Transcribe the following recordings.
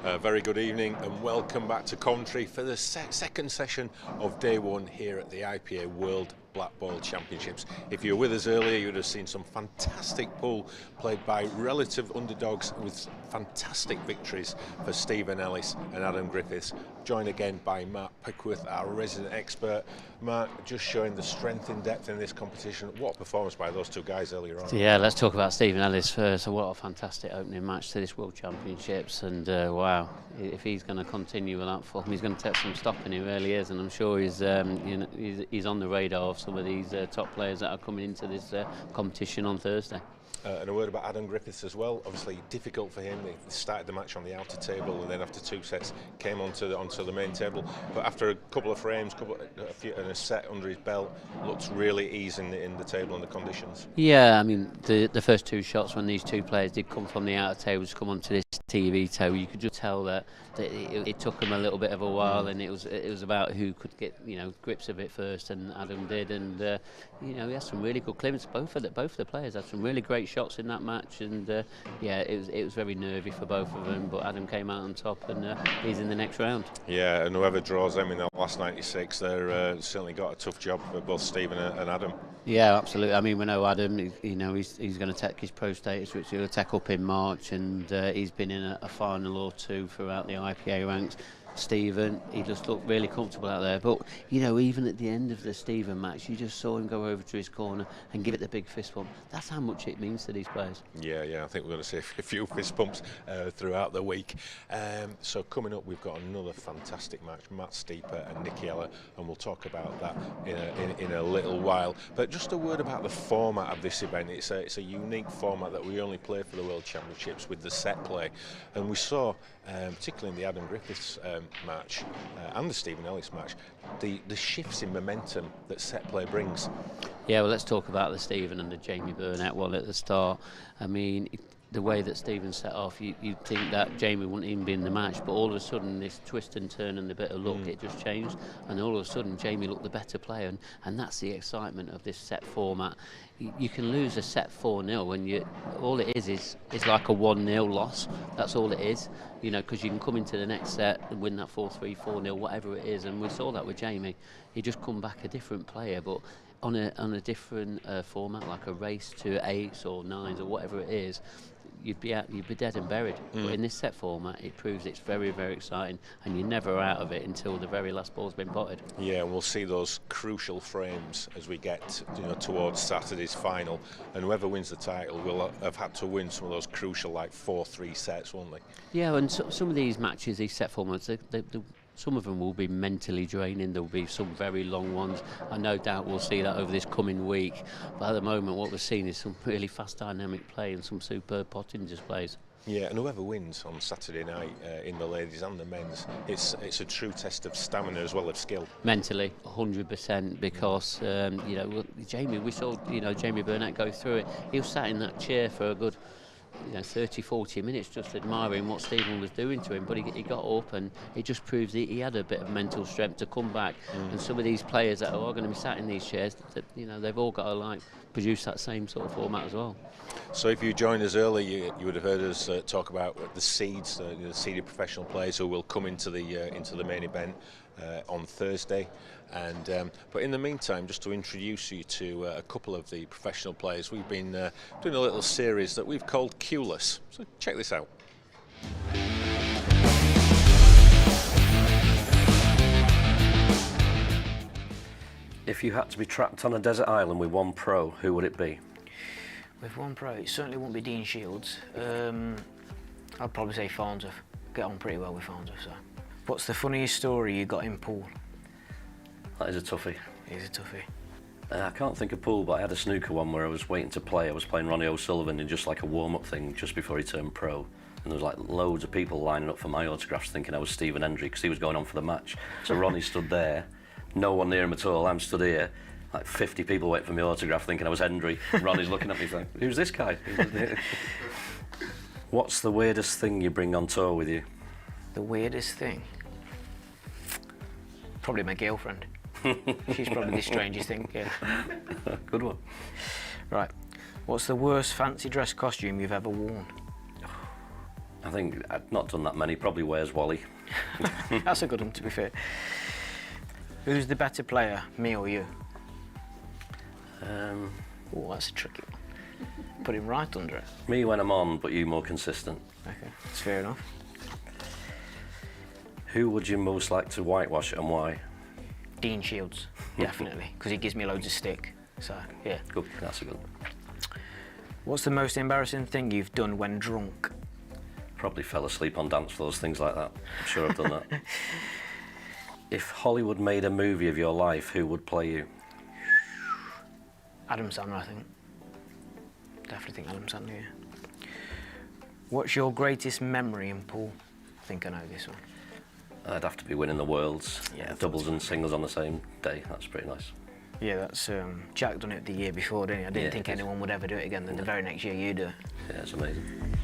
Very good evening and welcome back to Coventry for the second session of day one here at the IPA World Championships. If you were with us earlier, you would have seen some fantastic pool played by relative underdogs with fantastic victories for Stephen Ellis and Adam Griffiths, joined again by Mark Pickworth, our resident expert. Mark, just showing the strength and depth in this competition. What a performance by those two guys earlier on. Yeah, let's talk about Stephen Ellis first. What a fantastic opening match to this World Championships, and wow, if he's going to continue with that form, he's going to take some stopping. He really is, and I'm sure he's on the radar of some of these top players that are coming into this competition on Thursday. And a word about Adam Griffiths as well. Obviously difficult for him. He started the match on the outer table and then after two sets came onto the main table. But after a couple of frames, and a set under his belt, looks really easing in the table and the conditions. Yeah, I mean the first two shots when these two players did come from the outer tables come onto this TV table, you could just tell that it took them a little bit of a while, and it was about who could get grips of it first, and Adam did, and he had some really good clearance. Both of the players had some really great shots in that match, and yeah, it was very nervy for both of them, but Adam came out on top, and he's in the next round. Yeah, and whoever draws them in the last 96, they're certainly got a tough job for both Stephen and Adam. Yeah, absolutely. I mean, we know Adam, he's going to take his pro status, which he'll take up in March, and he's been in a final or two throughout the IPA ranks. Stephen, he just looked really comfortable out there, but even at the end of the Stephen match, you just saw him go over to his corner and give it the big fist bump. That's how much it means to these players. Yeah, I think we're going to see a few fist bumps throughout the week. So coming up, we've got another fantastic match, Matt Steeper and Nicky Eller, and we'll talk about that in a little while. But just a word about the format of this event. It's a unique format that we only play for the World Championships with the set play, and we saw, particularly in the Adam Griffiths match and the Stephen Ellis match, the shifts in momentum that set play brings. Yeah, well, let's talk about the Stephen and the Jamie Burnett one at the start. I mean, the way that Stephen set off, you'd think that Jamie wouldn't even be in the match, but all of a sudden this twist and turn and the bit of luck, it just changed, and all of a sudden Jamie looked the better player, and that's the excitement of this set format. You can lose a set 4-0 when all it is like a 1-0 loss. That's all it is, because you can come into the next set and win that 4-3, 4-0, whatever it is, and we saw that with Jamie. He just come back a different player, but on a different format, like a race to 8s or 9s or whatever it is, you'd be dead and buried. But in this set format, it proves it's very, very exciting, and you're never out of it until the very last ball's been potted. Yeah, we'll see those crucial frames as we get towards Saturday's final, and whoever wins the title will have had to win some of those crucial, like 4-3 sets, won't they? Yeah, and some of these matches, these set formats, some of them will be mentally draining. There will be some very long ones. I no doubt we'll see that over this coming week. But at the moment, what we're seeing is some really fast, dynamic play and some superb potting displays. Yeah, and whoever wins on Saturday night in the ladies and the men's, it's a true test of stamina as well as skill. Mentally, 100%, because Jamie, we saw Jamie Burnett go through it. He was sat in that chair for a good 30-40 minutes just admiring what Stephen was doing to him, but he got up, and it just proves he had a bit of mental strength to come back. And some of these players that are going to be sat in these chairs, they've all got to produce that same sort of format as well. So if you joined us early, you would have heard us talk about the seeds, the seeded professional players who will come into the main event on Thursday. And but in the meantime, just to introduce you to a couple of the professional players, we've been doing a little series that we've called Cueless. So check this out. If you had to be trapped on a desert island with one pro, who would it be? With one pro, it certainly wouldn't be Dean Shields. I'd probably say Farnsworth. Get on pretty well with Farnsworth. So, what's the funniest story you got in pool? That is a toughie. He's a toughie. I can't think of pool, but I had a snooker one where I was waiting to play. I was playing Ronnie O'Sullivan in just like a warm-up thing just before he turned pro. And there was like loads of people lining up for my autographs thinking I was Stephen Hendry because he was going on for the match. So Ronnie stood there, no one near him at all. I'm stood here, like 50 people waiting for my autograph thinking I was Hendry. Ronnie's looking at me saying, who's this guy? What's the weirdest thing you bring on tour with you? The weirdest thing? Probably my girlfriend. She's probably the strangest thing, yeah. Good one. Right. What's the worst fancy dress costume you've ever worn? I think I've not done that many. Probably Where's Wally? That's a good one, to be fair. Who's the better player, me or you? Oh, that's a tricky one. Put him right under it. Me when I'm on, but you more consistent. Okay, that's fair enough. Who would you most like to whitewash and why? Dean Shields, definitely, because he gives me loads of stick. So, yeah. Good, that's a good one. What's the most embarrassing thing you've done when drunk? Probably fell asleep on dance floors, things like that. I'm sure I've done that. If Hollywood made a movie of your life, who would play you? Adam Sandler, I think. Definitely think Adam Sandler, yeah. What's your greatest memory in pool? I think I know this one. I'd have to be winning the Worlds. Yeah, doubles and singles on the same day. That's pretty nice. Yeah, that's Jack done it the year before, didn't he? I didn't think anyone would ever do it again. Then the very next year you do it. Yeah, it's amazing.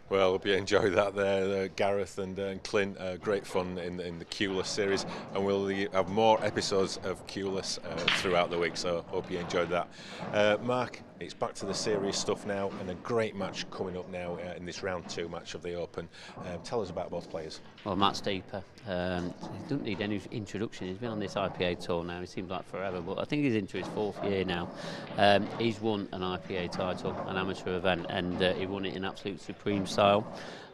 Well, hope you enjoyed that there, Gareth and Clint. Great fun in the Cueless series, and we'll have more episodes of Cueless throughout the week, so hope you enjoyed that. Mark, it's back to the serious stuff now, and a great match coming up now in this round 2 match of the Open. Tell us about both players. Well, Matt Steeper, he doesn't need any introduction. He's been on this IPA tour now. It seems like forever, but I think he's into his 4th year now. He's won an IPA title, an amateur event, and he won it in absolute supreme style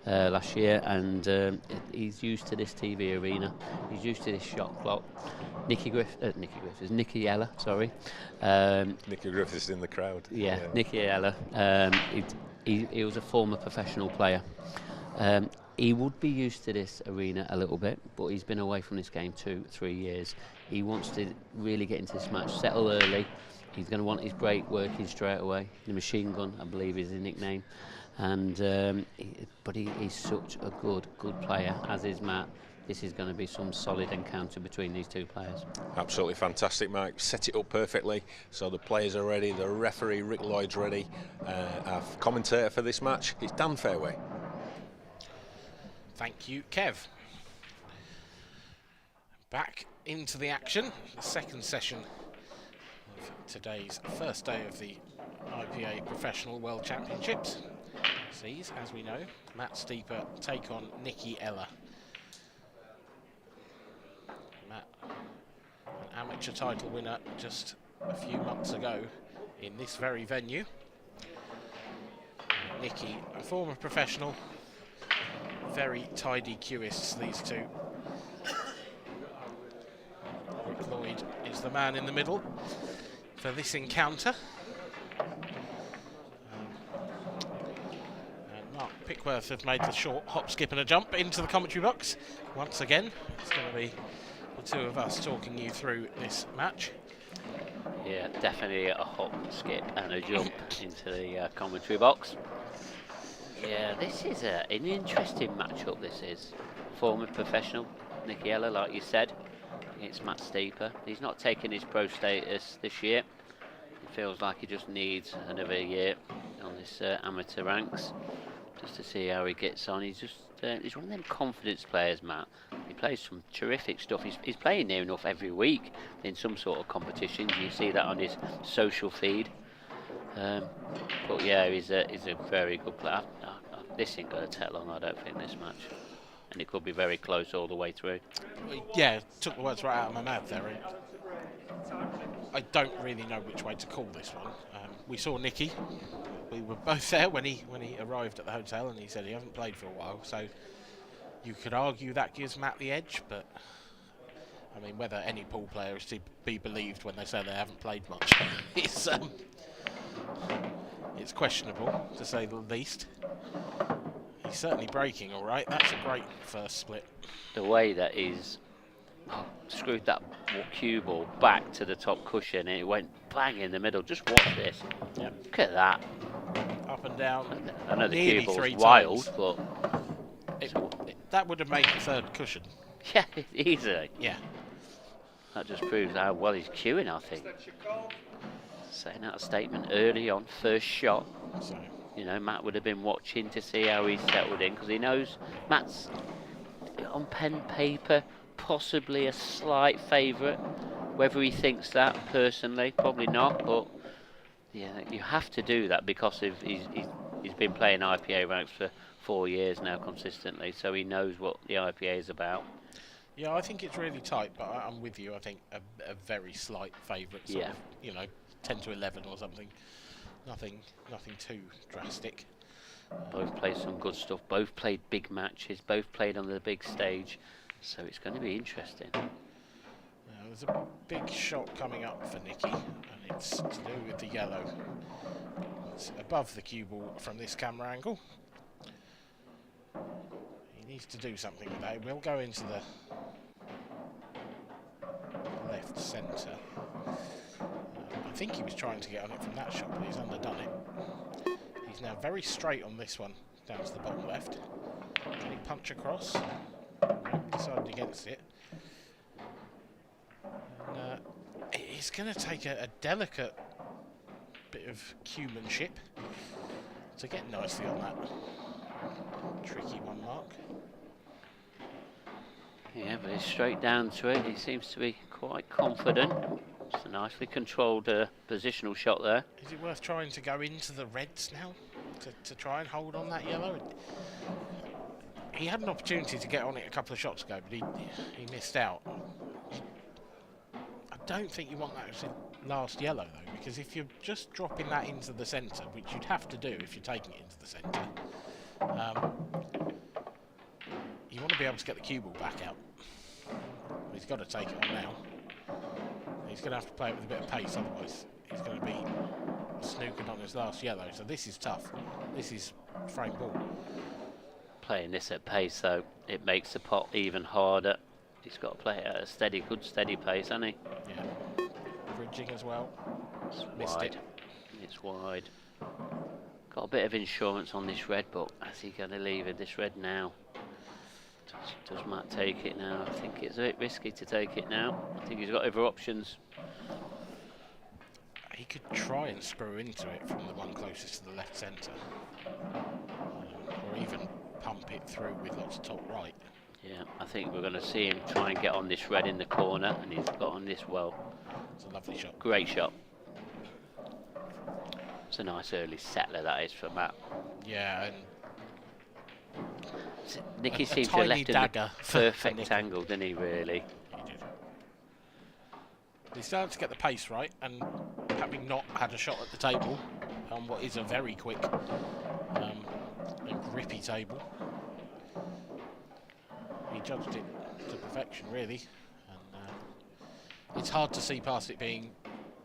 last year. And he's used to this TV arena. He's used to this shot clock. Nicky Ella, sorry. Nicky Griffiths in the crowd. Yeah. Nicky Ella. He was a former professional player. He would be used to this arena a little bit, but he's been away from this game 2-3 years. He wants to really get into this match, settle early. He's going to want his break working straight away. The machine gun, I believe, is his nickname. And but he's such a good player, as is Matt. This is going to be some solid encounter between these two players. Absolutely fantastic, Mike. Set it up perfectly, so the players are ready, the referee Rick Lloyd's ready. Our commentator for this match is Dan Fairway. Thank you, Kev. Back into the action, the second session of today's first day of the IPA Professional World Championships. Sees, as we know, Matt Steeper take on Nicky Ella. Matt, an amateur title winner just a few months ago in this very venue. Nicky, a former professional, very tidy cueists, these two. Rick Lloyd is the man in the middle for this encounter. And Mark Pickworth have made the short hop, skip and a jump into the commentary box. Once again, it's going to be the two of us talking you through this match. Yeah, definitely a hop, skip and a jump into the commentary box. Yeah, this is an interesting matchup, this is. Former professional, Nicky Ella, like you said, against Matt Steeper. He's not taking his pro status this year. It feels like he just needs another year on this amateur ranks, just to see how he gets on. He's just he's one of them confidence players, Matt. He plays some terrific stuff. He's playing near enough every week in some sort of competitions. You see that on his social feed. But yeah, he's a very good player. This ain't going to take long, I don't think, this match. And it could be very close all the way through. Yeah, took the words right out of my mouth there. I don't really know which way to call this one. We saw Nicky. We were both there when he arrived at the hotel, and he said he hasn't played for a while. So you could argue that gives Matt the edge, but I mean, whether any pool player is to be believed when they say they haven't played much, it's questionable, to say the least. He's certainly breaking all right. That's a great first split. The way that he's screwed that cue ball back to the top cushion and it went bang in the middle. Just watch this. Yep. Look at that. Up and down. I know the nearly cue ball's 3 wild, times. but that would have made the third cushion. yeah, easily. Yeah. That just proves how well he's cueing, I think. Setting out a statement early on, first shot. So. You know, Matt would have been watching to see how he settled in, because he knows Matt's on pen paper possibly a slight favourite, Whether he thinks that personally, probably not, but yeah, you have to do that because of he's been playing IPA ranks for 4 years now consistently, so he knows what the IPA is about. Yeah, I think it's really tight, but I'm with you. I think a very slight favourite, sort of, 10 to 11 or something. Nothing too drastic. Both played some good stuff. Both played big matches. Both played on the big stage, so it's going to be interesting. Now, there's a big shot coming up for Nicky, and it's to do with the yellow. It's above the cue ball from this camera angle. He needs to do something with that. We'll go into the left centre. I think he was trying to get on it from that shot, but he's underdone it. He's now very straight on this one, down to the bottom left. Can he punch across? Decided against it. And it's going to take a delicate bit of cuemanship to get nicely on that tricky one mark. Yeah, but he's straight down to it. He seems to be quite confident. It's a nicely controlled positional shot there. Is it worth trying to go into the reds now to try and hold on that yellow? He had an opportunity to get on it a couple of shots ago, but he missed out. I don't think you want that as a last yellow though, because if you're just dropping that into the centre, which you'd have to do if you're taking it into the centre, you want to be able to get the cue ball back out. He's got to take it on now. He's going to have to play it with a bit of pace, otherwise he's going to be snooking on his last yellow. So this is tough. This is frame ball. Playing this at pace, though, it makes the pot even harder. He's got to play it at a good steady pace, hasn't he? Yeah. Bridging as well. It's wide. It's wide. Got a bit of insurance on this red, but is he going to leave it this red now? Does Matt take it now? I think it's a bit risky to take it now. I think he's got other options. He could try and screw into it from the one closest to the left centre. Or even pump it through with lots of top right. Yeah, I think we're going to see him try and get on this red in the corner, and he's got on this well. It's a lovely shot. Great shot. It's a nice early settler, that is, for Matt. Yeah, and Nicky seems to have left in the perfect angle, didn't he, really? He did. He's starting to get the pace right, and having not had a shot at the table on what is a very quick and grippy table, he judged it to perfection, really. And it's hard to see past it being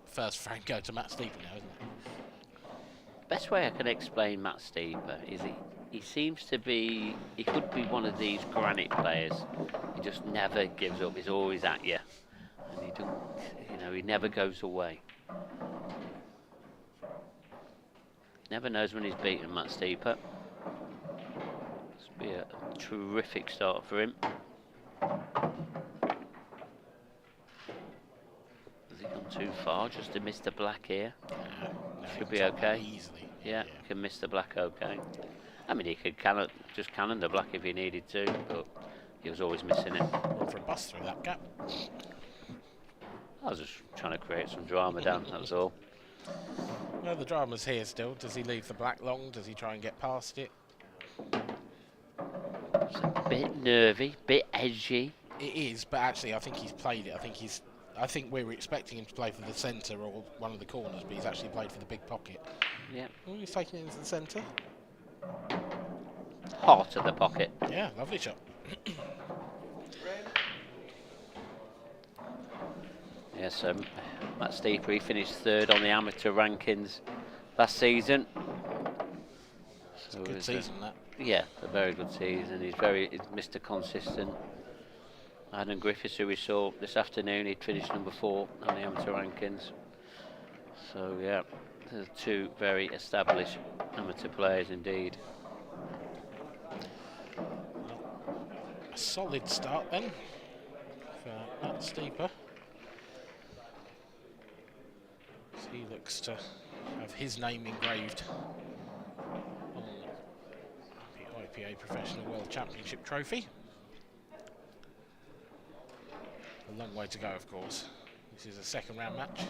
first Franco to Matt Steeper now, isn't it? Best way I can explain Matt Steeper is he seems to be, he could be one of these granite players. He just never gives up. He's always at you, and he don't, he never goes away. Never knows when he's beaten, Matt Steeper. This will be a terrific start for him. Has he gone too far just to miss the black here? No, Should be okay. Easily. Yeah, can miss the black okay. I mean, he could just cannon the black if he needed to, but he was always missing it. Run for a bus through that gap. I was just trying to create some drama, Dan, that was all. Well, the drama's here still. Does he leave the black long? Does he try and get past it? It's a bit nervy, bit edgy. It is, but actually I think he's played it. I think we were expecting him to play for the centre or one of the corners, but he's actually played for the big pocket. Yeah. Oh, he's taking it into the centre. Heart of the pocket. Yeah, lovely shot. Yes, Matt Steeper, he finished third on the amateur rankings last season. It's a good season, that. Yeah, a very good season. He's Mr. Consistent. Adam Griffiths, who we saw this afternoon, he finished number 4 on the amateur rankings. So yeah, there's 2 very established amateur players indeed. A solid start then for Matt Steeper. So he looks to have his name engraved on the IPA Professional World Championship trophy. A long way to go, of course. This is a second round match.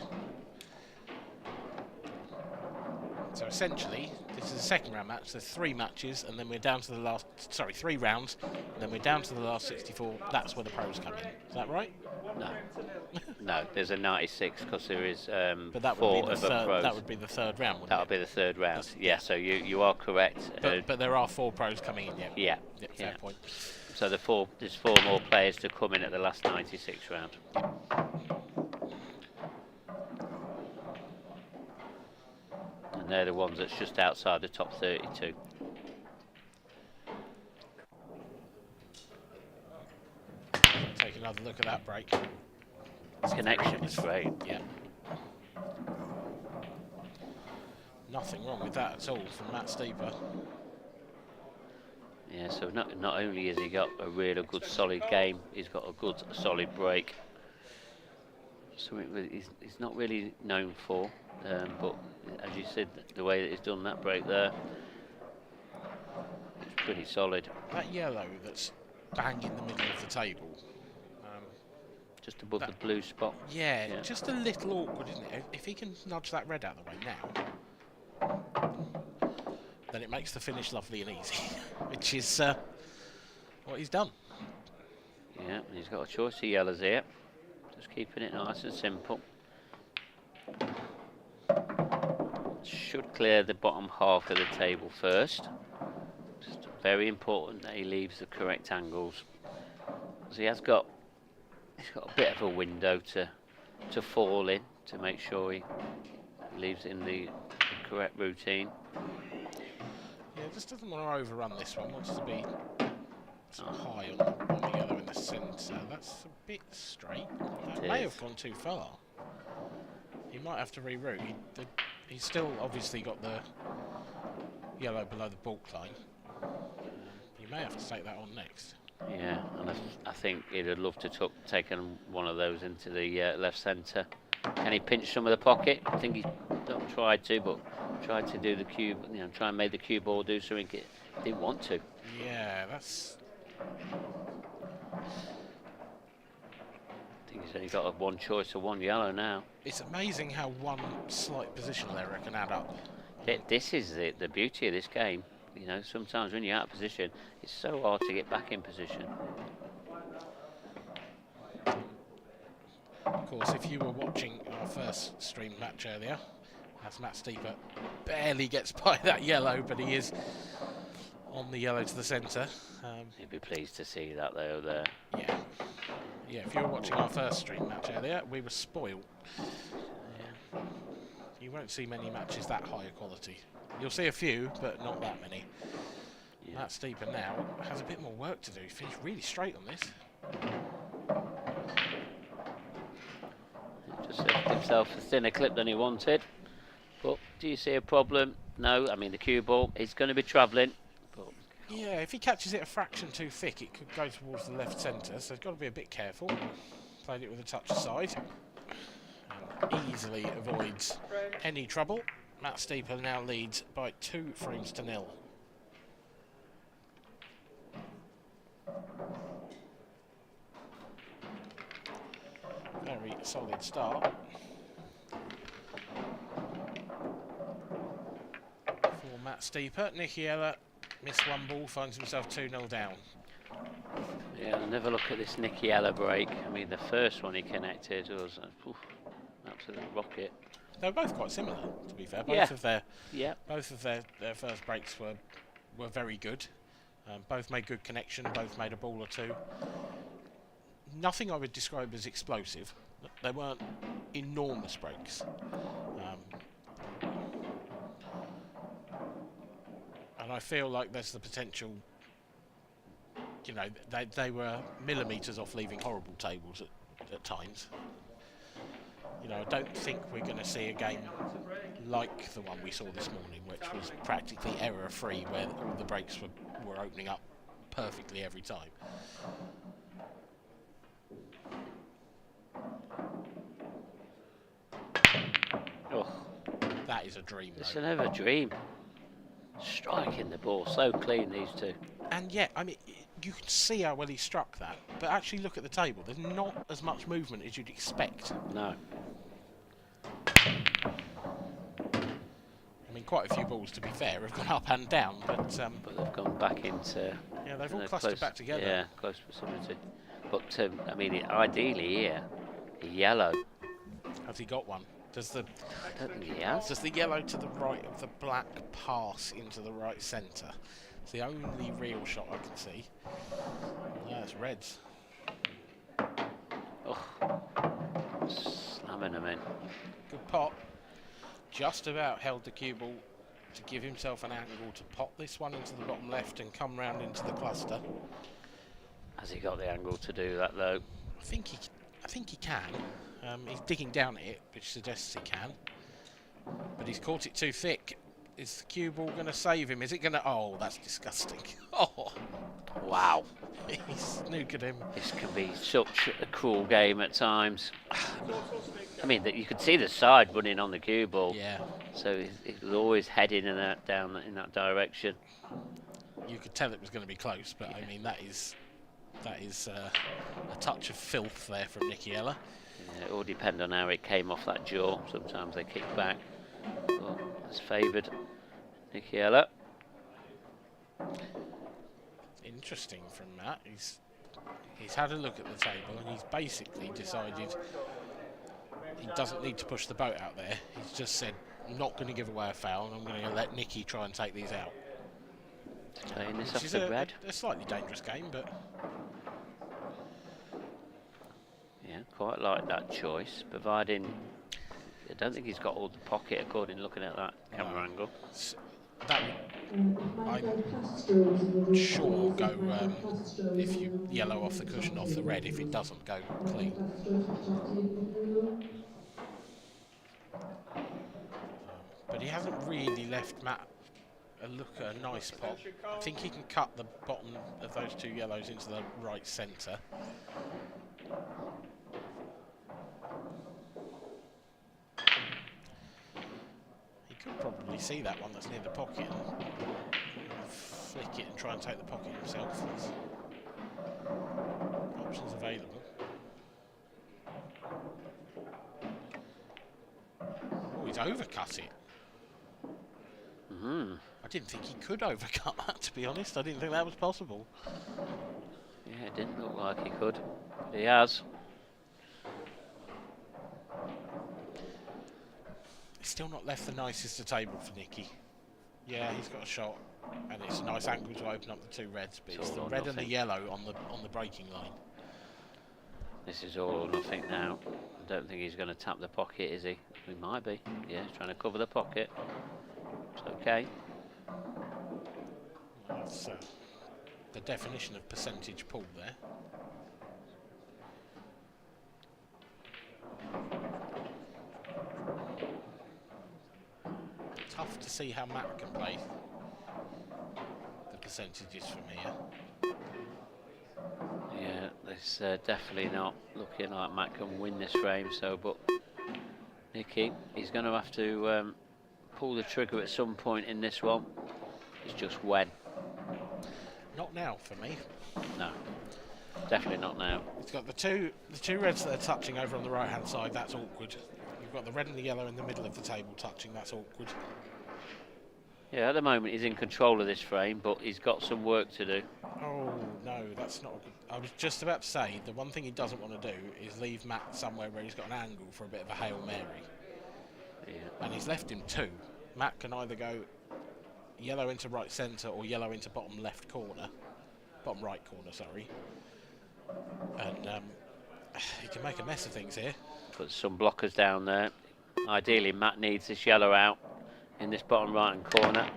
So essentially, this is a second round match. There's 3 matches, and then we're down to the last. Sorry, 3 rounds, and then we're down to the last 64. That's where the pros come in. Is that right? No. No, there's a 96 because there is But that 4 would be the other third. pros. That would be the third round, wouldn't That'll it? be the third round. Yeah, so you are correct. But there are 4 pros coming in. Yeah. Yeah. Fair point. So there's 4 more players to come in at the last 96 round. And they're the ones that's just outside the top 32. Take another look at that break. Connection is great. Yeah. Nothing wrong with that at all from Matt Steeper. Yeah, so not only has he got a really good solid game, he's got a good solid break. So he's not really known for, but as you said, the way that he's done that break there, it's pretty solid. That yellow that's bang in the middle of the table. Just above the blue spot. Yeah, just a little awkward, isn't it? If he can nudge that red out of the way now, then it makes the finish lovely and easy, which is what he's done. Yeah, he's got a choice of yellows here. Just keeping it nice and simple. Should clear the bottom half of the table first. Just very important that he leaves the correct angles. Because he's got a bit of a window to fall in to make sure he leaves it in the correct routine. Yeah, just doesn't want to overrun this one. Wants to be sort of high on the yellow in the centre. That's a bit straight. That may have gone too far. He might have to reroute. He's still obviously got the yellow below the baulk line. He may have to take that on next. Yeah, and I think he'd have loved to taken one of those into the left centre. Can he pinch some of the pocket? I think he tried to, but tried to do the cue, try and make the cue ball do something it didn't want to. Yeah, that's. I think he's only got one choice of one yellow now. It's amazing how one slight positional error can add up. This is the beauty of this game. Sometimes when you're out of position, it's so hard to get back in position. Of course, if you were watching our first stream match earlier, as Matt Steeper barely gets by that yellow, but he is on the yellow to the centre. You'd be pleased to see that though there. Yeah. Yeah, if you were watching our first stream match earlier, we were spoiled. Yeah. You won't see many matches that higher quality. You'll see a few, but not that many. Yeah. Matt Steeper now has a bit more work to do. He finished really straight on this. Just left himself a thinner clip than he wanted. But do you see a problem? No. I mean, the cue ball is going to be travelling. Yeah, if he catches it a fraction too thick, it could go towards the left centre, so he's got to be a bit careful. Played it with a touch aside. And easily avoids any trouble. Matt Steeper now leads by 2 frames to 0. Very solid start for Matt Steeper. Nikiela missed one ball, finds himself 2-0 down. Yeah, I'll never look at this Nikiela break. I mean, the first one he connected was an absolute rocket. They were both quite similar, to be fair. Both of their first breaks were very good. Both made good connection. Both made a ball or two. Nothing I would describe as explosive. They weren't enormous breaks. And I feel like there's the potential. They were millimetres off leaving horrible tables at times. I don't think we're going to see a game like the one we saw this morning, which was practically error-free, where all the breaks were opening up perfectly every time. Oh, that is a dream, it's though. another dream. Striking the ball so clean, these two. And yet, I mean, you can see how well he struck that. But actually look at the table. There's not as much movement as you'd expect. No. I mean, quite a few balls, to be fair, have gone up and down, but they've gone back into... yeah, they've all clustered back together. Yeah, close proximity. But, I mean, ideally here, yellow. Has he got one? Does the I don't think he has. Does the yellow to the right of the black pass into the right centre? It's the only real shot I can see. Yeah, it's reds. Oh, slamming them in. Good pot. Just about held the cue ball to give himself an angle to pop this one into the bottom left and come round into the cluster. Has he got the angle to do that though? I think he can. He's digging down at it, which suggests he can. But he's caught it too thick. Is the cue ball going to save him? Is it going to... Oh, that's disgusting. Oh, wow. He snookered him. This can be such a cruel game at times. I mean, you could see the side running on the cue ball. Yeah. So it was always heading in that down in that direction. You could tell it was going to be close, but I mean, that is a touch of filth there from Nicky Ella. Yeah, it all depends on how it came off that jaw. Sometimes they kick back. Well, that's favoured Nicky Ella. Interesting from Matt. He's had a look at the table and he's basically decided he doesn't need to push the boat out there. He's just said, I'm not going to give away a foul and I'm going to let Nicky try and take these out. Playing this Which off is the red. a slightly dangerous game, but... Yeah, quite like that choice, providing... I don't think he's got all the pocket according to looking at that camera angle. That would, I'm sure, go if you yellow off the cushion off the red, if it doesn't go clean. But he hasn't really left Matt a look at a nice pot. I think he can cut the bottom of those two yellows into the right centre. He could probably see that one that's near the pocket and flick it and try and take the pocket himself. There's options available. Oh, he's overcut it. I didn't think he could overcut that, to be honest. I didn't think that was possible. Yeah, it didn't look like he could. But he has. He's still not left the nicest of table for Nicky. Yeah, he's got a shot, and it's a nice angle to open up the two reds, but it's the red and the yellow on the breaking line. This is all or nothing now. I don't think he's going to tap the pocket, is he? He might be. Yeah, he's trying to cover the pocket. It's okay. That's the definition of percentage pull there. Tough to see how Matt can play the percentages from here. Yeah, it's definitely not looking like Matt can win this frame. So, but Nicky, he's going to have to pull the trigger at some point in this one. It's just when. Not now for me. No, definitely not now. It's got the two reds that are touching over on the right hand side. That's awkward. You've got the red and the yellow in the middle of the table touching. That's awkward. Yeah, at the moment he's in control of this frame, but he's got some work to do. Oh no, that's not good. I was just about to say the one thing he doesn't want to do is leave Matt somewhere where he's got an angle for a bit of a Hail Mary. Yeah. And he's left him two. Matt can either go yellow into right centre or yellow into bottom left corner. Bottom right corner, sorry. And he can make a mess of things here. Put some blockers down there. Ideally, Matt needs this yellow out in this bottom right-hand corner.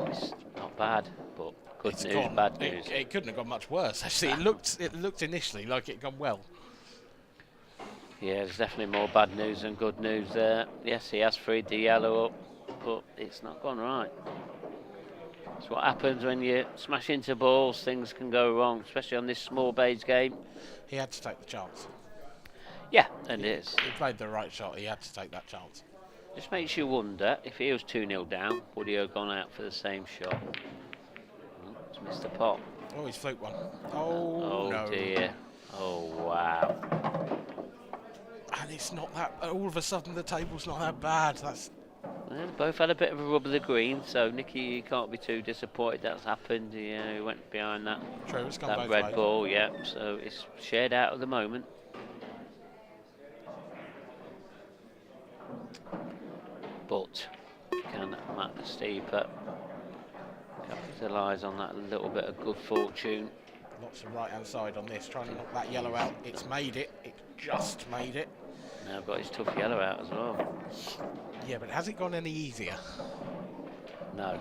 It's not bad, but good It's news, gone. bad news. It couldn't have gone much worse, actually. It looked initially like it had gone well. Yeah, there's definitely more bad news than good news there. Yes, he has freed the yellow up, but it's not gone right. It's what happens when you smash into balls. Things can go wrong, especially on this small beige game. He had to take the chance. Yeah, and it is. He played the right shot. He had to take that chance. Just makes you wonder, if he was 2-0 down, would he have gone out for the same shot? missed the pot. Oh, he's fluked one. Oh, no. Dear. Oh, wow. And it's not that. All of a sudden, the table's not that bad. That's. Well, they both had a bit of a rub of the green, so Nicky, you can't be too disappointed that's happened. Yeah, he went behind that, True, it's gone that both red ways. ball, yeah. So it's shared out at the moment. But can Matt Steeper capitalise on that little bit of good fortune? Lots of right-hand side on this, trying to knock that yellow out. It's made it. It just made it. Now got his tough yellow out as well. Yeah, but has it gone any easier? No,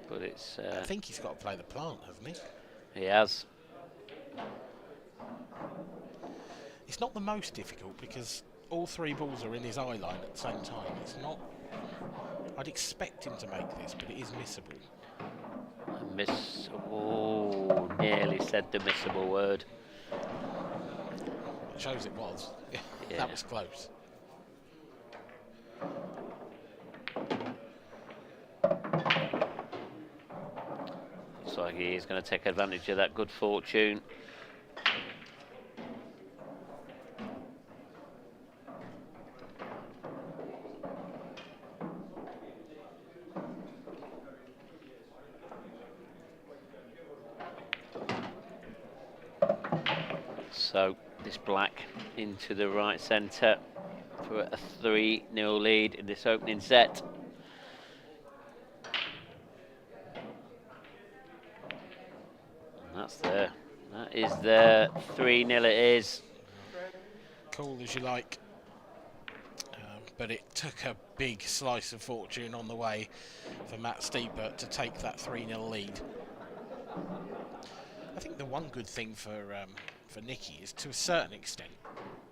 but it's. I think he's got to play the plant, hasn't he? He has. It's not the most difficult because all three balls are in his eye line at the same time. It's not. I'd expect him to make this, but it is missable. Oh, nearly said the missable word. It shows it was. Yeah. That was close. Looks like he is going to take advantage of that good fortune. So this black into the right centre for a 3-0 lead in this opening set. And that's there. That is there. 3-0 it is. Cool as you like. But it took a big slice of fortune on the way for Matt Steeper to take that 3-0 lead. I think the one good thing for Nicky is, to a certain extent,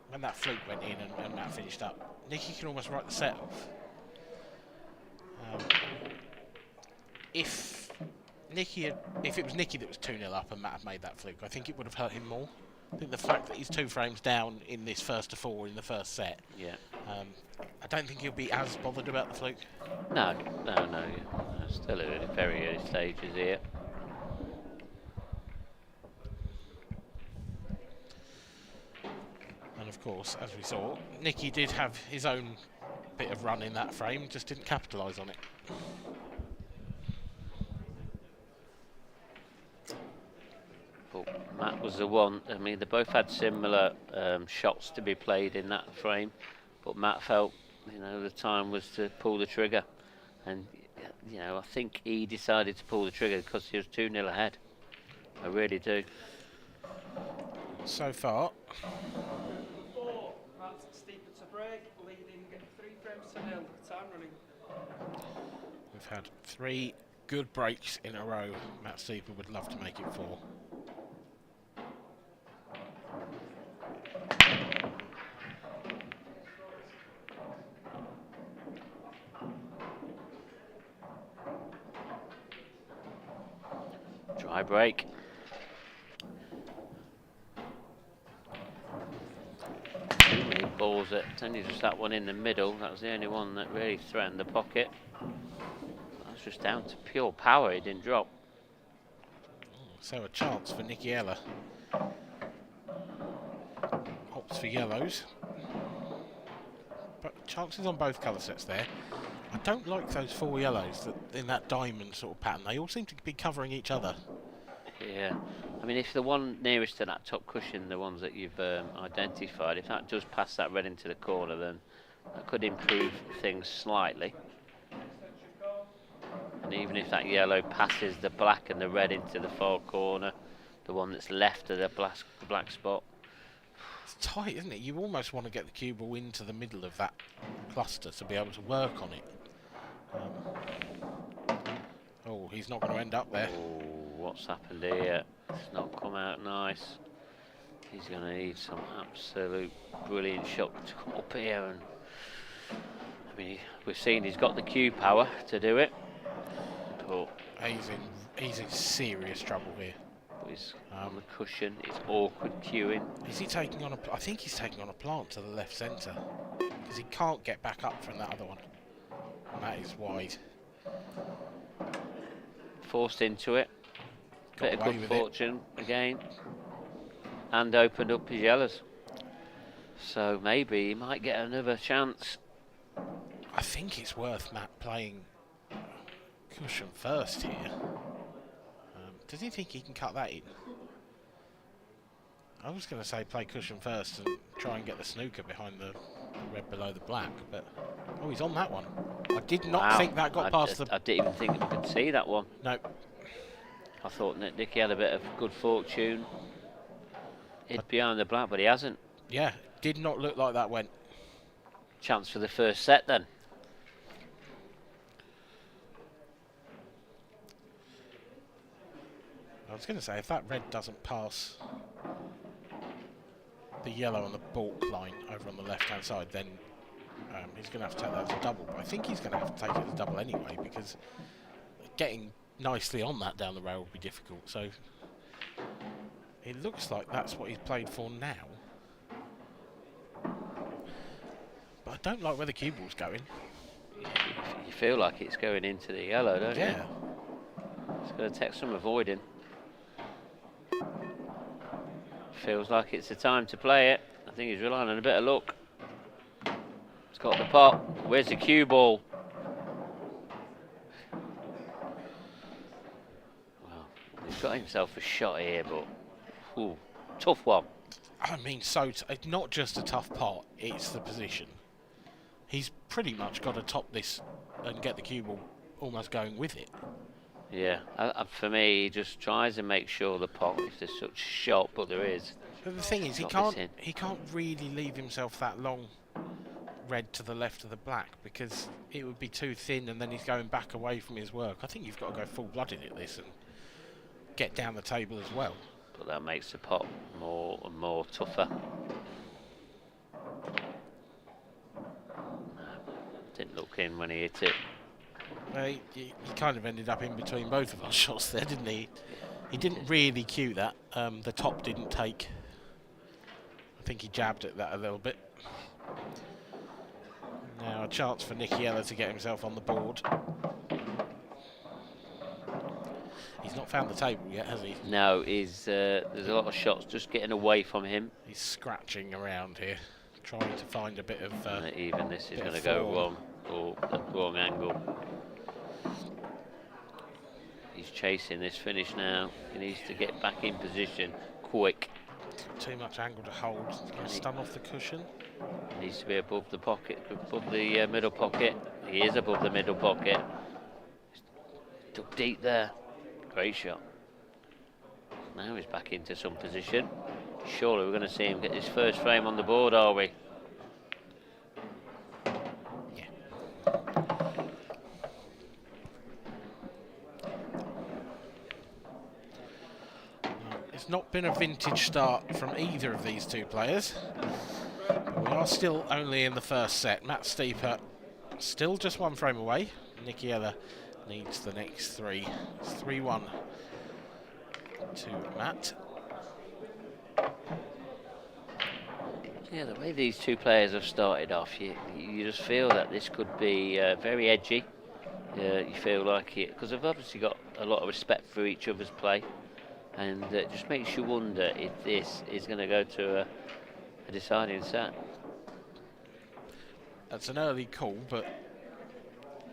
when that fluke went in and Matt finished up, Nicky can almost write the set off. If it was Nicky that was 2-0 up and Matt had made that fluke, I think it would have hurt him more. I think the fact that he's 2 frames down in this 1st to 4 in the first set, Yeah. I don't think he'll be as bothered about the fluke. No. Still at very early stages here. And of course, as we saw, Nicky did have his own bit of run in that frame, just didn't capitalise on it. But Matt was the one. I mean, they both had similar shots to be played in that frame, but Matt felt, the time was to pull the trigger, and I think he decided to pull the trigger because he was 2-0 ahead. I really do. So far, Matt Steeper to break, leading 3 frames to 0. Time running. we've had 3 good breaks in a row. Matt Steeper would love to make it 4. Dry break. Too many balls. It's only just that one in the middle. That was the only one that really threatened the pocket. That's just down to pure power. He didn't drop. So a chance for Nicky Ella. Opts for yellows. But chances on both colour sets there. I don't like those 4 yellows in that diamond sort of pattern. They all seem to be covering each other. Yeah. I mean, if the one nearest to that top cushion, the ones that you've identified, if that does pass that red into the corner, then that could improve things slightly. And even if that yellow passes the black and the red into the far corner, the one that's left of the black spot. It's tight, isn't it? You almost want to get the cue ball into the middle of that cluster to be able to work on it. Oh, he's not going to end up there. Oh, what's happened here? It's not come out nice. He's going to need some absolute brilliant shot to come up here. And I mean, we've seen he's got the cue power to do it. But He's in serious trouble here. he's on the cushion. It's awkward cueing. Is he taking on I think he's taking on a plant to the left centre because he can't get back up from that other one. And that is wide. Forced into it. got Bit of away good with fortune again, and opened up his yellows. So maybe he might get another chance. I think it's worth Matt playing cushion first here. Does he think he can cut that in? I was going to say play cushion first and try and get the snooker behind the red below the black, but oh, he's on that one. I did not think that got past the... I didn't even think we could see that one. No. I thought Nicky had a bit of good fortune. Hid behind the black, but he hasn't. Yeah, did not look like that went. Chance for the first set then. I was going to say, if that red doesn't pass the yellow on the balk line over on the left-hand side, then he's going to have to take that as a double. But I think he's going to have to take it as a double anyway, because getting nicely on that down the rail will be difficult. So it looks like that's what he's played for now. But I don't like where the cue ball's going. You feel like it's going into the yellow, don't you? Yeah. It's going to take some avoiding. Feels like it's the time to play it. I think he's relying on a bit of luck. He's got the pot. Where's the cue ball? Well, he's got himself a shot here, but ooh, tough one. I mean, it's not just a tough pot, it's the position. He's pretty much got to top this and get the cue ball almost going with it. Yeah, for me, he just tries and makes sure the pot, if there's such a shot, but there is. But the thing is, he can't really leave himself that long red to the left of the black, because it would be too thin and then he's going back away from his work. I think you've got to go full-blooded at this and get down the table as well. But that makes the pot more and more tougher. Didn't look in when he hit it. He kind of ended up in between both of our shots there, didn't he? He didn't really cue that. The top didn't take. I think he jabbed at that a little bit. Now a chance for Nicky to get himself on the board. He's not found the table yet, has he? No, there's a lot of shots just getting away from him. He's scratching around here, trying to find a bit of... even this is going to go wrong, or the wrong angle. He's chasing this finish now. He needs to get back in position quick. Too much angle to hold. He's going to stun off the cushion. He needs to be above the pocket, above the middle pocket. He is above the middle pocket. Dug deep there. Great shot. Now he's back into some position. Surely we're going to see him get his first frame on the board, are we? It's not been a vintage start from either of these two players. But we are still only in the first set. Matt Steeper still just one frame away. Nicky needs the next three. It's 3-1 to Matt. Yeah, the way these two players have started off, you just feel that this could be very edgy. You feel like it, because they've obviously got a lot of respect for each other's play. And it just makes you wonder if this is going to go to a deciding set. That's an early call, but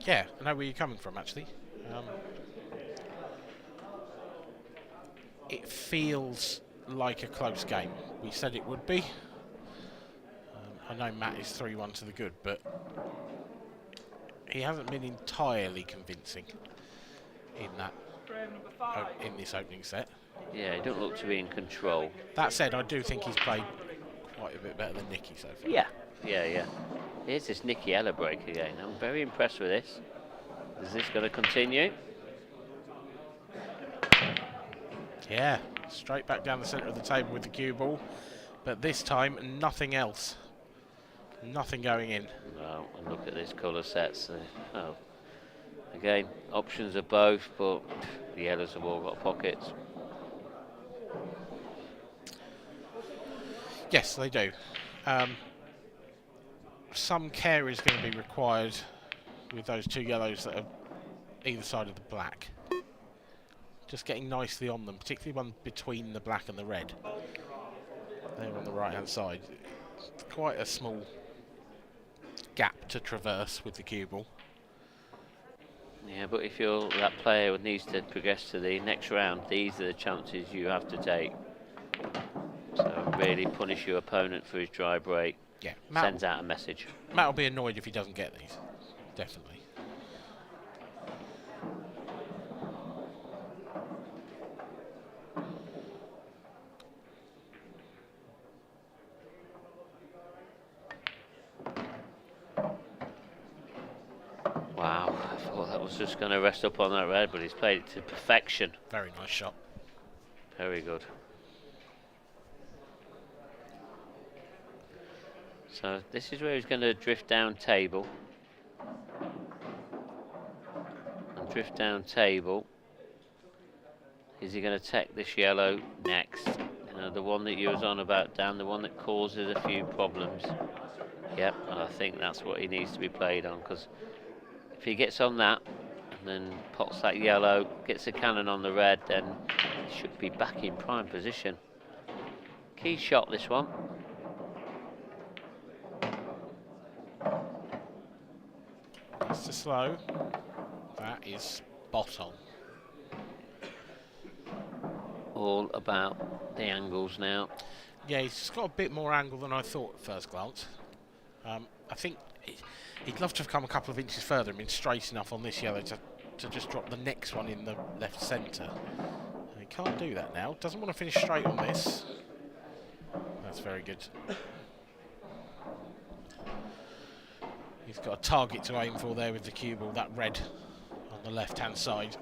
yeah, I know where you're coming from, actually. It feels like a close game. We said it would be. I know Matt is 3-1 to the good, but he hasn't been entirely convincing in that in this opening set. Yeah, he don't look to be in control. That said, I do think he's played quite a bit better than Nicky so far. Yeah. Here's this Nicky break again. I'm very impressed with this. Is this going to continue? Yeah, straight back down the centre of the table with the cue ball. But this time, nothing else. Nothing going in. Well, and look at this colour sets. Oh, again, options are both, but the yellows have all got pockets. Yes, they do. Some care is going to be required with those two yellows that are either side of the black just getting nicely on them, particularly one between the black and the red. There on the right-hand side. Quite a small gap to traverse with the cue ball. Yeah, but if you're that player who needs to progress to the next round, these are the chances you have to take. So really punish your opponent for his dry break. Yeah, Sends out a message. Matt will be annoyed if he doesn't get these, definitely. Wow, I thought that was just going to rest up on that red, but he's played it to perfection. Very nice shot. Very good. So this is where he's going to drift down table. And drift down table. Is he going to take this yellow next? You know, the one that you was on about, Dan, the one that causes a few problems. Yep, and I think that's what he needs to be played on, because if he gets on that and then pots that yellow, gets a cannon on the red, then he should be back in prime position. Key shot, this one. It's too slow. That is spot on. All about the angles now. Yeah, he's just got a bit more angle than I thought at first glance. I think he'd love to have come a couple of inches further and been straight enough on this yellow to just drop the next one in the left centre. He can't do that now. Doesn't want to finish straight on this. That's very good. He's got a target to aim for there with the cue ball, that red on the left-hand side.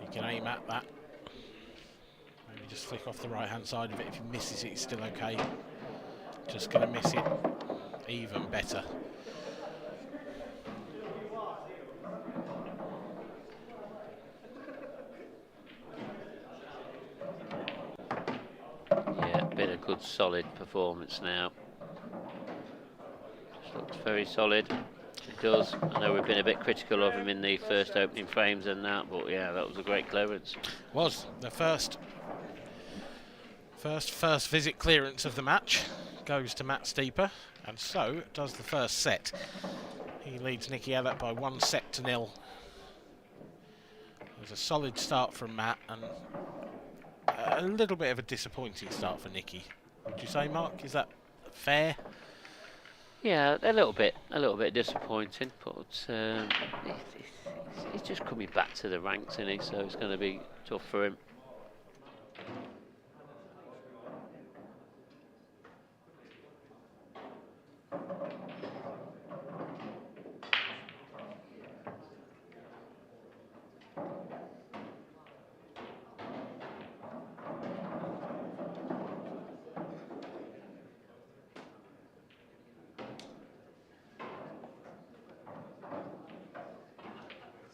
He can aim at that. Maybe just flick off the right-hand side of it. If he misses it, it's still okay. Just going to miss it even better. Yeah, been a good solid performance now. Just looks very solid. It does. I know we've been a bit critical of him in the first opening frames and that, but yeah, that was a great clearance. Was the first visit clearance of the match. Goes to Matt Steeper, and so does the first set. He leads Nicky Ellett by 1-0. It was a solid start from Matt, and a little bit of a disappointing start for Nicky. Would you say, Mark? Is that fair? Yeah, a little bit disappointing, but he's just coming back to the ranks, isn't he? So it's going to be tough for him.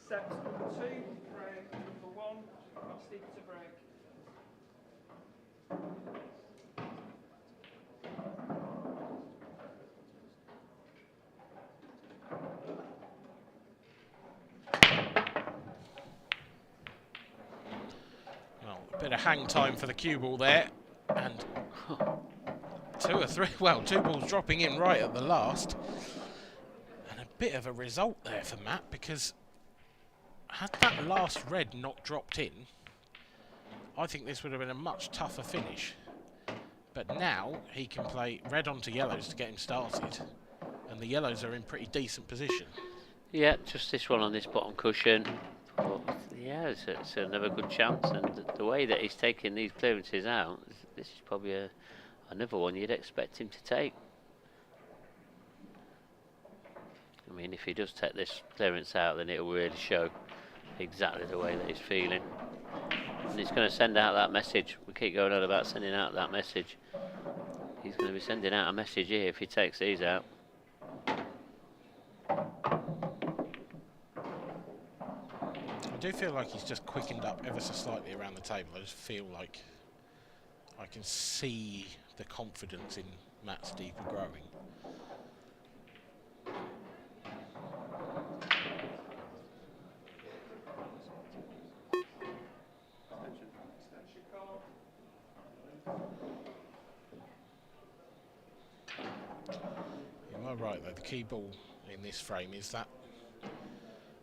Set number 2, break number 1, Matt Steeper to break. Well, a bit of hang time for the cue ball there, and 2 or 3, well, 2 balls dropping in right at the last. And a bit of a result there for Matt, because had that last red not dropped in, I think this would have been a much tougher finish. But now he can play red onto yellows to get him started, and the yellows are in pretty decent position. Yeah, just this one on this bottom cushion. But yeah, it's another good chance, and the way that he's taking these clearances out, this is probably another one you'd expect him to take. I mean, if he does take this clearance out, then it'll really show exactly the way that he's feeling. And he's going to send out that message. We keep going on about sending out that message. He's going to be sending out a message here if he takes these out. I do feel like he's just quickened up ever so slightly around the table. I just feel like I can see the confidence in Matt Steeper growing. right though. The key ball in this frame is that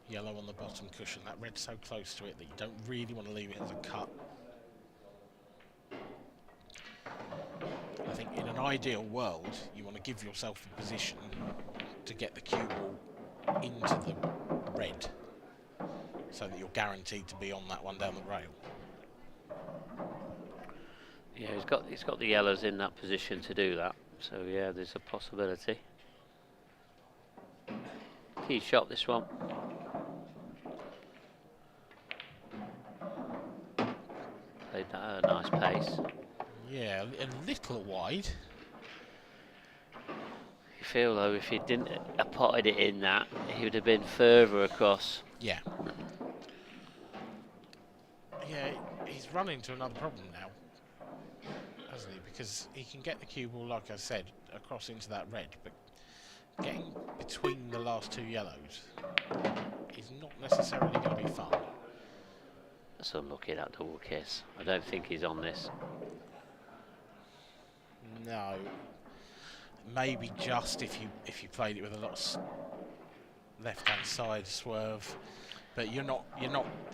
yellow on the bottom cushion. That red's so close to it that you don't really want to leave it as a cut. I think in an ideal world, you want to give yourself a position to get the cue ball into the red, so that you're guaranteed to be on that one down the rail. Yeah, he's got the yellows in that position to do that. So yeah, there's a possibility. Key shot, this one. Played that at a nice pace. Yeah, a little wide. You feel though, if he didn't have potted it in that, he would have been further across. Yeah. Yeah, he's run into another problem now, hasn't he? Because he can get the cue ball, like I said, across into that red, but getting between the last two yellows is not necessarily going to be fun. That's unlucky, that double kiss. I don't think he's on this. No. Maybe just if you played it with a lot of left-hand side swerve, but you're not.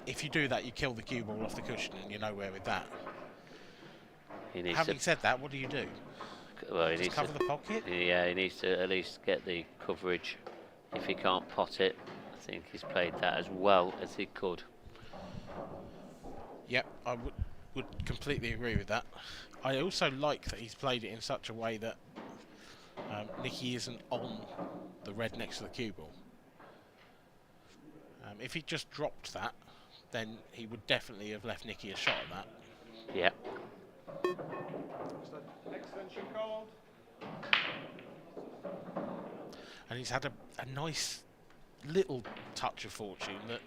If you do that, you kill the cue ball off the cushion, and you're nowhere with that. Having said that, what do you do? Well, he Just needs cover to, the pocket? Yeah, he needs to at least get the coverage. If he can't pot it, I think he's played that as well as he could. Yep, I would completely agree with that. I also like that he's played it in such a way that Nicky isn't on the red next to the cue ball. If he just dropped that, then he would definitely have left Nicky a shot at that. Yeah. Extension called. And he's had a nice little touch of fortune that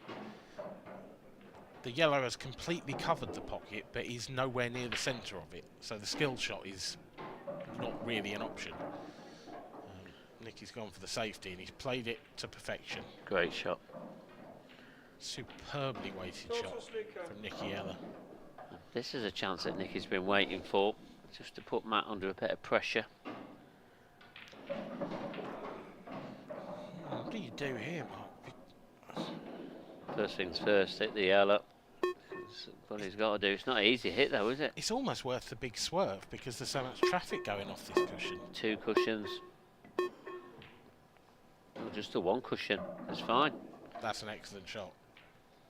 the yellow has completely covered the pocket, but he's nowhere near the centre of it. So the skill shot is not really an option. Nicky's gone for the safety, and he's played it to perfection. Great shot. Superbly weighted shot from Nicky Ella. This is a chance that Nicky's been waiting for, just to put Matt under a bit of pressure. What do you do here, Mark? First things first, hit the yellow. That's what he's got to do. It's not an easy hit though, is it? It's almost worth the big swerve because there's so much traffic going off this cushion. 2 cushions. Or just the 1 cushion. That's fine. That's an excellent shot.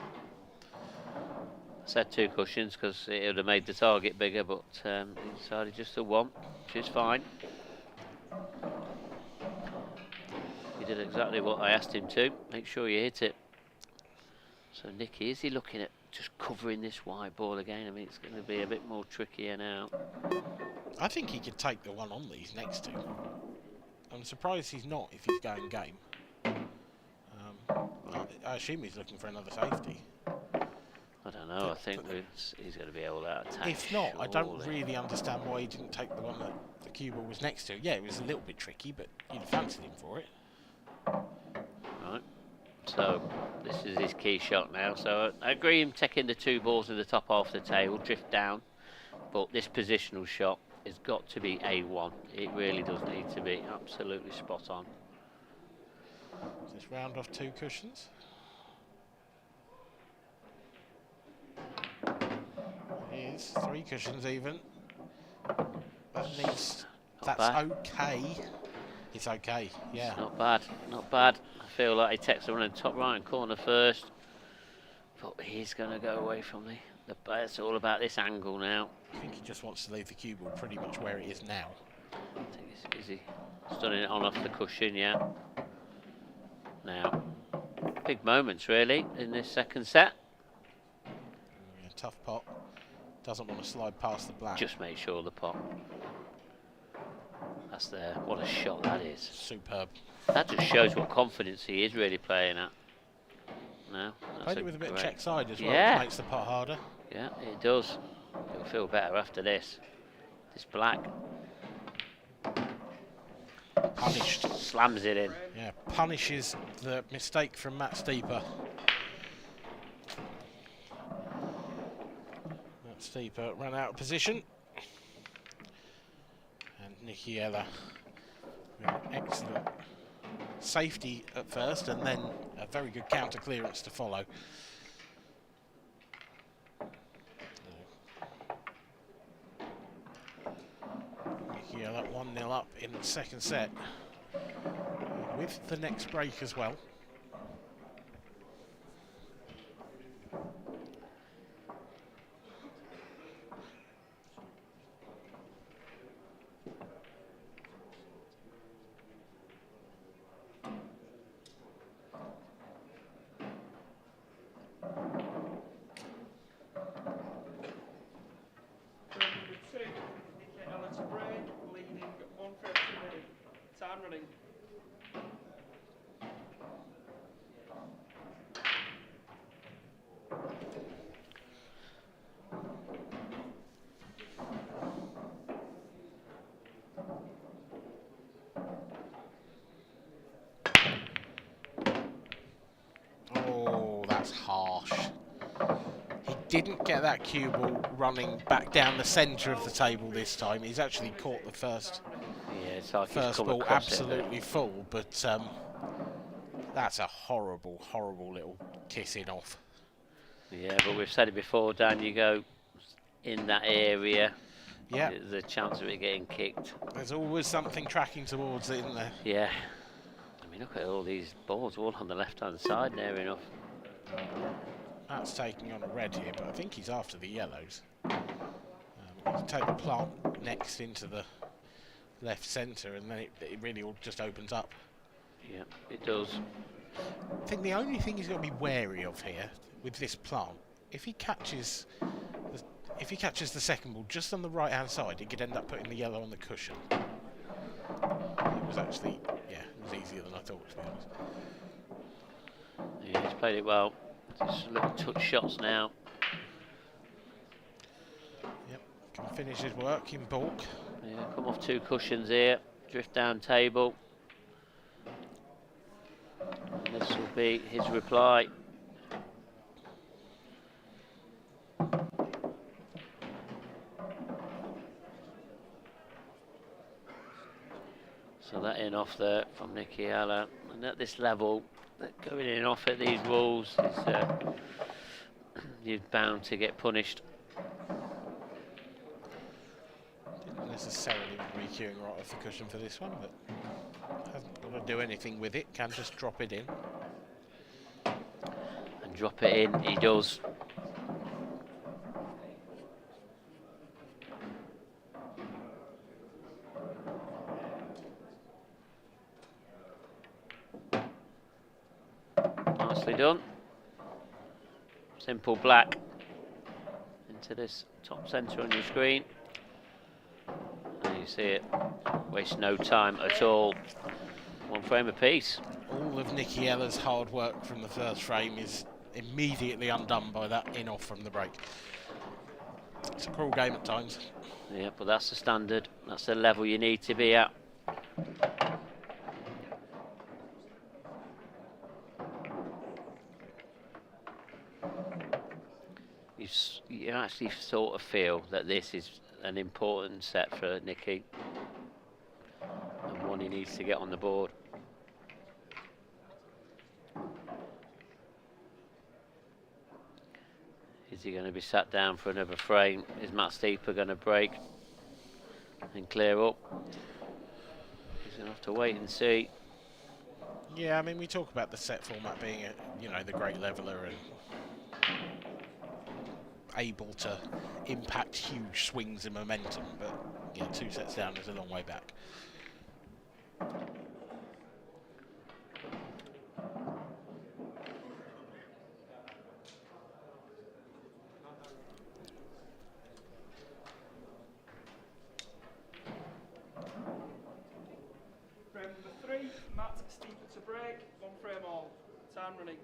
I said 2 cushions because it would have made the target bigger, but he decided just the 1, which is fine. He did exactly what I asked him to. Make sure you hit it. So Nicky, is he looking at just covering this wide ball again? I mean, it's going to be a bit more trickier now. I think he could take the one on that he's next to. I'm surprised he's not if he's going game. I assume he's looking for another safety. I don't know. I think he's going to be able to attack. If not, I don't surely. really understand why he didn't take the one that the cue ball was next to. Yeah, it was a little bit tricky, but you'd have fancied him for it. Right. So this is his key shot now. So I agree him taking the 2 balls in the top half of the table, drift down. But this positional shot has got to be A1. It really does need to be absolutely spot on. Just round off 2 cushions. It is 3 cushions even. That's bad. okay. It's okay, yeah. It's not bad, not bad. I feel like he takes the one in the top right hand corner first. But he's going to go away from the it's all about this angle now. I think he just wants to leave the cue ball pretty much where it is now. I think it's easy. Stunning it on off the cushion, yeah. Now, big moments really in this second set. Yeah, tough pot. Doesn't want to slide past the black. Just make sure the pot. That's there. What a shot that is. Superb. That just shows what confidence he is really playing at. No, Played it with a bit of check side as well, Yeah. which makes the pot harder. Yeah, it does. He'll feel better after this. This black. Punished. Slams it in. Yeah, punishes the mistake from Matt Steeper. Matt Steeper ran out of position. And Nicky Ella with an excellent safety at first, and then a very good counter clearance to follow. Yeah, that 1-0 up in the second set, with the next break as well. Running. Oh, that's harsh. He didn't get that cue ball running back down the centre of the table this time. He's actually caught the first. Yeah, it's like he's First come ball across absolutely full, but that's a horrible, horrible little kissing off. Yeah, but we've said it before, Dan, you go in that area, Yeah, there's a chance of it getting kicked. there's always something tracking towards it, isn't there? Yeah. I mean, look at all these balls all on the left-hand side, near enough. That's taking on a red here, but I think he's after the yellows. You can take the plant next into the left centre, and then it really all just opens up. Yeah, it does. I think the only thing he's got to be wary of here with this plant, if he catches the second ball just on the right hand side, he could end up putting the yellow on the cushion. It was actually, yeah, it was easier than I thought, to be honest. Yeah, he's played it well. Just little touch shots now. Yep, can finish his work in bulk. Yeah, come off 2 cushions here, drift down table. And this will be his reply. So that in off there from Nicky Alla, and at this level, going in off at these rules is you're bound to get punished. Didn't necessarily re-queuing right off the cushion for this one, but hasn't got to do anything with it, can just drop it in. And drop it in, he does. Nicely done. Simple black into this top centre on your screen. And you see it. Waste no time at all. 1 frame apiece. All of Nicky Ella's hard work from the first frame is immediately undone by that in-off from the break. It's a cruel game at times. Yeah, but that's the standard. That's the level you need to be at. You actually sort of feel that this is an important set for Nicky and one he needs to get on the board. Is he going to be sat down for another frame? Is Matt Steeper going to break and clear up? He's going to have to wait and see. Yeah, I mean, we talk about the set format being, the great leveler and able to impact huge swings in momentum, but yeah, 2 sets down is a long way back. Frame number 3, Matt Steeper to break, 1 frame all. Time running.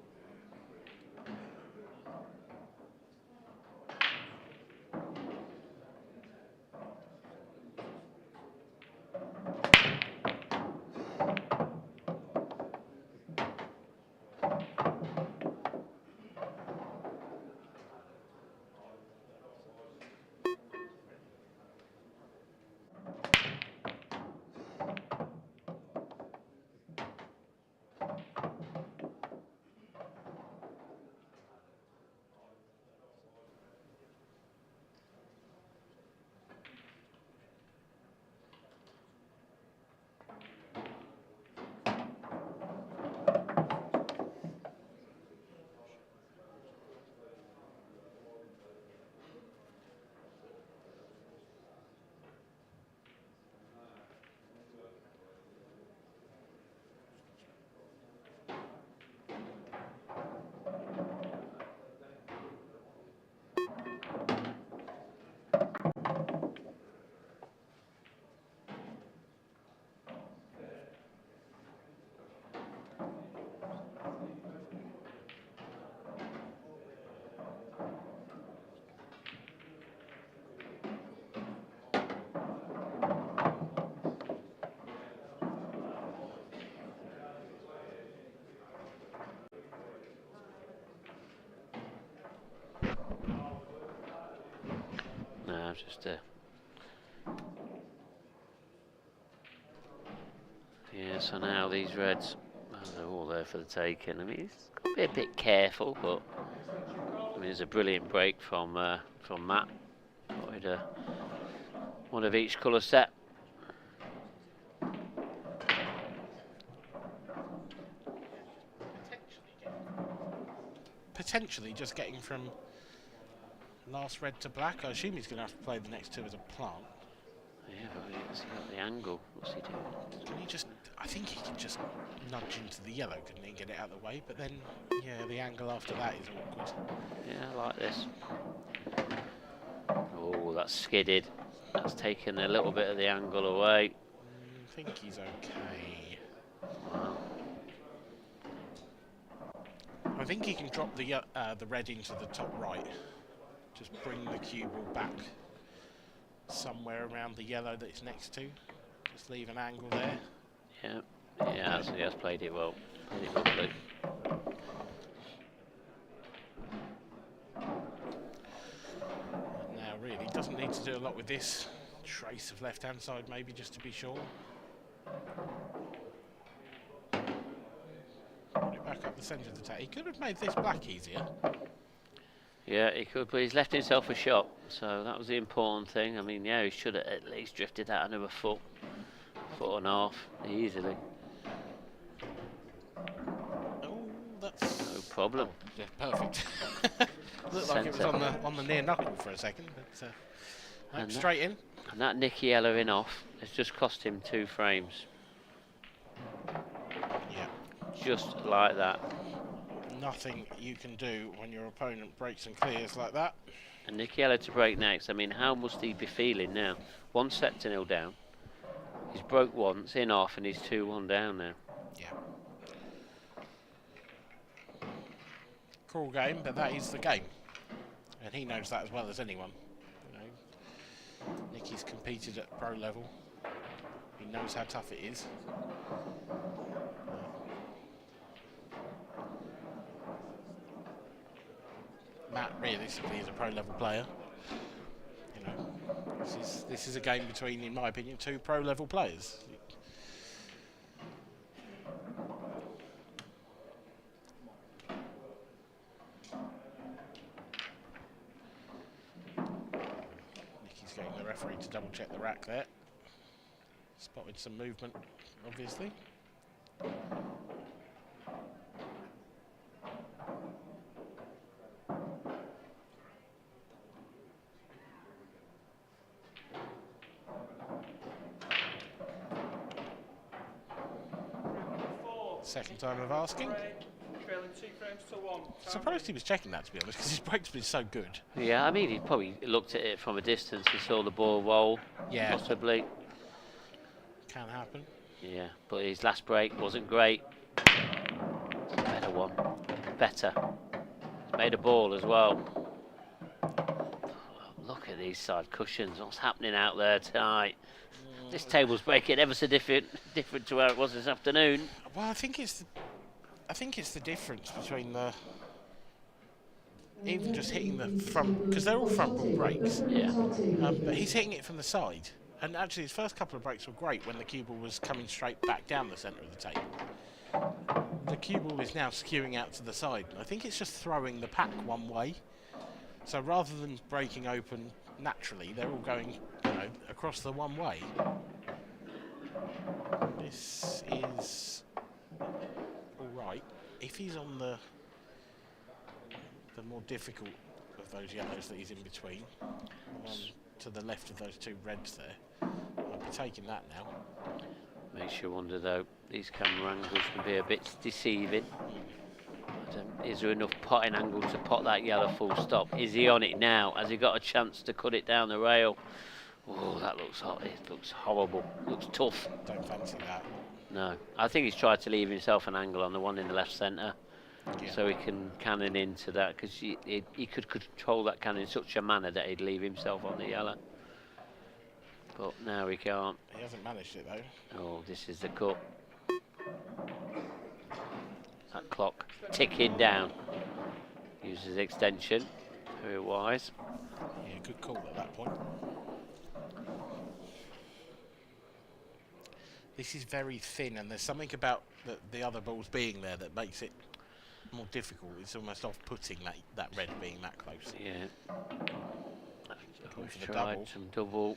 now, just to... Yeah, so now these reds, well, they're all there for the taking. I mean, he's got to be a bit careful, but I mean, it's a brilliant break from Matt. Wanted one of each colour set. Potentially just getting from last red to black. I assume he's going to have to play the next two as a plant. Yeah, but he's got the angle. What's he doing? Can he just... I think he can just nudge into the yellow, couldn't he, and get it out of the way? But then, yeah, the angle after that is awkward. Yeah, I like this. Oh, that's skidded. That's taken a little bit of the angle away. I think he's okay. Wow. I think he can drop the red into the top right. Just bring the cue ball back somewhere around the yellow that it's next to. Just leave an angle there. Yeah, yeah, so he has played it well. Played it lovely. Now really doesn't need to do a lot with this. Trace of left hand side maybe just to be sure. Put it back up the centre of the table. He could have made this black easier. Yeah, he could, but he's left himself a shot, so that was the important thing. I mean, yeah, he should have at least drifted that another foot and a half, easily. Oh, that's No problem. Oh, yeah, perfect. Looked like it was on the near knuckle for a second, but no, And straight in. And that Nicky Ella in off has just cost him 2 frames. Yeah. Just like that. Nothing you can do when your opponent breaks and clears like that. And Nicky Ella to break next. I mean, how must he be feeling now? 1 set to 0 down. He's broke once, in off, and he's 2-1 down now. Yeah. Cruel game, but that is the game. And he knows that as well as anyone. You know, Nicky's competed at pro level. He knows how tough it is. Matt realistically is a pro level player. You know, this is a game between, in my opinion, 2 pro level players. Nicky's getting the referee to double check the rack there. Spotted some movement, obviously. Second time of asking. Trailing 2 frames to 1. Surprised he was checking that, to be honest, because his break's been so good. Yeah, I mean, he probably looked at it from a distance. He saw the ball roll, Yeah. possibly. Can happen. Yeah, but his last break wasn't great. It's a better one. Better. He's made a ball as well. Look at these side cushions. What's happening out there tonight? This table's breaking ever so different to how it was this afternoon. Well, I think it's the difference between the even just hitting the front, because they're all front ball breaks. Yeah. But he's hitting it from the side, and actually his first couple of breaks were great when the cue ball was coming straight back down the centre of the table. The cue ball is now skewing out to the side. I think it's just throwing the pack one way. So rather than breaking open naturally, they're all going, you know, across the one way. This is all right. If he's on the more difficult of those yellows that he's in between, to the left of those 2 reds there, I'll be taking that now. Makes you wonder though, these camera angles can be a bit deceiving. Is there enough potting angle to pot that yellow full stop? Is he on it now? Has he got a chance to cut it down the rail? Oh, that looks hot. It looks horrible. Looks tough. Don't fancy that. No, I think he's tried to leave himself an angle on the one in the left centre, Yeah. so he can cannon into that, because he could control that cannon in such a manner that he'd leave himself on the yellow. But now he can't. He hasn't managed it though. Oh, this is the cut. That clock ticking down. Uses extension. Very wise. Yeah, a good call at that point. This is very thin, and there's something about the other balls being there that makes it more difficult. It's almost off-putting that red being that close. Yeah. Going for the Tried double. some double.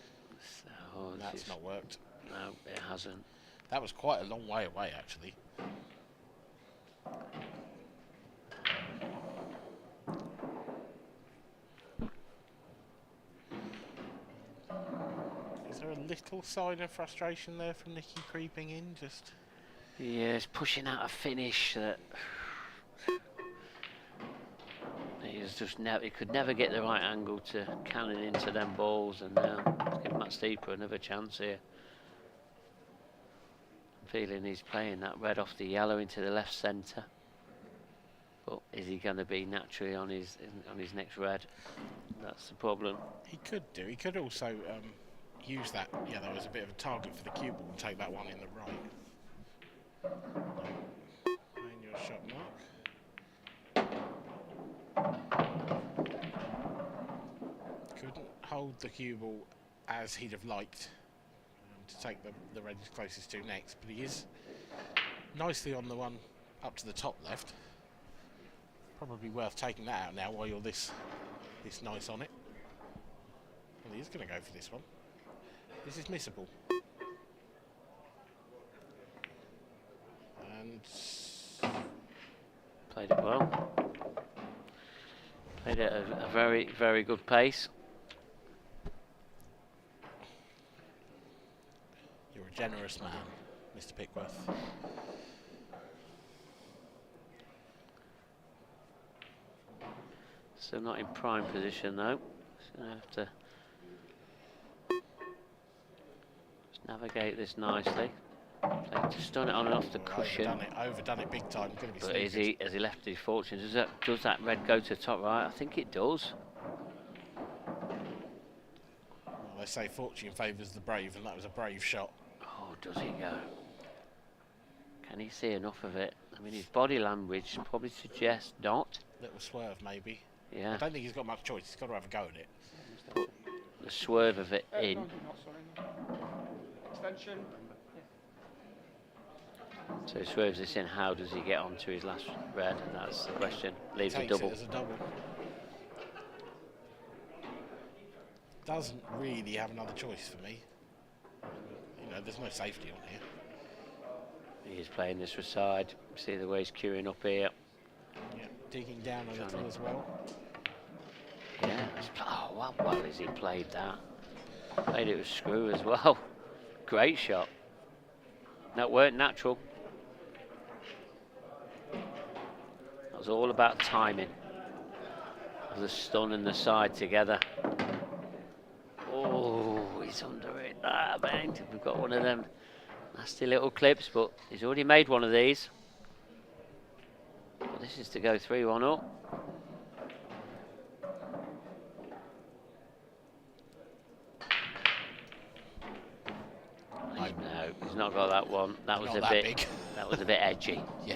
So That's not worked. No, it hasn't. That was quite a long way away, actually. Is there a little sign of frustration there from Nicky creeping in? Just Yeah, it's pushing out a finish that he could never get the right angle to cannon into them balls, and now let's give Matt Steeper another chance here. I'm feeling he's playing that red off the yellow into the left centre, but is he going to be naturally on his next red? That's the problem. he could do. He could also use that yellow as a bit of a target for the cue ball and take that one in the right. And your shot mark. Couldn't hold the cue ball as he'd have liked to take the red he's closest to next, but he is nicely on the one up to the top left. Probably worth taking that out now while you're this nice on it. Well, he is going to go for this one. This is missable. And Played it well. Played it at a very, very good pace. you're a generous man, Mr. Pickworth. Still not in prime position though. Just gonna have to just navigate this nicely. Just done it on and off the cushion. Overdone it big time. Going to be But has he left his fortune? Does that red go to top right? I think it does. Well, they say fortune favours the brave, and that was a brave shot. Oh, does he go? Can he see enough of it? I mean, his body language probably suggests not. Little swerve, maybe. Yeah. I don't think he's got much choice. He's got to have a go at it. Put the swerve of it in. Extension. So he swerves this in. How does he get onto his last red? That's the question. Leaves a Takes double. it as a double. Doesn't really have another choice for me. You know, there's no safety on here. He's playing this side. See the way he's queuing up here. Yeah, digging down a little as well. Yeah. Oh, well has he played that? Played it with screw as well. Great shot. That weren't natural. That was all about timing. The stun and the side together. Oh, he's under it. Ah, man, we've got one of them nasty little clips, but he's already made one of these. But this is to go 3-1 up. No, he's not got that one. That was Not a that bit. big. That was a bit edgy. Yeah.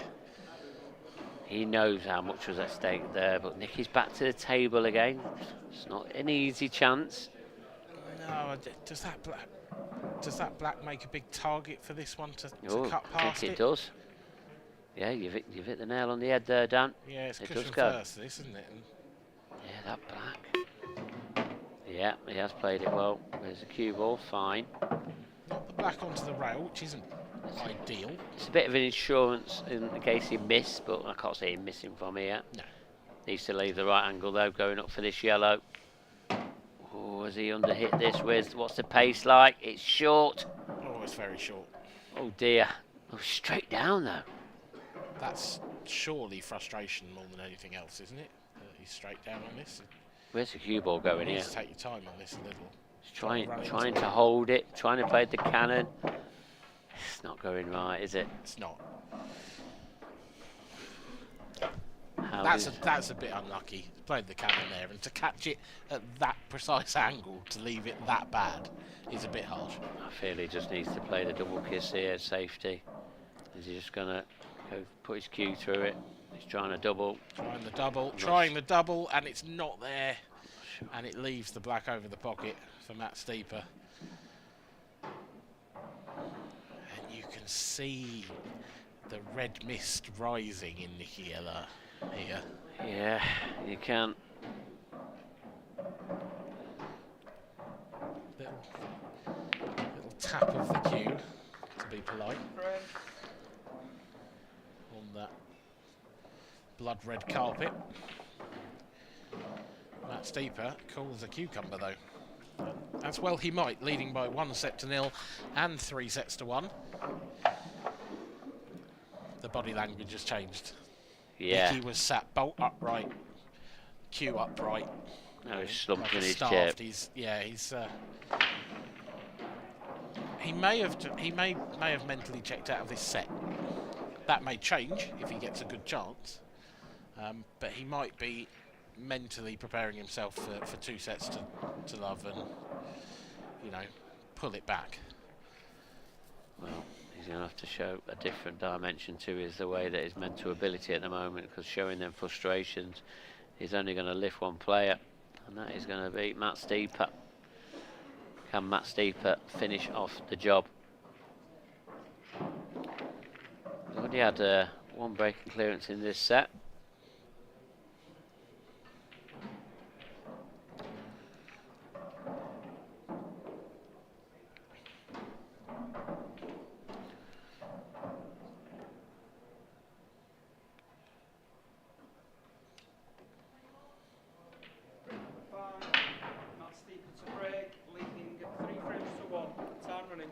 He knows how much was at stake there, but Nicky's back to the table again. It's not an easy chance. No, does that black make a big target for this one to Oh, cut I past think it? it does. Yeah, you've hit the nail on the head there, Dan. Yeah, it's It cushion does go. first, this, isn't it? And Yeah, that black. Yeah, he has played it well. There's a cue ball, fine. not the black onto the rail, which isn't ideal. It's a bit of an insurance in case he missed, but I can't see him missing from here. No. Needs to leave the right angle though, going up for this yellow. Oh, has he underhit this? What's the pace like? It's short. Oh, it's very short. Oh dear. Oh, straight down though. That's surely frustration more than anything else, isn't it? He's straight down on this. Where's the cue ball going You here? need to take your time on this a little. He's trying run to into it. hold it, trying to play the cannon. It's not going right, is it? It's not. How That's a bit unlucky. Played the cannon there, and to catch it at that precise angle, to leave it that bad, is a bit harsh. I feel he just needs to play the double kiss here, safety. Is he just going to go put his cue through it? He's trying to double. Trying the double, and it's not there. And it leaves the black over the pocket for Matt Steeper. And you can see the red mist rising in Nikiela here. Yeah, you can. Little tap of the cue, to be polite, on that blood red carpet. Matt Steeper calls a cucumber though. As well he might, leading by 1-0 and 3-1. The body language has changed. Yeah. Nicky was sat bolt upright, cue upright. No, he's slumped like in a his staffed. chair. He's he may have mentally checked out of this set. That may change if he gets a good chance, but he might be mentally preparing himself for 2 sets to love and, you know, pull it back. Well, he's going to have to show a different dimension to his the way that his mental ability at the moment, because showing them frustrations, he's only going to lift one player, and that is going to be Matt Steeper. Can Matt Steeper finish off the job? He's already had one breaking clearance in this set. Matt Steeper to break, leading 3 frames to 1. Time running.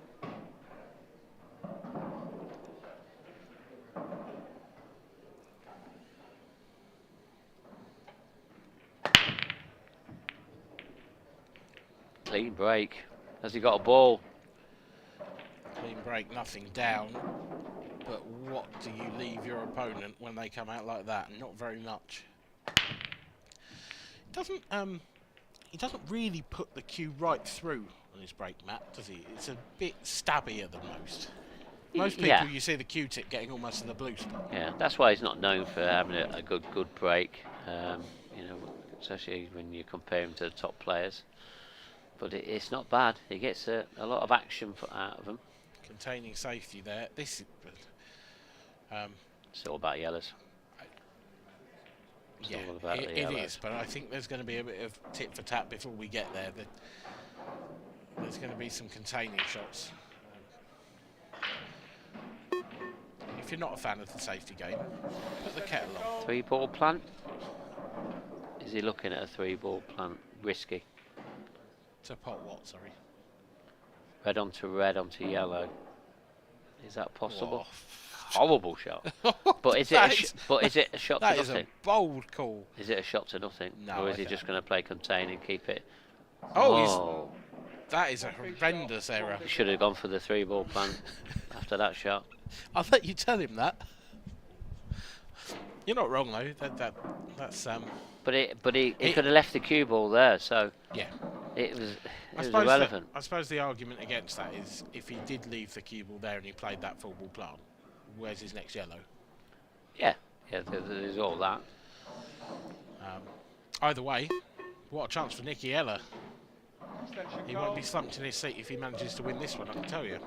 Clean break. Has he got a ball? Clean break, nothing down. But what do you leave your opponent when they come out like that? Not very much. He doesn't really put the cue right through on his break, Matt, does he? It's a bit stabbier than most. Most people, Yeah. you see the cue tip getting almost to the blue spot. Yeah, that's why he's not known for having a good break. You know, especially when you compare him to the top players. But it's not bad. He gets a lot of action out of him. Containing safety there. This is... It's all about yellows. It's yeah, all about the it yellows. is, but I think there's going to be a bit of tit for tat before we get there. There's going to be some containing shots. If you're not a fan of the safety game, put the kettle on. 3-ball plant? Is he looking at a 3-ball plant? Risky. To pot what, sorry? Red onto yellow. Is that possible? Oh. Horrible shot. But is it a shot to That is nothing? a bold call. Is it a shot to nothing? No, Or is I he don't. just going to play contain and keep it? Oh, that is a horrendous error. He should have gone for the 3-ball plant after that shot. I'll let you tell him that. You're not wrong though. That's But he could have left the cue ball there, so yeah. it was I irrelevant. suppose the argument against that is if he did leave the cue ball there and he played that full ball plant, where's his next yellow? Yeah, there's all that. Either way, what a chance for Nikiela. Extension He call. won't be slumped in his seat if he manages to win this one, I can tell you.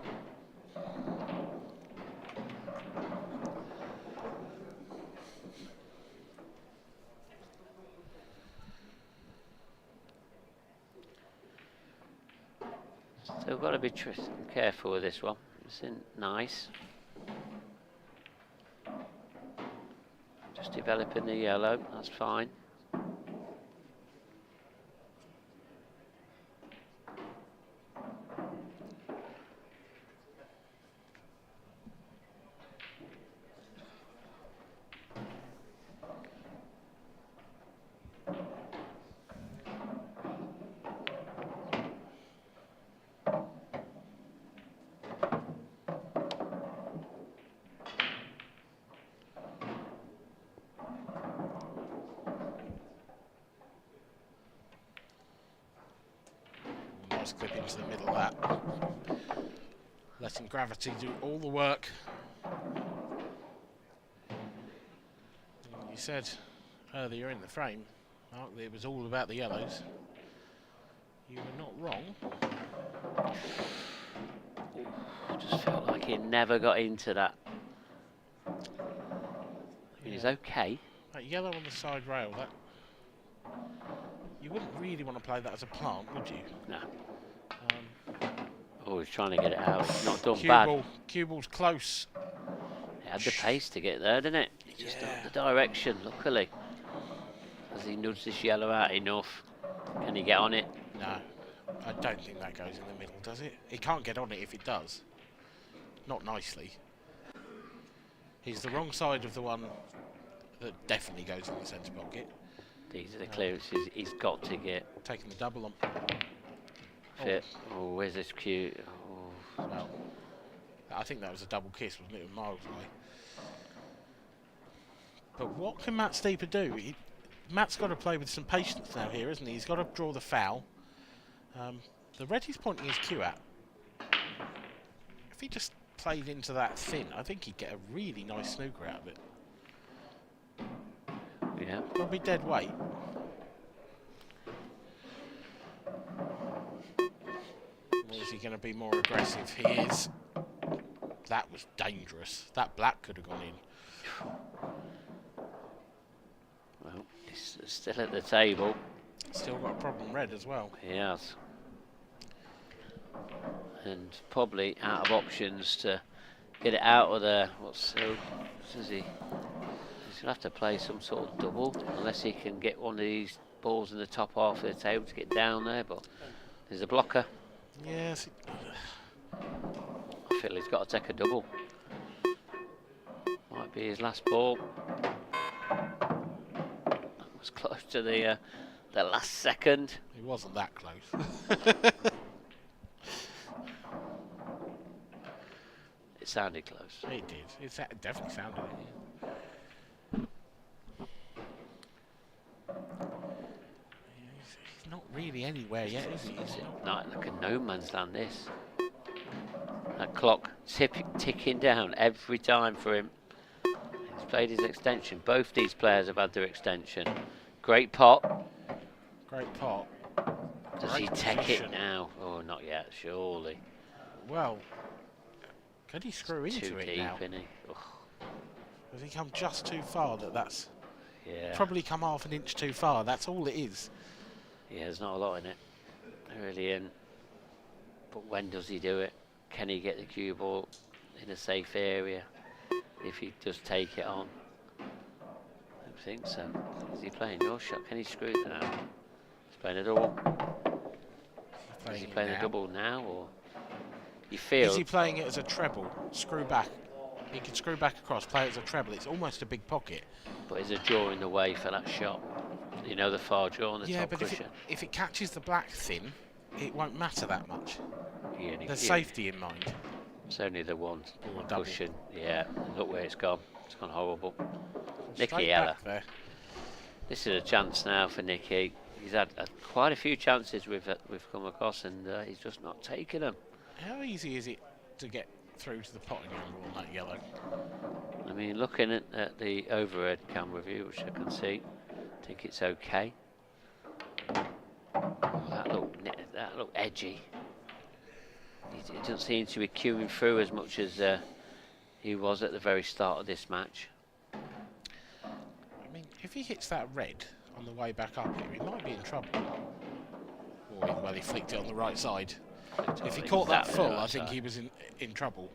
So we've got to be careful with this one. It's nice. Just developing the yellow, that's fine. Nice clip into the middle of that. Letting gravity do all the work. You said earlier in the frame, Oh, it was all about the yellows. You were not wrong. Just felt like he never got into that. I mean, he's okay. That yellow on the side rail, that you wouldn't really want to play that as a plant, would you? No. Oh, he's trying to get it out. Not done Cue ball's close. It had the pace to get there, didn't it? Just not the direction, luckily. Has he nudged this yellow out enough? Can he get on it? No, I don't think that goes in the middle, does it? He can't get on it if it does. Not nicely. He's the wrong side of the one that definitely goes in the centre pocket. These are the clearances he's got to get. Taking the double on. Fit. Oh, where's this cue? Oh. Well, I think that was a double kiss, wasn't it? It was miles away. But what can Matt Steeper do? Matt's got to play with some patience now here, isn't he? He's got to draw the foul. The red he's pointing his cue at. If he just played into that thin, I think he'd get a really nice snooker out of it. Yeah. Probably dead weight. Or is he going to be more aggressive? He is. That was dangerous. That black could have gone in. Well, he's still at the table. Still got a problem red as well. He has. And probably out of options to get it out of there. What does he? He's going to have to play some sort of double, unless he can get one of these balls in the top half of the table to get down there, but there's a blocker. Yes. I feel he's got to take a double. Might be his last ball. That was close to the last second. It wasn't that close. It sounded close. It did. It definitely sounded it. He's not really anywhere yet, is he? Is it not like a no man's land, this? That clock ticking down every time for him. He's played his extension. Both these players have had their extension. Great pot. Great pot. Does he take it now? Oh, not yet, surely. Well, could he screw into Too it deep, now? isn't he? Ugh. Has he come just too far that's... Yeah. Probably come half an inch too far. That's all it is. Yeah, there's not a lot in it. Really in. But when does he do it? Can he get the cue ball in a safe area if he does take it on? I don't think so. Is he playing your shot? Can he screw it now? He's playing a double. Is he playing a double now, or you feel? Is he playing it as a treble? Screw back. He can screw back across, play it as a treble. It's almost a big pocket. But is a draw in the way for that shot? You know, the far draw on the top but cushion. if it catches the black thin, it won't matter that much. Yeah, There's safety in mind. It's only the one Or double. cushion. Yeah, and look where it's gone. It's gone horrible. Straight Nicky Ella. back there. This is a chance now for Nicky. He's had quite a few chances we've come across, and he's just not taken them. How easy is it to get through to the potting angle on that yellow? I mean, looking at the overhead camera view, which I can see, I think it's okay. Oh, that looked edgy. He doesn't seem to be queuing through as much as he was at the very start of this match. I mean, if he hits that red on the way back up here, he might be in trouble. Well, he flicked it on the right side. If he caught that full, I think he was in trouble.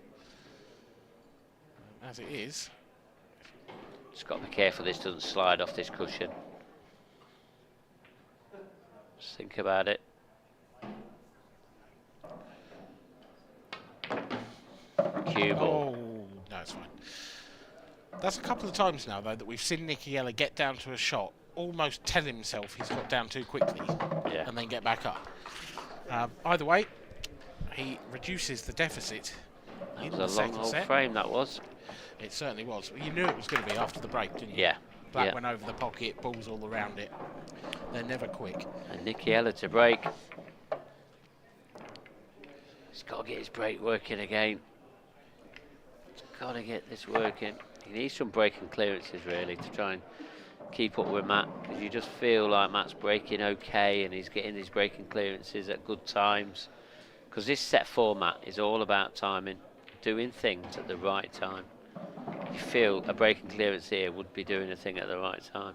As it is. Just got to be careful this doesn't slide off this cushion. Just think about it. Cue ball. Oh, no, it's fine. That's a couple of times now, though, that we've seen Nicky Ella get down to a shot, almost tell himself he's got down too quickly, and then get back up. Either way, he reduces the deficit. That was a long old frame, that was. It certainly was. Well, you knew it was going to be after the break, didn't you? Yeah. Black went over the pocket, balls all around it. They're never quick. And Nicky Ella to break. He's got to get his break working again. He's got to get this working. He needs some breaking clearances, really, to try and keep up with Matt, because you just feel like Matt's braking okay and he's getting his braking clearances at good times. Because this set format is all about timing, doing things at the right time. You feel a braking clearance here would be doing a thing at the right time,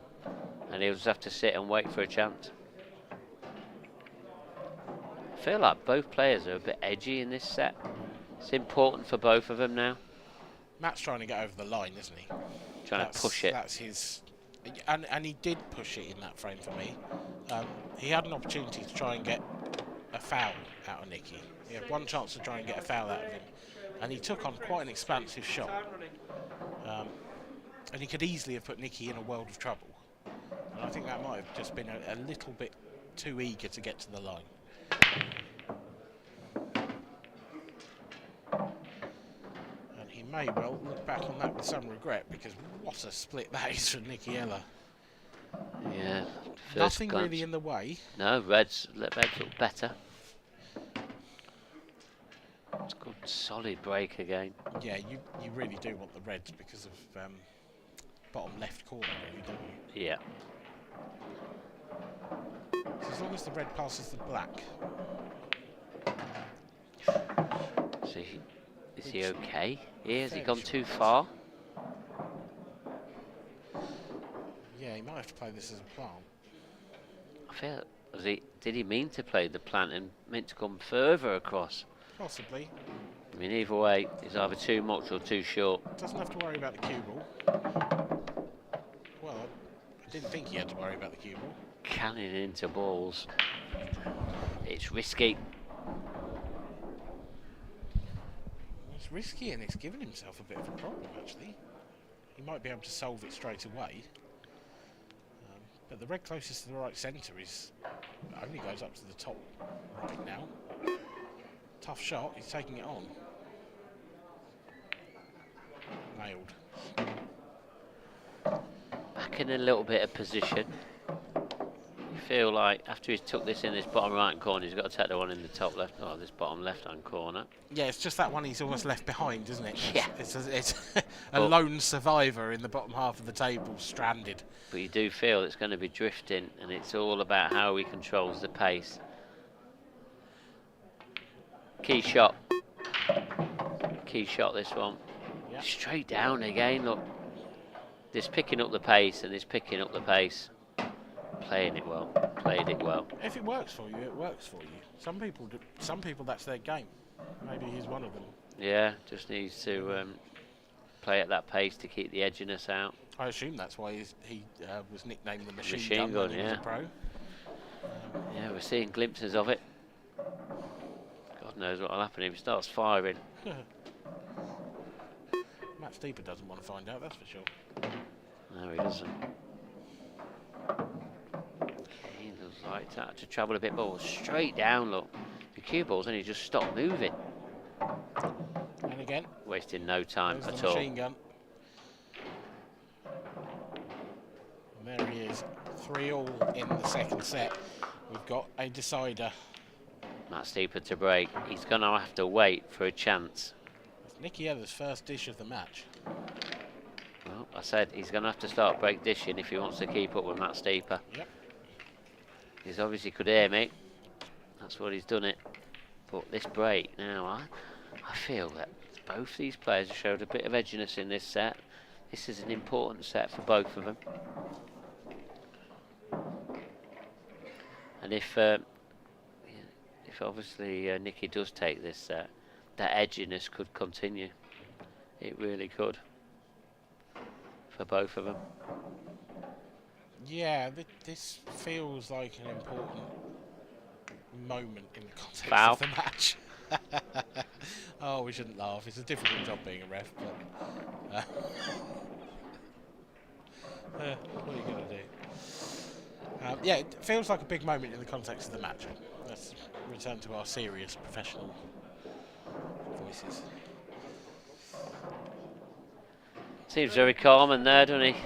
and he'll just have to sit and wait for a chance. I feel like both players are a bit edgy in this set. It's important for both of them now. Matt's trying to get over the line, isn't he? Trying to push it. That's his, and he did push it in that frame for me. He had an opportunity to try and get a foul out of Nicky. He had one chance to try and get a foul out of him, and he took on quite an expansive shot. And he could easily have put Nicky in a world of trouble. And I think that might have just been a little bit too eager to get to the line. And he may well look back on that with some regret, because what a split that is for Nicky Ella. Yeah. Nothing really in the way. No, Reds look better. It's a good, solid break again. Yeah, you really do want the Reds because of bottom left corner, really, don't you? Yeah. So as long as the red passes the black. So is he okay? Has he gone too far? Yeah, he might have to play this as a plant. I feel, did he mean to play the plant and meant to come further across? Possibly. I mean, either way, it's either too much or too short. Doesn't have to worry about the cue ball. Well, I didn't think he had to worry about the cue ball. Canning into balls. It's risky. It's risky, and it's given himself a bit of a problem, actually. He might be able to solve it straight away. But the red closest to the right centre only goes up to the top right now. Tough shot, he's taking it on. Nailed. Back in a little bit of position. You feel like after he's took this in this bottom right corner, he's got to take the one in the top left, or this bottom left hand corner. Yeah, it's just that one he's almost left behind, isn't it? Yeah. It's a lone survivor in the bottom half of the table, stranded. But you do feel it's going to be drifting, and it's all about how he controls the pace. Key shot. Key shot, this one. Yep. Straight down again, look. This picking up the pace, and this picking up the pace. Playing it well. Played it well. If it works for you, it works for you. Some people that's their game. Maybe he's one of them. Yeah, just needs to play at that pace to keep the edginess out. I assume that's why he was nicknamed the Machine Gun when he was a pro. Yeah, we're seeing glimpses of it. God knows what will happen if he starts firing. Matt Steeper doesn't want to find out, that's for sure. No, he doesn't. He does like that to travel a bit more. Straight down, look. The cue ball's only just stopped moving. And again. Wasting no time There's at the all. Machine Gun. And there he is. 3-all in the second set. We've got a decider. Matt Steeper to break. He's going to have to wait for a chance. It's Nicky Ella's first dish of the match. Well, I said he's going to have to start break dishing if he wants to keep up with Matt Steeper. Yep. He's obviously could hear me. That's what he's done it. But this break now, I feel that both these players have showed a bit of edginess in this set. This is an important set for both of them. And if obviously Nicky does take this set, that edginess could continue. It really could. For both of them. Yeah, this feels like an important moment in the context Foul. of the match. Oh, we shouldn't laugh. It's a difficult job being a ref, but what are you going to do? Yeah, it feels like a big moment in the context of the match. Let's return to our serious professional voices. Seems very calm in there, doesn't he?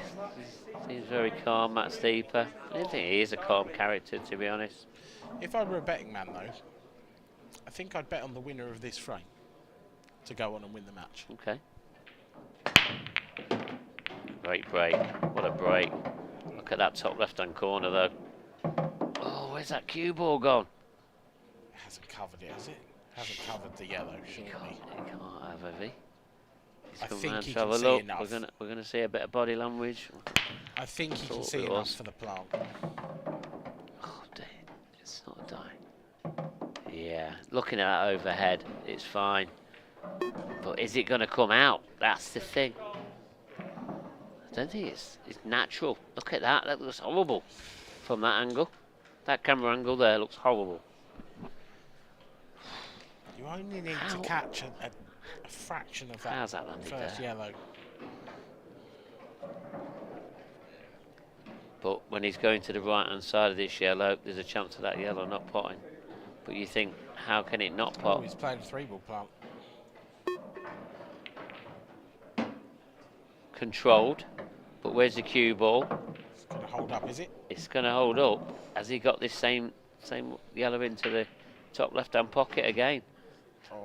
Seems very calm, Matt Steeper. I don't think he is a calm character, to be honest. If I were a betting man, though, I think I'd bet on the winner of this frame to go on and win the match. Okay. Great break. What a break. look at that top left-hand corner, though. Oh, where's that cue ball gone? It hasn't covered it, has it? Hasn't covered the yellow, surely. He can't have, have he? I Come think round he to have can a see look. enough. We're gonna see a bit of body language. I think he can Thought see it enough was. for the plant. Oh, dear. It's not a die. Yeah, looking at that overhead, it's fine. But is it going to come out? That's the thing. I don't think it's natural. Look at that. That looks horrible from that angle. That camera angle there looks horrible. You only need to catch a fraction of that, How's that landed first there? yellow. But when he's going to the right-hand side of this yellow, there's a chance of that yellow not potting. But you think, how can it not Oh, pot? he's playing a 3-ball plant. Controlled. But where's the cue ball? It's going to hold up, is it? It's going to hold up. Has he got this same yellow into the top left-hand pocket again?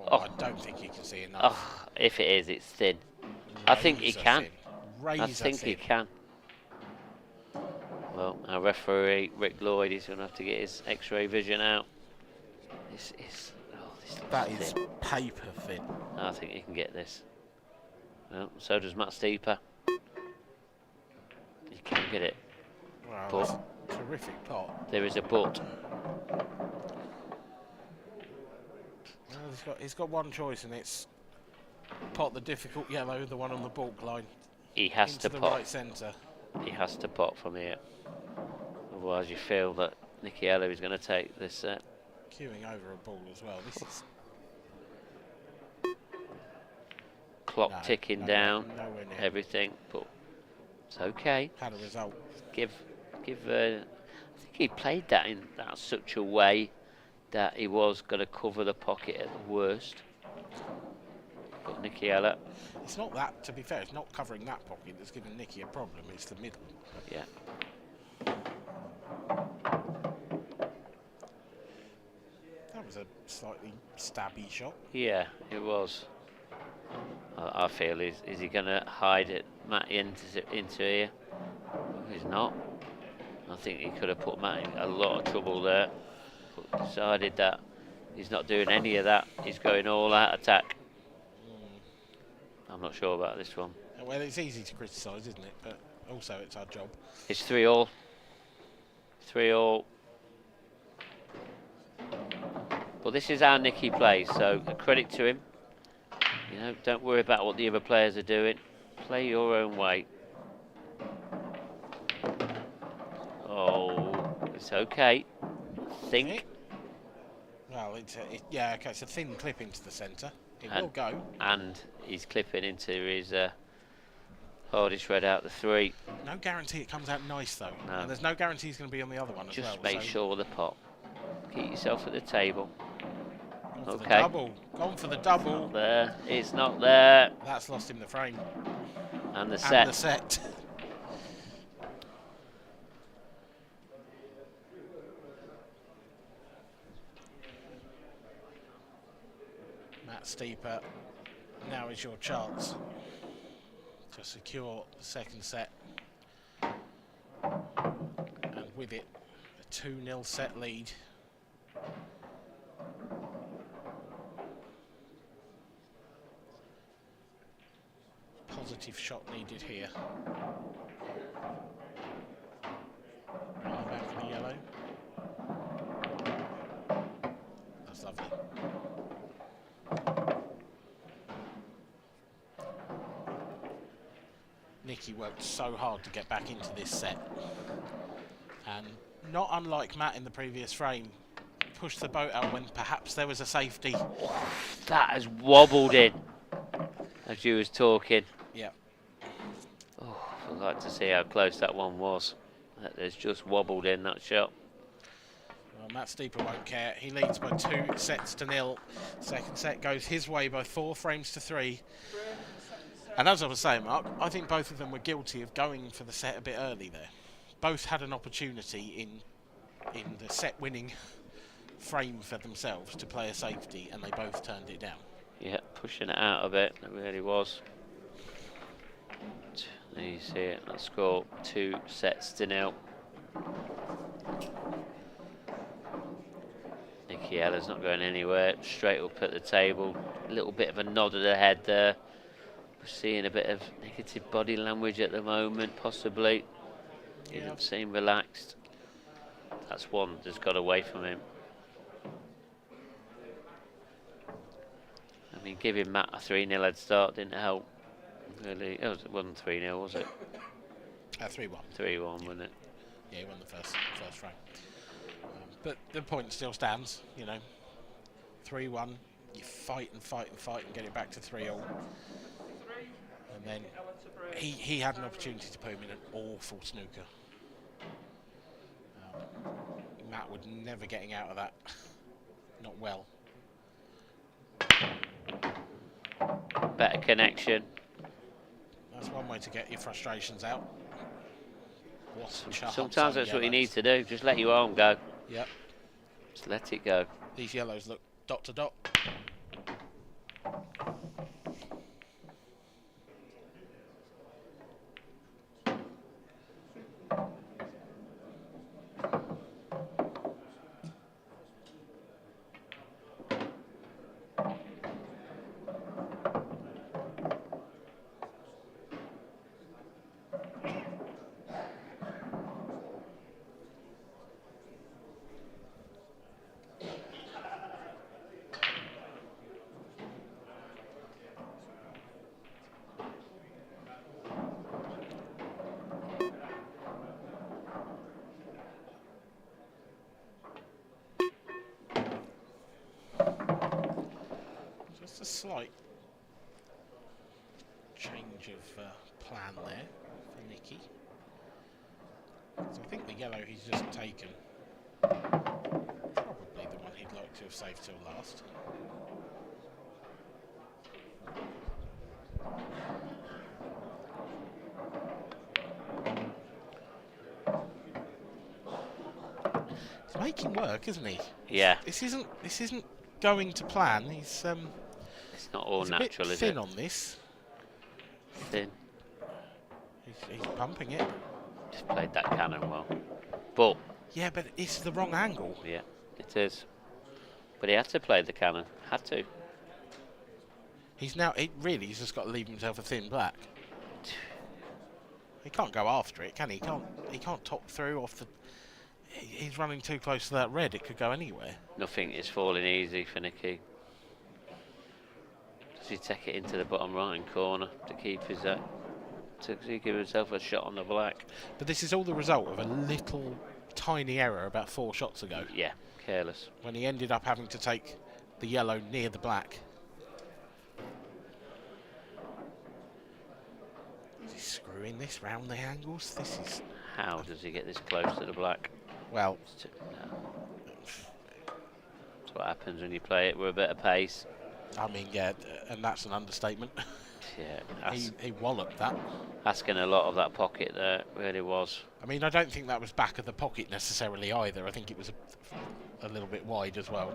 Oh, I don't think he can see enough. Oh, if it is, it's thin. I think he Razor can. thin. Razor I think he thin. can. Well, our referee, Rick Lloyd, is going to have to get his X-ray vision out. This That looks is thin. paper thin. I think he can get this. Well, so does Matt Steeper. He can get it. Wow, But- that's a terrific pot. There is a but. Well, he's got one choice, and it's pot the difficult yellow, the one on the balk line, He has into to the pot. right centre. He has to pot from here. Otherwise, you feel that Nicky Ella is going to take this set. Queuing over a ball as well. This is Clock no, ticking nowhere- down, nowhere near. everything, but it's okay. Had a result. Give. I think he played that in such a way that he was going to cover the pocket at the worst. But Nicky Ella, It's not that, to be fair, it's not covering that pocket that's giving Nicky a problem. It's the middle. yeah. That was a slightly stabby shot. Yeah, it was. I feel, is he going to hide it, Matt, into here? He's not. I think he could have put Matt in a lot of trouble there, but decided that he's not doing any of that. He's going all out attack. I'm not sure about this one. Well, it's easy to criticise, isn't it? But also, it's our job. It's 3-all. 3-all. But this is how Nicky plays, so a credit to him. You know, don't worry about what the other players are doing. Play your own way. Oh, it's okay. Think. Well, yeah, okay, it's a thin clip into the centre. It will And- go. And he's clipping into his hardest red out the 3. No guarantee it comes out nice, though. No. And there's no guarantee it's going to be on the other one as well. Just make so sure of the pot. Keep yourself at the table. Gone for the Okay. double. Gone for the double. There, it's not there. That's lost him the frame. And the And set. the set. Matt Steeper, now is your chance to secure the second set. And with it, a 2-0 set lead. Positive shot needed here. Back for the yellow. That's lovely. Nicky worked so hard to get back into this set. And not unlike Matt in the previous frame, pushed the boat out when perhaps there was a safety. That has wobbled in as you was talking. Yeah. Oh, I'd like to see how close that one was. That has just wobbled in that shot. Well, Matt Steeper won't care. He leads by 2-0. Second set goes his way by 4 frames to 3. And as I was saying, Mark, I think both of them were guilty of going for the set a bit early there. Both had an opportunity in the set-winning frame for themselves to play a safety, and they both turned it down. Yeah, pushing it out a bit. It really was. There you see it. Let's score 2-0. Nicky Eller's not going anywhere. Straight up at the table. A little bit of a nod of the head there. We're seeing a bit of negative body language at the moment, possibly. He doesn't seem relaxed. That's one that's got away from him. I mean, giving Matt a 3-0 head start didn't help. Really, it wasn't 3-0, was it? 3-1. 3-1, wasn't it? Yeah, he won the first frame. But the point still stands, you know. 3-1. You fight and fight and fight and get it back to 3-all. And then he had an opportunity to put him in an awful snooker. Matt would never getting out of that. Not well. Better connection. That's one way to get your frustrations out. What a chance. Sometimes that's what you need to do. Just let your arm go. Yep. Just let it go. These yellows look dot to dot. Just a slight change of plan there for Nicky. So I think the yellow he's just taken, probably the one he'd like to have saved till last. He's making work, isn't he? Yeah. This isn't going to plan. He's It's not all he's natural, a bit is thin it? on this. Thin. He's pumping it. Just played that cannon well. But, Yeah, but it's the wrong angle. yeah, it is. But he had to play the cannon. Had to. He's just got to leave himself a thin black. He can't go after it, can he? He can't top through off the. He's running too close to that red. It could go anywhere. Nothing is falling easy for Nicky. Does he take it into the bottom right corner to keep his to give himself a shot on the black? But this is all the result of a little tiny error about 4 shots ago, Yeah, careless. when he ended up having to take the yellow near the black. Is he screwing this round the angles? This is How does he get this close to the black? well. That's what happens when you play it with a bit of pace. I mean, yeah, and that's an understatement. Yeah, he walloped that. asking a lot of that pocket there, really was. I mean, I don't think that was back of the pocket necessarily either. I think it was a little bit wide as well.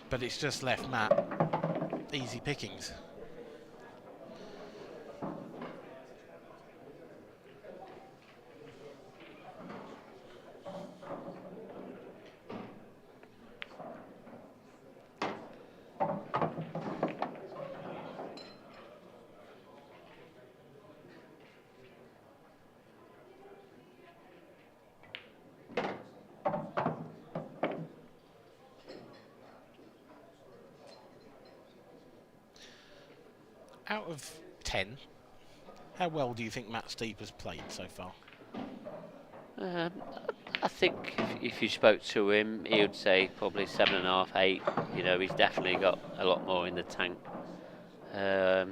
But it's just left Matt easy pickings. Out of 10, how well do you think Matt Steep has played so far? I think if you spoke to him, he would say probably 7.5, 8. You know, he's definitely got a lot more in the tank. I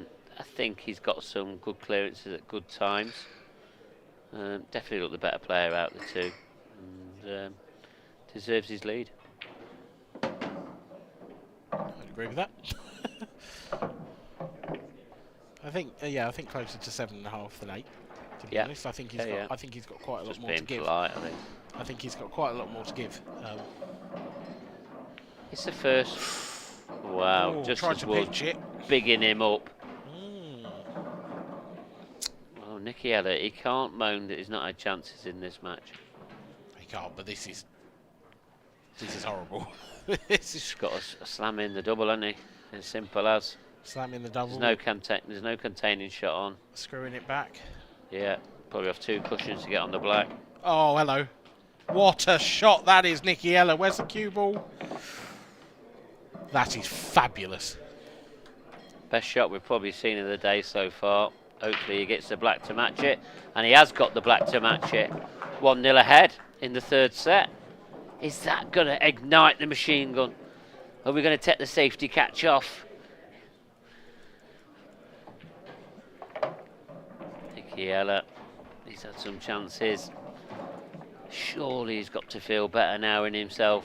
think he's got some good clearances at good times. Definitely looked the better player out of the two, and deserves his lead. I'd agree with that. I think, I think closer to 7.5 than 8. To be honest, I think he's got quite a lot Just more to being give. polite, I think. I think he's got quite a lot more to give. It's the first. Wow, Oh, just tried as to was pitch it. bigging him up. Oh, Nicky Ella, he can't moan that he's not had chances in this match. He can't, but this is horrible. This is He's got a slam in the double, hasn't he? As simple as. slamming the double. There's no containing shot on. Screwing it back. Yeah, probably off 2 cushions to get on the black. Oh, hello. What a shot that is, Nicky Ella. Where's the cue ball? That is fabulous. Best shot we've probably seen of the day so far. Hopefully he gets the black to match it. And he has got the black to match it. 1-0 ahead in the 3rd set. Is that going to ignite the machine gun? Are we going to take the safety catch off? Nicky Ella, he's had some chances. Surely he's got to feel better now in himself.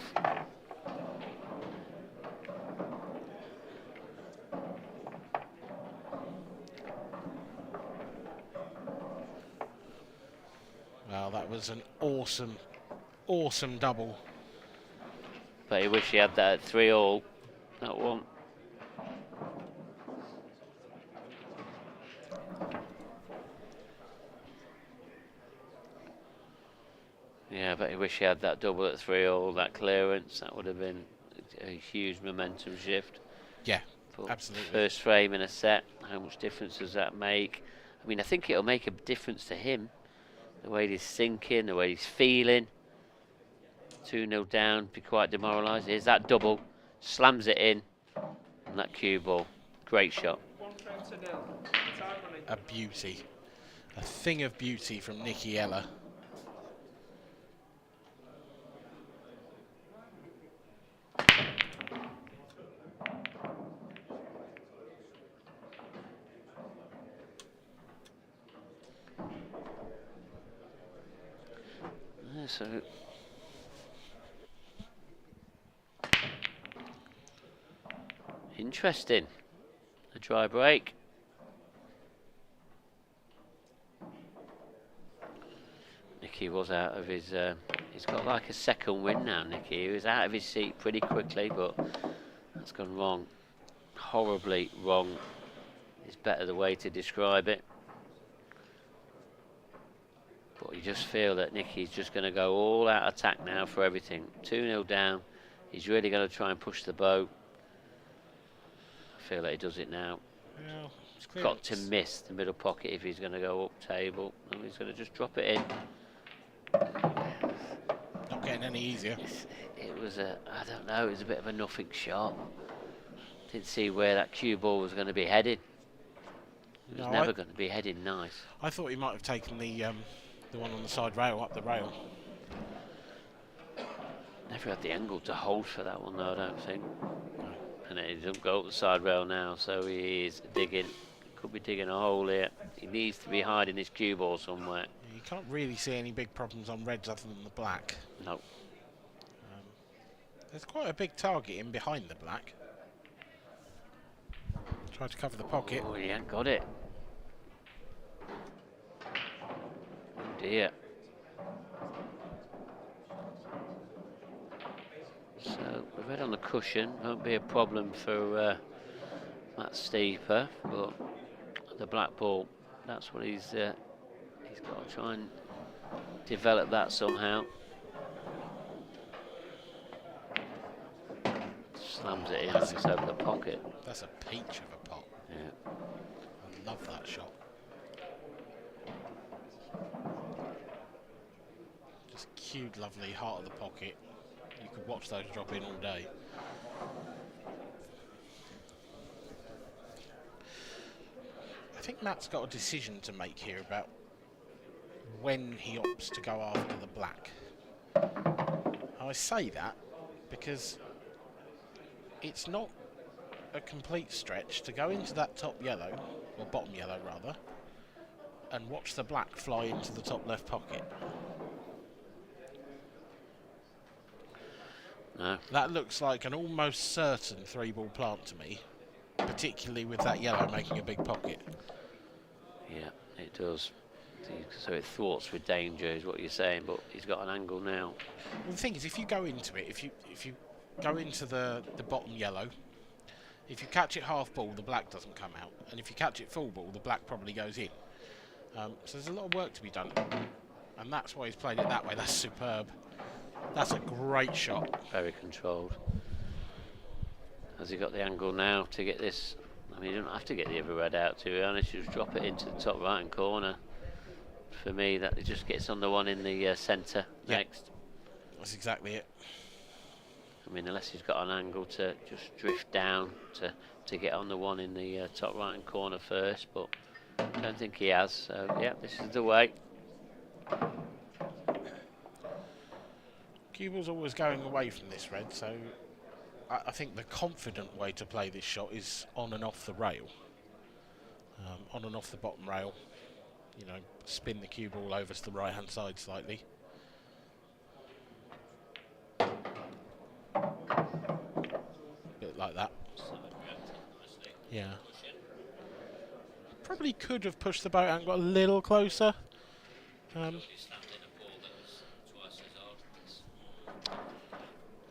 Well, that was an awesome, awesome double. But he wish he had that at 3-all. That one. Yeah, but he wish he had that double at 3-all, that clearance. That would have been a huge momentum shift. Yeah, But absolutely. First frame in a set, how much difference does that make? I mean, I think it'll make a difference to him. The way he's thinking, the way he's feeling. 2-0 down, be quite demoralised. Here's that double, slams it in, and that cue ball. Great shot. 1 frame to 0. Time running. A beauty. A thing of beauty from Nicky Ella. Yeah, so interesting. A dry break. Nicky was out of his. He's got like a second win now. Nicky, he was out of his seat pretty quickly, but that's gone wrong, horribly wrong. Is better the way to describe it. But you just feel that Nicky's just going to go all out attack now for everything. 2-0 down. He's really going to try and push the boat. I feel like he does it now. Well, it's clear Got to it's- miss the middle pocket if he's going to go up table. And he's going to just drop it in. Not getting any easier. It was a, I don't know, it was a bit of a nothing shot. Didn't see where that cue ball was going to be headed. It was No, never going to be headed nice. I thought he might have taken the one on the side rail, up the rail. Never had the angle to hold for that one though, I don't think. And he doesn't go up the side rail now, so he is digging. Could be digging a hole here. He needs to be hiding his cue ball somewhere. You can't really see any big problems on reds other than the black. No. There's quite a big target in behind the black. Tried to cover the pocket. Oh, he ain't got it. Oh dear. So, the red on the cushion won't be a problem for Matt Steeper, but the black ball, that's what he's got to try and develop that somehow. Slams it in, it's over the pocket. That's a peach of a pot. Yeah. I love that shot. Just cute, lovely, heart of the pocket. You could watch those drop in all day. I think Matt's got a decision to make here about when he opts to go after the black. I say that because it's not a complete stretch to go into that top yellow, or bottom yellow rather, and watch the black fly into the top left pocket. No. That looks like an almost certain 3-ball plant to me, particularly with that yellow making a big pocket. Yeah, it does. So it thwarts with danger is what you're saying, but he's got an angle now. Well, the thing is, if you go into it, if you go into the bottom yellow, if you catch it half ball, the black doesn't come out, and if you catch it full ball, the black probably goes in. So there's a lot of work to be done, and that's why he's played it that way. That's superb. That's a great shot. Very controlled. Has he got the angle now to get this? I mean, you don't have to get the other red out, to be honest. You just drop it into the top right-hand corner. For me, that it just gets on the one in the centre next. That's exactly it. I mean, unless he's got an angle to just drift down to get on the one in the top right-hand corner first, but I don't think he has. So, yeah, this is the way. Cue ball's always going away from this red, so I think the confident way to play this shot is on and off the rail. On and off the bottom rail. You know, spin the cue ball over to the right-hand side slightly. Bit like that. Yeah. Probably could have pushed the boat and got a little closer.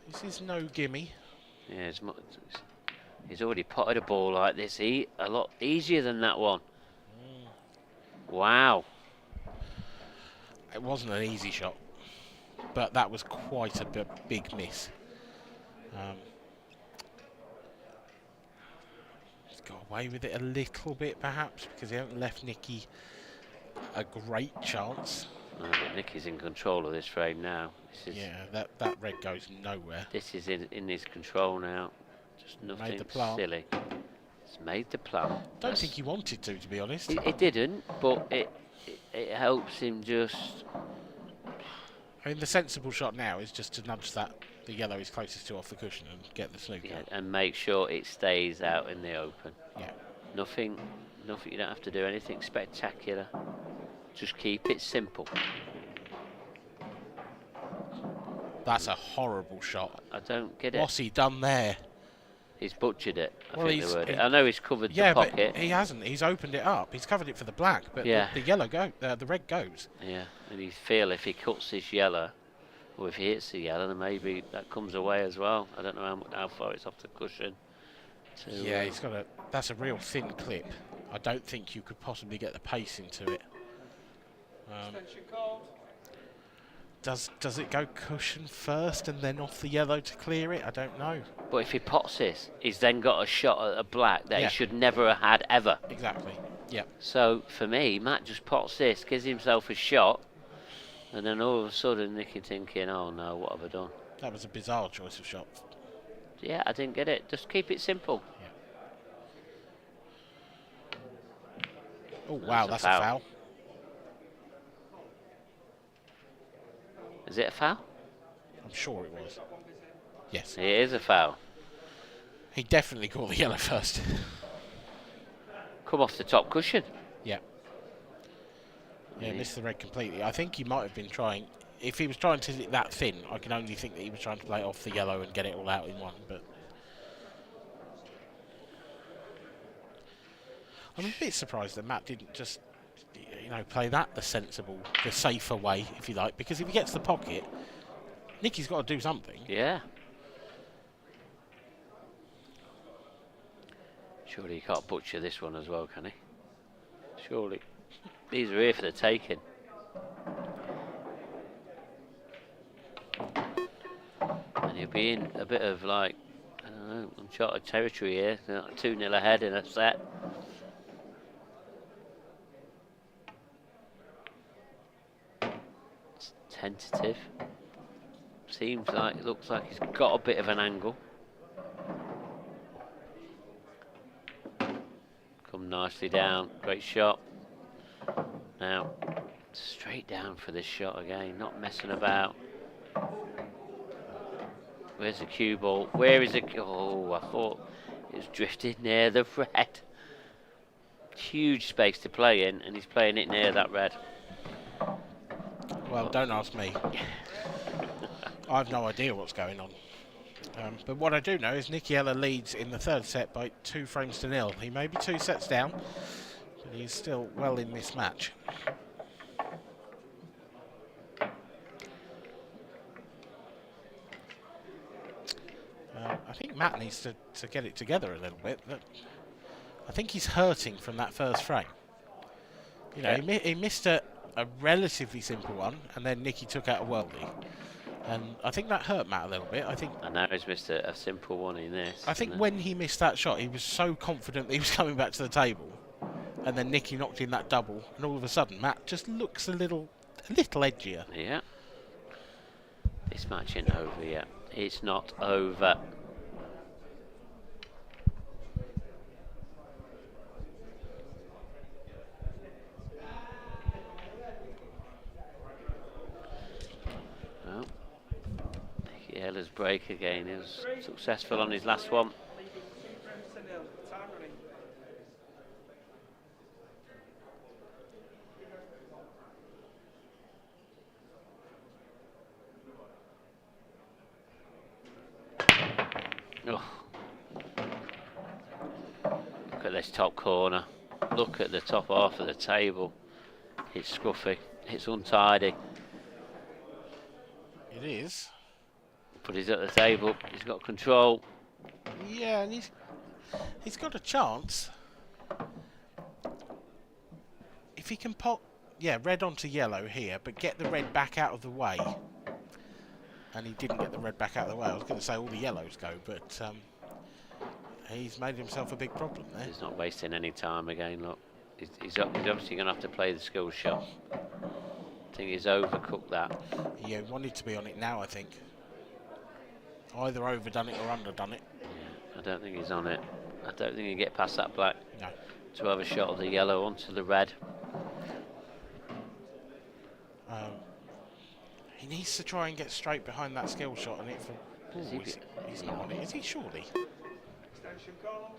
This is no gimme. Yeah, he's already potted a ball like this. A lot easier than that one. Wow. It wasn't an easy shot, but that was quite a big miss. He's got away with it a little bit, perhaps, because he hasn't left Nicky a great chance. Oh, but Nicky's in control of this frame now. This is, yeah, that red goes nowhere. This is in his control now. Just nothing the plant. silly. It's made the plan. Don't think he wanted to be honest. It didn't, but it helps him just. I mean, the sensible shot now is just to nudge the yellow he's closest to off the cushion and get the snooker. Yeah, and make sure it stays out in the open. Yeah. Nothing. You don't have to do anything spectacular. Just keep it simple. That's a horrible shot. I don't get it. What's he done there? He's butchered it. Well, I know he's covered the pocket. But he hasn't. He's opened it up. He's covered it for the black, but Yeah. the red goes. Yeah, and you feel if he cuts this yellow, or if he hits the yellow, then maybe that comes away as well. I don't know how far it's off the cushion. Yeah, he's got that's a real thin clip. I don't think you could possibly get the pace into it. Suspension called. Does it go cushion first and then off the yellow to clear it? I don't know. But if he pots this, he's then got a shot at a black that Yeah. he should never have had ever. Exactly. Yeah. So for me, Matt just pots this, gives himself a shot, and then all of a sudden Nicky thinking, oh no, what have I done? That was a bizarre choice of shot. Yeah, I didn't get it. Just keep it simple. Oh wow, that's a foul. Is it a foul? I'm sure it was. Yes. It is a foul. He definitely caught the yellow first. Come off the top cushion. Yeah. Yeah, missed the red completely. I think he might have been trying. If he was trying to hit it that thin, I can only think that he was trying to play it off the yellow and get it all out in one. But I'm a bit surprised that Matt didn't just, play that the sensible, the safer way, if you like. Because if he gets the pocket, Nicky's got to do something. Yeah. Surely he can't butcher this one as well, can he? Surely. These are here for the taking. And he'll be in a bit of I don't know, uncharted territory here. 2-0 ahead in a set. It's tentative. Looks like he's got a bit of an angle. Come nicely down, great shot. Now, straight down for this shot again, not messing about. Where's the cue ball? Where is it? Oh, I thought it was drifted near the red. Huge space to play in, and he's playing it near that red. Well, don't ask me. I have no idea what's going on. But what I do know is Nicky Ella leads in the third set by 2 frames to 0. He may be 2 sets down, but he's still well in this match. I think Matt needs to get it together a little bit. I think he's hurting from that first frame. You know, he missed a relatively simple one, and then Nicky took out a worldie. And I think that hurt Matt a little bit. And now he's missed a simple one in this. I think when he missed that shot, he was so confident that he was coming back to the table. And then Nicky knocked in that double, and all of a sudden Matt just looks a little edgier. Yeah. This match ain't over yet. It's not over. Well, Nicky Eller's break again. He was successful on his last one. Leading 2 frames to 0. Time running. Oh. Look at this top corner. Look at the top half of the table. It's scruffy. It's untidy. It is. But he's at the table. He's got control. Yeah, and he's got a chance. If he can pop, red onto yellow here, but get the red back out of the way. And he didn't get the red back out of the way. I was going to say all the yellows go, but he's made himself a big problem there. He's not wasting any time again, look. He's obviously going to have to play the skill shot. I think he's overcooked that. Yeah, he wanted to be on it now, I think. Either overdone it or underdone it. Yeah, I don't think he's on it. I don't think he'll get past that black. No. To have a shot of the yellow onto the red. He needs to try and get straight behind that skill shot and it for... he's not on it, is he? Surely. Extension call.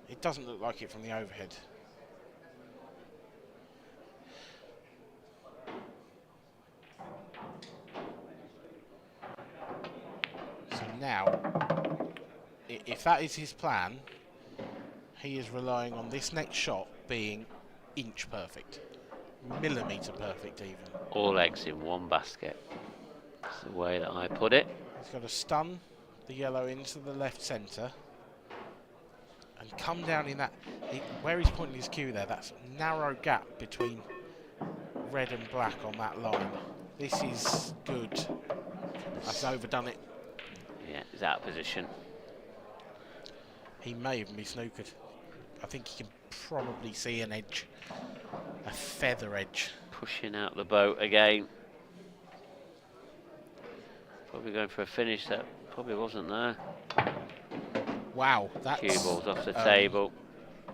It doesn't look like it from the overhead. So now, if that is his plan, he is relying on this next shot being inch perfect. Millimetre perfect even. All eggs in one basket. That's the way that I put it. He's got to stun the yellow into the left centre and come down in that, where he's pointing his cue there, that's a narrow gap between red and black on that line. This is good. That's overdone it. Yeah, he's out of position. He may even be snookered. I think he can probably see an edge, a feather edge. Pushing out the boat again. Probably going for a finish that probably wasn't there. Wow, that's... Cue balls off the table.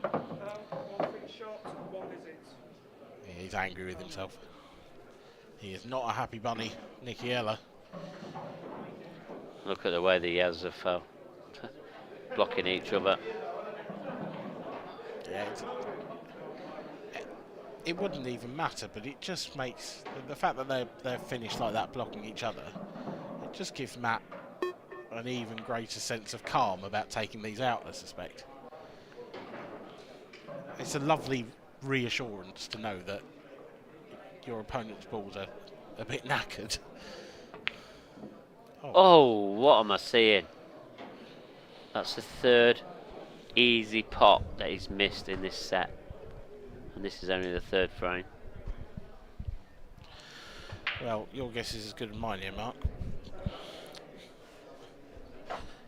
1 feet short, 1 visit. Yeah, he's angry with himself. He is not a happy bunny, Nicky Eller. Look at the way the yells have fell. Blocking each other. Yeah, it wouldn't even matter, but it just makes the fact that they're finished like that, blocking each other. It just gives Matt an even greater sense of calm about taking these out, I suspect. It's a lovely reassurance to know that your opponent's balls are a bit knackered. Oh, what am I seeing? That's the third easy pot that he's missed in this set. And this is only the third frame. Well, your guess is as good as mine here, Mark.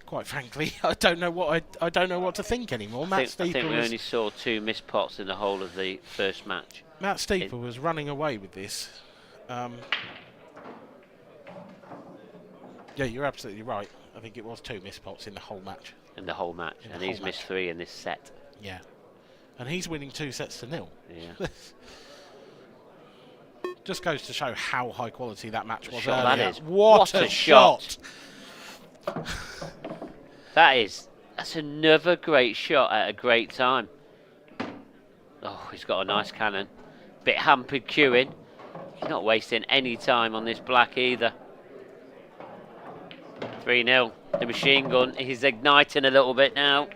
Quite frankly, I don't know what to think anymore. I think we only saw 2 missed pots in the whole of the first match. Matt Steeper was running away with this. Yeah, you're absolutely right. I think it was 2 missed pots in the whole match. In the whole match. And he's missed 3 in this set. Yeah. And he's winning 2 sets to 0. Yeah. Just goes to show how high quality that match was shot earlier. that is. What a shot! That's another great shot at a great time. Oh, he's got a nice cannon. Bit hampered queuing. He's not wasting any time on this black either. 3-0. The machine gun is igniting a little bit now.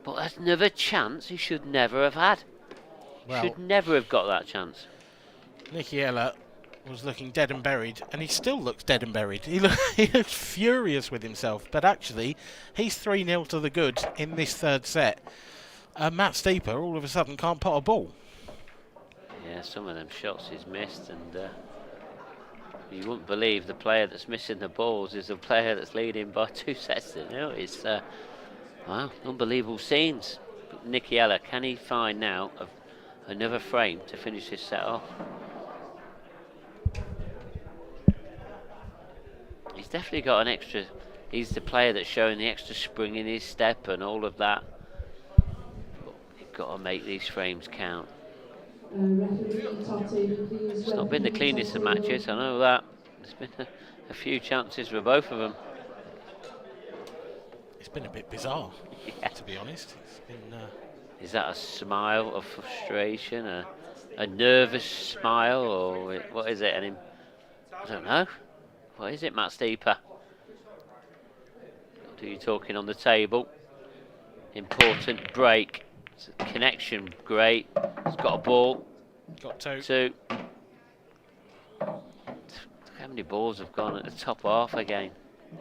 But that's another chance he should never have had. Well, should never have got that chance. Nicky Eller was looking dead and buried, and he still looks dead and buried. He looks furious with himself, but actually, he's 3-0 to the good in this third set. Matt Steeper all of a sudden can't pot a ball. Yeah, some of them shots he's missed, and you wouldn't believe the player that's missing the balls is the player that's leading by 2 sets to 0. It's wow, unbelievable scenes. But Nicky Ella, can he find now another frame to finish this set off? He's definitely got an extra. He's the player that's showing the extra spring in his step and all of that. But you've got to make these frames count. It's not been the cleanest of matches, I know that. There's been a few chances for both of them. It's been a bit bizarre, Yeah. to be honest. It's been. Is that a smile of frustration, a nervous smile, or what is it? I don't know. What is it, Matt Steeper? What are you talking on the table? Important break. Connection, great. He's got a ball. Got 2. 2. Look how many balls have gone at the top half again.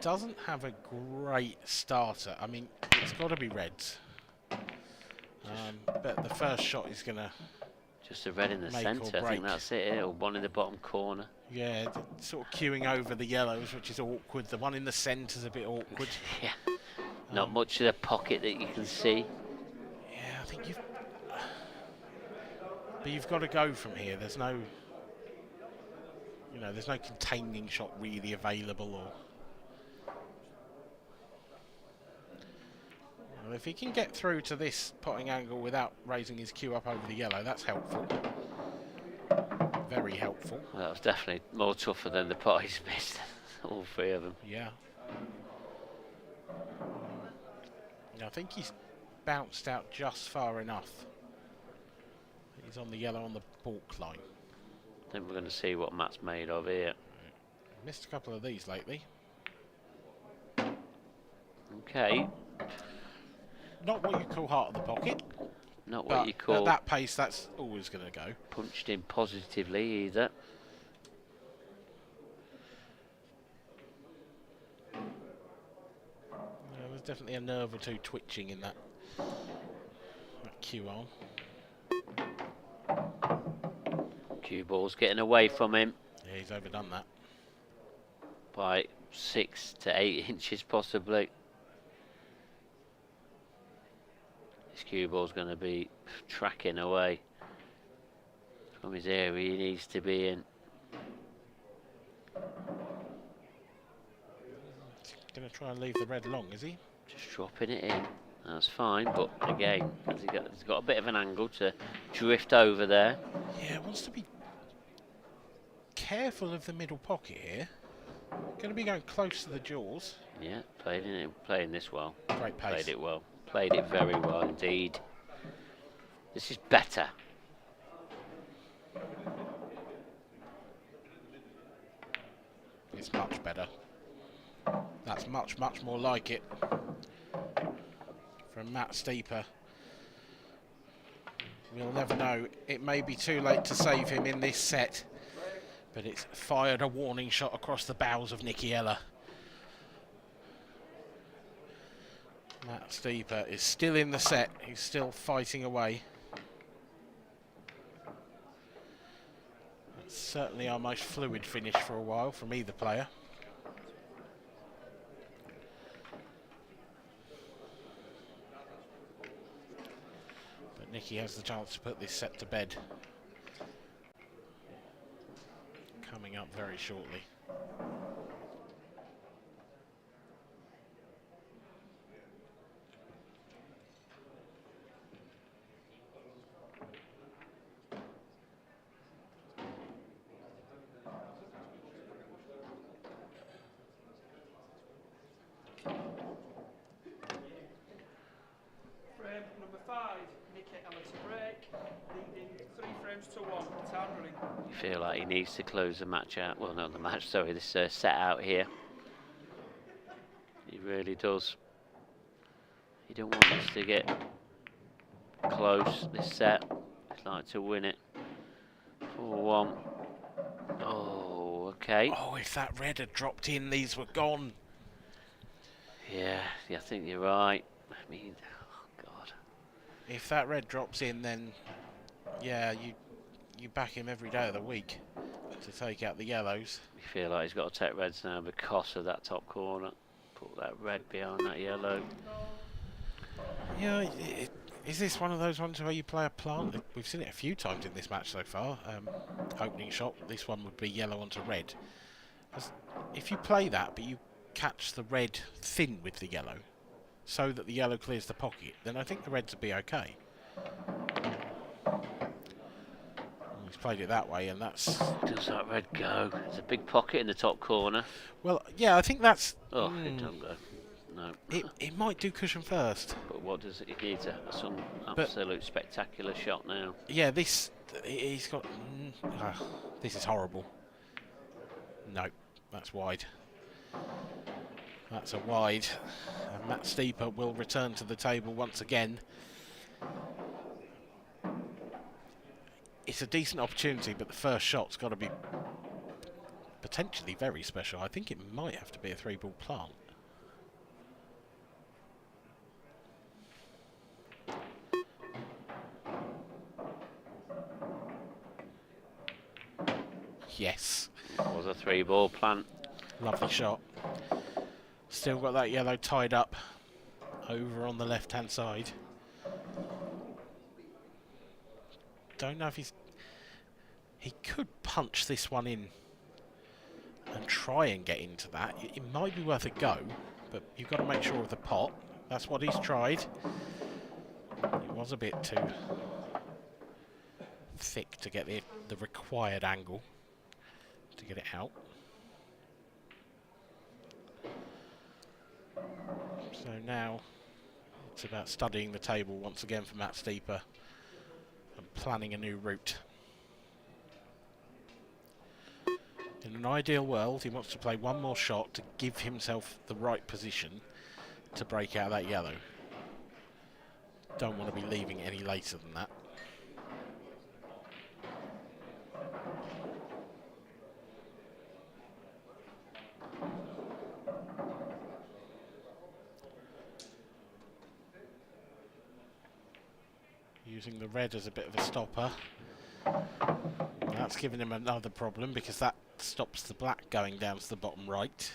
Doesn't have a great starter. I mean, it's got to be reds. But the first shot is going to... Just a red in the Make or centre, I break. think that's it, or one in the bottom corner. Yeah, sort of queuing over the yellows, which is awkward. The one in the centre's a bit awkward. Yeah, not much of the pocket that you can see. Yeah, I think you've... But you've got to go from here. There's no... You know, there's no containing shot really available. Well, if he can get through to this potting angle without raising his cue up over the yellow, that's helpful. Very helpful. Well, that was definitely more tougher than the pot he's missed. All 3 of them. Yeah. I think he's bounced out just far enough. He's on the yellow on the balk line. I think we're going to see what Matt's made of here. Missed a couple of these lately. Okay, Not what you call heart of the pocket, not but what you call at that pace, that's always going to go. punched in positively either. Yeah, there's definitely a nerve or 2 twitching in that cue arm. Cue ball's getting away from him Yeah, he's overdone that. by 6 to 8 inches possibly. This cue ball's going to be tracking away from his area he needs to be in. Going to try and leave the red long, is he? Just dropping it in. That's fine, but again, he's got a bit of an angle to drift over there. Yeah, wants to be careful of the middle pocket here. Going to be going close to the jaws. Yeah, playing this well. Great pace. Played it well. Played it very well indeed. This is better. It's much better. That's much, much more like it. From Matt Steeper. We'll never know. It may be too late to save him in this set, but it's fired a warning shot across the bows of Nicky Ella. Matt Steeper is still in the set. He's still fighting away. That's certainly our most fluid finish for a while from either player. But Nicky has the chance to put this set to bed. Coming up very shortly. Frame number 5, Nicky Ella to break, leading 3 frames to 1. Time running. You feel like he needs to close the match out. Well, not the match, sorry, this set out here. He really does. You don't want this to get close, this set. He'd like to win it. 4-1. Oh, okay. Oh, if that red had dropped in, these were gone. Yeah, I think you're right. I mean, oh God. if that red drops in, then yeah, you back him every day of the week to take out the yellows. You feel like he's got to take reds now because of that top corner. Put that red behind that yellow. Yeah, is this one of those ones where you play a plant? We've seen it a few times in this match so far. Opening shot, this one would be yellow onto red. If you play that, but you catch the red thin with the yellow, so that the yellow clears the pocket, then I think the reds would be okay. He's played it that way, and that's... Does that red go? There's a big pocket in the top corner. Well, yeah, I think that's... Oh, it don't go. No. It might do cushion first. But what does it need? Some absolute spectacular shot now. Yeah, he's got... this is horrible. No, that's wide. That's a wide. And Matt Steeper will return to the table once again. It's a decent opportunity, but the first shot's got to be potentially very special. I think it might have to be a 3-ball plant. Yes. It was a 3-ball plant. Lovely shot. Still got that yellow tied up over on the left-hand side. Don't know if he could punch this one in and try and get into that. It might be worth a go, but you've got to make sure of the pot. That's what he's tried. It was a bit too thick to get the required angle to get it out. So now it's about studying the table once again for Matt Steeper and planning a new route. In an ideal world, he wants to play one more shot to give himself the right position to break out that yellow. Don't want to be leaving any later than that. Using the red as a bit of a stopper. That's given him another problem because that stops the black going down to the bottom right.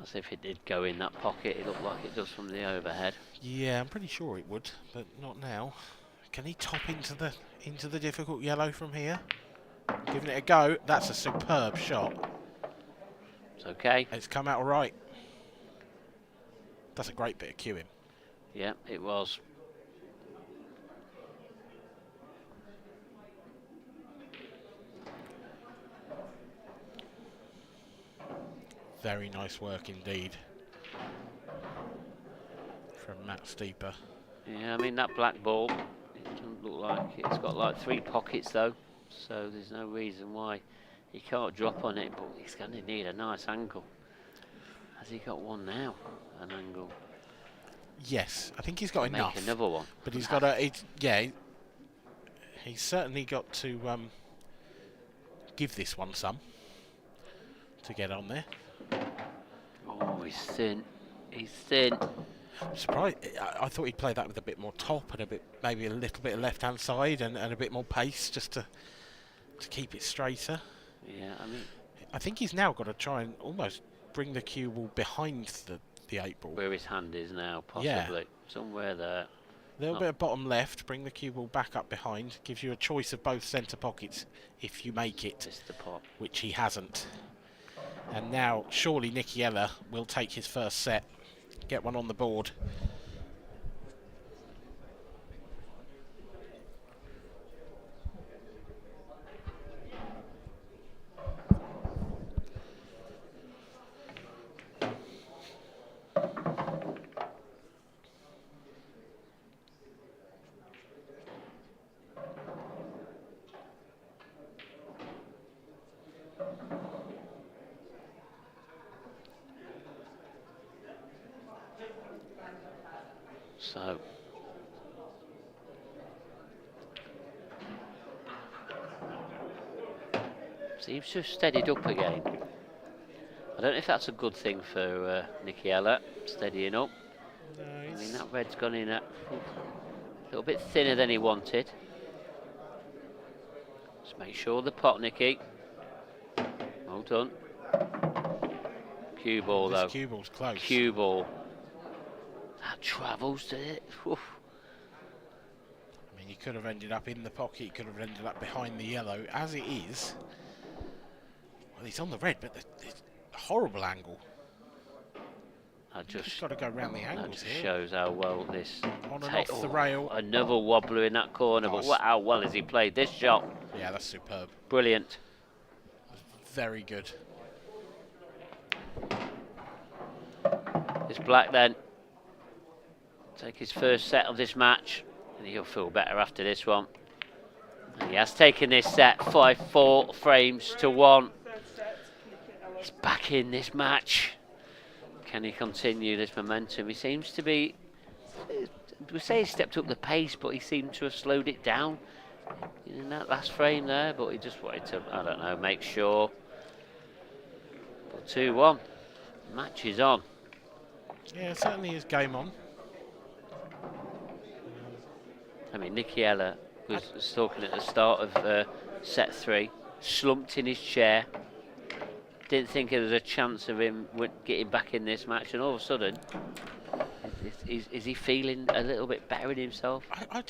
As if it did go in that pocket, it looked like it does from the overhead. Yeah, I'm pretty sure it would, but not now. Can he top into the difficult yellow from here? Giving it a go. That's a superb shot. It's okay. It's come out all right. That's a great bit of cueing. Yeah, it was. Very nice work indeed from Matt Steeper. Yeah, I mean that black ball, it doesn't look like it's got like 3 pockets though, so there's no reason why he can't drop on it, but he's going to need a nice angle. Has he got one now? An angle? Yes, I think he's got enough. Make another one. But he's got a, he's certainly got to give this one some to get on there. Oh, he's thin. He's thin. I'm surprised. I thought he'd play that with a bit more top and maybe a little bit of left-hand side and a bit more pace just to keep it straighter. Yeah, I mean, I think he's now got to try and almost bring the cue ball behind the 8 ball. where his hand is now, possibly. Yeah. Somewhere there. A little bit of bottom left, bring the cue ball back up behind, gives you a choice of both centre pockets if you make it, It's the pot. which he hasn't. And now, surely Nikiela will take his first set, get one on the board. So seems to have steadied up again. I don't know if that's a good thing for Nikiela, steadying up. No, I mean, that red's gone in a little bit thinner than he wanted. Just make sure the pot, Nicky. Well done. Cue ball, though. This cue ball's close. Cue ball. That travels to it. Oof. I mean, you could have ended up in the pocket, you could have ended up behind the yellow. As it is, well, he's on the red, but it's a horrible angle. That just got to go around the that angles just here. shows how well this. On and off the rail. Another wobbler in that corner, Nice. but how well has he played this shot? Yeah, that's superb. Brilliant. Very good. It's Black then. Take his first set of this match, and he'll feel better after this one. And he has taken this set 5-4 frames to 1. He's back in this match. Can he continue this momentum? He seems to be. We say he stepped up the pace, but he seemed to have slowed it down in that last frame there. But he just wanted to, I don't know, make sure. But 2-1. Match is on. Yeah, it certainly is game on. I mean, Nicky Ella was talking at the start of set 3, slumped in his chair, didn't think there was a chance of him getting back in this match, and all of a sudden, is he feeling a little bit better in himself? I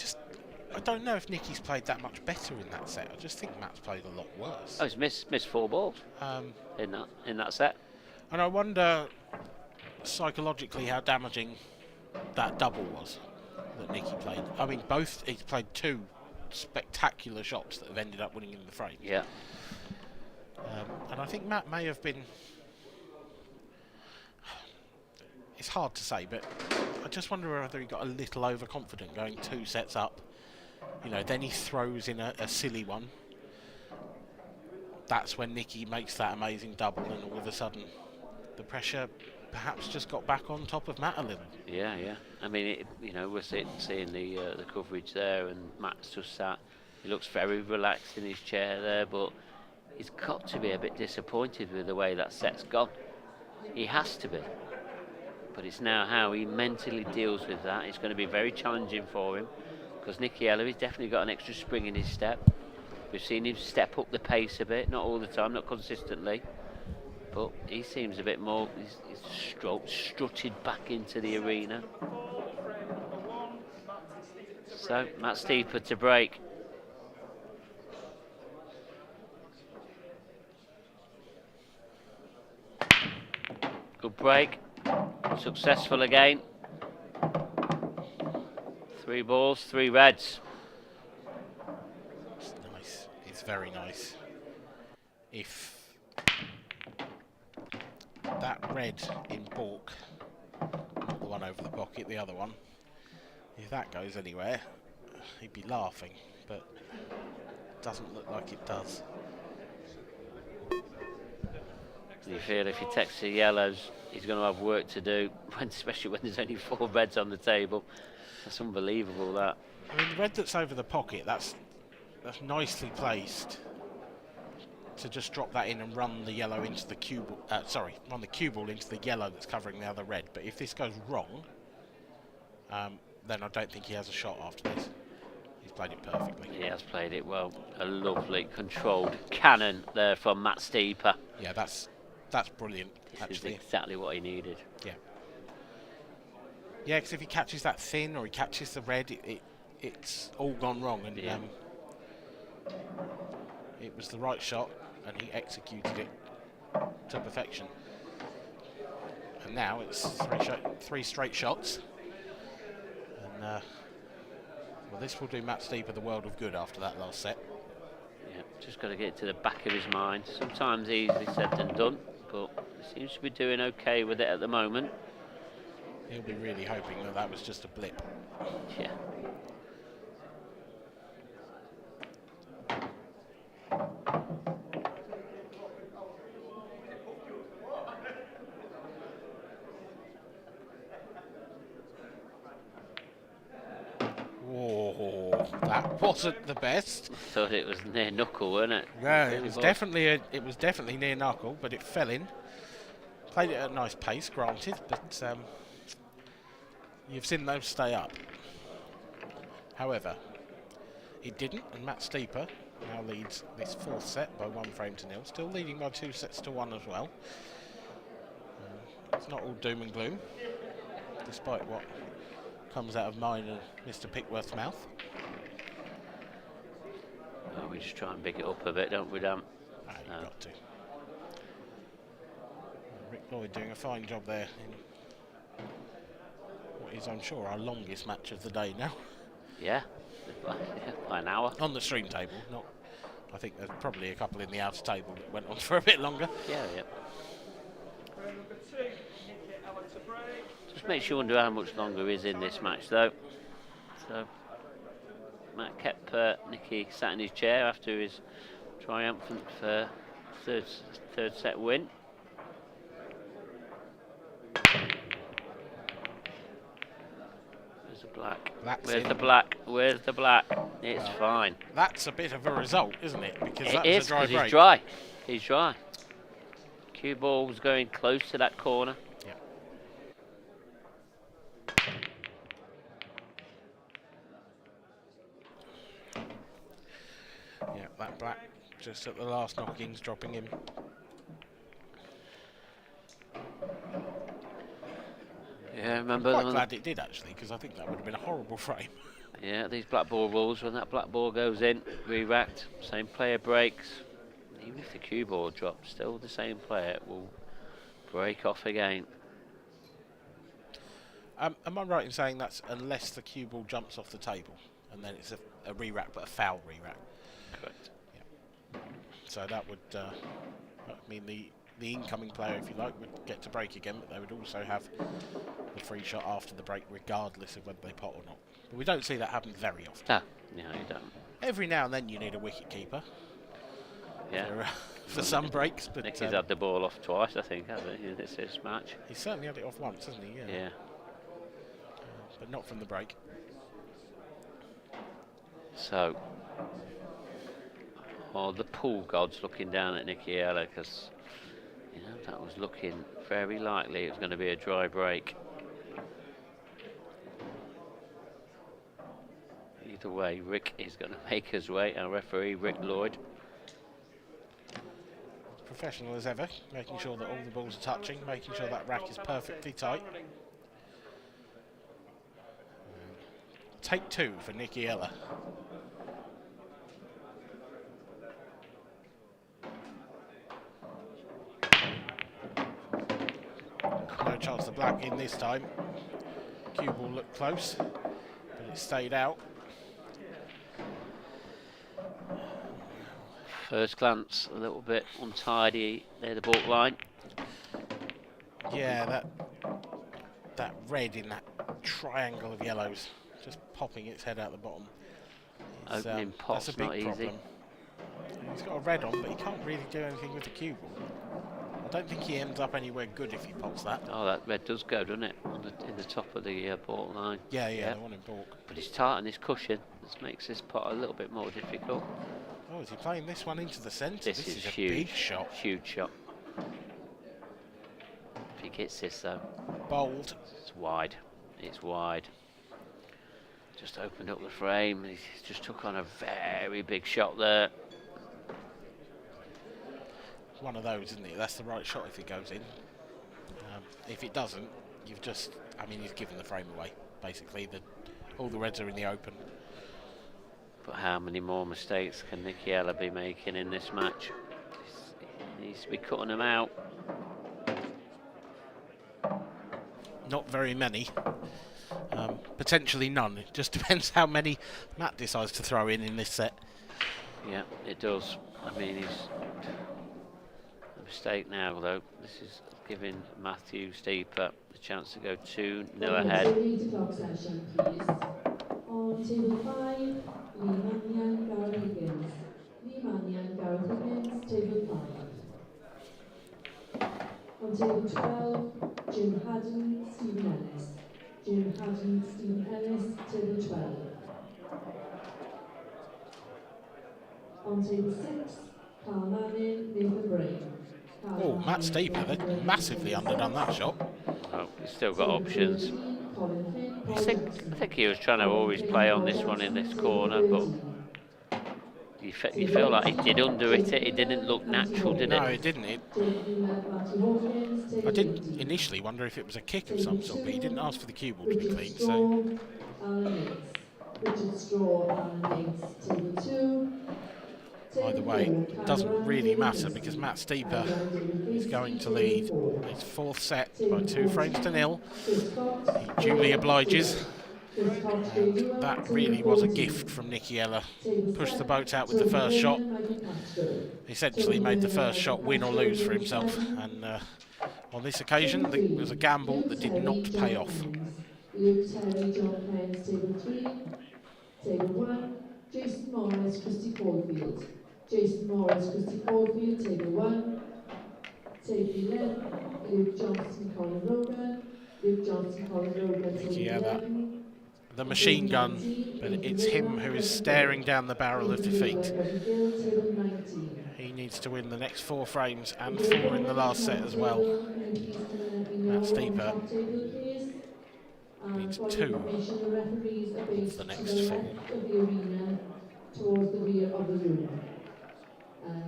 don't know if Nicky's played that much better in that set. I just think Matt's played a lot worse. Oh, he's missed 4 balls in that set. And I wonder psychologically how damaging that double was that Nicky played. I mean, he's played 2 spectacular shots that have ended up winning in the frame. Yeah. And I think Matt may have been. It's hard to say, but I just wonder whether he got a little overconfident going 2 sets up. You know, then he throws in a silly one. That's when Nicky makes that amazing double, and all of a sudden, the pressure perhaps just got back on top of Matt a little. Yeah, yeah. I mean, we're seeing the coverage there, and Matt's just sat. He looks very relaxed in his chair there, but he's got to be a bit disappointed with the way that set's gone. He has to be. But it's now how he mentally deals with that. It's going to be very challenging for him, because Nicky Ella has definitely got an extra spring in his step. We've seen him step up the pace a bit, not all the time, not consistently. But he seems a bit more, he's strutted back into the arena. So, Matt Steeper to break. Good break. Successful again. 3 balls, 3 reds. It's nice. It's very nice. If that red in balk, not the one over the pocket, the other one, if that goes anywhere, he'd be laughing, but it doesn't look like it does. You feel if he takes the yellows, he's going to have work to do, especially when there's only 4 reds on the table. That's unbelievable, that. I mean, the red that's over the pocket, that's nicely placed to just drop that in and run the yellow into the cue ball. Run the cue ball into the yellow that's covering the other red. But if this goes wrong, then I don't think he has a shot after this. He's played it perfectly. He has played it well. A lovely controlled cannon there from Matt Steeper. Yeah, that's brilliant. This actually, is exactly what he needed. yeah. Yeah, because if he catches that thin or he catches the red, it's all gone wrong, and Yeah. It was the right shot, and he executed it to perfection. And now it's 3 straight shots, and well, this will do Matt Steeper the world of good after that last set. Yeah, just got to get it to the back of his mind. Sometimes easily said than done, but he seems to be doing okay with it at the moment. He'll be really hoping that that was just a blip. Yeah. Whoa, that wasn't the best. I thought it was near knuckle, wasn't it? Yeah, Really it was was. definitely near knuckle, but it fell in. Played it at a nice pace, granted, but you've seen those stay up. However, it didn't, and Matt Steeper now leads this fourth set by 1 frame to 0, still leading by 2 sets to 1 as well. It's not all doom and gloom, despite what comes out of mine and Mr. Pickworth's mouth. Well, we just try and big it up a bit, don't we, Dan? You've got to. Rick Lloyd doing a fine job there in what is, I'm sure, our longest match of the day now. Yeah, by an hour. On the stream table, not. I think there's probably a couple in the outer table that went on for a bit longer. Yeah. Frame number 2, Nikki Ella to break. Just makes you wonder how much longer is in this match, though. So, Matt kept Nicky sat in his chair after his triumphant third set win. Where's the black? Where's the black? Where's the black? It's fine. That's a bit of a result, isn't it? Because It that's is, a dry 'cause break. he's dry. He's dry. Cue ball was going close to that corner. Yeah. Yeah, that black just at the last knockings, dropping him. Yeah, remember Quite the glad it did actually, because I think that would have been a horrible frame. Yeah, these black ball rules, when that black ball goes in, re-racked, same player breaks. Even if the cue ball drops, still the same player will break off again. Am I right in saying that's unless the cue ball jumps off the table, and then it's a re-rack, but a foul re-rack? Correct. Yeah. So that would mean the incoming player, if you like, would get to break again, but they would also have the free shot after the break, regardless of whether they pot or not. But we don't see that happen very often. No, you don't. Every now and then you need a wicket keeper. Yeah. For some breaks, but Nicky's had the ball off twice, I think, hasn't he, in this match? he's certainly had it off once, hasn't he? Yeah. But not from the break. So, the pool gods looking down at Nicky Ella, because that was looking very likely it was going to be a dry break. Either way, Rick is going to make his way, our referee, Rick Lloyd. Professional as ever, making sure that all the balls are touching, making sure that rack is perfectly tight. Take 2 for Nicky Ella. No chance the black in this time. Cue ball looked close, but it stayed out. First glance, a little bit untidy near the baulk line. Yeah, that red in that triangle of yellows, just popping its head out the bottom. Opening pot's that's a big not problem. easy. He's got a red on, but he can't really do anything with the cue ball. I don't think he ends up anywhere good if he pops that. Oh, that red does go, doesn't it? In the top of the baulk line. Yeah, the one in baulk. But it's tight on this cushion. This makes this pot a little bit more difficult. Oh, is he playing this one into the centre? This is a huge. big shot. Huge shot. If he gets this though, Bold. it's wide. It's wide. Just opened up the frame. He just took on a very big shot there. One of those, isn't it? That's the right shot if it goes in. If it doesn't, you've just, he's given the frame away, basically. All the reds are in the open. But how many more mistakes can Nicky Ella be making in this match? He needs to be cutting them out. Not very many. Potentially none. It just depends how many Matt decides to throw in this set. Yeah, it does. He's a mistake now, though. This is giving Matthew Steeper the chance to go 2-0 ahead. On table 5, Lee Mannion, Gareth Higgins. Lee Mannion, Gareth Higgins, table 5. On table 12, Jim Haddon, Stephen Ellis. Jim Haddon, Stephen Ellis, table 12. On table 6, Carl Manning, Nathan Brain. Oh, Matt Steeper, they've massively underdone that shot. Oh, he's still got options. Colin Finn, I think he was trying to always play on this one in this corner, but you feel like he did undo it. It didn't look natural, did it? No, it didn't. I did initially wonder if it was a kick of some sort, but he didn't ask for the cue ball to be clean. So either way, it doesn't really matter because Matt Steeper is going to lead his fourth set by 2 frames to 0. He duly obliges. And that really was a gift from Nicky Ella. Pushed the boat out with the first shot. Essentially made the first shot win or lose for himself. And on this occasion, it was a gamble that did not pay off. Table 1, Jason Morris, Christy Caulfield. Jason Morris, Christy Caulfield, table 1. Table 11, Luke Johnson, Colin Rogan. Luke Johnson, Colin Rogan, table 11. The machine gun, but it's him who is staring down the barrel of defeat. He needs to win the next 4 frames and 4 in the last set as well. Matt Steeper needs 2 of the next 4. Towards the rear of the room.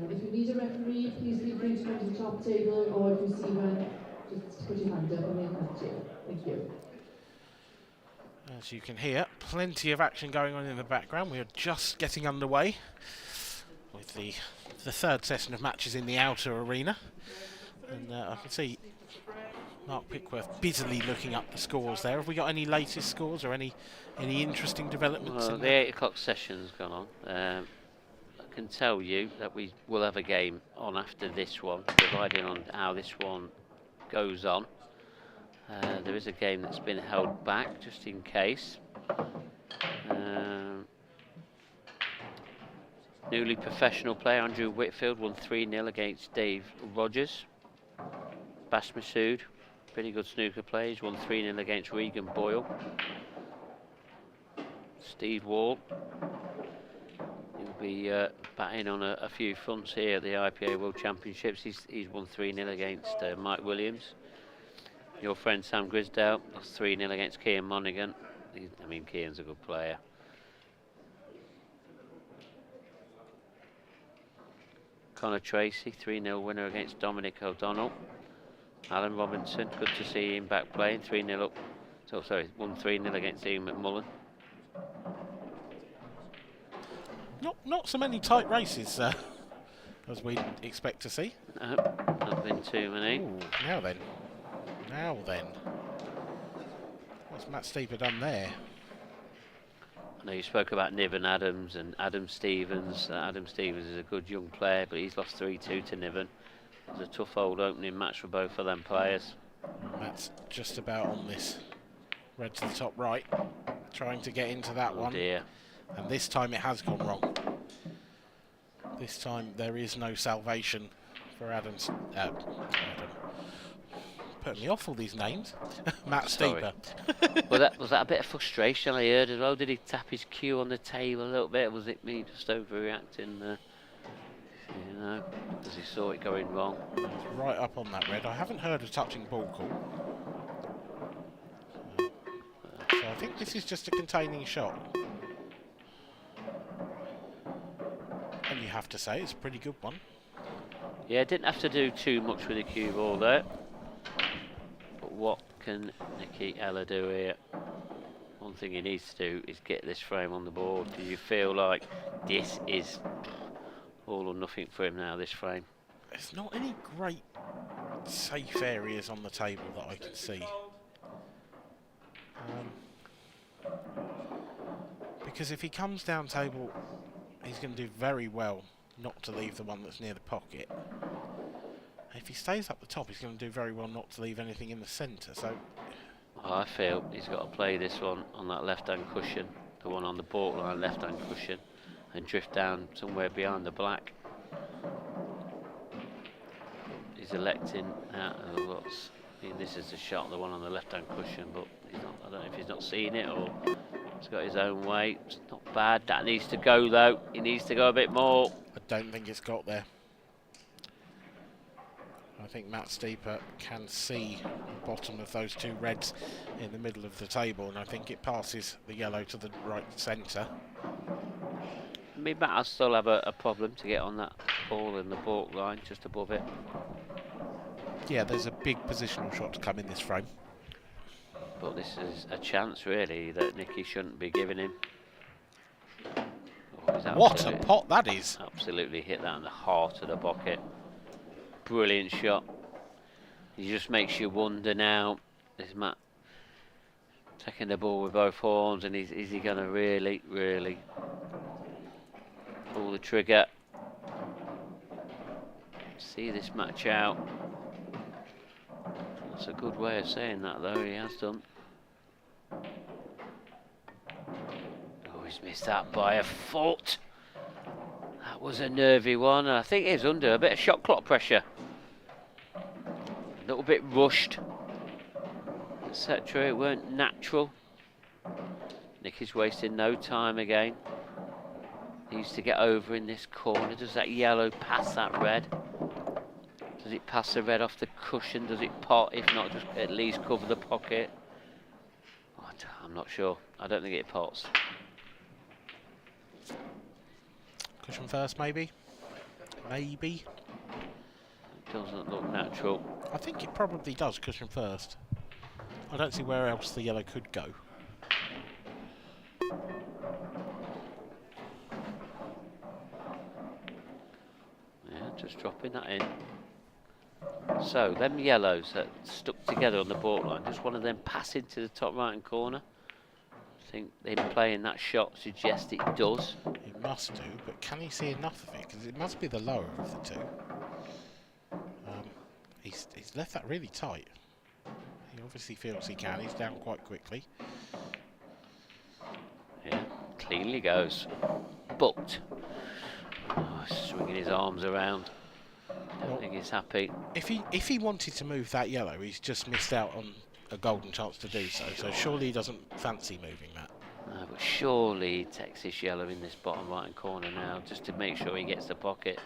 If you need a referee, please feel free to come to the top table, or if you see one, just put your hand up and we'll catch you. Thank you. As you can hear, plenty of action going on in the background. We are just getting underway with the third session of matches in the outer arena. And I can see Mark Pickworth busily looking up the scores there. Have we got any latest scores or any interesting developments? Well, the 8 o'clock session's gone on. I can tell you that we will have a game on after this one, providing on how this one goes on. There is a game that's been held back just in case. Newly professional player Andrew Whitfield won 3-0 against Dave Rogers. Bash Masood, pretty good snooker player, he's won 3-0 against Regan Boyle. Steve Wall, he'll be batting on a few fronts here at the IPA World Championships. He's won 3-0 against Mike Williams. Your friend Sam Grisdale lost 3-0 against Cian Monaghan. I mean, Cian's a good player. Connor Tracy, 3-0 winner against Dominic O'Donnell. Alan Robinson, good to see him back playing, 3-0 up. So sorry, won 3-0 against Ian McMullen. Not so many tight races as we'd expect to see. No, not been too many. Ooh, now then. What's Matt Steeper done there? I know you spoke about Niven Adams and Adam Stevens. Adam Stevens is a good young player, but he's lost 3-2 to Niven. It was a tough old opening match for both of them players. Matt's just about on this. Red to the top right, trying to get into that one. Dear. And this time it has gone wrong. This time there is no salvation for Adams. Adam. Putting me off all these names. Matt Steeper. Well, was that a bit of frustration I heard as well? Did he tap his cue on the table a little bit? Was it me just overreacting? You know, because he saw it going wrong. It's right up on that red. I haven't heard a touching ball call. So I think this is just a containing shot. And you have to say it's a pretty good one. Yeah, didn't have to do too much with the cue ball there. But what can Nicky Ella do here? One thing he needs to do is get this frame on the board. Do you feel like this is all or nothing for him now, this frame? There's not any great safe areas on the table that I can see. Because if he comes down table, he's going to do very well not to leave the one that's near the pocket. If he stays up the top, he's going to do very well not to leave anything in the centre. So I feel he's got to play this one on that left-hand cushion, the one on the borderline left-hand cushion, and drift down somewhere behind the black. He's electing out of what's. I mean, this is the shot, the one on the left-hand cushion, but he's not, I don't know if he's not seeing it or he's got his own way. It's not bad. That needs to go though. He needs to go a bit more. I don't think it's got there. I think Matt Steeper can see the bottom of those two reds in the middle of the table, and I think it passes the yellow to the right centre. I mean, Matt will still have a problem to get on that ball in the baulk line, just above it. Yeah, there's a big positional shot to come in this frame. But this is a chance, really, that Nicky shouldn't be giving him. Oh, he's What a pot that is! Absolutely hit that in the heart of the pocket. Brilliant shot. He just makes you wonder now, is Matt taking the ball with both horns, and is he going to really, really pull the trigger? See this match out. That's a good way of saying that, though. He has done. Oh, he's missed that by a foot. That was a nervy one. I think he's under a bit of shot clock pressure. A little bit rushed, etc. It weren't natural. Nicky's wasting no time again. He needs to get over in this corner. Does that yellow pass that red? Does it pass the red off the cushion? Does it pot? If not, just at least cover the pocket. I'm not sure. I don't think it pots. Cushion first, maybe? Maybe. It doesn't look natural. I think it probably does cushion first. I don't see where else the yellow could go. Yeah, just dropping that in. So, them yellows that stuck together on the baulk line, just one of them pass into the top right-hand corner. I think him playing that shot suggests it does. It must do, but can he see enough of it? Because it must be the lower of the two. He's left that really tight. He obviously feels he can. He's down quite quickly. Yeah, cleanly goes. Booked. Oh, swinging his arms around. Don't think he's happy. If he wanted to move that yellow, he's just missed out on a golden chance to do so. So surely he doesn't fancy moving that. No, but surely he takes this yellow in this bottom right-hand corner now, just to make sure he gets the pocket.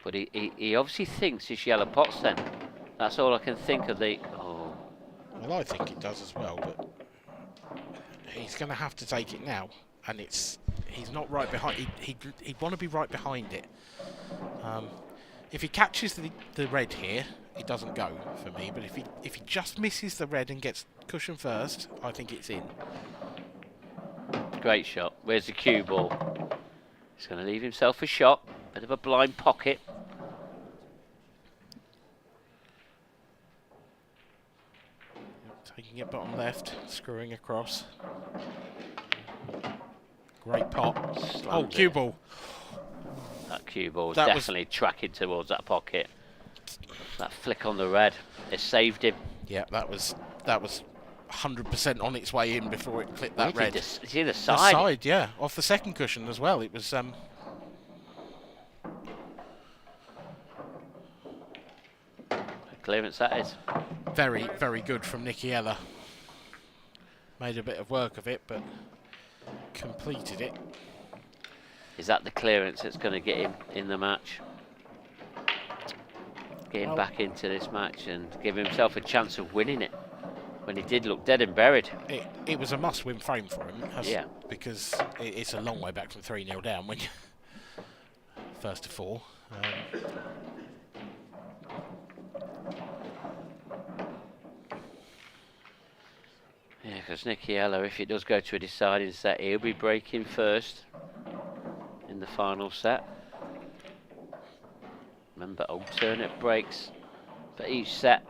But he obviously thinks this yellow pots then. That's all I can think of the... Oh. Well, I think it does as well, but he's going to have to take it now. And he's not right behind... He'd want to be right behind it. If he catches the red here, it doesn't go for me. But if he just misses the red and gets cushion first, I think it's in. Great shot. Where's the cue ball? He's going to leave himself a shot. Bit of a blind pocket. Taking it bottom left, screwing across. Great pot. Oh, cue ball. That cue ball was definitely tracking towards that pocket. That flick on the red, it saved him. Yeah, that was 100% on its way in before it clipped that red. See the side? The side, yeah, off the second cushion as well. It was clearance that is. Very, very good from Nicky Eller. Made a bit of work of it, but completed it. Is that the clearance that's going to get him in the match? Get him back into this match and give himself a chance of winning it. When he did look dead and buried. It was a must-win frame for him. Yeah. Because it's a long way back from 3-0 down when you first to 4. Yeah, because Nicky Eller, if it does go to a deciding set, he'll be breaking first in the final set. Remember, alternate breaks for each set.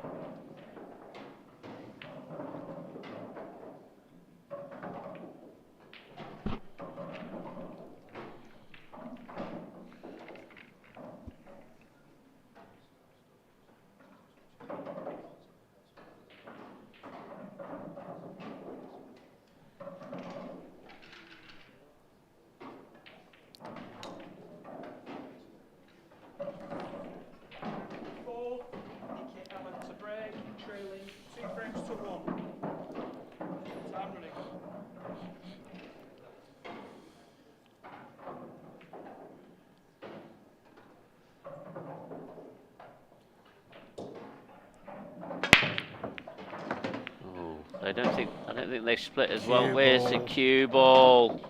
I don't think they've split as well. Cue Where's the ball. cue ball?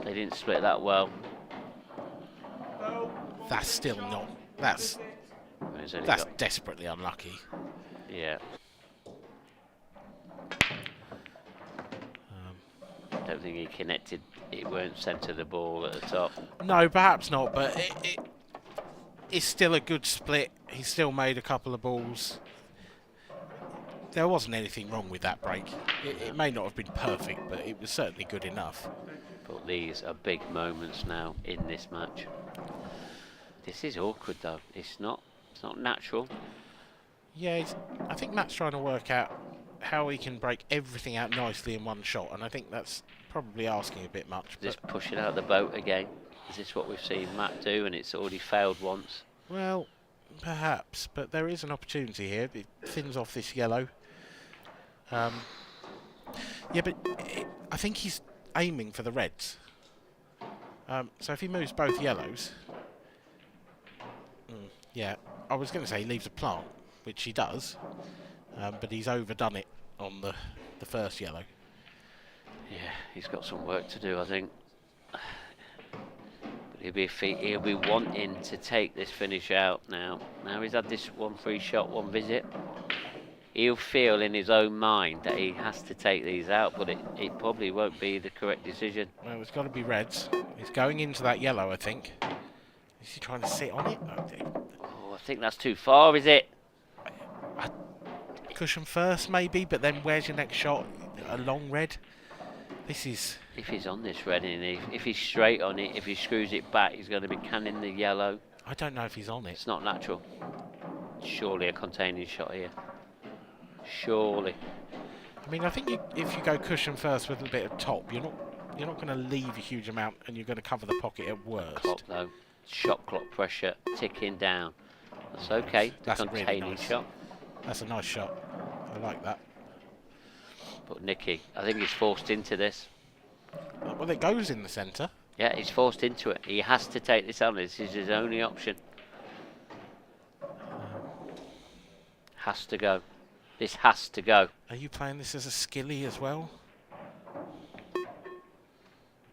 They didn't split that well. That's still not. That's Where's only that's got- desperately unlucky. yeah. I don't think he connected. It weren't centre the ball at the top. No, perhaps not, but it's still a good split. He still made a couple of balls. There wasn't anything wrong with that break. It may not have been perfect, but it was certainly good enough. But these are big moments now in this match. This is awkward though. It's not natural. Yeah, I think Matt's trying to work out how he can break everything out nicely in one shot, and I think that's probably asking a bit much. Just But, pushing out the boat again. Is this what we've seen Matt do, and it's already failed once? well, perhaps, but there is an opportunity here. It thins off this yellow. Yeah, but I think he's aiming for the reds. So if he moves both yellows, yeah, I was going to say he leaves a plant, which he does, but he's overdone it on the first yellow. Yeah, he's got some work to do, I think. But he'll be wanting to take this finish out now. Now he's had this one free shot, one visit. He'll feel in his own mind that he has to take these out, but it probably won't be the correct decision. Well, it's got to be reds. He's going into that yellow, I think. Is he trying to sit on it? Oh, I think that's too far, is it? Cushion first, maybe, but then where's your next shot? A long red? This is... If he's on this red, and if he's straight on it, if he screws it back, he's going to be canning the yellow. I don't know if he's on it. It's not natural. Surely a containing shot here. Surely. I mean, I think if you go cushion first with a bit of top, you're not going to leave a huge amount, and you're going to cover the pocket at worst. Clock though, shot clock pressure ticking down. That's okay. The That's a really containing nice shot. That's a nice shot. I like that. But Nicky, I think he's forced into this. Well, it goes in the centre. Yeah, he's forced into it. He has to take this on. This is his only option. Has to go. This has to go. Are you playing this as a skilly as well?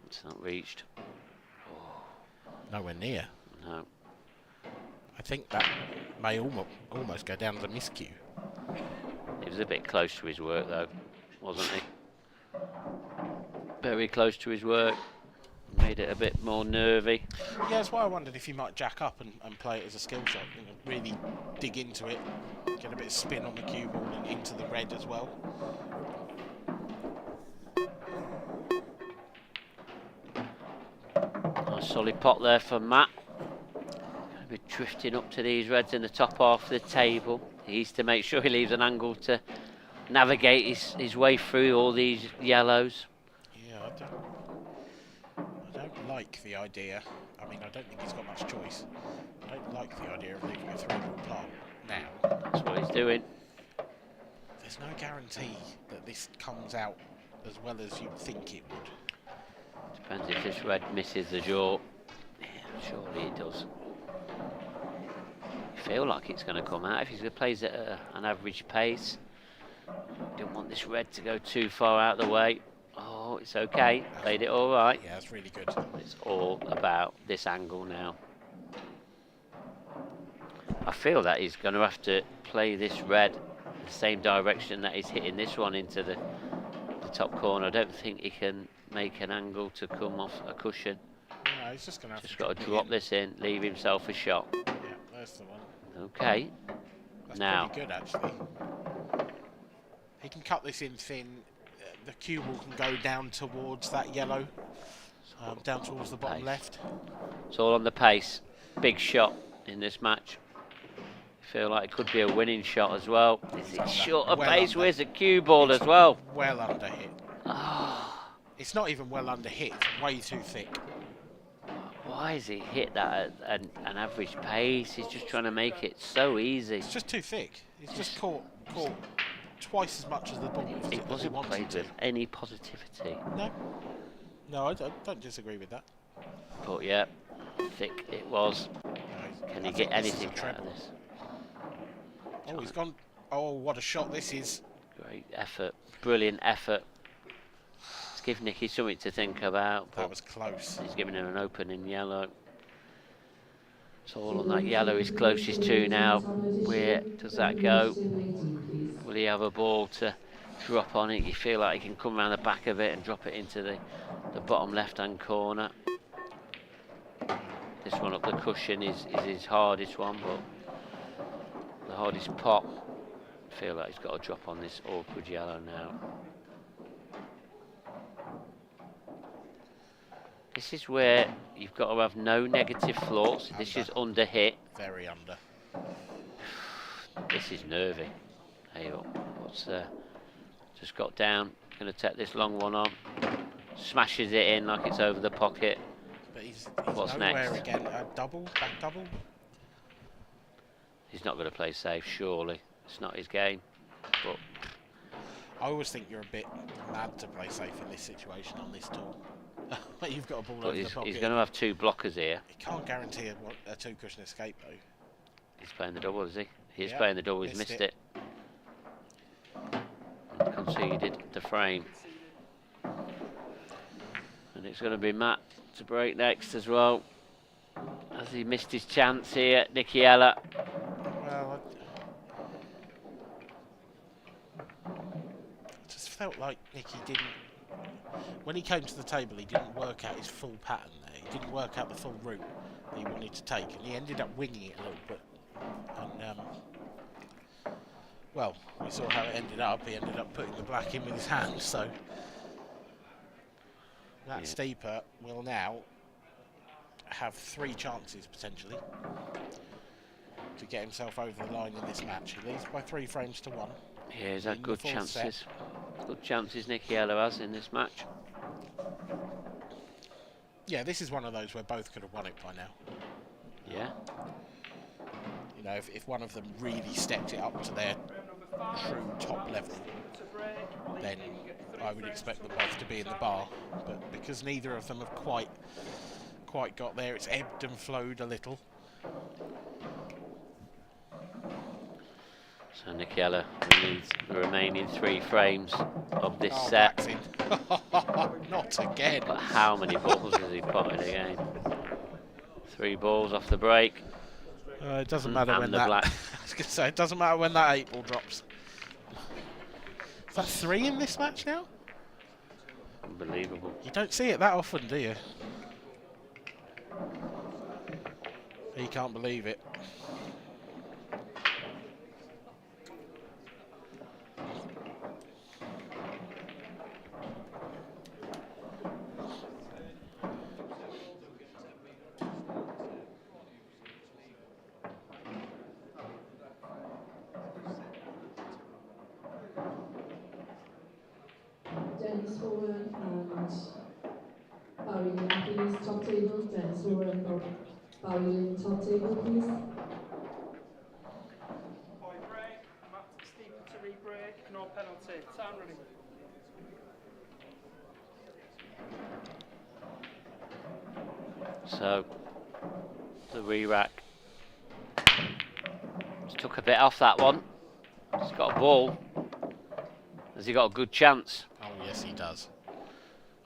It's not reached. Nowhere near. No. I think that may almost go down as a miscue. He was a bit close to his work though, wasn't he? Very close to his work. Made it a bit more nervy. Yeah, that's why I wondered if you might jack up and play it as a skill shot. You know, really dig into it, get a bit of spin on the cue ball and into the red as well. Nice solid pot there for Matt. Gonna be drifting up to these reds in the top half of the table. He needs to make sure he leaves an angle to navigate his way through all these yellows. Yeah, I don't like the idea. I mean, I don't think he's got much choice. I don't like the idea of leaving a three-ball plant now. That's what he's doing. There's no guarantee that this comes out as well as you'd think it would. Depends if this red misses the jaw. Yeah, surely it does. I feel like it's going to come out if he plays at an average pace. Don't want this red to go too far out of the way. Oh, it's okay. Played it all right. Yeah, it's really good. It's all about this angle now. I feel that he's going to have to play this red the same direction that he's hitting this one into the top corner. I don't think he can make an angle to come off a cushion. No, he's just going to have Just got to drop this in, leave himself a shot. Yeah, there's the one. Okay. That's Now. pretty good, actually. He can cut this in thin. The cue ball can go down towards that yellow, down towards the bottom Pace. left. It's all on the pace. Big shot in this match. Feel like it could be a winning shot as well. Is it short of Well pace? under. Where's the cue ball as well? Well under hit. It's not even well under hit. It's way too thick. Why has he hit that at an average pace? He's just trying to make it so easy. It's just too thick. He's just caught twice as much as the ball. as It he wasn't wanted played to. with any positivity. No, I don't disagree with that. But yeah, thick it was. Can I he think get this is a anything out of treble. this? Oh, he's gone. Oh, what a shot this is. Great effort, brilliant effort. Let's give Nicky something to think about. That was close. He's giving him an opening yellow. It's all on that yellow he's closest to now. Where does that go? Will he have a ball to drop on it? You feel like he can come around the back of it and drop it into the bottom left-hand corner. This one up the cushion is his hardest one, but the hardest pop. I feel like he's got to drop on this awkward yellow now. This is where you've got to have no negative thoughts. This is under hit. Very under. This is nervy. Hey, what's just got down. Going to take this long one on. Smashes it in like it's over the pocket. But he's What's nowhere next? again. Double, back double. He's not going to play safe, surely. It's not his game. But I always think you're a bit mad to play safe in this situation on this tour. You've got a ball over the pocket. he's going to have two blockers here. He can't guarantee a two-cushion escape, though. He's playing the double, is he? He's Yeah, playing the double. He's missed it. And conceded the frame. And it's going to be Matt to break next as well. Has he missed his chance here, Nicky Ella? Well, I just felt like Nicky didn't... When he came to the table, he didn't work out his full pattern there. He didn't work out the full route that he wanted to take, and he ended up winging it a little bit. And, well, we saw how it ended up. He ended up putting the black in with his hand, so... Matt Steeper will now have 3 chances, potentially, to get himself over the line in this match. He leads by 3 frames to 1. Yeah, he's had good chances. Good chances Nicky Ella has in this match. Yeah, this is one of those where both could have won it by now. Yeah. You know, if one of them really stepped it up to their true top level, then I would expect them both to be in the bar. But because neither of them have quite got there, it's ebbed and flowed a little. So Nicky Ella needs the remaining 3 frames of this Oh, set. black's in. Not again. But how many balls has he potted again? 3 balls off the break. It doesn't matter and when the that. black. I was going to say, it doesn't matter when that 8 ball drops. Is that 3 in this match now? Unbelievable. You don't see it that often, do you? He can't believe it. Dennis Horan and Barry Lynn, please, top table. Dennis Horan or Barry Lynn, top table, please. By break, Matt Steeper to re-break, no penalty. Time running. So the re-rack. Just took a bit off that one. He's got a ball. Has he got a good chance? Oh, yes, he does.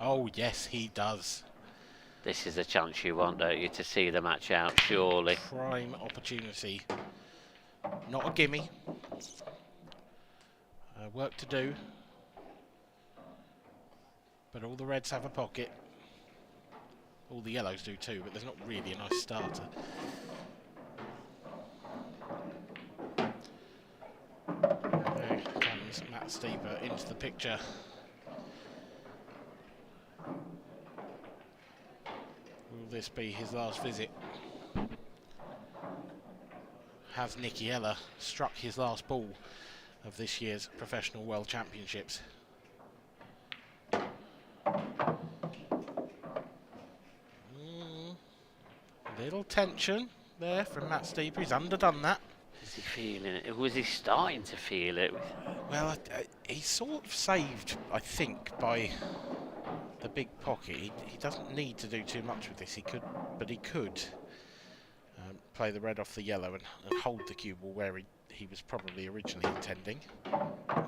Oh, yes, he does. This is a chance you want, don't you, to see the match out, surely. Prime opportunity. Not a gimme. Work to do. But all the reds have a pocket. All the yellows do too, but there's not really a nice starter. There comes Matt Steeper into the picture. Will this be his last visit? Has Nicky Ella struck his last ball of this year's Professional World Championships? Little tension there from Matt Steeper. He's underdone that. Is he feeling it? Was he starting to feel it? Well, he's sort of saved, I think, by the big pocket. He doesn't need to do too much with this. He could, but he could. play the red off the yellow and hold the cue ball where he was probably originally intending.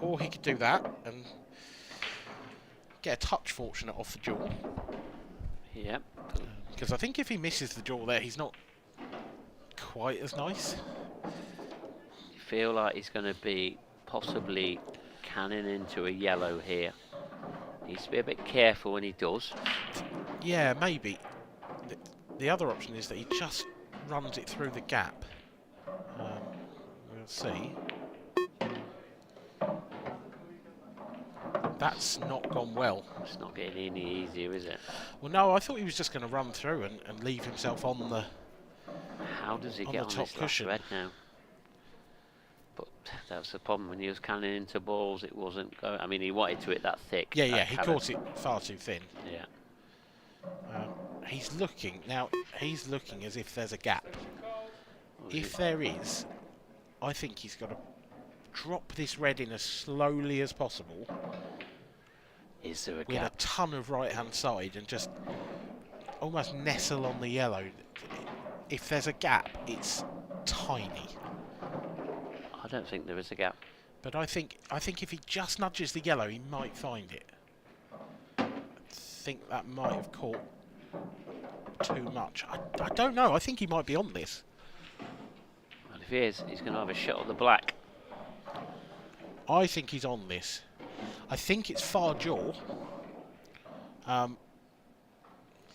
Or he could do that and get a touch fortunate off the jaw. Yep. Because I think if he misses the jaw there, he's not quite as nice. You feel like he's going to be possibly canning into a yellow here. Needs to be a bit careful when he does. Yeah, maybe. The other option is that he just runs it through the gap. We'll see. That's not gone well. It's not getting any easier, is it? Well, no, I thought he was just going to run through and leave himself on the How does he on get the on top this cushion. red now? But that's the problem. When he was canning into balls, it wasn't going. I mean, he wanted to hit that thick. Yeah, that he cannon. caught it far too thin. Yeah. He's looking as if there's a gap. What If there is, I think he's got to drop this red in as slowly as possible Is there a with gap? a ton of right-hand side and just almost nestle on the yellow. If there's a gap, it's tiny. I don't think there is a gap. But I think if he just nudges the yellow, he might find it. I think that might have caught too much. I don't know. I think he might be on this. And if he is, he's going to have a shot at the black. I think he's on this. I think it's far jaw.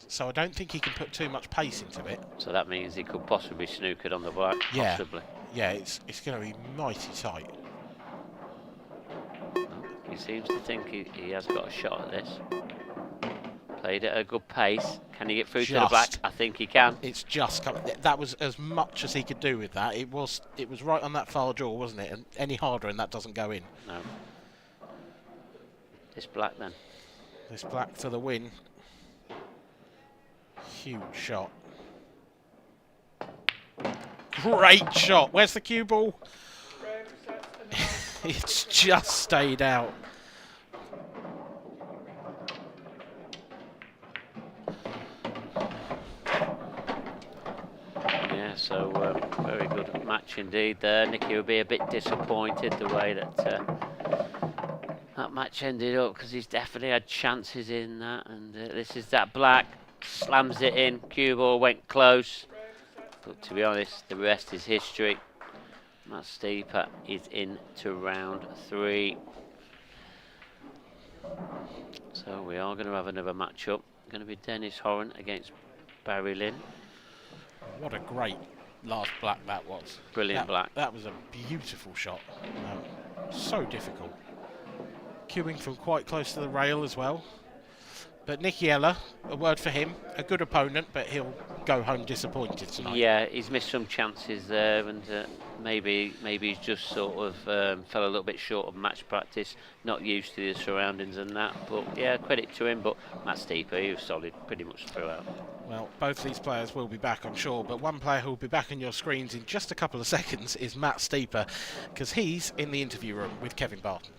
So I don't think he can put too much pace into it. So that means he could possibly snooker on the black. Yeah. Possibly. Yeah, it's going to be mighty tight. He seems to think he has got a shot at this. Played at a good pace. Can he get through to the black? Just. I think he can. It's just coming. That was as much as he could do with that. It was right on that far jaw, wasn't it? And any harder and that doesn't go in. No. This black then. This black for the win. Huge shot. Great shot. Where's the cue ball? It's just stayed out. Yeah, so very good match indeed there. Nicky will be a bit disappointed the way that that match ended up, because he's definitely had chances in that. And this is that black. Slams it in. Cue ball went close. But to be honest, the rest is history. Matt Steeper is into round 3. So we are going to have another match-up. Going to be Dennis Horan against Barry Lynn. What a great last black that was. Brilliant black. That was a beautiful shot. So difficult. Cueing from quite close to the rail as well. But Nicky Ella, a word for him, a good opponent, but he'll go home disappointed tonight. Yeah, he's missed some chances there, and maybe he's just sort of fell a little bit short of match practice, not used to the surroundings and that. But yeah, credit to him. But Matt Steeper, he was solid pretty much throughout. Well, both these players will be back, I'm sure, but one player who will be back on your screens in just a couple of seconds is Matt Steeper, because he's in the interview room with Kevin Barton.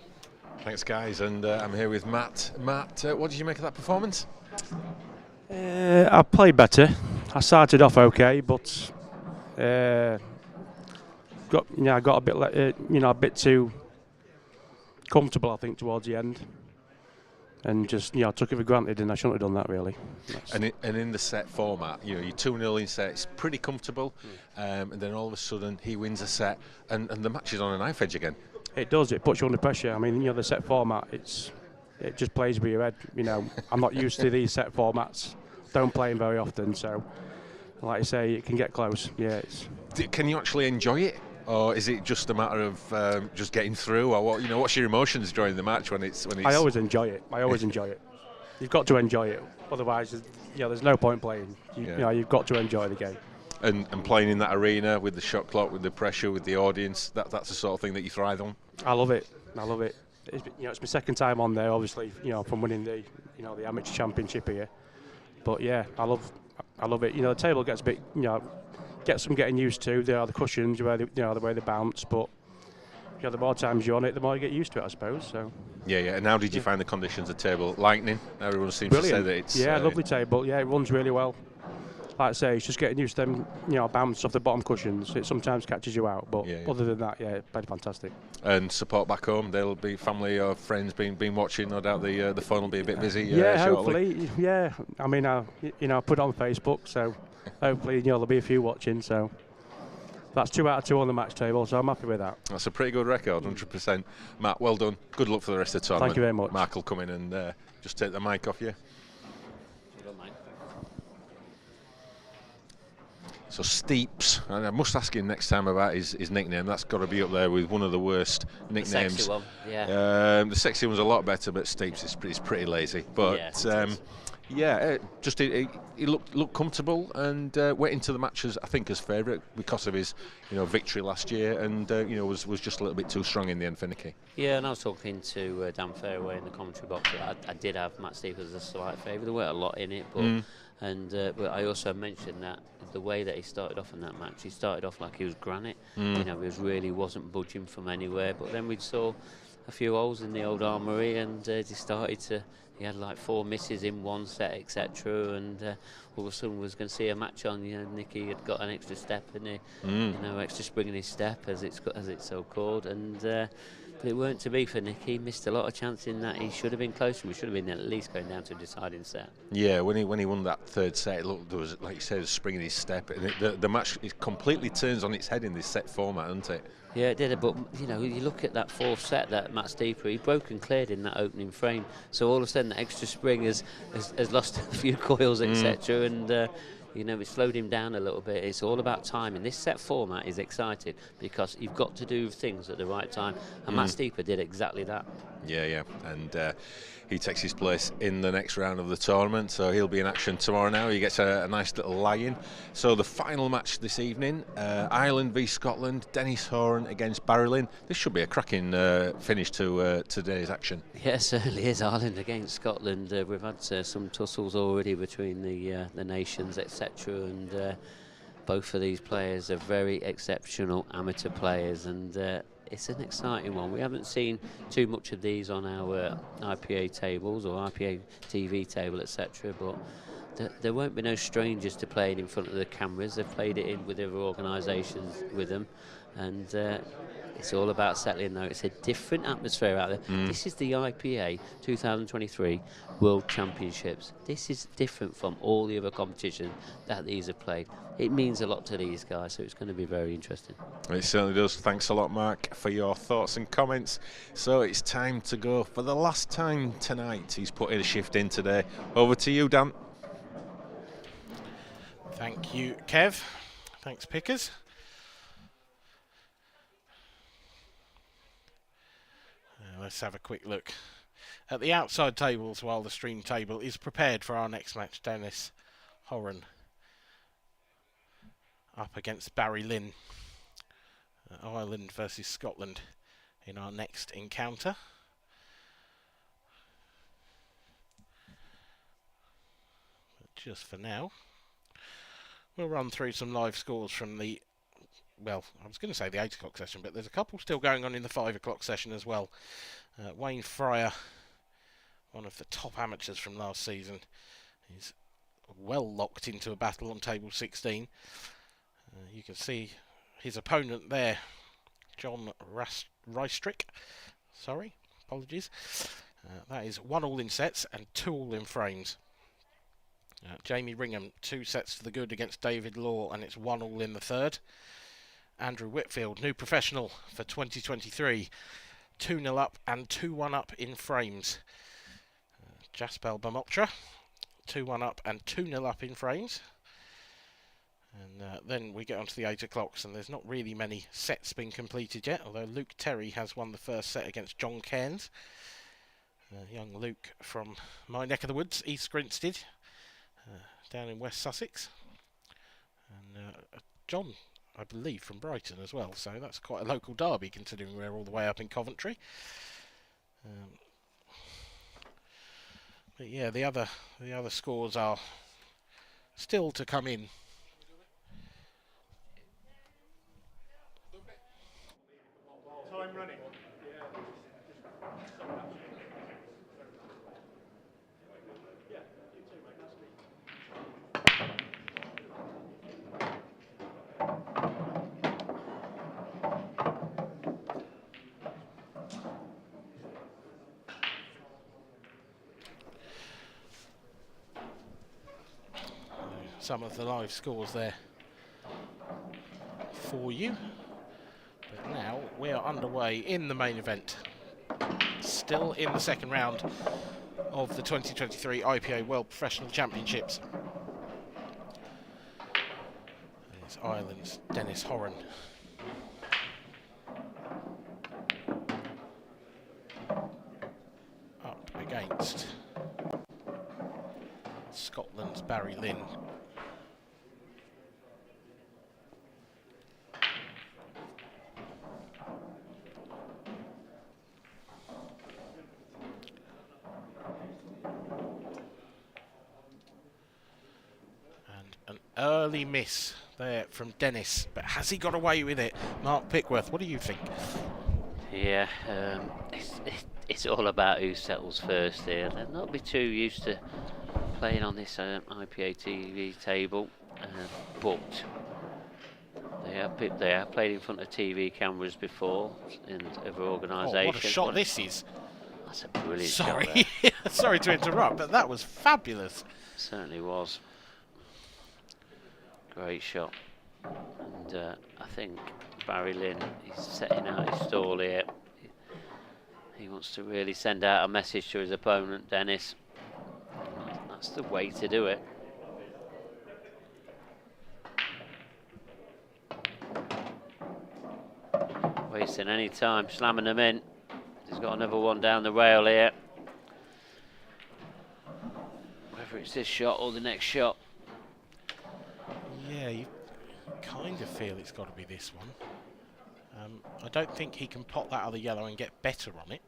Thanks, guys, and I'm here with Matt. Matt, what did you make of that performance? I played better. I started off okay, but I got a bit, a bit too comfortable, I think, towards the end, and just took it for granted, and I shouldn't have done that really. And in the set format, you're 2-0 in set, it's pretty comfortable, and then all of a sudden he wins a set, and the match is on a knife edge again. It does. It puts you under pressure. I mean, the set format, it just plays with your head. I'm not used to these set formats. Don't play them very often, so like I say, it can get close. Yeah. Can you actually enjoy it, or is it just a matter of just getting through, or what? What's your emotions during the match when it's? I always enjoy it. You've got to enjoy it. Otherwise, there's no point playing. You've got to enjoy the game. And playing in that arena with the shot clock, with the pressure, with the audience, that's the sort of thing that you thrive on. I love it. It's my second time on there, obviously, from winning the amateur championship here. But yeah, I love it. The table gets a bit, gets some getting used to. There are the cushions, where the way they bounce. But the more times you're on it, the more you get used to it, I suppose. So. Yeah. And how did you find the conditions of the table? Lightning. Everyone seems Brilliant. to say that it's. Yeah, lovely table. Yeah, it runs really well. like I say, it's just getting used to them, bounce off the bottom cushions. It sometimes catches you out, but other than that, yeah, it played fantastic. And support back home, there'll be family or friends been watching. No doubt the phone will be a bit busy. Yeah, shortly. hopefully. Yeah, I mean, I put it on Facebook, so hopefully, there'll be a few watching. So that's 2 out of 2 on the match table, so I'm happy with that. That's a pretty good record, 100%. Matt, well done. Good luck for the rest of the tournament. Thank you very much. Mark will come in and just take the mic off you. So Steeps, and I must ask him next time about his nickname. That's got to be up there with one of the worst nicknames. The sexy one, yeah. The sexy one's a lot better, but Steeps is pretty lazy. But he looked comfortable and went into the match as, I think, as favourite because of his victory last year, and was just a little bit too strong in the end for Nicky. Yeah, and I was talking to Dan Fairway in the commentary box. I did have Matt Steeper as a slight favourite. There weren't a lot in it, but. But I also mentioned that the way that he started off in that match, he started off like he was granite. He wasn't budging from anywhere. But then we saw a few holes in the old armoury, and he had like 4 misses in one set, etc. And all of a sudden, we was going to see a match on. Nicky had got an extra step in it, extra spring in his step, as it's so called, and. But it weren't to be for Nicky. He missed a lot of chance in that. He should have been closer. We should have been at least going down to a deciding set. Yeah, when he won that third set, there was, like you said, a spring in his step. And the match completely turns on its head in this set format, doesn't it? Yeah, it did. But you look at that 4th set that Matt Steeper, he broke and cleared in that opening frame. So all of a sudden, the extra spring has lost a few coils, etc. And it slowed him down a little bit. It's all about timing. This set format is exciting because you've got to do things at the right time, and Matt Steeper did exactly that. Yeah, and he takes his place in the next round of the tournament, so he'll be in action tomorrow now. He gets a nice little lie-in. So the final match this evening, Ireland v Scotland, Dennis Horan against Barry Lynn. This should be a cracking finish to today's action. Yeah, it certainly is. Ireland against Scotland. We've had some tussles already between the nations, etc. And both of these players are very exceptional amateur players, and it's an exciting one. We haven't seen too much of these on our IPA tables or IPA TV table, etc. But there won't be no strangers to playing in front of the cameras. They've played it in with other organisations with them, and it's all about settling though. It's a different atmosphere out there. This is the IPA 2023 World Championships. This is different from all the other competitions that these have played. It means a lot to these guys, so it's going to be very interesting. It certainly does. Thanks a lot, Mark, for your thoughts and comments. So it's time to go for the last time tonight. He's put in a shift in today. Over to you, Dan. Thank you, Kev. Thanks, Pickers. Let's have a quick look at the outside tables while the stream table is prepared for our next match. Dennis Horan up against Barry Lynn. Ireland versus Scotland in our next encounter. But just for now, we'll run through some live scores from the, well, I was going to say the 8 o'clock session, but there's a couple still going on in the 5 o'clock session as well. Wayne Fryer, one of the top amateurs from last season, is well locked into a battle on table 16. You can see his opponent there, John Reistrick. Sorry, apologies. That is 1 all in sets and 2 all in frames. Jamie Ringham, 2 sets to the good against David Law, and it's 1 all in the third. Andrew Whitfield, new professional for 2023, 2-0 up and 2-1 up in frames. Jaspel Bamotra, 2-1 up and 2-0 up in frames. And then we get on to the 8 o'clocks, and there's not really many sets being completed yet, although Luke Terry has won the first set against John Cairns. Young Luke from my neck of the woods, East Grinstead, down in West Sussex. And John, I believe, from Brighton as well, so that's quite a local derby considering we're all the way up in Coventry. But yeah, the other scores are still to come in. Time running. some of the live scores there for you. But now we are underway in the main event. Still in the second round of the 2023 IPA World Professional Championships. There's Ireland's Dennis Horan. Up against Scotland's Barry Lynn. Early miss there from Dennis, but has he got away with it? Mark Pickworth, what do you think? Yeah, it's all about who settles first here. They'll not be too used to playing on this IPA TV table, but they have played in front of TV cameras before in other organisations. Oh, what a shot this is! That's a brilliant shot. Sorry, sorry to interrupt, but that was fabulous. Certainly was. Great shot, and I think Barry Lynn is setting out his stall here. He wants to really send out a message to his opponent, Dennis. That's the way to do it. Wasting any time, slamming them in. He's got another one down the rail here. Whether it's this shot or the next shot. Yeah, you kind of feel it's got to be this one. I don't think he can pop that other yellow and get better on it.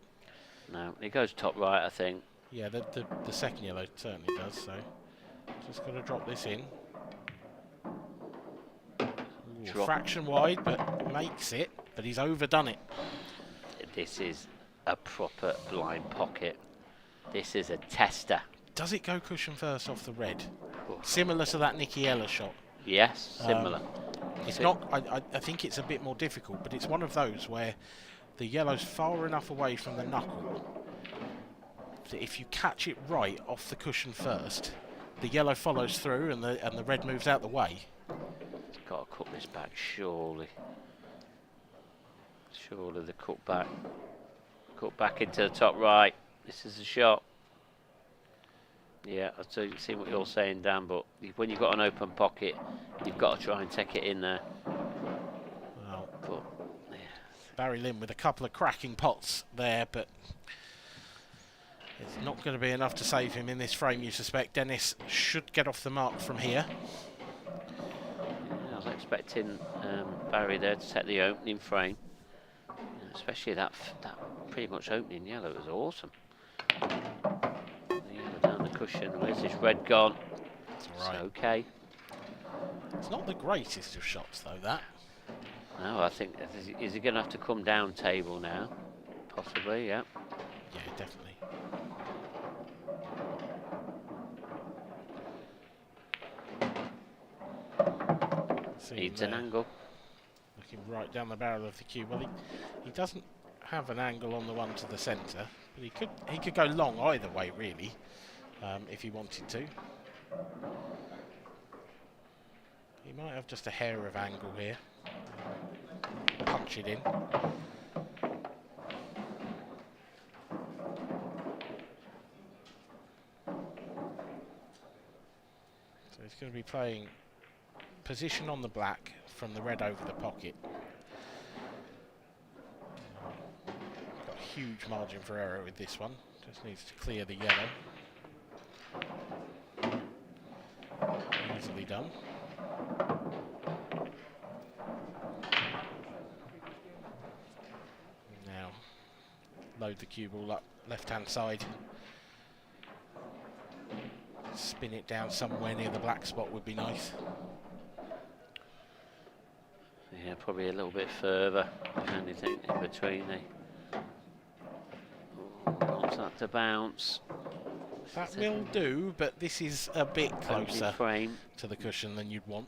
No, he goes top right, I think. Yeah, the second yellow certainly does, so just got to drop this in. Ooh, fraction wide, but makes it, but he's overdone it. This is a proper blind pocket. This is a tester. Does it go cushion first off the red? Similar to that Nicky Ella shot. Yes, similar. It's not. I think it's a bit more difficult, but it's one of those where the yellow's far enough away from the knuckle that if you catch it right off the cushion first, the yellow follows through and the red moves out the way. It's got to cut this back, surely. Surely the cut back. Cut back into the top right. This is a shot. Yeah, I see what you're saying, Dan, but when you've got an open pocket, you've got to try and take it in there. Well, but, yeah. Barry Lynn with a couple of cracking pots there, but it's not going to be enough to save him in this frame, you suspect. Dennis should get off the mark from here. Yeah, I was expecting Barry there to set the opening frame, especially that pretty much opening yellow. It was awesome. Down the cushion. Where's this red gone? It's all right. It's okay. It's not the greatest of shots, though, that. No, I think, is he going to have to come down table now? Possibly, yeah. Yeah, definitely. Needs an angle. Looking right down the barrel of the cube. Well, he doesn't have an angle on the one to the centre, but he could go long either way, really. If he wanted to. He might have just a hair of angle here. Punch it in. So he's going to be playing position on the black from the red over the pocket. Got a huge margin for error with this one. Just needs to clear the yellow. Easily done. Now load the cue ball up left hand side. Spin it down somewhere near the black spot would be nice. Yeah, probably a little bit further, if anything, in between. Wants that to bounce. That will do, but this is a bit closer to the cushion than you'd want.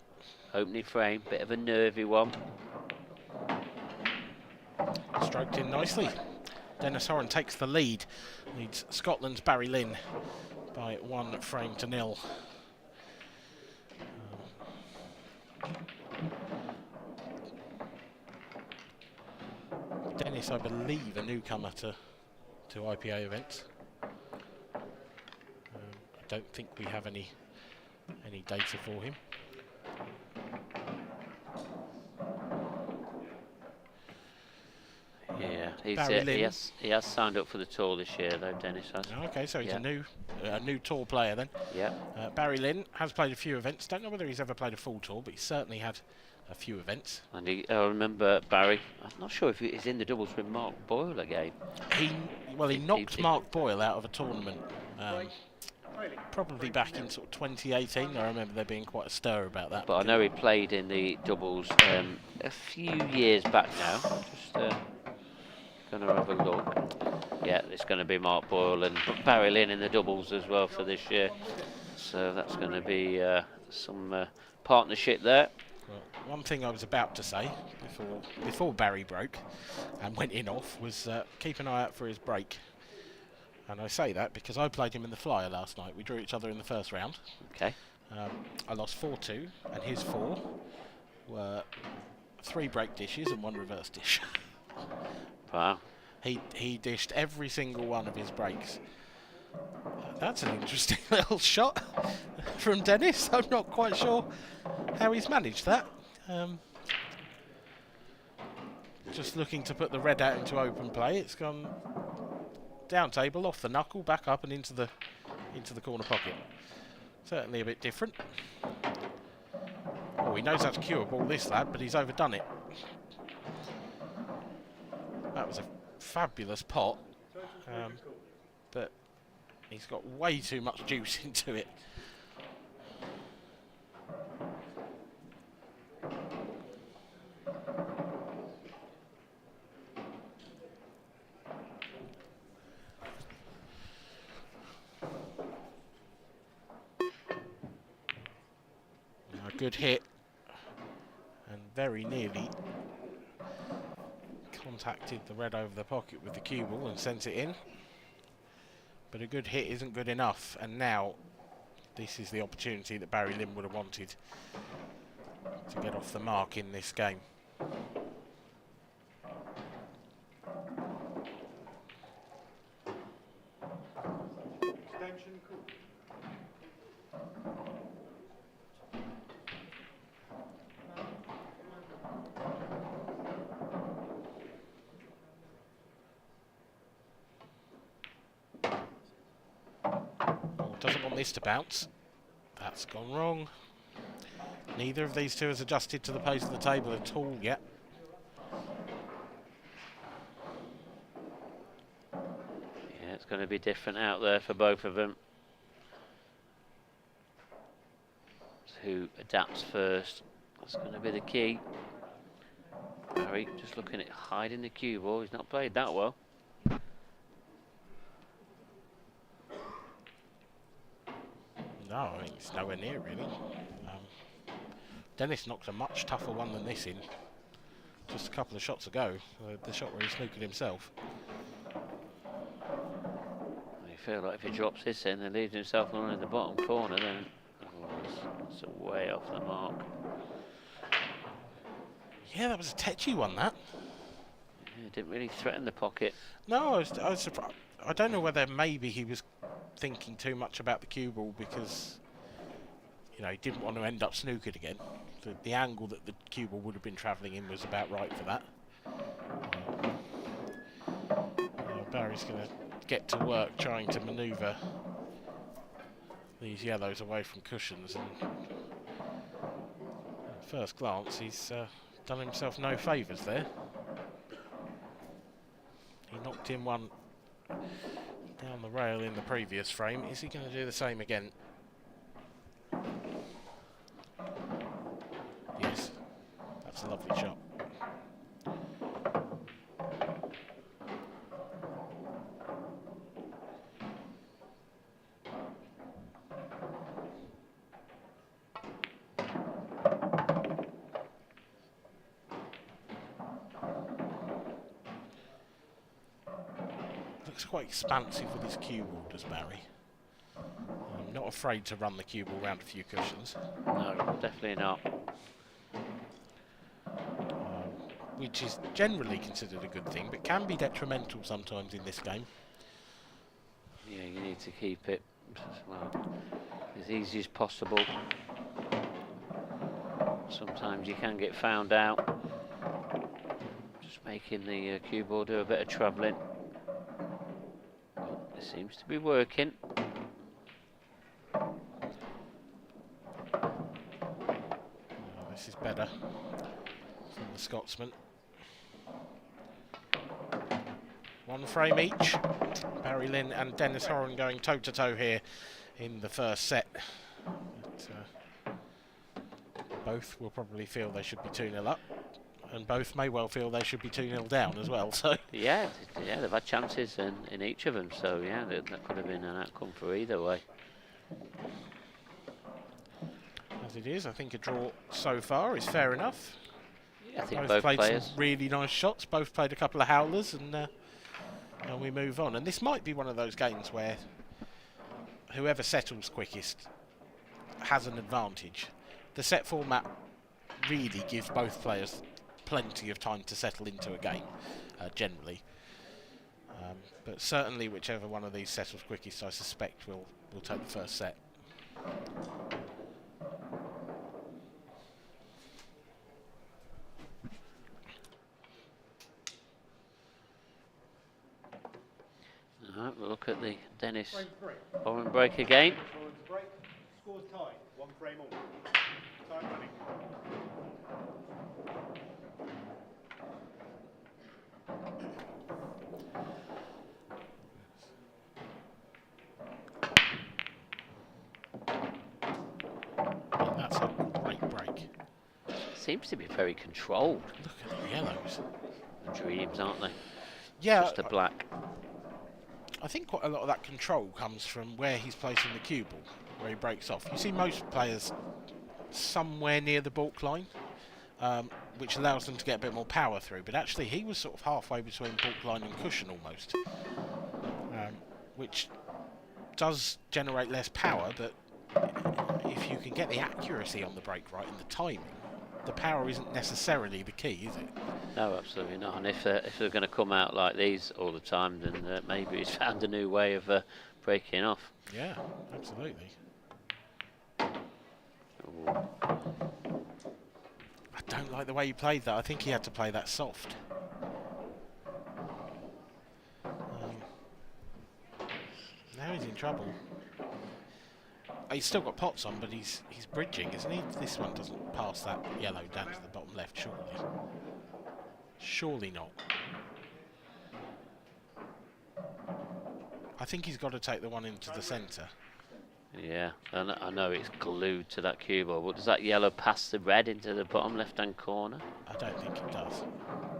Opening frame, bit of a nervy one. Stroked in nicely. Dennis Horan takes the lead. Leads Scotland's Barry Lynn by 1 frame to 0. Dennis, I believe, a newcomer to IPA events. I don't think we have any data for him. Yeah, he has signed up for the tour this year, though. Dennis has. Okay, so he's a new tour player then. Yeah. Barry Lynn has played a few events. Don't know whether he's ever played a full tour, but he's certainly had a few events. And I remember Barry. I'm not sure if he's in the doubles with Mark Boyle again. He knocked Mark Boyle out of a tournament. Probably back in sort of 2018. I remember there being quite a stir about that. But I know he played in the doubles a few years back now. Just going to have a look. Yeah, it's going to be Mark Boyle and Barry Lynn in the doubles as well for this year. So that's going to be some partnership there. Well, one thing I was about to say before Barry broke and went in off was keep an eye out for his break. And I say that because I played him in the flyer last night. We drew each other in the first round. Okay. I lost 4-2, and his 4 were 3 break dishes and 1 reverse dish. Wow. He dished every single one of his breaks. That's an interesting little shot from Dennis. I'm not quite sure how he's managed that. Just looking to put the red out into open play. It's gone down table, off the knuckle, back up and into the corner pocket. Certainly a bit different. Oh, he knows how to cue a ball, this lad, but he's overdone it. That was a fabulous pot, but he's got way too much juice into it. A good hit, and very nearly contacted the red over the pocket with the cue ball and sent it in. But a good hit isn't good enough, and now this is the opportunity that Barry Lynn would have wanted to get off the mark in this game. Doesn't want this to bounce. That's gone wrong. Neither of these two has adjusted to the pace of the table at all yet. Yeah, it's going to be different out there for both of them. Who adapts first? That's going to be the key. Barry just looking at hiding the cue ball. He's not played that well. No, I mean, it's nowhere near really. Dennis knocked a much tougher one than this in just a couple of shots ago. The shot where he snookered himself. You feel like if he drops this in and leaves himself on in the bottom corner, then it's way off the mark. Yeah, that was a tetchy one, that. Yeah, it didn't really threaten the pocket. No, I was surprised. I don't know whether maybe he was thinking too much about the cue ball because, you know, he didn't want to end up snookered again. The angle that the cue ball would have been travelling in was about right for that. Barry's going to get to work trying to manoeuvre these yellows away from cushions, and at first glance he's done himself no favours there. He knocked in one down the rail in the previous frame. Is he going to do the same again? Yes, that's a lovely shot. Looks quite expansive with his cue ball, does Barry? Not afraid to run the cue ball around a few cushions. No, definitely not. which is generally considered a good thing, but can be detrimental sometimes in this game. Yeah, you need to keep it as easy as possible. Sometimes you can get found out. Just making the cue ball do a bit of travelling. It seems to be working. This is better from the Scotsman. One frame each. Barry Lynn and Dennis Horan going toe-to-toe here in the first set. But, both will probably feel they should be 2-0 up, and both may well feel they should be 2-0 down as well. So yeah, they've had chances in each of them. So yeah, that could have been an outcome for either way. as it is, I think a draw so far is fair enough. Yeah, I think both played players. some really nice shots. Both played a couple of howlers, and we move on. And this might be one of those games where whoever settles quickest has an advantage. The set format really gives both players plenty of time to settle into a game, generally. But certainly whichever one of these settles quickest, I suspect, will take the first set. Alright, we'll look at the Dennis Horan break again. Break. Scores tied. One frame all. Time running. That's a great break. Seems to be very controlled. Look at the yellows. The dreams, aren't they? Yeah. Just a black. I think quite a lot of that control comes from where he's placing the cue ball, where he breaks off. You see most players somewhere near the baulk line, which allows them to get a bit more power through. But actually, he was sort of halfway between baulk line and cushion almost, which does generate less power. But if you can get the accuracy on the break right and the timing, the power isn't necessarily the key, is it? No, absolutely not. And if they're going to come out like these all the time, then maybe he's found a new way of breaking off. Yeah, absolutely. Ooh. I don't like the way he played that. I think he had to play that soft. Now he's in trouble. He's still got pots on, but he's bridging, isn't he? This one doesn't pass that yellow down to the bottom left, surely. Surely not. I think he's got to take the one into the centre. Yeah, and I know it's glued to that cue ball, but does that yellow pass the red into the bottom left-hand corner? I don't think it does.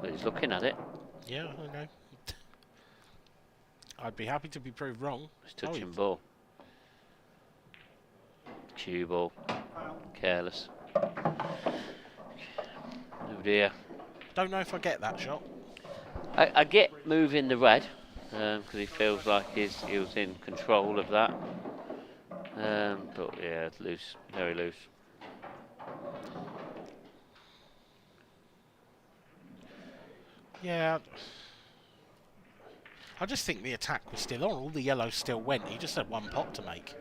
But he's looking at it. Yeah, I know. I'd be happy to be proved wrong. He's touching ball. Cue ball. Careless. Oh dear. Don't know if I get that shot. I get moving the red because he feels like he was in control of that. But yeah, it's loose, very loose. Yeah. I just think the attack was still on. All the yellows still went. He just had one pot to make.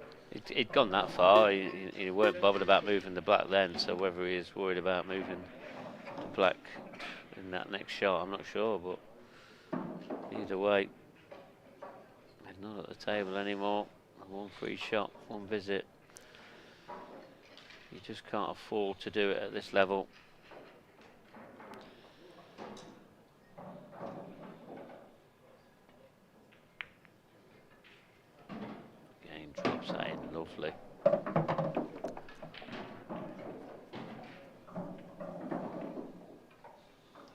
He'd gone that far. He weren't bothered about moving the black then, so whether he is worried about moving the black in that next shot, I'm not sure, but either way, he's not at the table anymore. One free shot, one visit. You just can't afford to do it at this level. Game drops that in, lovely.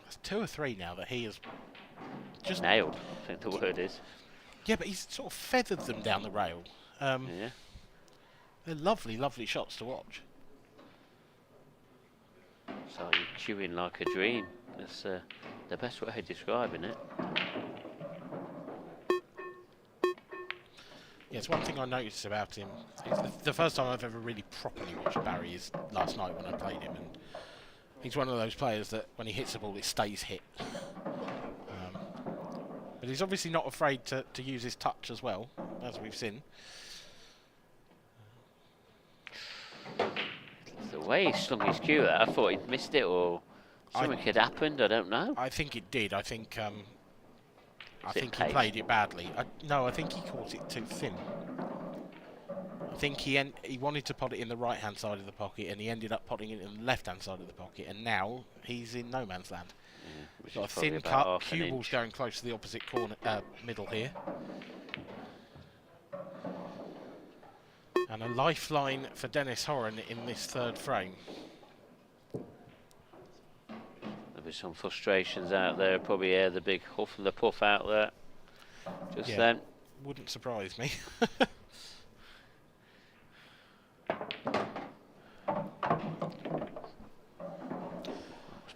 That's 2 or 3 now that he has just nailed, I think the word is. Yeah, but he's sort of feathered them down the rail. Yeah. They're lovely, lovely shots to watch. So you're chewing like a dream. That's the best way of describing it. Yeah, it's one thing I noticed about him. It's the first time I've ever really properly watched Barry is last night when I played him, and he's one of those players that when he hits the ball, it stays hit. But he's obviously not afraid to use his touch as well, as we've seen. The way he slung his cue there, I thought he'd missed it or something had happened. I don't know. I think it did. I think he pace? played it badly. No, I think he caught it too thin. I think he wanted to pot it in the right-hand side of the pocket, and he ended up potting it in the left-hand side of the pocket, and now he's in no man's land. Which Got a is probably thin about cut. half an Cue ball's inch. going close to the opposite corner, middle here. And a lifeline for Dennis Horan in this third frame. There'll be some frustrations out there. Probably hear the big huff and the puff out there. Just Yeah. then. Wouldn't surprise me.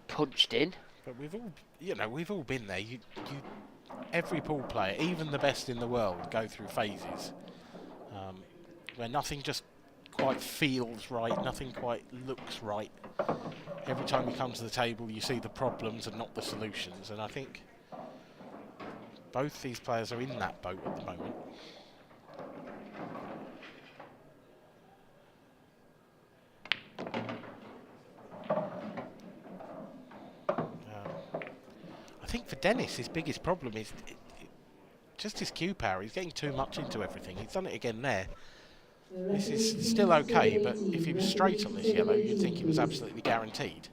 Punched in. But we've all been there. Every pool player, even the best in the world, go through phases where nothing just quite feels right, nothing quite looks right. Every time you come to the table, you see the problems and not the solutions. And I think both these players are in that boat at the moment. I think for Dennis, his biggest problem is just his cue power. He's getting too much into everything. He's done it again there. This is still okay, but if he was straight on this yellow, you'd think he was absolutely guaranteed.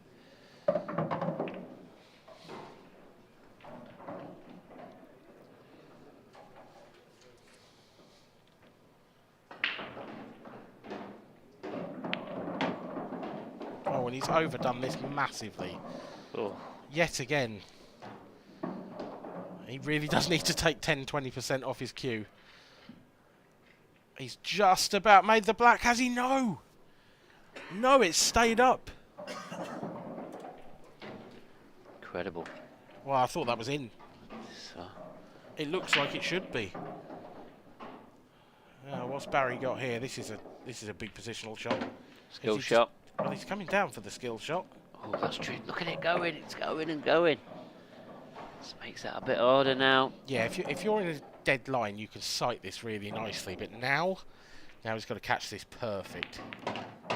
Oh, and he's overdone this massively. Oh. Yet again. He really does need to take 10-20% off his cue. He's just about made the black. Has he? No. No, it's stayed up. Incredible. Well, I thought that was in. So, It looks like it should be. What's Barry got here? This is a big positional shot. skill shot. Well, he's coming down for the skill shot. Oh, that's true. Look at it going. It's going and going. This makes that a bit harder now. Yeah, if you're in a dead line, you can sight this really nicely. But now he's got to catch this perfect.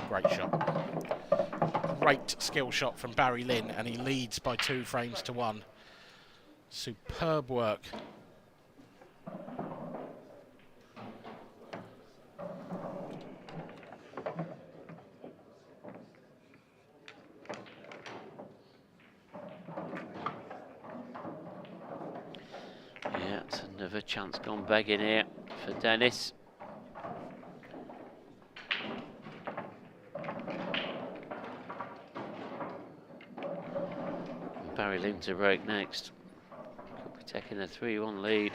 Great shot. Great skill shot from Barry Lynn, and he leads by 2 frames to 1. Superb work. Yeah, it's another chance gone begging here for Dennis. And Barry Lynn to break next. Could be taking a 3-1 lead.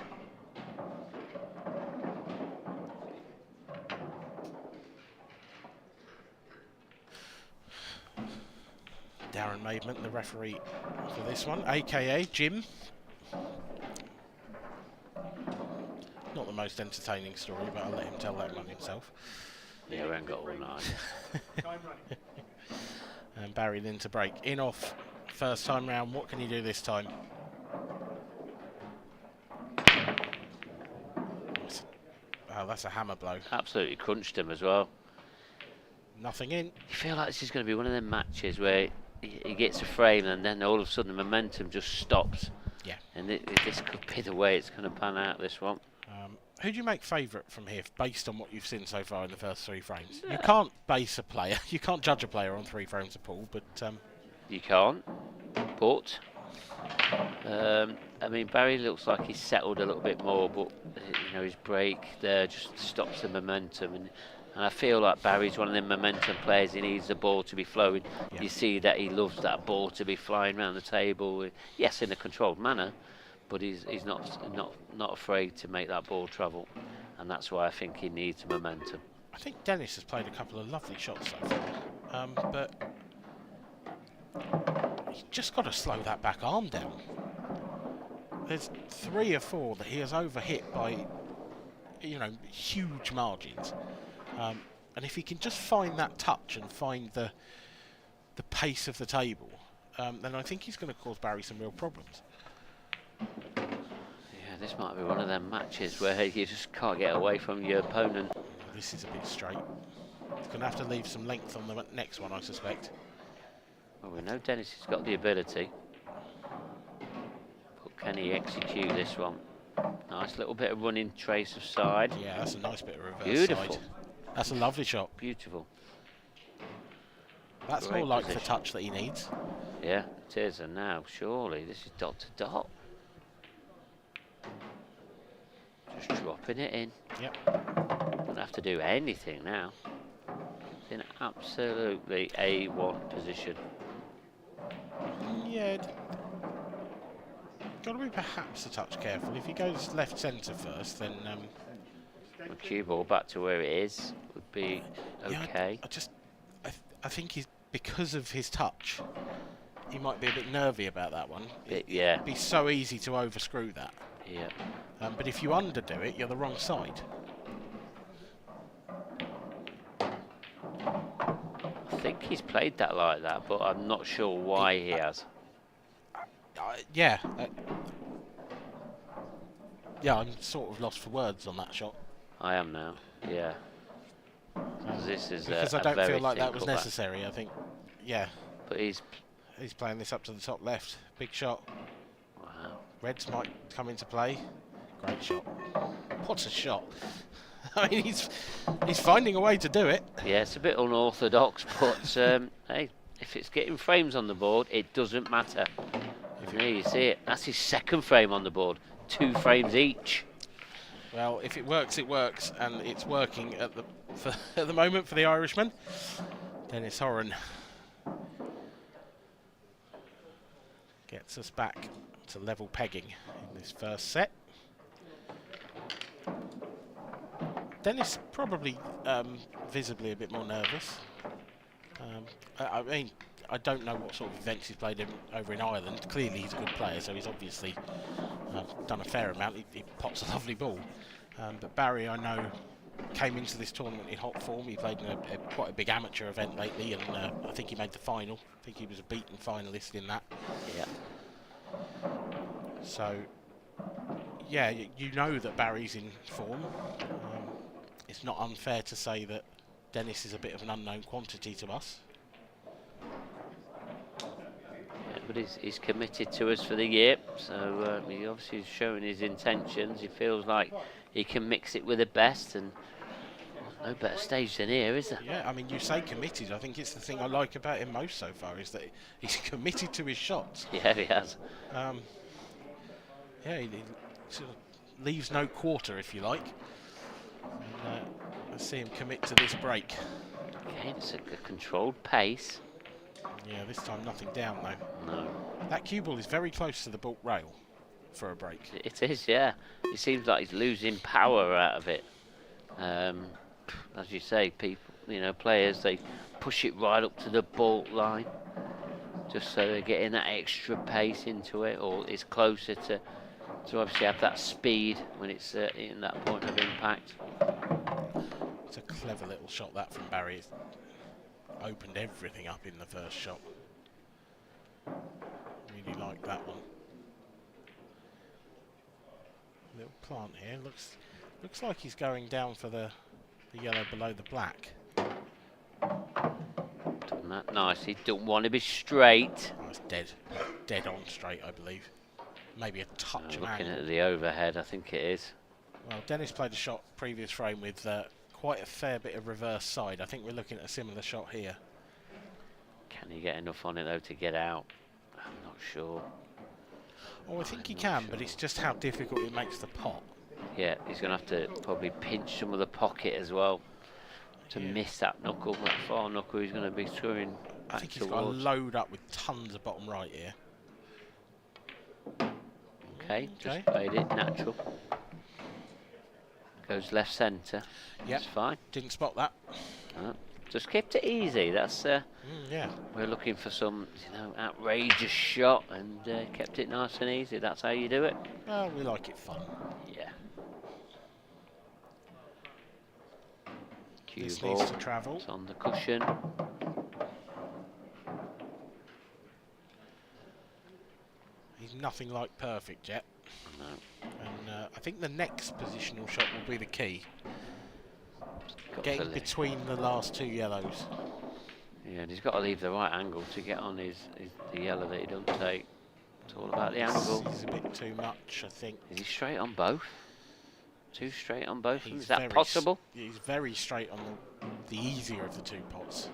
Darren Maidment, the referee for this one, aka Jim. Not the most entertaining story, but I'll let him tell that one himself. Yeah, we haven't got all night. Time running. And Barry Lynn to break. In off, first time round. What can he do this time? Oh, that's a hammer blow. Absolutely crunched him as well. Nothing in. You feel like this is going to be one of them matches where he gets a frame and then all of a sudden the momentum just stops. Yeah. And this could be the way it's going to pan out, this one. Who do you make favourite from here, based on what you've seen so far in the first 3 frames? You can't base a player, you can't judge a player on 3 frames of pool, but You can't, but I mean, Barry looks like he's settled a little bit more, but you know, his break there just stops the momentum, and I feel like Barry's one of them momentum players. He needs the ball to be flowing. Yeah. You see that he loves that ball to be flying around the table. Yes, in a controlled manner, but he's not afraid to make that ball travel, and that's why I think he needs momentum. I think Dennis has played a couple of lovely shots so far, but he's just got to slow that back arm down. There's 3 or 4 that he has overhit by, you know, huge margins, and if he can just find that touch and find the pace of the table, then I think he's going to cause Barry some real problems. Yeah, this might be one of them matches where you just can't get away from your opponent. This is a bit straight. He's going to have to leave some length on the next one, I suspect. Well, we know Dennis has got the ability. But can he execute this one? Nice little bit of running trace of side. Yeah, that's a nice bit of reverse Beautiful. side. That's a lovely shot. Beautiful. That's Great more like position. the touch that he needs. Yeah, it is. And now, surely, this is dot to dot. Just dropping it in. Yep. Don't have to do anything now. It's in absolutely A1 position. Yeah. Got to be perhaps a touch careful. If he goes left centre first, then A cue ball back to where it is would be okay. yeah, I think he's, because of his touch, he might be a bit nervy about that one. Yeah. It'd be so easy to overscrew that. Yeah. But if you underdo it, you're the wrong side. I think he's played that like that, but I'm not sure why he has. Yeah. Yeah, I'm sort of lost for words on that shot. I am now. Yeah. This is because I I don't feel like that was necessary. I think, yeah. But he's playing this up to the top left. Big shot. wow. Reds might come into play. Great shot. What a shot! I mean, he's finding a way to do it. Yeah, it's a bit unorthodox, but hey, if it's getting frames on the board, it doesn't matter. There you see it. That's his second frame on the board. 2 frames each. Well, if it works, it works, and it's working at the moment for the Irishman. Dennis Horan gets us back to level pegging in this first set. Dennis probably visibly a bit more nervous. I mean, I don't know what sort of events he's played over in Ireland. Clearly he's a good player, so he's obviously done a fair amount. He pots a lovely ball. But Barry, I know, came into this tournament in hot form. He played in quite a big amateur event lately, and I think he made the final. I think he was a beaten finalist in that. Yeah. So, yeah, you know that Barry's in form. It's not unfair to say that Dennis is a bit of an unknown quantity to us. Yeah, but he's committed to us for the year, so he obviously is showing his intentions. He feels like he can mix it with the best, and no better stage than here, is there? Yeah, I mean, you say committed. I think it's the thing I like about him most so far, is that he's committed to his shots. Yeah, he has. Yeah, he sort of leaves no quarter, if you like. And, let's see him commit to this break. Again, it's a controlled pace. Yeah, this time nothing down though. No. That cue ball is very close to the baulk rail for a break. It is, yeah. It seems like he's losing power out of it. As you say, people, players, they push it right up to the baulk line, just so they're getting that extra pace into it, or it's closer to obviously have that speed when it's in that point of impact. It's a clever little shot that from Barry. It's opened everything up in the first shot. Really like that one. Little plant here. Looks like he's going down for the yellow below the black. Done that nice. He don't want to be straight. Oh, it's dead on straight, I believe. Maybe a touch of Looking angle. at the overhead, I think it is. Well, Dennis played a shot previous frame with quite a fair bit of reverse side. I think we're looking at a similar shot here. Can he get enough on it though to get out? I'm not sure. Oh, I think he can, but it's just how difficult it makes the pot. Yeah, he's going to have to probably pinch some of the pocket as well to miss that knuckle, that far knuckle he's going to be screwing back I think he's got to towards. load up with tons of bottom right here. Okay, just played it natural. Goes left centre. Yep. That's fine. Didn't spot that. Just kept it easy. That's yeah. we're looking for some, outrageous shot, and kept it nice and easy. That's how you do it. Well, we like it fun. Yeah. Cue This ball. needs to travel. It's on the cushion. nothing like perfect yet. No. And I think the next positional shot will be the key. Got Getting to between the last two yellows. Yeah, and he's got to leave the right angle to get on the yellow that he don't take. It's all about the angle. He's a bit too much, I think. Is he straight on both? Too straight on both? He's Is that possible? He's very straight on the easier of the two pots.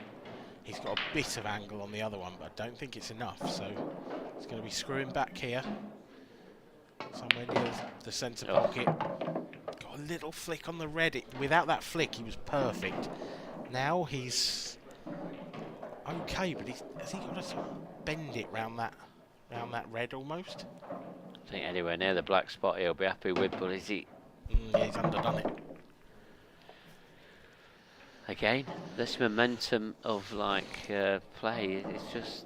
He's got a bit of angle on the other one, but I don't think it's enough. So he's going to be screwing back here. Somewhere near the centre pocket. Got a little flick on the red. Without that flick, he was perfect. Now he's okay, but has he got to sort of bend it round that red almost? I think anywhere near the black spot he'll be happy with, but is he? Yeah, he's underdone it. Again, this momentum of play, it just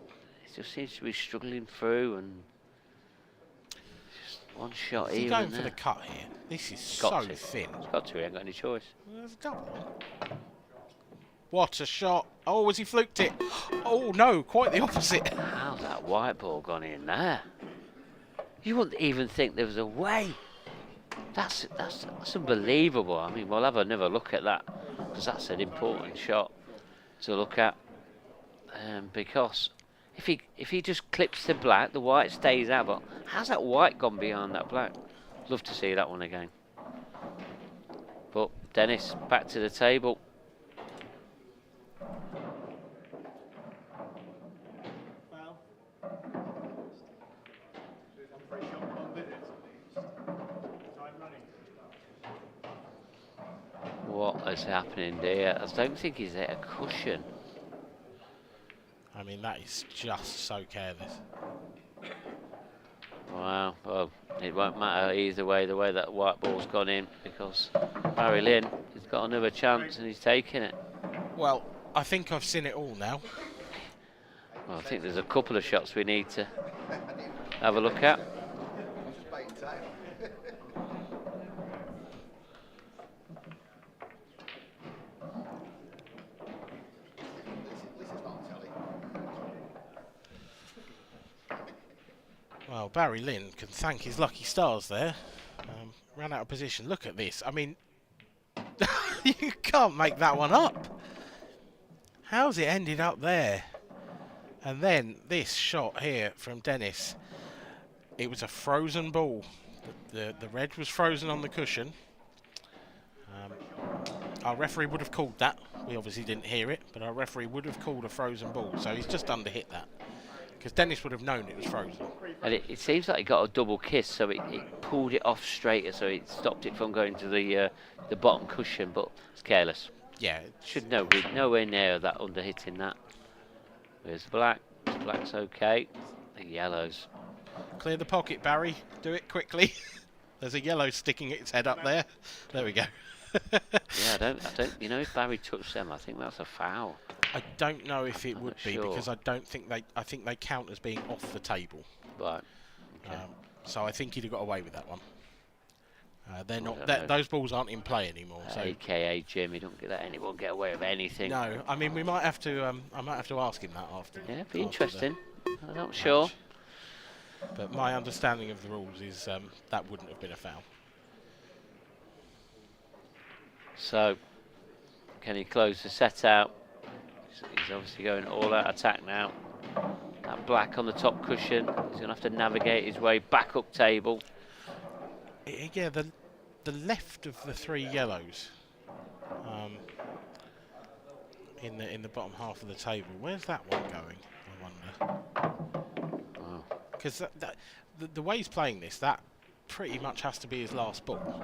seems to be struggling through, and just one shot Is he even going there. for the cut here? This is Got so to. thin. He's got to, he ain't got any choice. Well, there's a double. What a shot. Oh, has he fluked it? Oh, no, quite the opposite. How's that white ball gone in there? You wouldn't even think there was a way. That's unbelievable. I mean, we'll have another look at that, because that's an important shot to look at. Because if he just clips the black, the white stays out. But how's that white gone behind that black? Love to see that one again. But Dennis, back to the table. Foul. Free shot, 1 minute. Time running. What is happening there? I don't think he's at a cushion. I mean, that is just so careless. Wow, well, it won't matter either way, the way that white ball's gone in, because Barry Lynn has got another chance and he's taking it. Well, I think I've seen it all now. Well, I think there's a couple of shots we need to have a look at. Well, Barry Lynn can thank his lucky stars there. Ran out of position. Look at this. I mean, you can't make that one up. How's it ended up there? And then this shot here from Dennis. It was a frozen ball. The red was frozen on the cushion. Our referee would have called that. We obviously didn't hear it, but our referee would have called a frozen ball. So he's just underhit that, because Dennis would have known it was frozen. And it seems like he got a double kiss, so it pulled it off straighter, so it stopped it from going to the bottom cushion, but it's careless. Yeah. Should know, be nowhere near that underhitting that. There's the black. The black's okay. The yellows. Clear the pocket, Barry. Do it quickly. There's a yellow sticking its head up there. There we go. Yeah, I don't. You know, if Barry touched them, I think that's a foul. I don't know if it would be, sure. because I don't think I think they count as being off the table. Right. Okay. So I think he'd have got away with that one. They're not. know. Those balls aren't in play anymore. So AKA Jim, you don't let anyone get away with anything. no, I mean we might have to. I might have to ask him that after. Yeah, after be the interesting. I'm not match. sure. But my understanding of the rules is that wouldn't have been a foul. So, can he close the set out? He's obviously going all out attack now. That black on the top cushion. He's going to have to navigate his way back up table. Yeah, the left of the three yellows in the bottom half of the table. Where's that one going? I wonder. Wow. Because the way he's playing this, that pretty much has to be his last ball.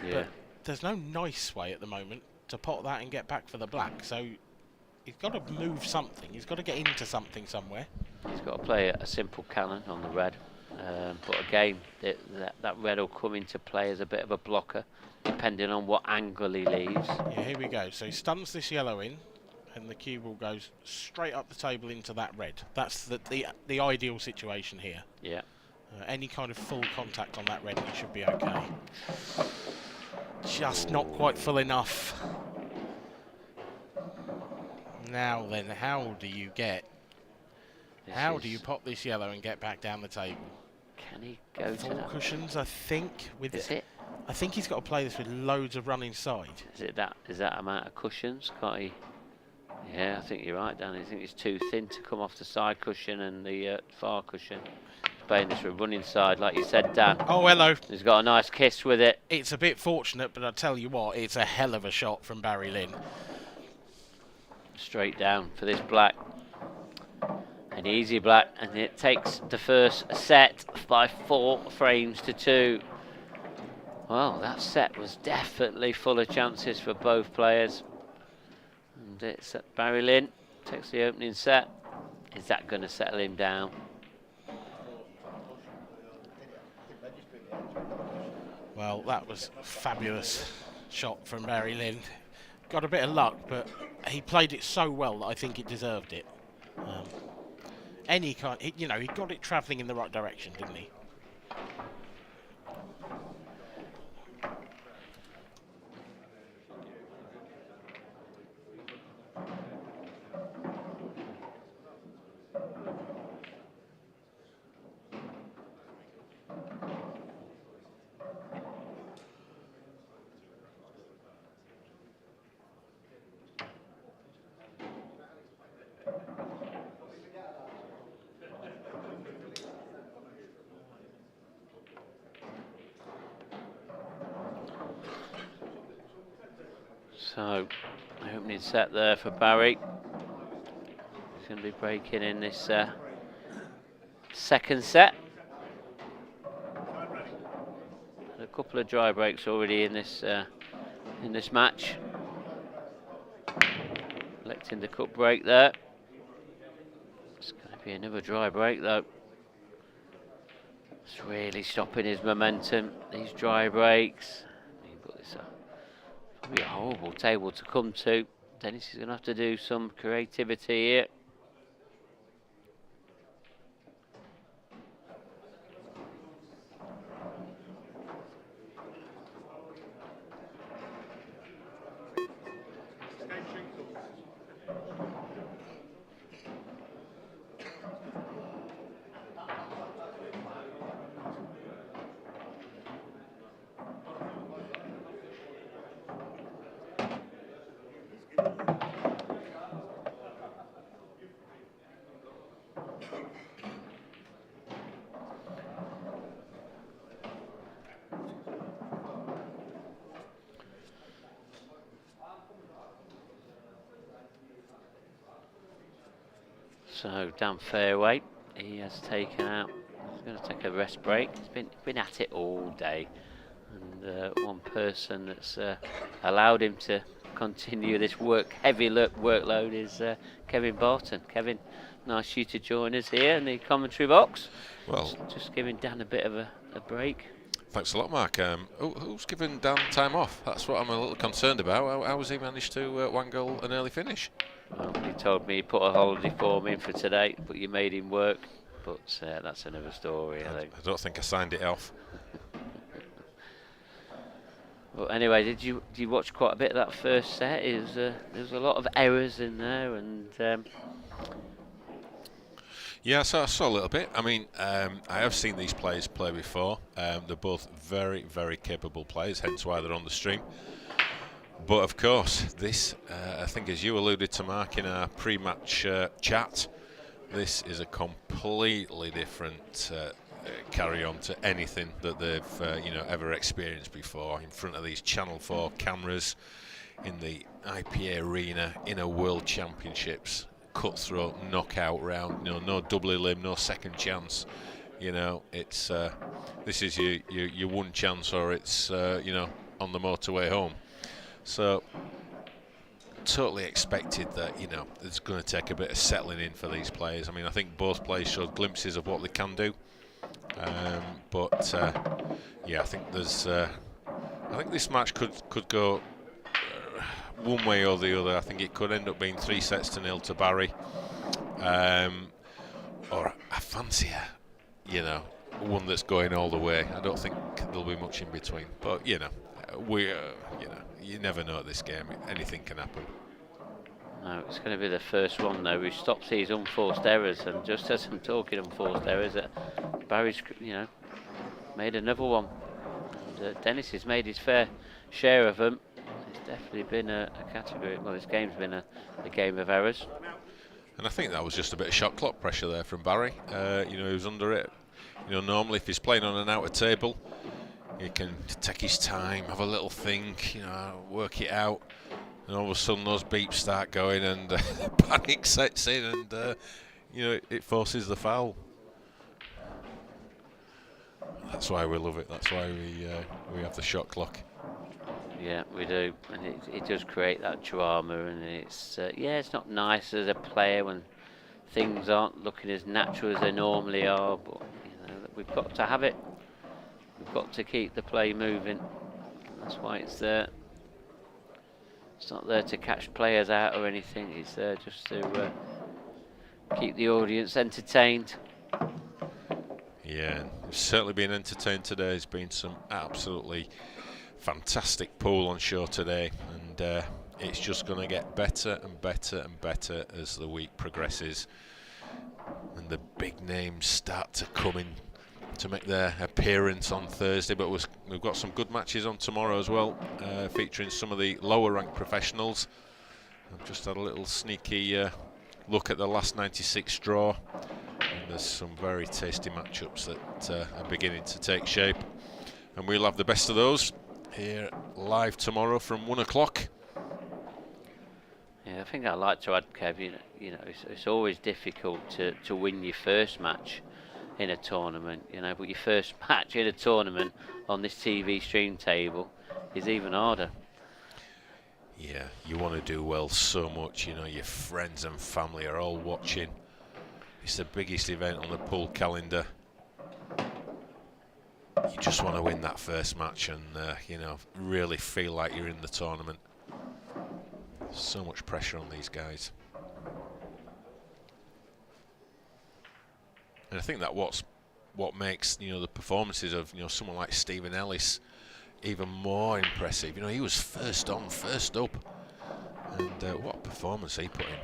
Yeah. But there's no nice way at the moment to pot that and get back for the black. So he's got to move something. He's got to get into something somewhere. He's got to play a simple cannon on the red. But again, that red will come into play as a bit of a blocker, depending on what angle he leaves. Yeah, here we go. So he stunts this yellow in, and the cue ball goes straight up the table into that red. That's the ideal situation here. Yeah. Any kind of full contact on that red, and he should be okay. Just not quite full enough. Now then, how do you get? How do you pop this yellow and get back down the table? Can he go to 4 that? cushions, I think. With Is it? I think he's got to play this with loads of run inside. Is that amount of cushions? Can't he? Yeah, I think you're right, Dan. I think it's too thin to come off the side cushion and the far cushion. He's playing this with running side, like you said, Dan. Oh, hello. He's got a nice kiss with it. It's a bit fortunate, but I tell you what, it's a hell of a shot from Barry Lynn. Straight down for this black. An easy black, and it takes the first set by 4 frames to 2. Well, that set was definitely full of chances for both players. And it's Barry Lynn takes the opening set. Is that going to settle him down? Well, that was a fabulous shot from Barry Lynn. Got a bit of luck, but he played it so well that I think it deserved it. He got it travelling in the right direction, didn't he? So, opening set there for Barry. He's going to be breaking in this second set. A couple of dry breaks already in this match. Electing the cup break there. It's going to be another dry break though. It's really stopping his momentum. These dry breaks. Probably a horrible table to come to. Dennis is going to have to do some creativity here. So down fairway, he has taken out. He's going to take a rest break. He's been at it all day, and one person that's allowed him to continue this heavy workload is Kevin Barton. Kevin, nice you to join us here in the commentary box. Well, just giving Dan a bit of a break. Thanks a lot, Mark. Who's given Dan time off? That's what I'm a little concerned about. How has he managed to wangle an early finish? Well, he told me he put a holiday form in for today, but you made him work. But that's another story, I think. I don't think I signed it off. Well, anyway, did you watch quite a bit of that first set? There was a lot of errors in there, and yeah, so I saw a little bit. I mean, I have seen these players play before. They're both very, very capable players, hence why they're on the stream. But of course, this, I think as you alluded to, Mark, in our pre-match chat, this is a completely different carry-on to anything that they've ever experienced before in front of these Channel 4 cameras in the IPA arena in a World Championships. Cutthroat knockout round, no doubly limb, no second chance. It's this is your one chance, or it's on the motorway home. So totally expected that it's going to take a bit of settling in for these players. I mean, I think both players showed glimpses of what they can do, but yeah, I think there's I think this match could go one way or the other. I think it could end up being 3-0 to Barry, or I fancy one that's going all the way. I don't think there'll be much in between, but you never know at this game. Anything can happen. No, it's going to be the first one though who stops these unforced errors. And just as I'm talking unforced errors, Barry's made another one. And, Dennis has made his fair share of them. It's definitely been a category. Well, this game's been a game of errors. And I think that was just a bit of shot clock pressure there from Barry. He was under it. Normally if he's playing on an outer table, he can take his time, have a little think, work it out. And all of a sudden those beeps start going and panic sets in and, it forces the foul. That's why we love it. That's why we have the shot clock. Yeah, we do, and it does create that drama, and it's not nice as a player when things aren't looking as natural as they normally are. But we've got to have it. We've got to keep the play moving. That's why it's there. It's not there to catch players out or anything. It's there just to keep the audience entertained. Yeah, it's certainly been entertained today. There's been some absolutely fantastic pool on show today, and it's just going to get better and better and better as the week progresses, and the big names start to come in to make their appearance on Thursday. But we've got some good matches on tomorrow as well, featuring some of the lower ranked professionals. I've just had a little sneaky look at the last 96 draw, and there's some very tasty matchups that are beginning to take shape, and we'll have the best of those here live tomorrow from 1 o'clock. Yeah, I think I'd like to add, Kev, it's always difficult to win your first match in a tournament, but your first match in a tournament on this TV stream table is even harder. Yeah, you want to do well so much, your friends and family are all watching. It's the biggest event on the pool calendar. You just want to win that first match and, really feel like you're in the tournament. So much pressure on these guys. And I think that what makes, the performances of, someone like Stephen Ellis even more impressive. He was first on, first up. And what a performance he put in.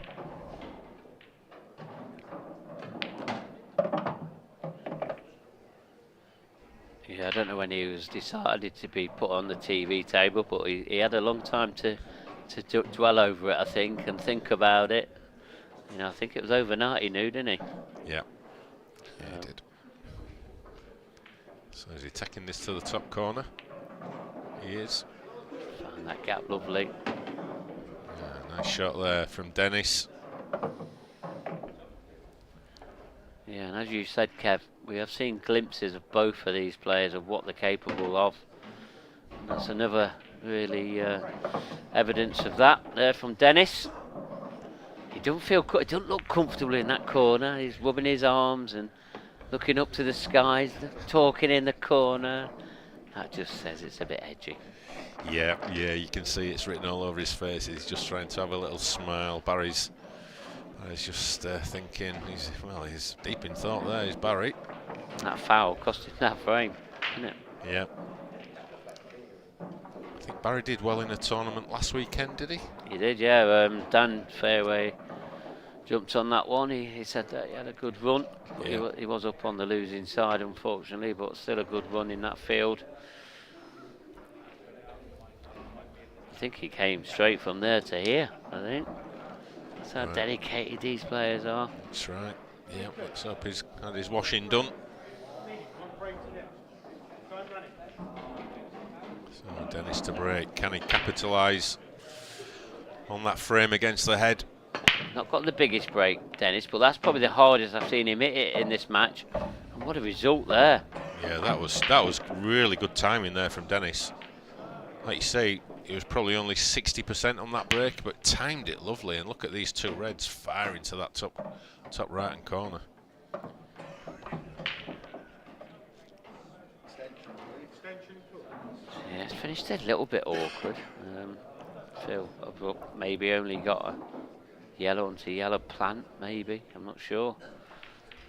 Yeah, I don't know when he was decided to be put on the TV table, but he had a long time to dwell over it, I think, and think about it. I think it was overnight he knew, didn't he? Yeah, he did. So is he taking this to the top corner? He is. Found that gap lovely. Yeah, nice shot there from Dennis. Yeah, and as you said, Kev, we have seen glimpses of both of these players of what they're capable of. And that's another really evidence of that there from Dennis. He doesn't look comfortable in that corner. He's rubbing his arms and looking up to the skies, talking in the corner. That just says it's a bit edgy. Yeah, you can see it's written all over his face. He's just trying to have a little smile. Barry's just thinking, he's deep in thought there, is Barry. That foul cost him that frame, didn't it? Yeah. I think Barry did well in a tournament last weekend, did he? He did, yeah. Dan Fairway jumped on that one. He said that he had a good run. Yeah. He was up on the losing side, unfortunately, but still a good run in that field. I think he came straight from there to here, I think. That's how dedicated these players are. That's right. Yeah, let's hope he's had his washing done. So Dennis to break. Can he capitalise on that frame against the head? Not got the biggest break, Dennis, but that's probably the hardest I've seen him hit it in this match. And what a result there. Yeah, that was really good timing there from Dennis. Like you say, he was probably only 60% on that break, but timed it lovely. And look at these two reds firing to that top right hand corner. Yeah, it's finished a little bit awkward. Phil maybe only got a yellow onto yellow plant, maybe. I'm not sure.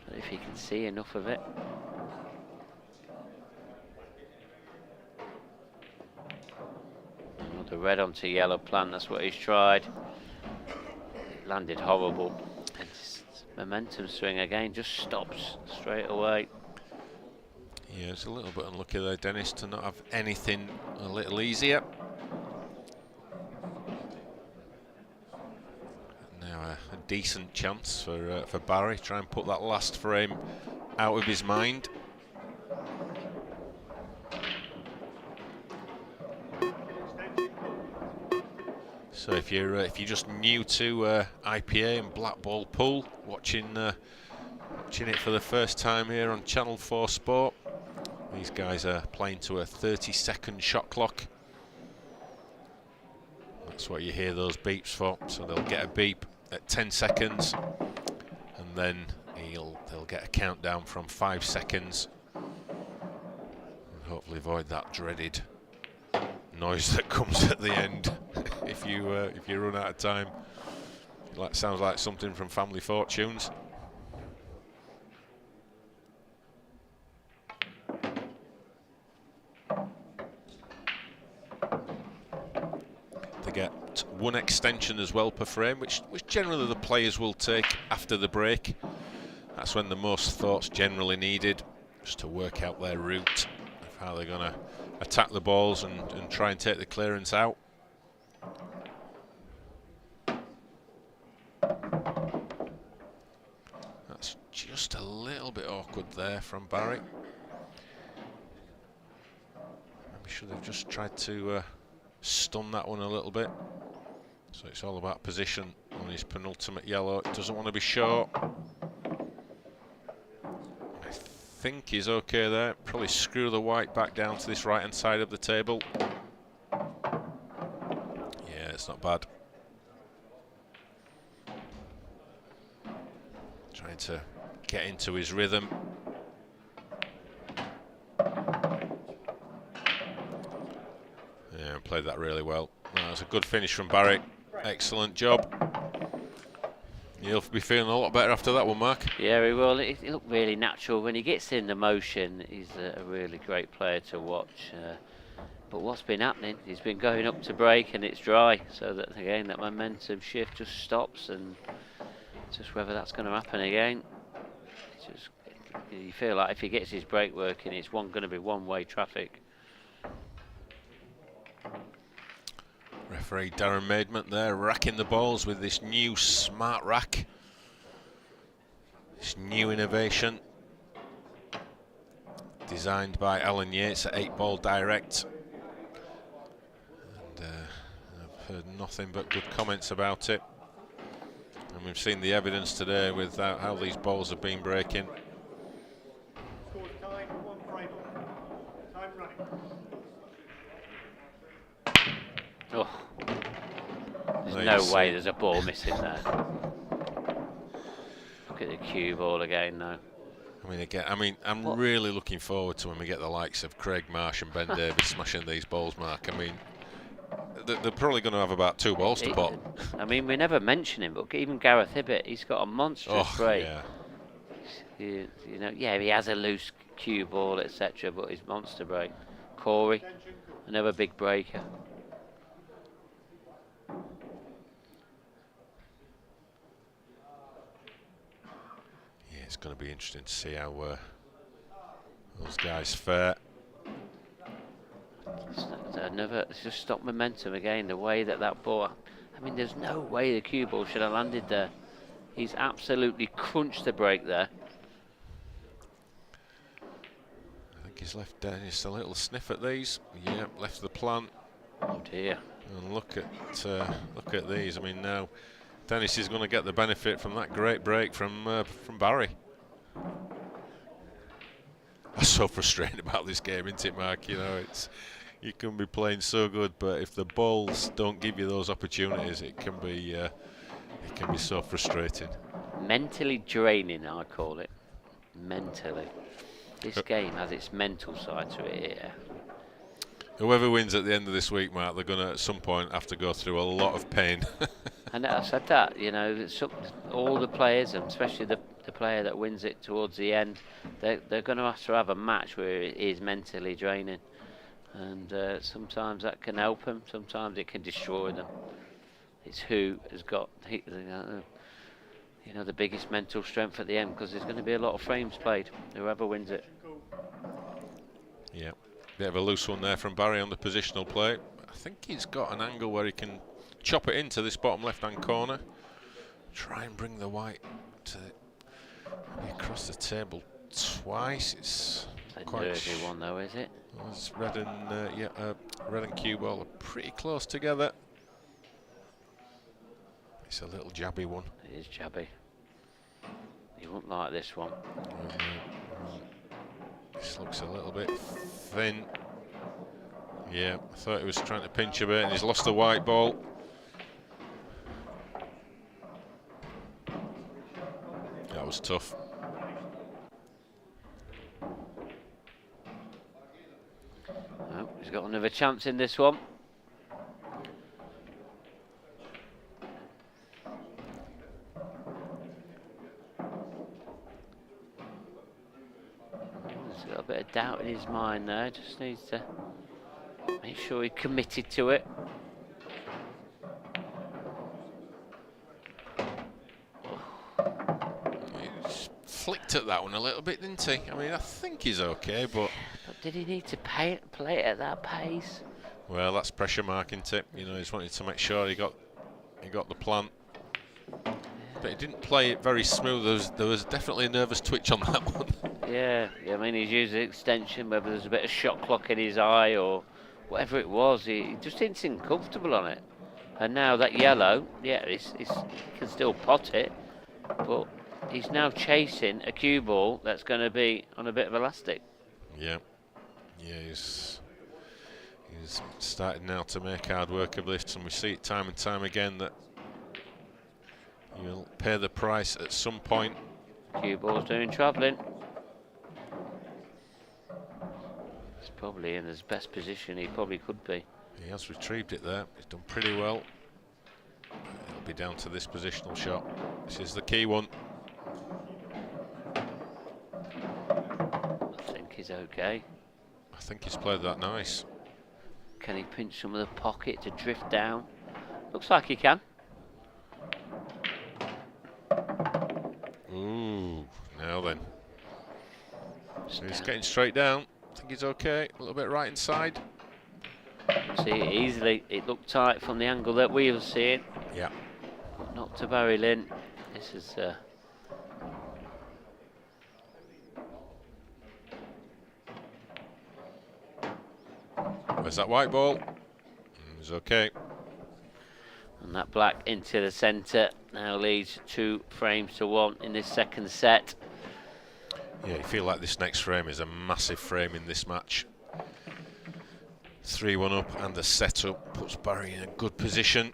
But if he can see enough of it. The red onto yellow plant, that's what he's tried. It landed horrible. And momentum swing again just stops straight away. Yeah, it's a little bit unlucky there, Dennis, to not have anything a little easier. Now a decent chance for Barry. Try and put that last frame out of his mind. So if you're just new to IPA and black ball pool, watching it for the first time here on Channel 4 Sport, these guys are playing to a 30-second shot clock. That's what you hear those beeps for. So they'll get a beep at 10 seconds, and then they'll get a countdown from 5 seconds, and hopefully avoid that dreaded noise that comes at the end if you run out of time. Sounds like something from Family Fortunes. They get one extension as well per frame, which generally the players will take after the break. That's when the most thought's generally needed, just to work out their route of how they're going to attack the balls and try and take the clearance out. That's just a little bit awkward there from Barry. Maybe should have just tried to stun that one a little bit. So it's all about position on his penultimate yellow. It doesn't want to be short. I think he's okay there. Probably screw the white back down to this right hand side of the table. Yeah, it's not bad. Trying to get into his rhythm. Yeah, played that really well. That was a good finish from Barry. Excellent job. You'll be feeling a lot better after that one, Mark. Yeah, he will. It looked really natural when he gets in the motion. He's a really great player to watch. But what's been happening? He's been going up to break and it's dry. So that again, that momentum shift just stops, and just whether that's going to happen again. You feel like if he gets his break working, it's going to be one-way traffic. Referee Darren Maidment there, racking the balls with this new smart rack. This new innovation. Designed by Alan Yates at 8 Ball Direct. And I've heard nothing but good comments about it. And we've seen the evidence today with how these balls have been breaking. Score time, 1 frame. Time running. Oh, there's no way there's a ball missing there. Look at the cue ball again now. I'm really looking forward to when we get the likes of Craig Marsh and Ben Davies smashing these balls, Mark. I mean, they're probably going to have about 2 balls to pot. I mean, we never mention him, but even Gareth Hibbett, he's got a monstrous break. Yeah. You know, yeah, he has a loose cue ball, etc., but his monster break. Corey, another big breaker. It's going to be interesting to see how those guys fare. It's just stop momentum again. The way that ball. I mean, there's no way the cue ball should have landed there. He's absolutely crunched the break there. I think he's left Dennis a little sniff at these. Yeah, left the plant. Oh dear. And look at these. I mean, now Dennis is going to get the benefit from that great break from Barry. That's so frustrating about this game, isn't it, Mark? You know, you can be playing so good, but if the balls don't give you those opportunities, it can be so frustrating. Mentally draining, I call it. Mentally, this game has its mental side to it here. Whoever wins at the end of this week, Mark, they're going to at some point have to go through a lot of pain. And I said that, you know, all the players, and especially the player that wins it towards the end, they're going to have a match where it is mentally draining. And sometimes that can help them, sometimes it can destroy them. It's who has got the biggest mental strength at the end, because there's going to be a lot of frames played, whoever wins it. Yeah, bit of a loose one there from Barry on the positional play. I think he's got an angle where he can chop it into this bottom left-hand corner. Try and bring the white to across the table twice. It's A quite nervy one though, is it? Well, it's red and red and cue ball are pretty close together. It's a little jabby one. It is jabby. You won't like this one. This looks a little bit thin. Yeah, I thought he was trying to pinch a bit and he's lost the white ball. That was tough. Oh, he's got another chance in this one. He's got a bit of doubt in his mind there. Just needs to make sure he's committed to it. Flicked at that one a little bit, didn't he? I mean, I think he's okay, but Did he need to play it at that pace? well, that's pressure marking tip. You know, he's wanted to make sure he got the plant, but he didn't play it very smooth. There was definitely a nervous twitch on that one. Yeah, I mean, he's used the extension, whether there's a bit of shot clock in his eye or whatever it was, he just didn't seem comfortable on it. And now that yellow, yeah, he can still pot it, but he's now chasing a cue ball that's going to be on a bit of elastic. Yeah, he's starting now to make hard work of this, and we see it time and time again that you'll pay the price at some point. Cue ball's doing travelling. He's probably in his best position he probably could be. He has retrieved it there. He's done pretty well. It'll be down to this positional shot. This is the key one. I think he's okay. I think he's played that nice. Can he pinch some of the pocket to drift down? Looks like he can. Ooh, now then. So he's getting straight down. I think he's okay. A little bit right inside. See it easily. It looked tight from the angle that we were seeing. Yeah. But not to Barry Lynn. This is Where's that white ball? He's okay. and that black into the centre now leads 2 frames to 1 in this second set. Yeah, you feel like this next frame is a massive frame in this match. 3-1 up, and the setup puts Barry in a good position.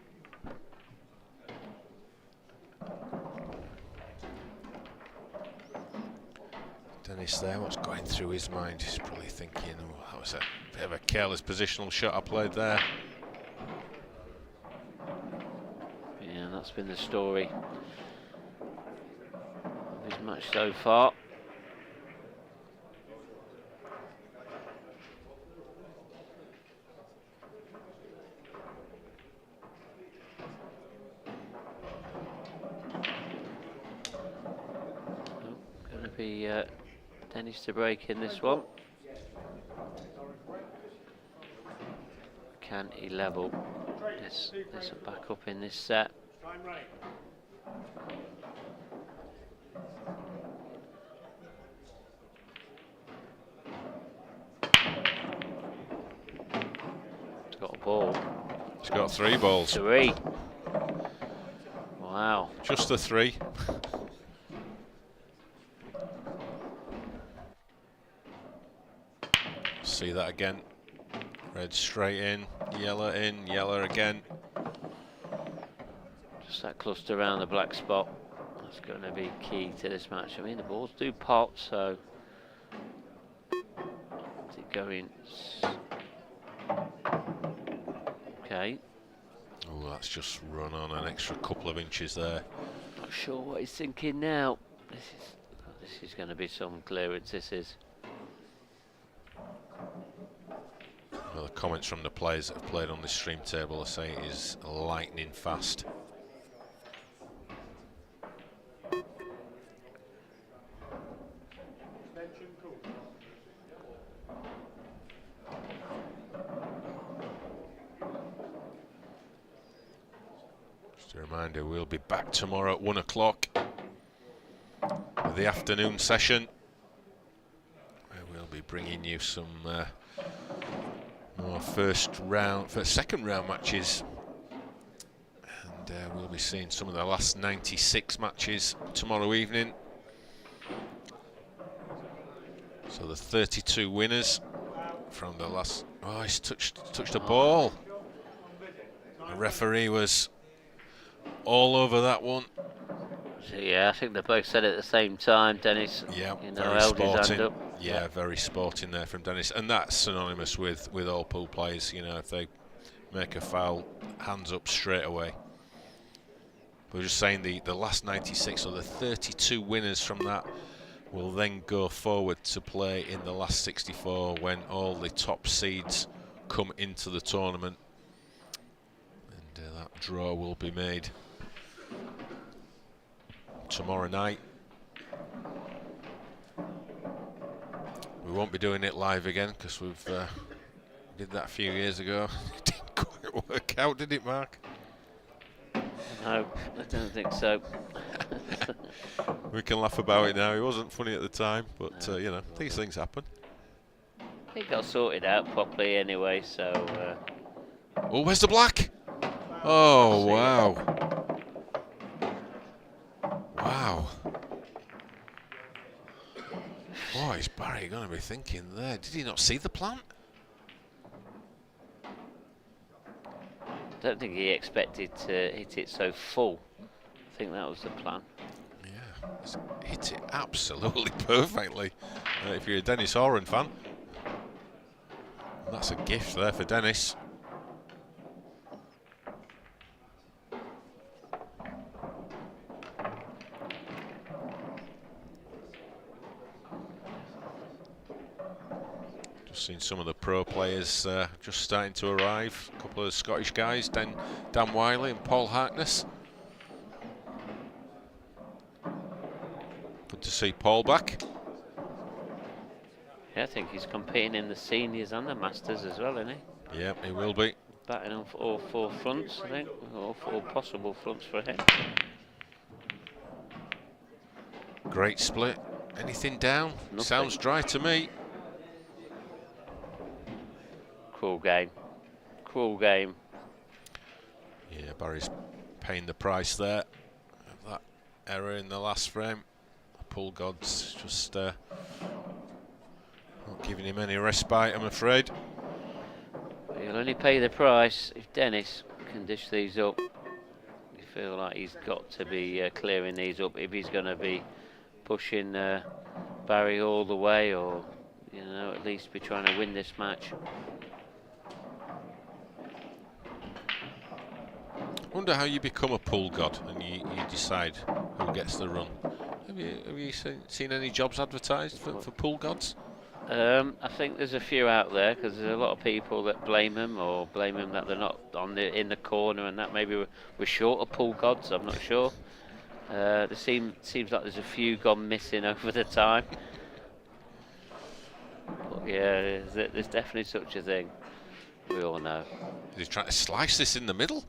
Dennis there, what's going through his mind? He's probably thinking, oh, that was a bit of a careless positional shot I played there. Yeah, that's been the story of his match so far. Going to be Dennis to break in this one. Can he level this back up in this set? He's got a ball. He's got 3 balls. 3. Wow. Just the 3. See that again. Red straight in, yellow again. Just that cluster around the black spot. That's going to be key to this match. I mean, the balls do pot, so is it going? Okay. Oh, that's just run on an extra couple of inches there. Not sure what he's thinking now. This is going to be some clearance. This is. Well, the comments from the players that have played on this stream table are saying it is lightning fast. a reminder, we'll be back tomorrow at 1 o'clock for the afternoon session, where we'll be bringing you some more second round matches, and we'll be seeing some of the last 96 matches tomorrow evening. So the 32 winners from the last. Oh, he's touched a ball. The referee was all over that one. So yeah, I think they both said it at the same time, Dennis. Yeah, you know, very held his hand sporting. up. Yeah, very sporting there from Dennis, and that's synonymous with all pool players. You know, if they make a foul, hands up straight away. We're just saying the last 96 or the 32 winners from that will then go forward to play in the last 64 when all the top seeds come into the tournament, and that draw will be made tomorrow night. We won't be doing it live again because we've did that a few years ago. It didn't quite work out, did it, Mark? No, I don't think so. We can laugh about it now. It wasn't funny at the time, but you know, these things happen. It got sorted out properly anyway, so... Oh, where's the black? Oh, wow. Wow. What is Barry going to be thinking there? Did he not see the plant? I don't think he expected to hit it so full. I think that was the plan. Yeah, he's hit it absolutely perfectly. If you're a Dennis Horan fan, that's a gift there for Dennis. Seen some of the pro players just starting to arrive. A couple of the Scottish guys, Dan Wiley and Paul Harkness. Good to see Paul back. Yeah, I think he's competing in the seniors and the masters as well, isn't he? Yeah, he will be. Batting on for all 4 fronts, I think, all 4 possible fronts for him. Great split. Anything down? Nothing. Sounds dry to me. Cruel game. Cruel game. Yeah, Barry's paying the price there of that error in the last frame. The pool gods just not giving him any respite, I'm afraid. He'll only pay the price if Dennis can dish these up. You feel like he's got to be clearing these up if he's going to be pushing Barry all the way, or you know, at least be trying to win this match. Wonder how you become a pool god and you decide who gets the run. Have you seen any jobs advertised for pool gods? I think there's a few out there, because there's a lot of people that blame them that they're not in the corner, and that maybe we're short of pool gods. I'm not sure. There seems like there's a few gone missing over the time. But yeah, there's definitely such a thing. We all know. Is he trying to slice this in the middle?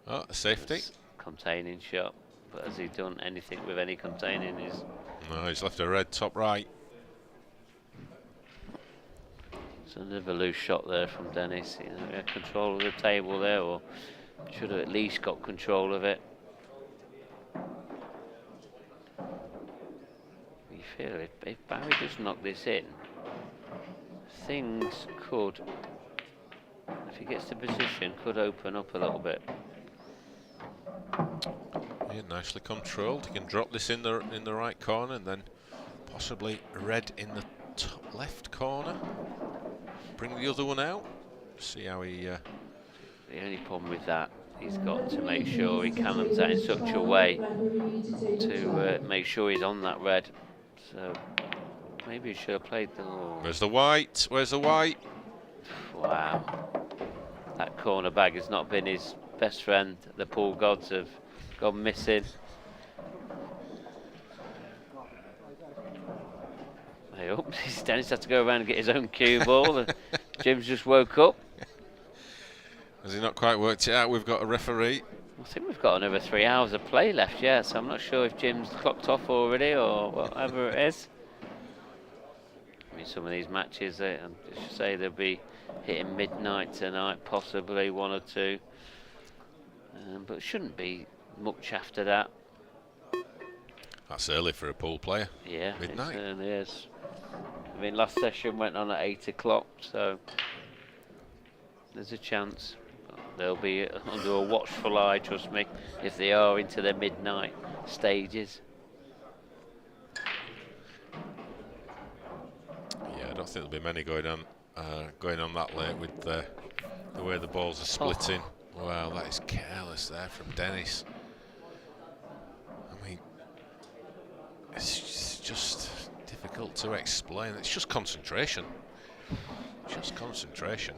Oh, a safety. It's containing shot, but has he done anything with any containing? No, he's left a red top right. It's another loose shot there from Dennis. You know, he had control of the table there, or should have at least got control of it. You feel if Barry does knock this in, things could, if he gets the position, could open up a little bit. Yeah, nicely controlled. He can drop this in the right corner, and then possibly red in the top left corner. Bring the other one out. See how he. The only problem with that, he's got to make sure he cannons that in such a way to make sure he's on that red. So maybe he should have played the. Where's the white? Where's the white? Wow, that corner bag has not been his best friend. The pool gods have gone missing. I hope Dennis had to go around and get his own cue ball. Jim's just woke up. Has he not quite worked it out? We've got a referee. I think we've got another 3 hours of play left, yeah, so I'm not sure if Jim's clocked off already or whatever it is. I mean, some of these matches, I should say they'll be hitting midnight tonight, possibly 1 or 2. But it shouldn't be much after that. That's early for a pool player. Yeah, midnight. It certainly is. I mean, last session went on at 8 o'clock, so there's a chance. They'll be under a watchful eye, trust me, if they are into their midnight stages. Yeah, I don't think there'll be many going on that late with the way the balls are splitting. Oh. Wow, that is careless there from Dennis. I mean, it's just difficult to explain. It's just concentration. Just concentration.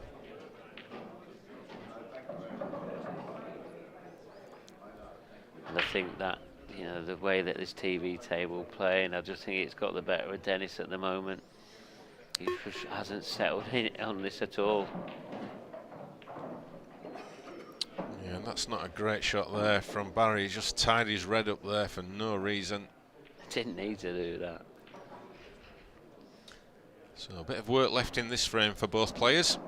And I think that, you know, the way that this TV table playing, I just think it's got the better of Dennis at the moment. He just hasn't settled in on this at all. Yeah, and that's not a great shot there from Barry. He just tied his red up there for no reason. Didn't need to do that. So a bit of work left in this frame for both players.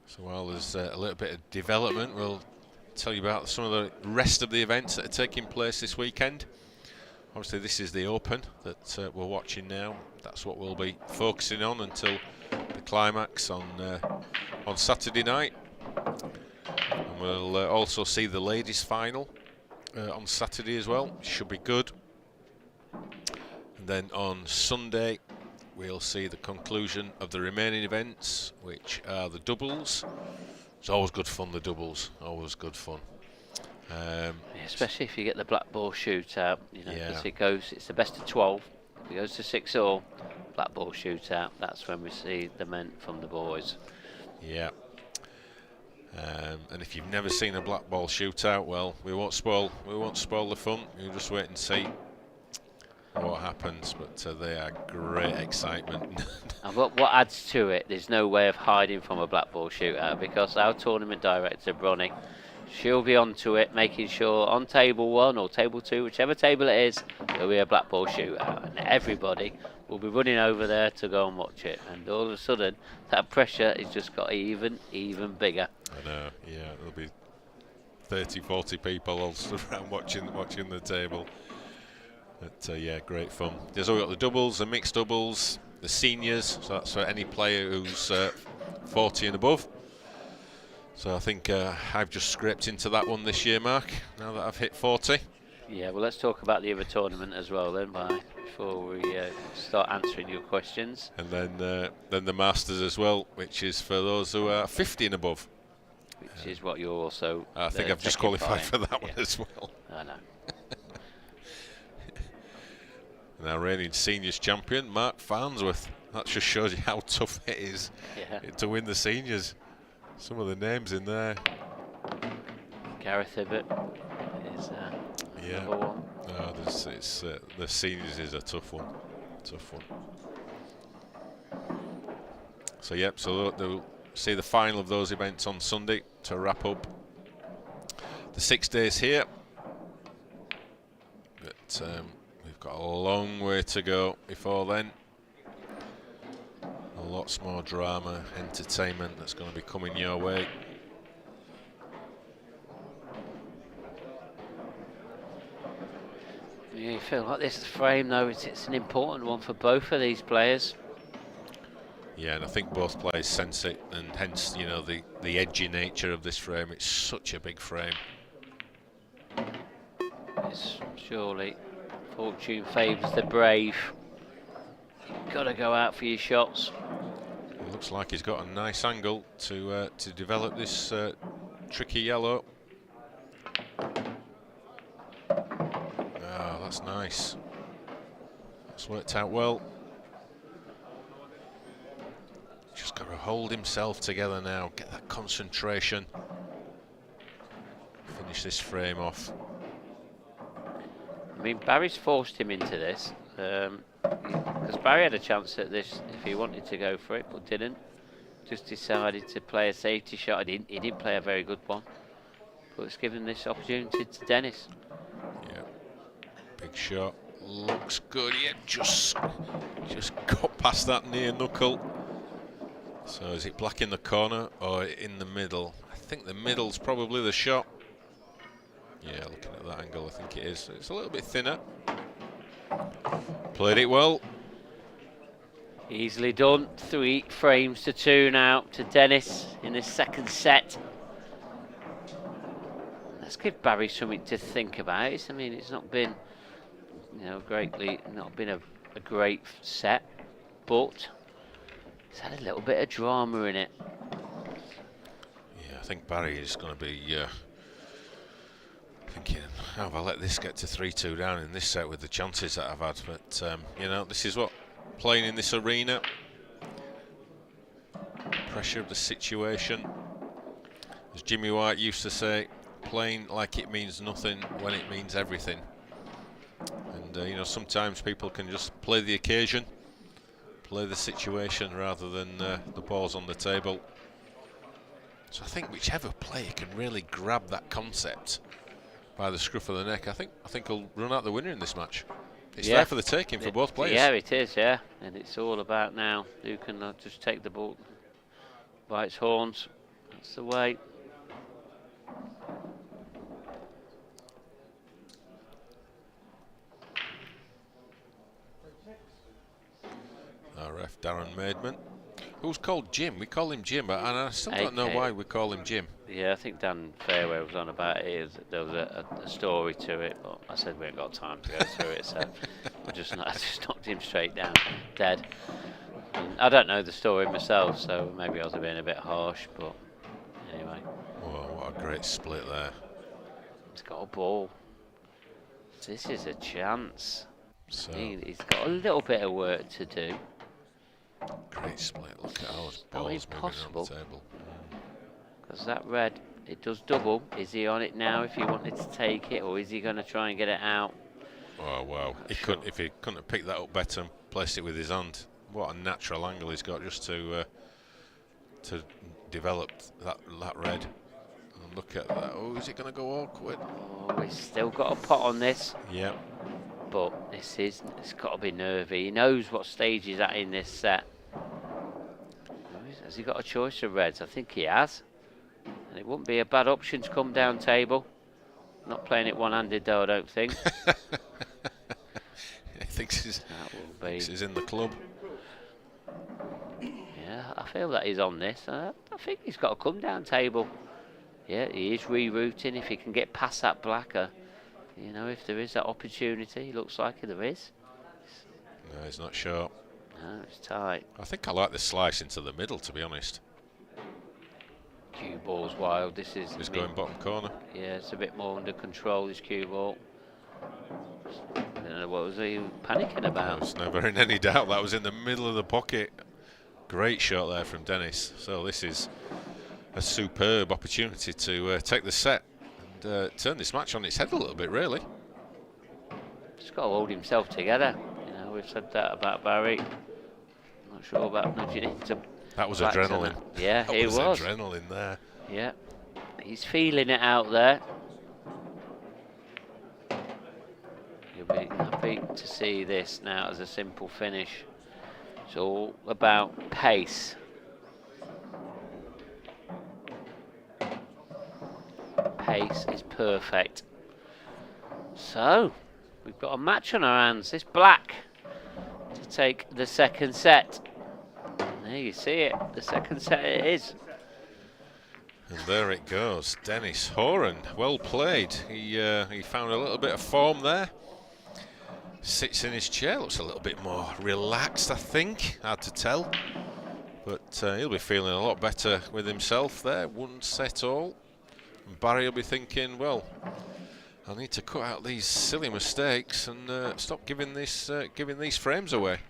So while there's a little bit of development, we'll tell you about some of the rest of the events that are taking place this weekend. Obviously this is the Open that we're watching now. That's what we'll be focusing on until the climax on Saturday night. And we'll also see the ladies' final on Saturday as well. Should be good. And then on Sunday we'll see the conclusion of the remaining events, which are the doubles. It's always good fun, the doubles. Always good fun. Yeah, especially if you get the black ball shootout, you know, Yeah. because it's the best of 12. If it goes to 6-all, black ball shootout. That's when we see the men from the boys. Yeah. And if you've never seen a black ball shootout, well, we won't spoil the fun. You just wait and see what happens. But they are great excitement. And what adds to it, there's no way of hiding from a black ball shootout, because our tournament director, Bronnie, she'll be onto it, making sure on table 1 or table 2, whichever table it is, there'll be a black ball shootout, and everybody will be running over there to go and watch it. And all of a sudden, that pressure has just got even bigger. I know, yeah, there'll be 30, 40 people all stood around watching the table. But yeah, great fun. There's all got the doubles, the mixed doubles, the seniors, so that's for any player who's 40 and above. So I think I've just scraped into that one this year, Mark, now that I've hit 40. Yeah, well, let's talk about the other tournament as well then, before we start answering your questions. And then the Masters as well, which is for those who are 50 and above. Which is what you're also... I think I've just qualified for that one as well. I know. And our reigning seniors champion, Mark Farnsworth. That just shows you how tough it is to win the seniors. Some of the names in there. Gareth Hibbert is another one. No, the seniors is a tough one. So yep, so they'll see the final of those events on Sunday to wrap up the 6 days here. But we've got a long way to go before then. Lots more drama, entertainment that's going to be coming your way. You feel like this frame, though, it's an important one for both of these players. Yeah, and I think both players sense it, and hence, you know, the edgy nature of this frame. It's such a big frame. Yes, surely fortune favours the brave. You've got to go out for your shots. It looks like he's got a nice angle to develop this tricky yellow. Oh, that's nice. That's worked out well. Just got to hold himself together now, get that concentration. Finish this frame off. I mean, Barry's forced him into this. Because Barry had a chance at this if he wanted to go for it, but didn't. just decided to play a safety shot. He didn't play a very good one, but it's given this opportunity to Dennis. Yeah, big shot, looks good. Yeah, just got past that near knuckle. So is it black in the corner or in the middle? I think the middle's probably the shot. Yeah, looking at that angle, I think it is. It's a little bit thinner. Played it well. Easily done. 3 frames to 2 now to Dennis in this second set. Let's give Barry something to think about. I mean, it's not been, not been a great set, but it's had a little bit of drama in it. Yeah, I think Barry is going to be thinking, how have I let this get to 3-2 down in this set with the chances that I've had? But, this is what playing in this arena. Pressure of the situation. As Jimmy White used to say, playing like it means nothing when it means everything. And, sometimes people can just play the occasion, play the situation rather than the balls on the table. So I think whichever player can really grab that concept by the scruff of the neck, I think he'll run out the winner in this match. It's there for the taking for both players. Yeah, it is, yeah. And it's all about now who can just take the ball by its horns. That's the way. Our ref, Darren Maidman, who's called Jim. We call him Jim, and I still don't know why we call him Jim. Yeah, I think Dan Fairway was on about it. There was a story to it, but I said we ain't got time to go through it, so I just knocked him straight down, dead. And I don't know the story myself, so maybe I was being a bit harsh, but anyway. Whoa, what a great split there. He's got a ball. This is a chance. So He's got a little bit of work to do. Great split. Look at those balls moving around the table. Because that red, it does double. Is he on it now if he wanted to take it, or is he going to try and get it out? Oh wow! If he couldn't have picked that up better and placed it with his hand, what a natural angle he's got just to develop that red. And look at that. Oh, is it going to go awkward? Oh, he's still got a pot on this. Yeah. But it's got to be nervy. He knows what stage he's at in this set. Has he got a choice of reds? I think he has. And it wouldn't be a bad option to come down table. Not playing it one-handed though, I don't think. He thinks he's in the club. Yeah, I feel that he's on this. I think he's got a come down table. Yeah, he is rerouting if he can get past that blacker. If there is that opportunity, looks like there is. No, he's not sure. No, it's tight. I think I like the slice into the middle, to be honest. Cue ball's wild. This is. He's going bottom corner. Yeah, it's a bit more under control, this cue ball. I don't know what was he panicking about. There's never in any doubt that was in the middle of the pocket. Great shot there from Dennis. So this is a superb opportunity to take the set. Turn this match on its head a little bit, really. Just got to hold himself together. We've said that about Barry. Not sure about nudging into. That was adrenaline. Yeah, that it was was adrenaline there. Yeah, he's feeling it out there. You'll be happy to see this now as a simple finish. It's all about pace. Pace is perfect. So, we've got a match on our hands. This black to take the second set. There you see it. The second set it is. And there it goes. Dennis Horan, well played. He found a little bit of form there. Sits in his chair, looks a little bit more relaxed, I think. Hard to tell. But he'll be feeling a lot better with himself there. One set all. And Barry will be thinking, well, I need to cut out these silly mistakes and stop giving these frames away.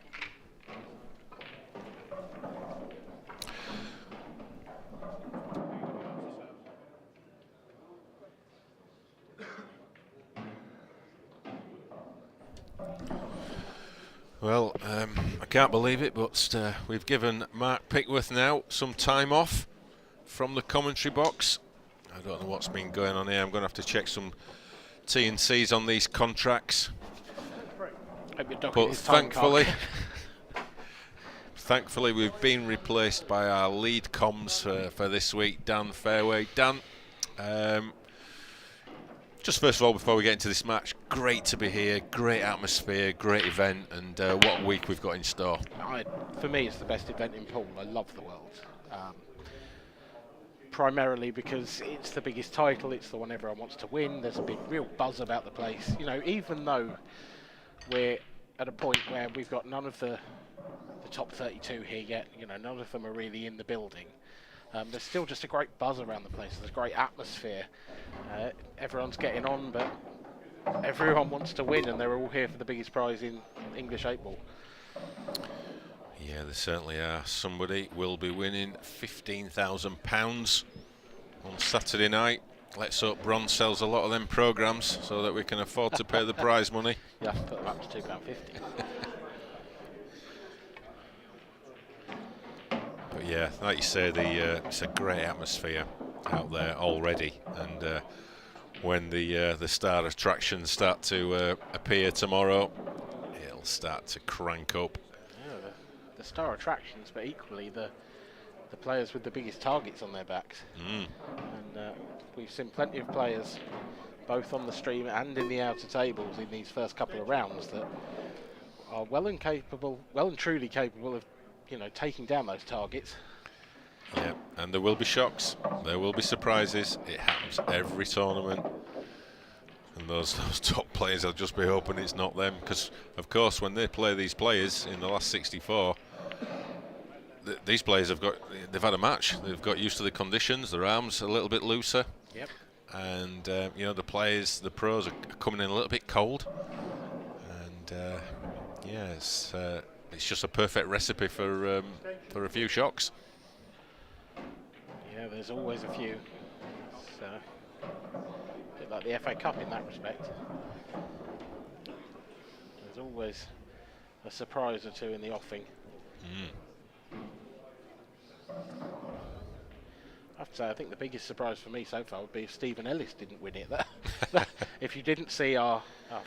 Well, I can't believe it, but we've given Mark Pickworth now some time off from the commentary box. I don't know what's been going on here. I'm going to have to check some T&Cs on these contracts. But thankfully we've been replaced by our lead comms for this week, Dan Fairway. Dan, just first of all, before we get into this match, great to be here, great atmosphere, great event, and what a week we've got in store. For me, it's the best event in pool. I love the World. Primarily because it's the biggest title, it's the one everyone wants to win, there's a big real buzz about the place. You know, even though we're at a point where we've got none of the top 32 here yet, you know, none of them are really in the building. There's still just a great buzz around the place. There's a great atmosphere. Everyone's getting on, but everyone wants to win, and they're all here for the biggest prize in English 8-ball. Yeah, there certainly are. Somebody will be winning £15,000 on Saturday night. Let's hope Bron sells a lot of them programmes so that we can afford to pay the prize money. You have to put them up to £2.50. But yeah, like you say, it's a great atmosphere out there already, and when the star attractions start to appear tomorrow, it'll start to crank up. Yeah, the star attractions, but equally the players with the biggest targets on their backs. And we've seen plenty of players, both on the stream and in the outer tables, in these first couple of rounds that are well and truly capable of, you know, taking down those targets. Yeah, and there will be shocks, there will be surprises. It happens every tournament, and those top players will just be hoping it's not them, because of course when they play these players in the last 64, these players they've had a match, they've got used to the conditions, their arms a little bit looser. Yep. And you know, the pros are coming in a little bit cold, and yeah, it's just a perfect recipe for a few shocks. Yeah, there's always a few. It's a bit like the FA Cup in that respect. There's always a surprise or two in the offing. I have to say, I think the biggest surprise for me so far would be if Stephen Ellis didn't win it. If you didn't see our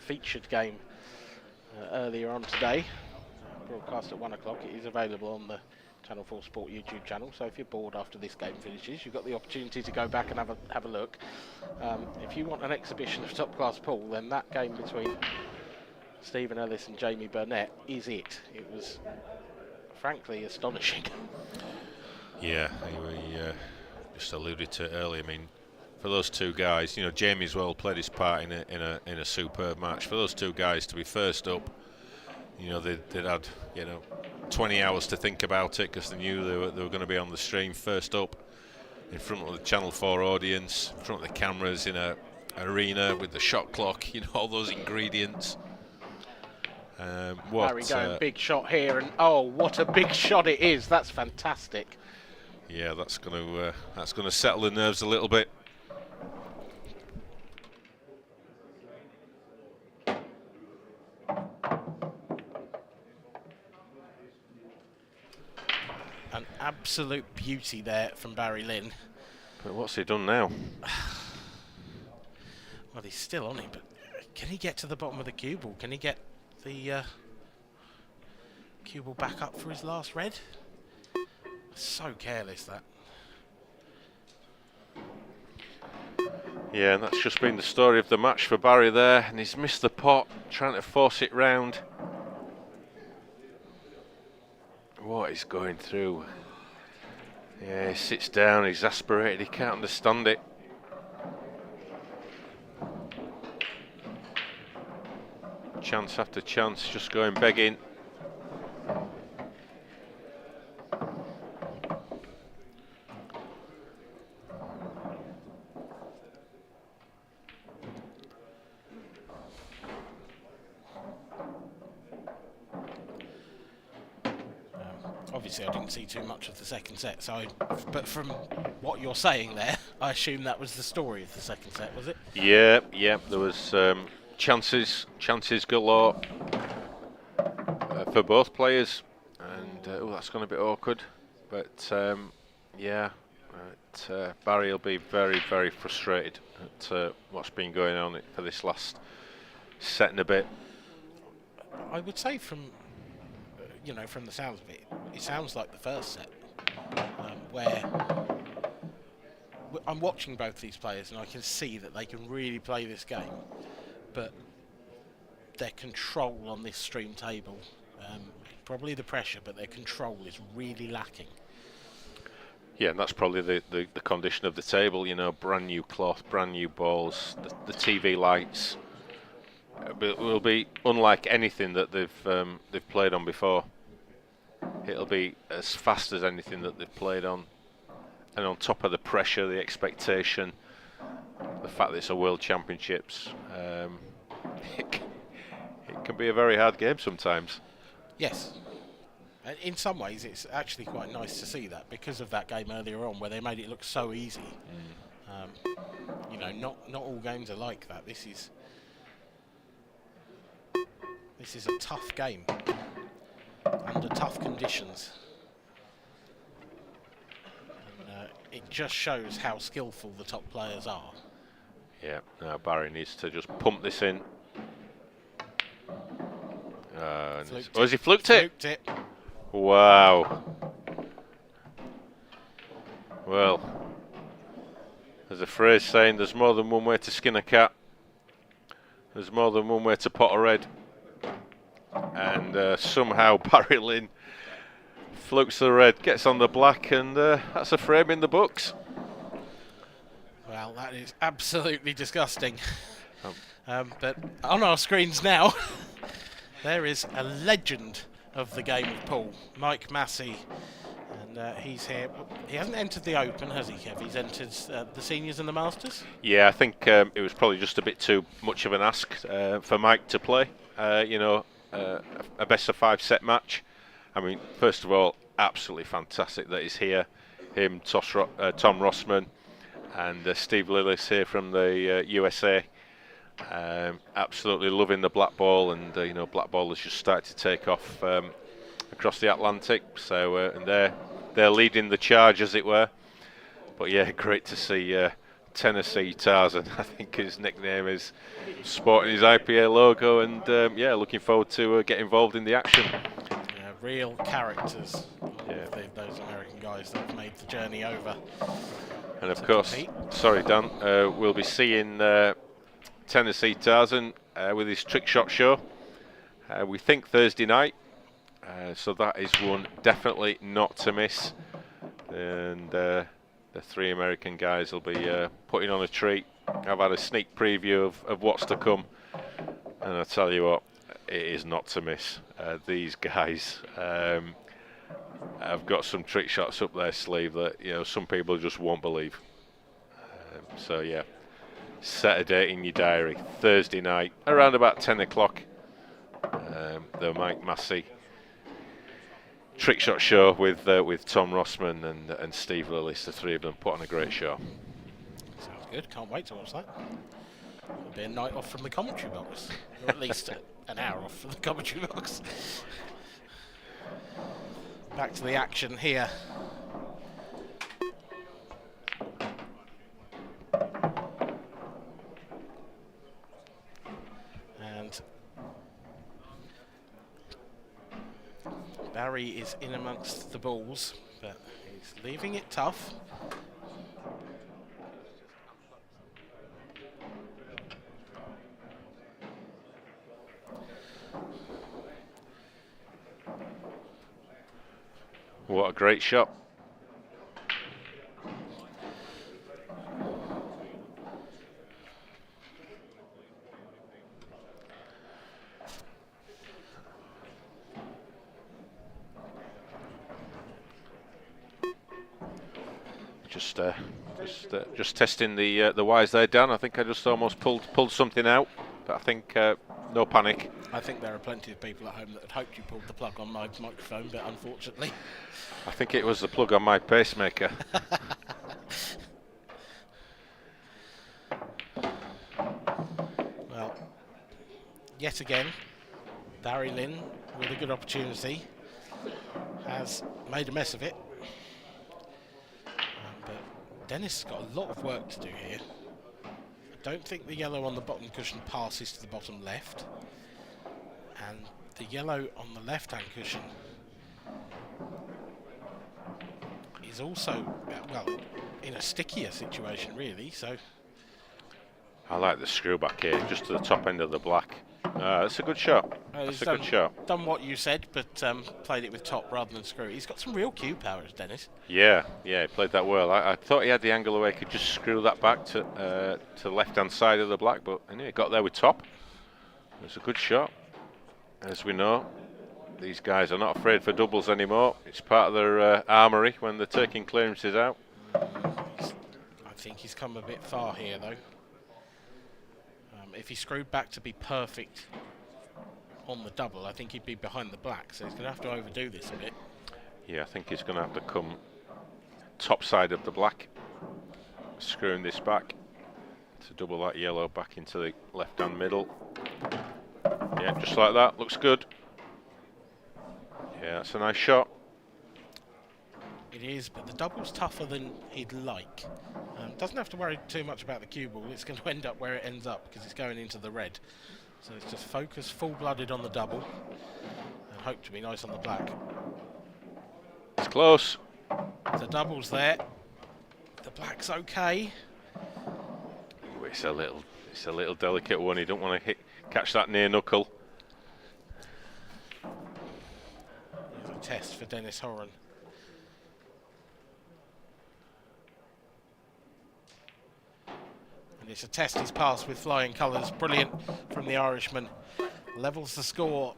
featured game earlier on today, broadcast at 1 o'clock, it is available on the Channel 4 Sport YouTube channel, so if you're bored after this game finishes, you've got the opportunity to go back and have a look. If you want an exhibition of top class pool, then that game between Stephen Ellis and Jamie Burnett is it. It was frankly astonishing. Yeah, we just alluded to it earlier. I mean, for those two guys, you know, Jamie's well played his part in a superb match. For those two guys to be first up, you know, they'd had, you know, 20 hours to think about it, because they knew they were going to be on the stream first up in front of the Channel 4 audience, in front of the cameras, in a arena with the shot clock, you know, all those ingredients. Harry going big shot here, and oh, what a big shot it is! That's fantastic. Yeah, that's going to settle the nerves a little bit. An absolute beauty there from Barry Lynn. But what's he done now? Well, he's still on it, but can he get to the bottom of the cue ball? Can he get the cue ball back up for his last red? So careless, that. Yeah, and that's just been the story of the match for Barry there, and he's missed the pot, trying to force it round. What he's going through. Yeah, he sits down, exasperated, he can't understand it. Chance after chance, just going begging. Obviously, I didn't see too much of the second set, but from what you're saying there, I assume that was the story of the second set, was it? Yeah, there was chances galore. for both players, and that's going to be awkward. But Barry will be very, very frustrated at what's been going on for this last set and a bit. I would say from the sounds of it, it sounds like the first set, where I'm watching both these players and I can see that they can really play this game, but their control on this stream table, probably the pressure, but their control is really lacking. Yeah, and that's probably the condition of the table. Brand new cloth, brand new balls, the TV lights. It will be unlike anything that they've played on before. It'll be as fast as anything that they've played on, and on top of the pressure, the expectation, the fact that it's a World Championships, it can be a very hard game sometimes. Yes. And in some ways, it's actually quite nice to see that because of that game earlier on where they made it look so easy. Not all games are like that. This is a tough game under tough conditions. And, it just shows how skillful the top players are. Yeah, now Barry needs to just pump this in. Has he fluked it? Fluked it. Wow. Well, there's a phrase saying there's more than one way to skin a cat. There's more than one way to pot a red. And somehow Barry Lynn flukes the red, gets on the black, and that's a frame in the books. Well, that is absolutely disgusting. But on our screens now, there is a legend of the game of pool, Mike Massey, and he's here. He hasn't entered the Open, has he, Kev? He's entered the Seniors and the Masters? Yeah, I think it was probably just a bit too much of an ask for Mike to play, a best of 5 set match. I mean, first of all, absolutely fantastic that he's here. Him, Tom Rossman, and Steve Lillis here from the USA. Absolutely loving the black ball, and black ball has just started to take off across the Atlantic. So and they're leading the charge, as it were. But yeah, great to see Tennessee Tarzan. I think his nickname is, sporting his IPA logo, and looking forward to get involved in the action. Yeah, real characters. Those American guys that have made the journey over. And of course, sorry Dan, we'll be seeing Tennessee Tarzan with his trick shot show. We think Thursday night, so that is one definitely not to miss. And the 3 American guys will be putting on a treat. I've had a sneak preview of what's to come, and I tell you what, it is not to miss. These guys have got some trick shots up their sleeve that some people just won't believe. So yeah. Set a date in your diary, Thursday night, around about 10 o'clock. The Mike Massey trick shot show with Tom Rossman and Steve Lillis, the 3 of them, put on a great show. Sounds good, can't wait to watch that. It'll be a night off from the commentary box, or at least an hour off from the commentary box. Back to the action here. Barry is in amongst the balls, but he's leaving it tough. What a great shot. Just testing the wires there, Dan. I think I just almost pulled something out, but I think no panic. I think there are plenty of people at home that had hoped you pulled the plug on my microphone, but unfortunately, I think it was the plug on my pacemaker. Well, yet again, Barry Lynn, with a good opportunity, has made a mess of it. But Dennis has got a lot of work to do here. I don't think the yellow on the bottom cushion passes to the bottom left. And the yellow on the left-hand cushion is also, well, in a stickier situation, really. So I like the screw back here, just to the top end of the black. That's a good shot. That's a good shot. Done what you said, but played it with top rather than screw. He's got some real cue power, Dennis. Yeah, he played that well. I thought he had the angle where he could just screw that back to the left-hand side of the black, but anyway, he got there with top. It was a good shot. As we know, these guys are not afraid for doubles anymore. It's part of their armoury when they're taking clearances out. I think he's come a bit far here, though. If he screwed back to be perfect on the double, I think he'd be behind the black, so he's going to have to overdo this a bit. Yeah, I think he's going to have to come top side of the black, screwing this back to double that yellow back into the left-hand middle. Yeah, just like that. Looks good. Yeah, that's a nice shot. It is, but the double's tougher than he'd like. Doesn't have to worry too much about the cue ball. It's going to end up where it ends up because it's going into the red. So it's just focus full-blooded on the double and hope to be nice on the black. It's close. The double's there. The black's okay. Ooh, it's a little delicate one. You don't want to catch that near knuckle. Here's a test for Dennis Horan. And it's a test he's passed with flying colours. Brilliant from the Irishman. Levels the score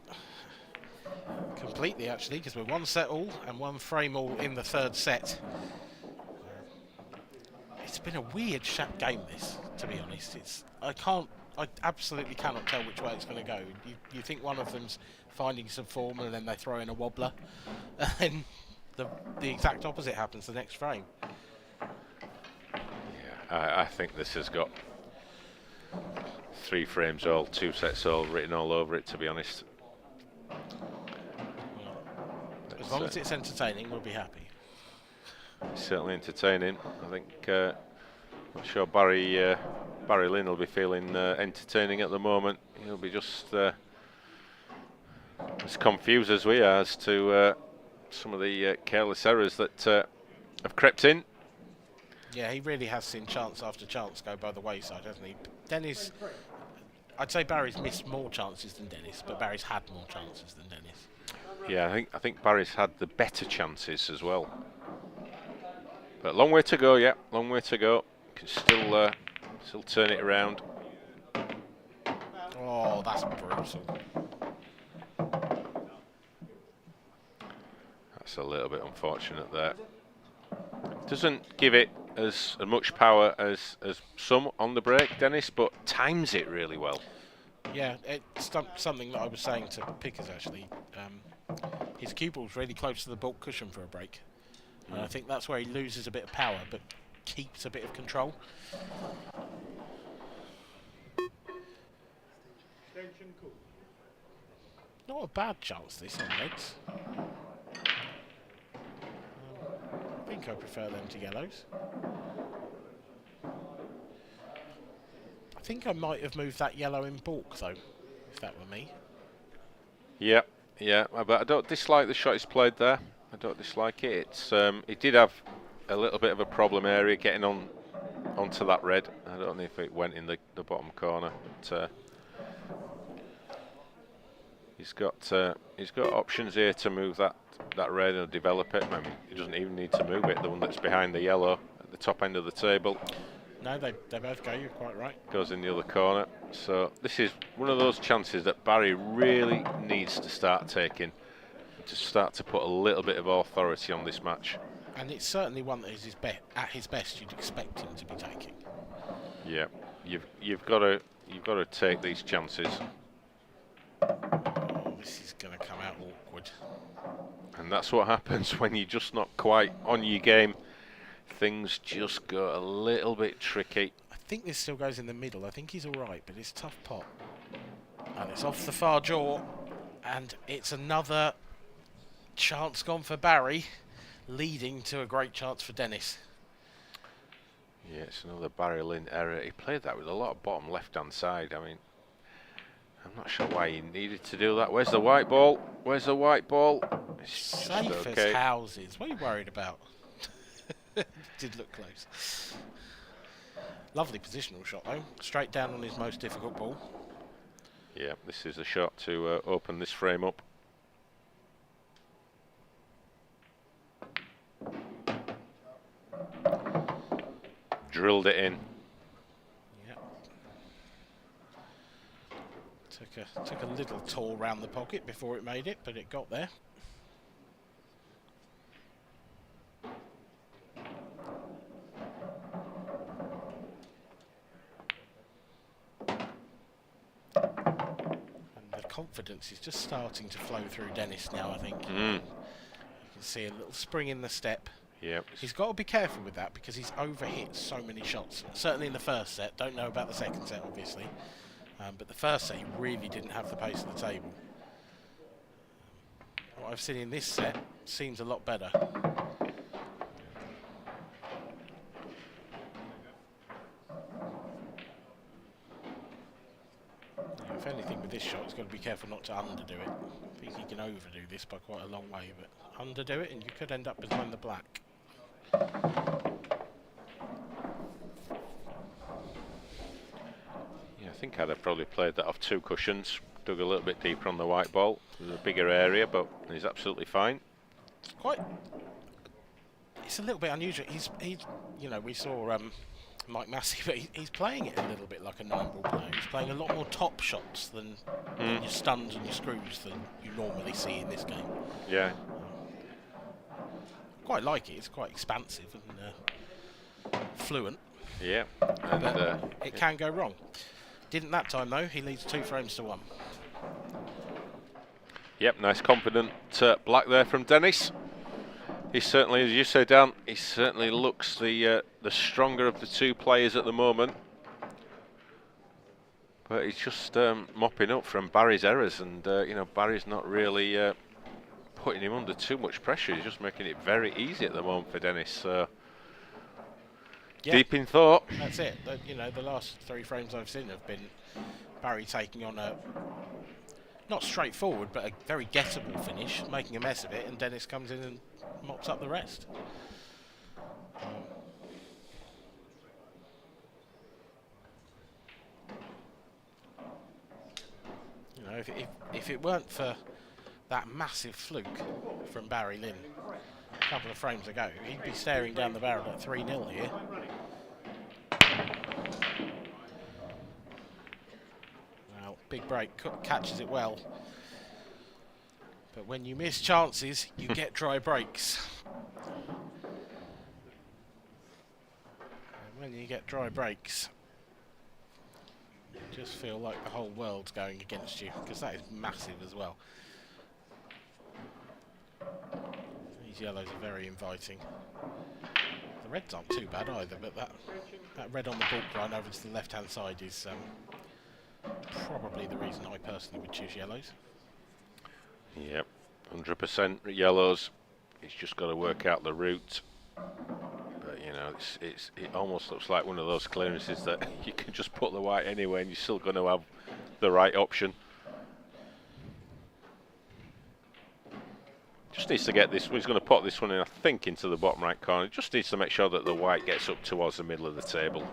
completely, actually, because we're 1 set all and 1 frame all in the third set. It's been a weird game, this, to be honest. I absolutely cannot tell which way it's going to go. You think one of them's finding some form and then they throw in a wobbler, and then the exact opposite happens the next frame. I think this has got 3 frames all, 2 sets all written all over it, to be honest. As long as it's entertaining, we'll be happy. It's certainly entertaining. I think I'm sure Barry Lynn will be feeling entertaining at the moment. He'll be just as confused as we are as to some of the careless errors that have crept in. Yeah, he really has seen chance after chance go by the wayside, hasn't he? Dennis, I'd say Barry's missed more chances than Dennis, but Barry's had more chances than Dennis. Yeah, I think Barry's had the better chances as well. But long way to go, yeah, long way to go. Can still turn it around. Oh, that's brutal. That's a little bit unfortunate there. Doesn't give it as much power as some on the break, Dennis, but times it really well. Yeah, it's something that I was saying to Pickers, actually. His cue ball's really close to the baulk cushion for a break. And I think that's where he loses a bit of power, but keeps a bit of control. Extension cool. Not a bad chance, this, on reds. I think I prefer them to yellows. I think I might have moved that yellow in baulk, though, if that were me. Yeah, but I don't dislike the shot he's played there. I don't dislike it. It's he did have a little bit of a problem area getting onto that red. I don't know if it went in the bottom corner. But, he's got options here to move that red and develop it. I mean, he doesn't even need to move it. The one that's behind the yellow at the top end of the table. No, they both go. You're quite right. Goes in the other corner. So this is one of those chances that Barry really needs to start taking, to start to put a little bit of authority on this match. And it's certainly one that is at his best. You'd expect him to be taking. Yeah, you've got to take these chances. Oh, this is going to come out awkward. And that's what happens when you're just not quite on your game. Things just go a little bit tricky. I think this still goes in the middle. I think he's all right, but it's a tough pot. And it's off the far jaw. And it's another chance gone for Barry, leading to a great chance for Dennis. Yeah, it's another Barry Lynn error. He played that with a lot of bottom left-hand side. I mean, I'm not sure why he needed to do that. Where's the white ball? Where's the white ball? It's Safe just okay. as houses. What are you worried about? Did look close. Lovely positional shot though. Straight down on his most difficult ball. Yeah, this is the shot to open this frame up. Drilled it in. Yeah. Took a little tour round the pocket before it made it, but it got there. And the confidence is just starting to flow through Dennis now, I think. You can see a little spring in the step. Yep. He's got to be careful with that because he's overhit so many shots. Certainly in the first set. Don't know about the second set, obviously. But the first set, he really didn't have the pace of the table. What I've seen in this set seems a lot better. If anything with this shot, he's got to be careful not to underdo it. I think he can overdo this by quite a long way, but underdo it and you could end up behind the black. Yeah, I think I'd have probably played that off 2 cushions, dug a little bit deeper on the white ball. There's a bigger area, but he's absolutely fine. It's a little bit unusual. He's you know, we saw Mike Massey, but he's playing it a little bit like a 9-ball player. He's playing a lot more top shots than your stuns and your screws than you normally see in this game. Yeah. Quite like it. It's quite expansive and fluent. Yeah. And it can go wrong. Didn't that time though. He leads 2 frames to 1. Yep, nice confident black there from Dennis. He certainly, as you say, Dan, he certainly looks the stronger of the 2 players at the moment. But he's just mopping up from Barry's errors, and you know, Barry's not really putting him under too much pressure. He's just making it very easy at the moment for Dennis. Yeah, deep in thought. That's it. You know, the last 3 frames I've seen have been Barry taking on a not straightforward, but a very gettable finish, making a mess of it, and Dennis comes in and mops up the rest. You know, if it weren't for that massive fluke from Barry Lynn a couple of frames ago, he'd be staring down the barrel at 3-0 here. Well, big break, Cook catches it well. But when you miss chances, you get dry breaks. And when you get dry breaks, you just feel like the whole world's going against you, because that is massive as well. These yellows are very inviting. The reds aren't too bad either, but that red on the bulk line over to the left-hand side is probably the reason I personally would choose yellows. Yep, 100% yellows. He's just got to work out the route. But you know, it almost looks like one of those clearances that you can just put the white anywhere and you're still going to have the right option. Just needs to get this. He's going to put this one in, I think, into the bottom right corner. Just needs to make sure that the white gets up towards the middle of the table.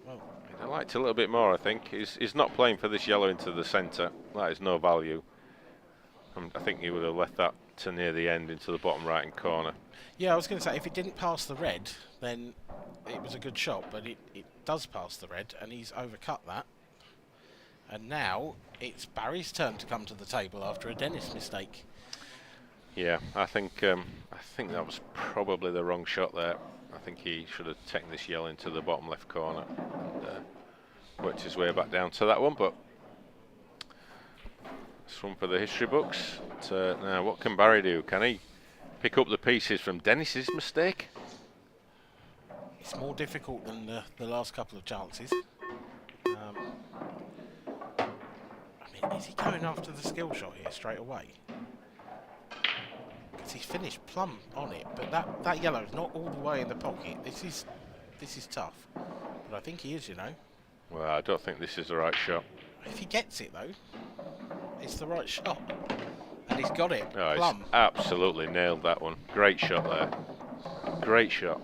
Well, I'd like it a little bit more, I think. He's not playing for this yellow into the centre. That is no value. I think he would have left that to near the end into the bottom right-hand corner. Yeah, I was going to say, if it didn't pass the red, then it was a good shot, but it does pass the red, and he's overcut that. And now it's Barry's turn to come to the table after a Dennis mistake. Yeah, I think that was probably the wrong shot there. I think he should have taken this yellow into the bottom left corner and worked his way back down to that one. But this one for the history books. Now, what can Barry do? Can he pick up the pieces from Dennis's mistake? It's more difficult than the last couple of chances. I mean, is he going after the skill shot here straight away? Because he's finished plumb on it, but that yellow is not all the way in the pocket. This is tough, but I think he is, you know. Well, I don't think this is the right shot. If he gets it though, it's the right shot, and he's got it. Oh, plumb. he's absolutely nailed that one. Great shot there. Great shot.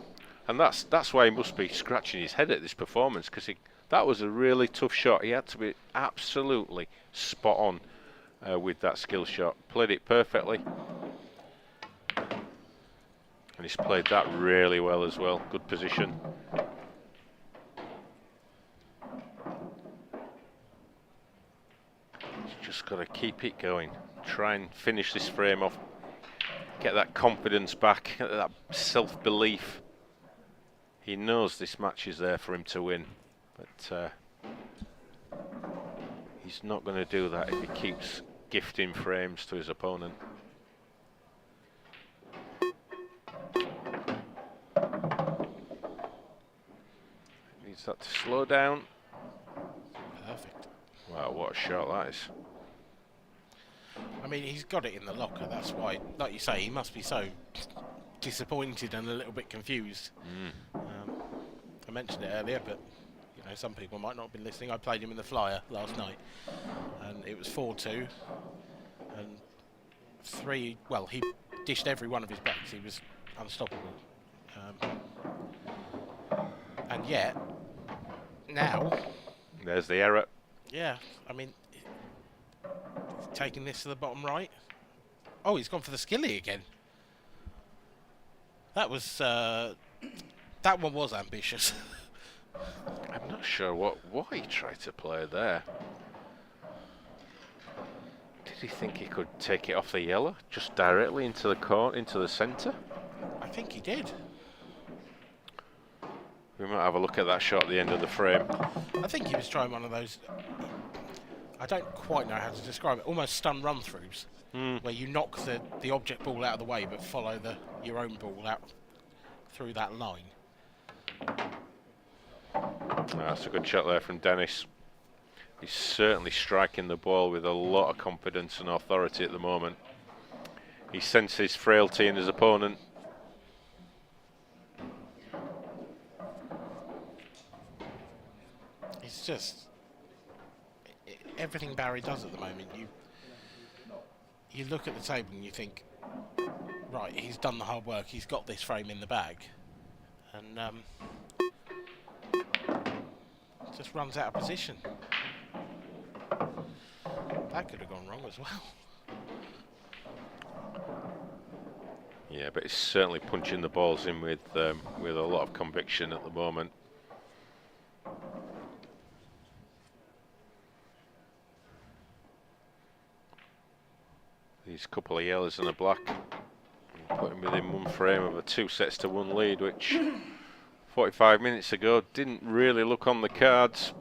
And that's why he must be scratching his head at this performance, because that was a really tough shot. He had to be absolutely spot on with that skill shot. Played it perfectly. And he's played that really well as well. Good position. He's just got to keep it going. Try and finish this frame off. Get that confidence back, get that self-belief. He knows this match is there for him to win, but he's not going to do that if he keeps gifting frames to his opponent. Needs that to slow down. Perfect. Wow, what a shot that is. I mean, he's got it in the locker. That's why, like you say, he must be so disappointed and a little bit confused. I mentioned it earlier, but you know, some people might not have been listening. I played him in the Flyer last night, and it was 4-2, and 3. Well, he dished every one of his breaks. He was unstoppable, and yet now there's the error. Yeah, I mean, taking this to the bottom right. Oh, he's gone for the skilly again. That was that one was ambitious. I'm not sure what he tried to play there. Did he think he could take it off the yellow, just directly into the corner, into the centre? I think he did. We might have a look at that shot at the end of the frame. I think he was trying one of those, I don't quite know how to describe it, almost stun run-throughs, where you knock the object ball out of the way but follow your own ball out through that line. That's a good shot there from Dennis. He's certainly striking the ball with a lot of confidence and authority at the moment. He senses frailty in his opponent. It's just everything Barry does at the moment. You look at the table and you think, right, he's done the hard work. He's got this frame in the bag, and just runs out of position. That could have gone wrong as well. Yeah, but he's certainly punching the balls in with a lot of conviction at the moment. These couple of yellows and a black, put him within one frame of a 2-1 lead, which 45 minutes ago didn't really look on the cards.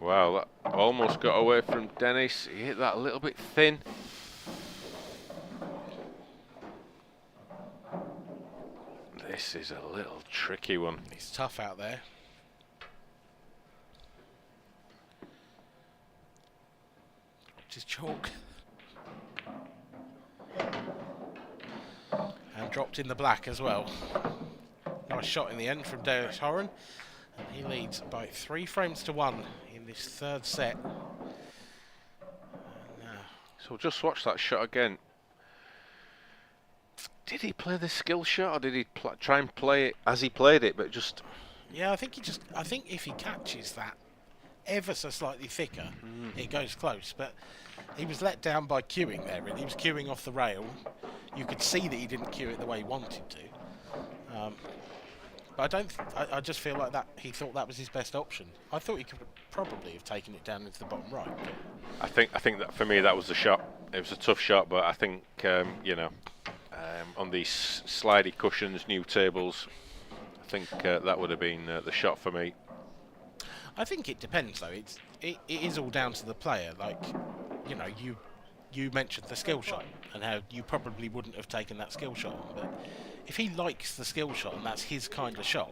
Wow, that almost got away from Dennis. He hit that a little bit thin. This is a little tricky one. It's tough out there. Dropped his chalk. And dropped in the black as well. Nice shot in the end from Horan. And he leads by 3 frames to 1 in this third set. So just watch that shot again. Did he play the skill shot, or did he try and play it as he played it, but just... Yeah, I think if he catches that ever so slightly thicker, it goes close. But he was let down by cueing there, really. He was cueing off the rail. You could see that he didn't cue it the way he wanted to. But I just feel like that he thought that was his best option. I thought he could probably have taken it down into the bottom right. I think that for me that was the shot. It was a tough shot, but I think you know, on these slidey cushions, new tables, I think that would have been the shot for me. I think it depends though. It is all down to the player. Like, you know, you mentioned the skill shot and how you probably wouldn't have taken that skill shot on, but if he likes the skill shot and that's his kind of shot,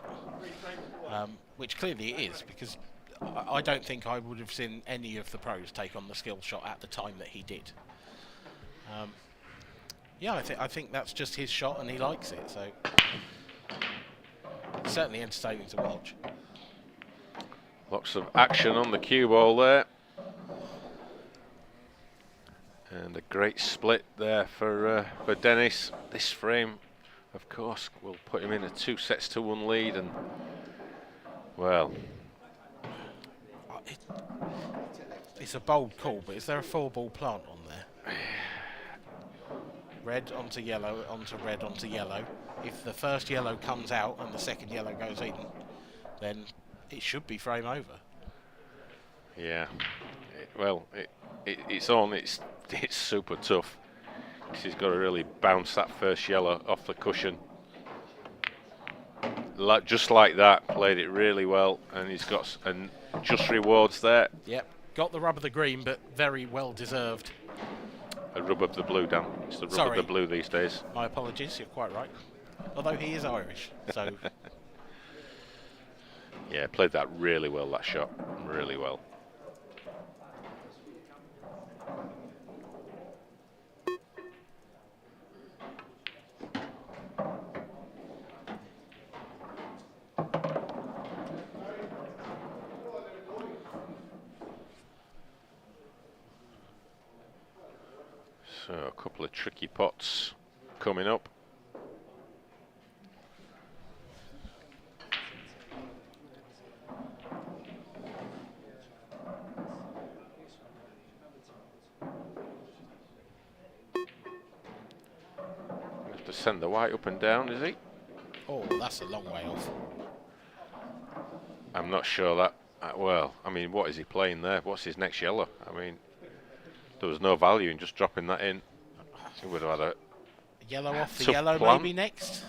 which clearly it is, because I don't think I would have seen any of the pros take on the skill shot at the time that he did. Yeah, I think that's just his shot and he likes it, so it's certainly entertaining to watch. Lots of action on the cue ball there. And a great split there for Dennis. This frame, of course, will put him in a 2-1 lead, and well, it's a bold call, but is there a 4-ball plant on there? Red onto yellow, onto red, onto yellow. If the first yellow comes out and the second yellow goes in, then it should be frame over. Yeah. It's on. It's super tough. He's got to really bounce that first yellow off the cushion. Just like that, played it really well, and he's got just rewards there. Yep, got the rub of the green, but very well deserved. A rub of the blue, Dan. It's the rub of the blue these days. My apologies, you're quite right. Although he is Irish, so. Yeah, played that really well, that shot. Really well. So a couple of tricky pots coming up. Have to send the white up and down, is he? Oh, that's a long way off. I'm not sure that. Well, I mean, what is he playing there? What's his next yellow? I mean, there was no value in just dropping that in. He would have had a yellow off the tough yellow plan. maybe next.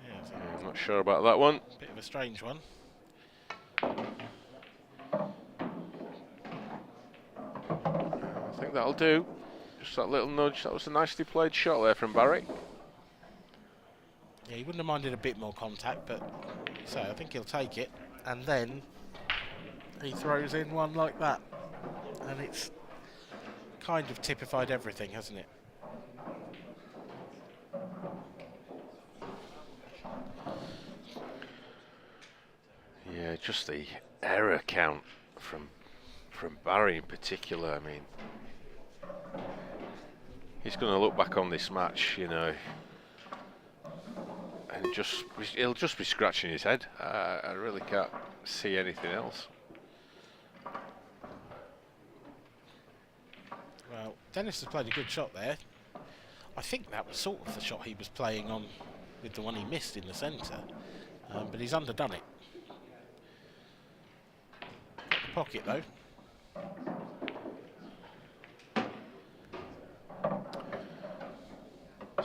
Yeah, I'm not sure about that one. bit of a strange one. I think that'll do. Just that little nudge. That was a nicely played shot there from Barry. Yeah, he wouldn't have minded a bit more contact, but so I think he'll take it, and then he throws in one like that, and it's kind of typified everything, hasn't it? Yeah, just the error count from Barry in particular. I mean, he's going to look back on this match, you know, and he'll just be scratching his head. I really can't see anything else. Well, Dennis has played a good shot there. I think that was sort of the shot he was playing on with the one he missed in the centre, but he's underdone it. Got the pocket though.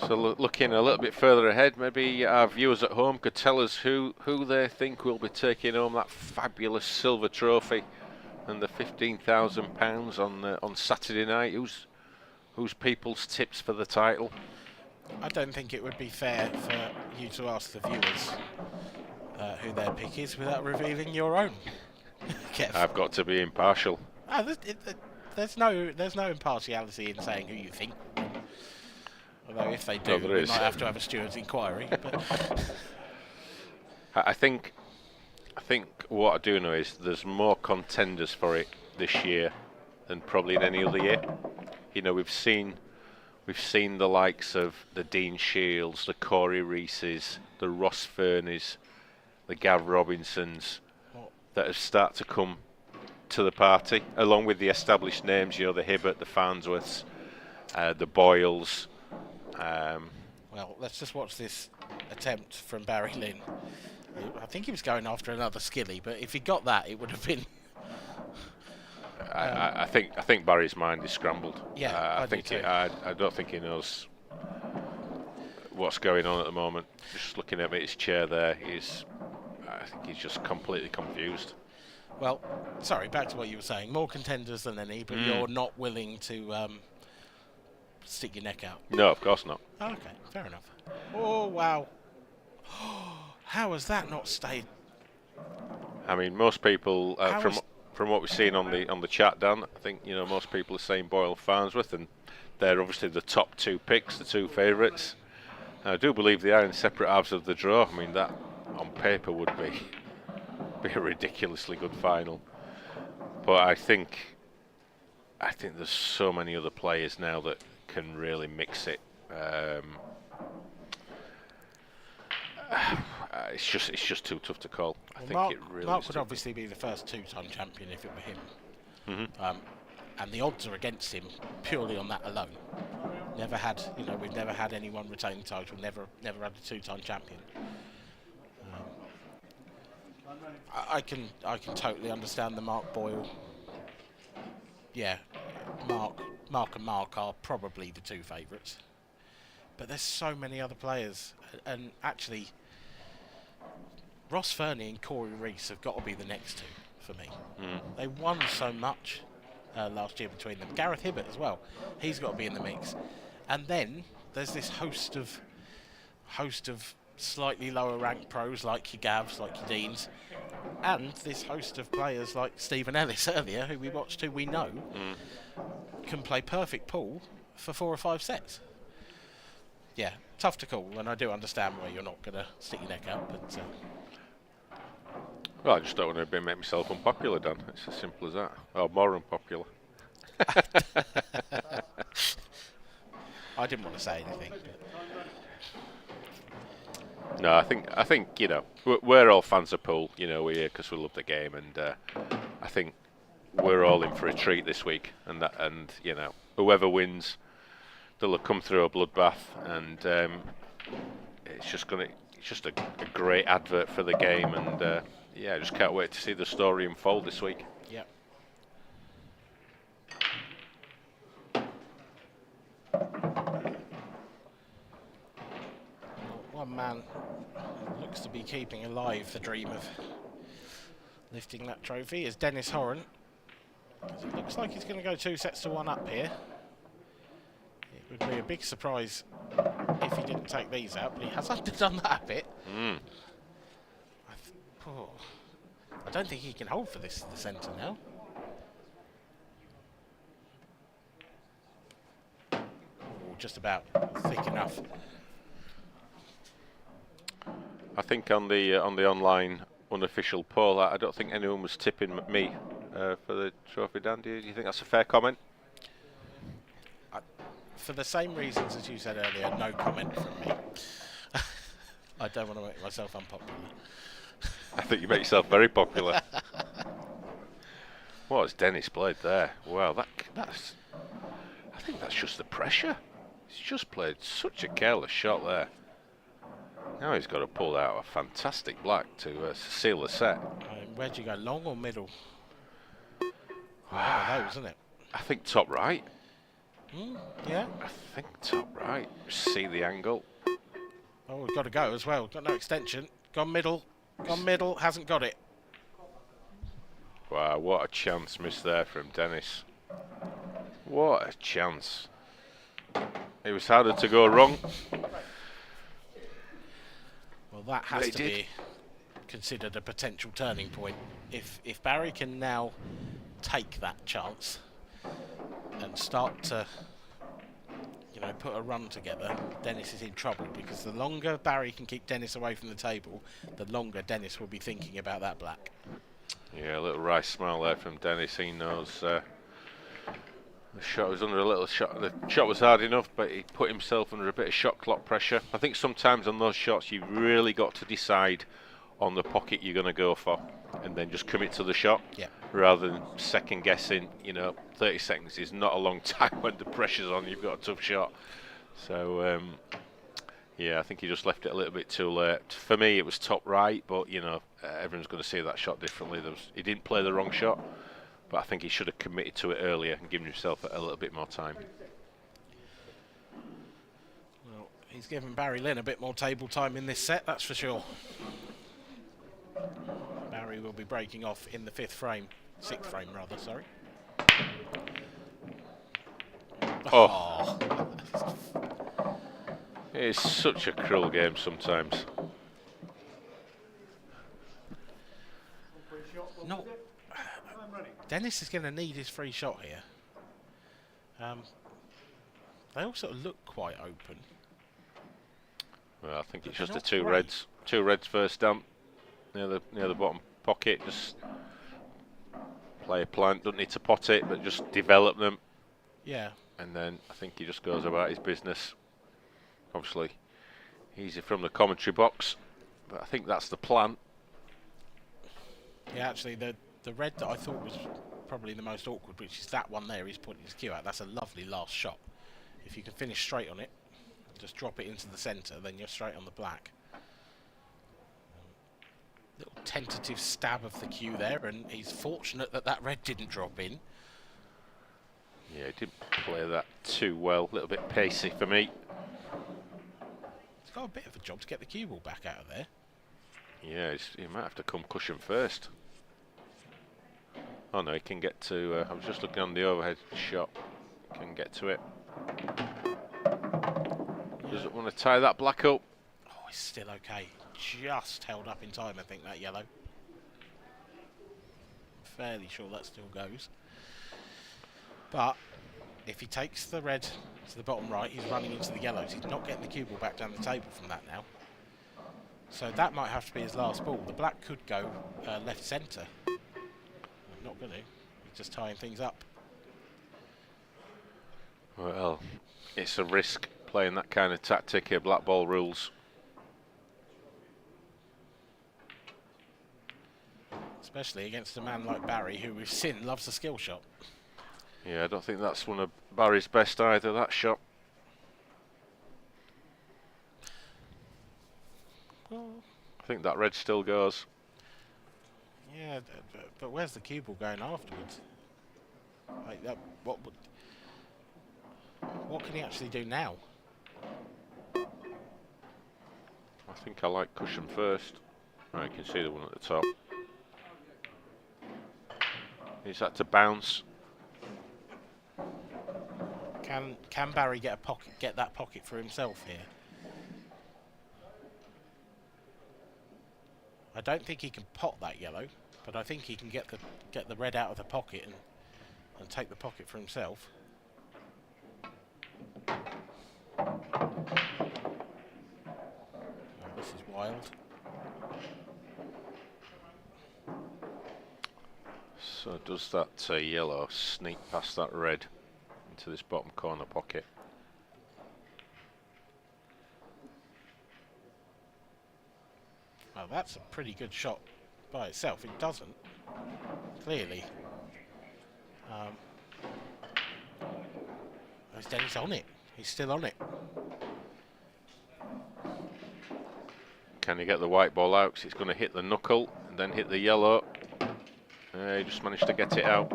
So looking a little bit further ahead, maybe our viewers at home could tell us who they think will be taking home that fabulous silver trophy and the £15,000 on Saturday night. Who's people's tips for the title? I don't think it would be fair for you to ask the viewers who their pick is without revealing your own. Kev. I've got to be impartial. There's no impartiality in saying who you think. Although if they do, No, we might have to have a steward's inquiry. But I think what I do know is there's more contenders for it this year than probably in any other year. You know, we've seen the likes of the Dean Shields, the Corey Reeses, the Ross Fernies, the Gav Robinsons that have started to come to the party, along with the established names, you know, the Hibbert, the Farnsworths, the Boyles. Well, let's just watch this attempt from Barry Lynn. I think he was going after another skilly, but if he got that, it would have been. I think Barry's mind is scrambled. Yeah, I don't think he knows what's going on at the moment. Just looking at his chair there, I think he's just completely confused. Well, sorry, back to what you were saying. More contenders than any, but you're not willing to stick your neck out. No, of course not. Okay, fair enough. Oh, wow. How has that not stayed? I mean, most people, from what we've seen on the chat, Dan, I think most people are saying Boyle Farnsworth, and they're obviously the top two picks, the two favourites. I do believe they are in separate halves of the draw. I mean, that on paper would be a ridiculously good final. But I think there's so many other players now that can really mix it. It's just too tough to call. I think it really. Mark would obviously be the first two-time champion if it were him. And the odds are against him purely on that alone. Never had, we've never had anyone retain the title. Never had a two-time champion. I can totally understand the Mark Boyle. Yeah, Mark and Mark are probably the two favourites. But there's so many other players, and actually, Ross Fernie and Corey Reese have got to be the next two for me. They won so much last year between them. Gareth Hibbert as well. He's got to be in the mix. And then there's this host of slightly lower ranked pros like your Gavs, like your Deans, and this host of players like Stephen Ellis earlier, who we watched, who we know can play perfect pool for 4 or 5 sets. Yeah, tough to call, and I do understand why you're not going to stick your neck out, but... Well, I just don't want to make myself unpopular, Dan. It's as simple as that. Or more unpopular. I didn't want to say anything. But No, I think we're all fans of pool. We're here because we love the game, and I think we're all in for a treat this week. And whoever wins, they'll come through a bloodbath, and it's just a great advert for the game, and I just can't wait to see the story unfold this week. yeah. One man looks to be keeping alive the dream of lifting that trophy is Dennis Horan. It looks like he's going to go 2 sets to 1 up here. It would be a big surprise if he didn't take these out, but he has underdone that a bit. I don't think he can hold for this in the centre now. Just about thick enough. I think on the online unofficial poll, I don't think anyone was tipping me for the trophy. Dan, do you think that's a fair comment? For the same reasons as you said earlier, no comment from me. I don't want to make myself unpopular. I think you make yourself very popular. What has Dennis played there? Wow, that's. I think that's just the pressure. He's just played such a careless shot there. Now he's got to pull out a fantastic black to seal the set. Where'd you go, long or middle? One of those, isn't it? I think top right. Yeah. I think top right. See the angle. Oh, we've got to go as well. Got no extension. Gone middle. Gone middle. Hasn't got it. Wow, what a chance missed there from Dennis. What a chance. It was harder to go wrong. Well, that has to be considered a potential turning point. If Barry can now take that chance and start to, put a run together, Dennis is in trouble, because the longer Barry can keep Dennis away from the table, the longer Dennis will be thinking about that black. Yeah, a little wry smile there from Dennis. He knows the shot was under a little shot. The shot was hard enough, but he put himself under a bit of shot clock pressure. I think sometimes on those shots you've really got to decide on the pocket you're going to go for, and then just commit to the shot, rather than second guessing. 30 seconds is not a long time when the pressure's on. You've got a tough shot. So I think he just left it a little bit too late. For me, it was top right, but everyone's going to see that shot differently. He didn't play the wrong shot, but I think he should have committed to it earlier and given himself a little bit more time. Well, he's given Barry Lynn a bit more table time in this set, that's for sure. Barry will be breaking off in the 6th frame, rather, sorry. Oh. It's such a cruel game sometimes. No. Dennis is going to need his free shot here. They all sort of look quite open. Well, I think it's They're just the not two great. reds. Two reds first dump near the bottom pocket. Just play a plant. Don't need to pot it, but just develop them. Yeah. And then I think he just goes about his business. Obviously, easy from the commentary box, but I think that's the plan. Yeah, actually, the red that I thought was probably the most awkward, which is that one there, he's putting his cue out. That's a lovely last shot. If you can finish straight on it, just drop it into the centre, then you're straight on the black. Little tentative stab of the cue there, and he's fortunate that that red didn't drop in. Yeah, he didn't play that too well. A little bit pacey for me. He's got a bit of a job to get the cue ball back out of there. Yeah, he might have to come cushion first. Oh no, he can get to. I was just looking on the overhead shot. Can get to it. Doesn't want to tie that black up. Oh, he's still okay. Just held up in time, I think, that yellow. Fairly sure that still goes. But if he takes the red to the bottom right, he's running into the yellows. He's not getting the cue ball back down the table from that now. So that might have to be his last ball. The black could go left centre. Not going to. He's just tying things up. Well, it's a risk playing that kind of tactic here, black ball rules. Especially against a man like Barry, who we've seen loves a skill shot. Yeah, I don't think that's one of Barry's best either, that shot. Well, I think that red still goes. yeah, but where's the cue ball going afterwards? Like that, what can he actually do now? I think I like cushion first. Right, you can see the one at the top. He's had to bounce. Can Barry get that pocket for himself here? I don't think he can pot that yellow, but I think he can get the red out of the pocket and take the pocket for himself. Oh, this is wild. So does that yellow sneak past that red into this bottom corner pocket? Well, that's a pretty good shot by itself. It doesn't, clearly. He's on it. He's still on it. Can he get the white ball out? 'Cause it's going to hit the knuckle and then hit the yellow. He just managed to get it out.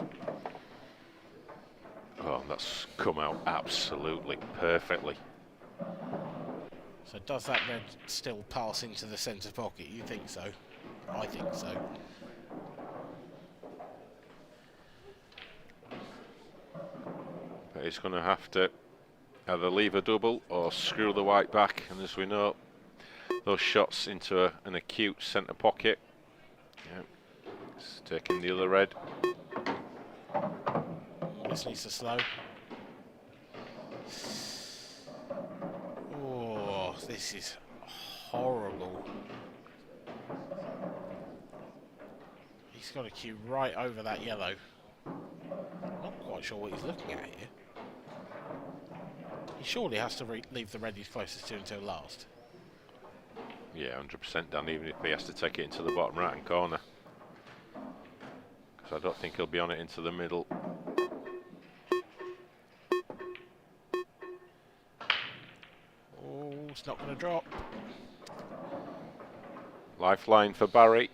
Oh, that's come out absolutely perfectly. So does that red still pass into the centre pocket? You think so? I think so. But he's going to have to either leave a double or screw the white back. And as we know, those shots into an acute centre pocket. Yeah. It's taking the other red. This needs to slow. Oh, this is horrible. He's got a cue right over that yellow. Not quite sure what he's looking at here. He surely has to leave the red he's closest to until last. Yeah, 100% done, even if he has to take it into the bottom right-hand corner. Because I don't think he'll be on it into the middle. Oh, it's not going to drop. Lifeline for Barry.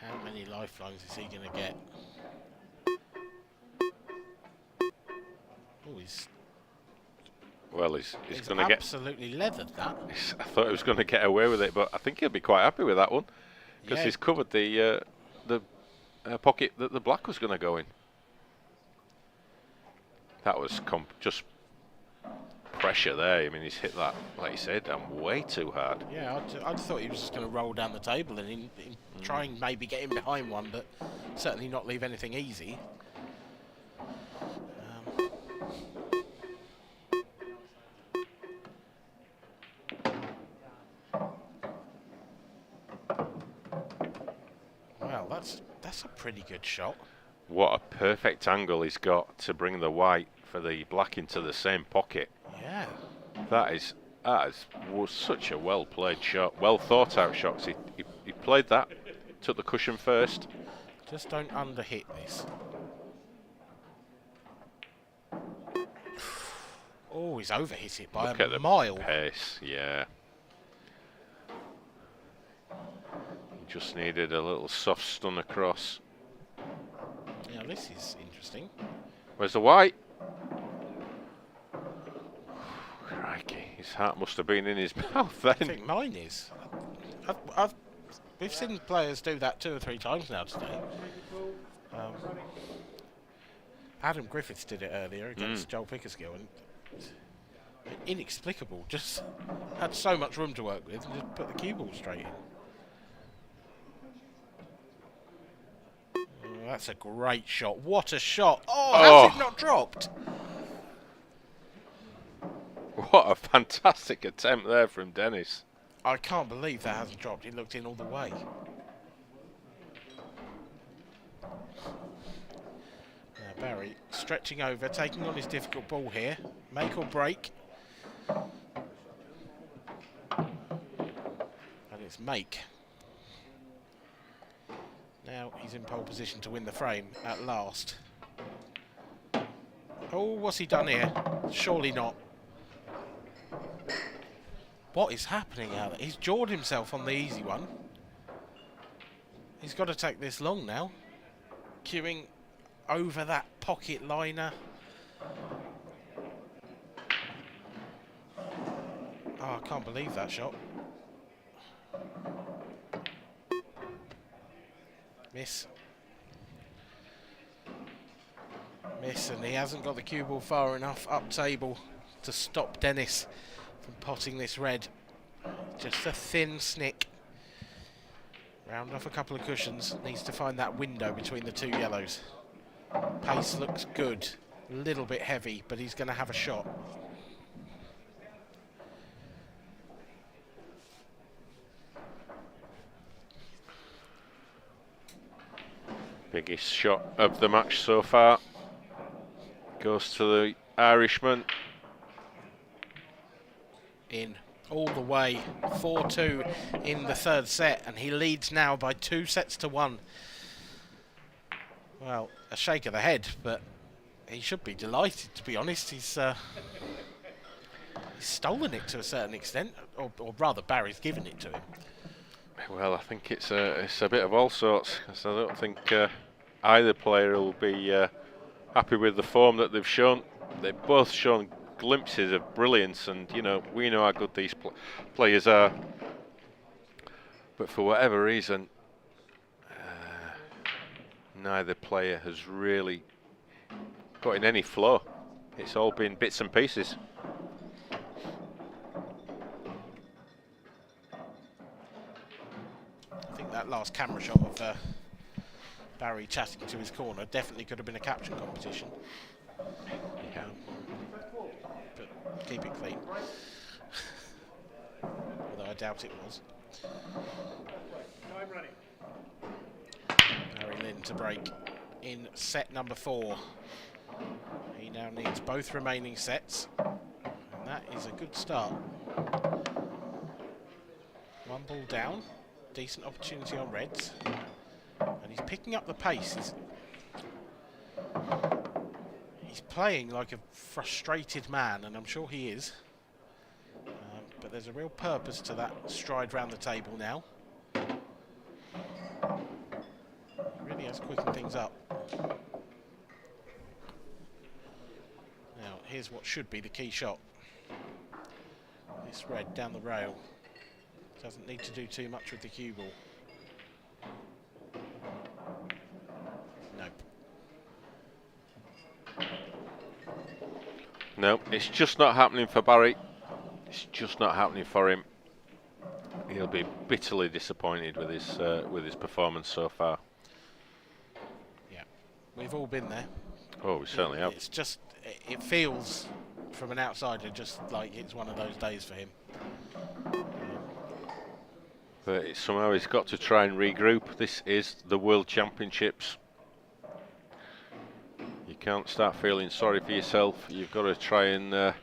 How many lifelines is he going to get? Oh, he's going to get absolutely leathered that. I thought he was going to get away with it, but I think he'll be quite happy with that one because he's covered the pocket that the black was going to go in. That was just pressure there. I mean, he's hit that, like you said, way too hard. Yeah, I thought he was just going to roll down the table and try and maybe get in behind one, but certainly not leave anything easy. Well, that's a pretty good shot. What a perfect angle he's got to bring the white for the black into the same pocket. Yeah. Was such a well played shot, well thought out shots. He played that, took the cushion first. Just don't underhit this. Oh, he's overhit it by Look a at the mile. Pace, yeah. He just needed a little soft stun across. Yeah, this is interesting. Where's the white? Crikey, his heart must have been in his mouth then. I think mine is. We've seen players do that 2 or 3 times now today. Adam Griffiths did it earlier against Joel Pickersgill, and inexplicable. Just had so much room to work with and just put the cue ball straight in. Oh, that's a great shot. What a shot. Oh, has it not dropped? What a fantastic attempt there from Dennis. I can't believe that hasn't dropped. It looked in all the way. Now Barry stretching over, taking on his difficult ball here. Make or break. And it's make. Now he's in pole position to win the frame at last. Oh, what's he done here? Surely not. What is happening out there? He's jawed himself on the easy one. He's got to take this long now. Queuing over that pocket liner. Oh, I can't believe that shot. Miss. Miss, and he hasn't got the cue ball far enough up table to stop Dennis from potting this red. Just a thin snick. Round off a couple of cushions. Needs to find that window between the 2 yellows. Pace looks good. A little bit heavy, but he's going to have a shot. Biggest shot of the match so far. Goes to the Irishman. In all the way. 4-2 in the 3rd set, and he leads now by 2 sets to 1. Well, a shake of the head, but he should be delighted, to be honest. He's stolen it to a certain extent, or rather Barry's given it to him. Well, I think it's a bit of all sorts, because I don't think either player will be happy with the form that they've shown. They've both shown glimpses of brilliance, and we know how good these players are. But for whatever reason, neither player has really got in any flow. It's all been bits and pieces. I think that last camera shot of Barry chatting to his corner definitely could have been a caption competition. Yeah. But keep it clean. Although I doubt it was. Time running. Barry Lynn to break in set number 4. He now needs both remaining sets, and that is a good start. 1 ball down, decent opportunity on reds, and he's picking up the pace. He's playing like a frustrated man, and I'm sure he is. But there's a real purpose to that stride round the table now. has quickened things up. Now, here's what should be the key shot. This red down the rail. Doesn't need to do too much with the cue ball. Nope. No, it's just not happening for Barry. It's just not happening for him. He'll be bitterly disappointed with his performance so far. Yeah, we've all been there. Oh, we certainly have. It's just, it feels from an outsider just like it's one of those days for him. But somehow he's got to try and regroup. This is the World Championships. You can't start feeling sorry for yourself. You've got to try and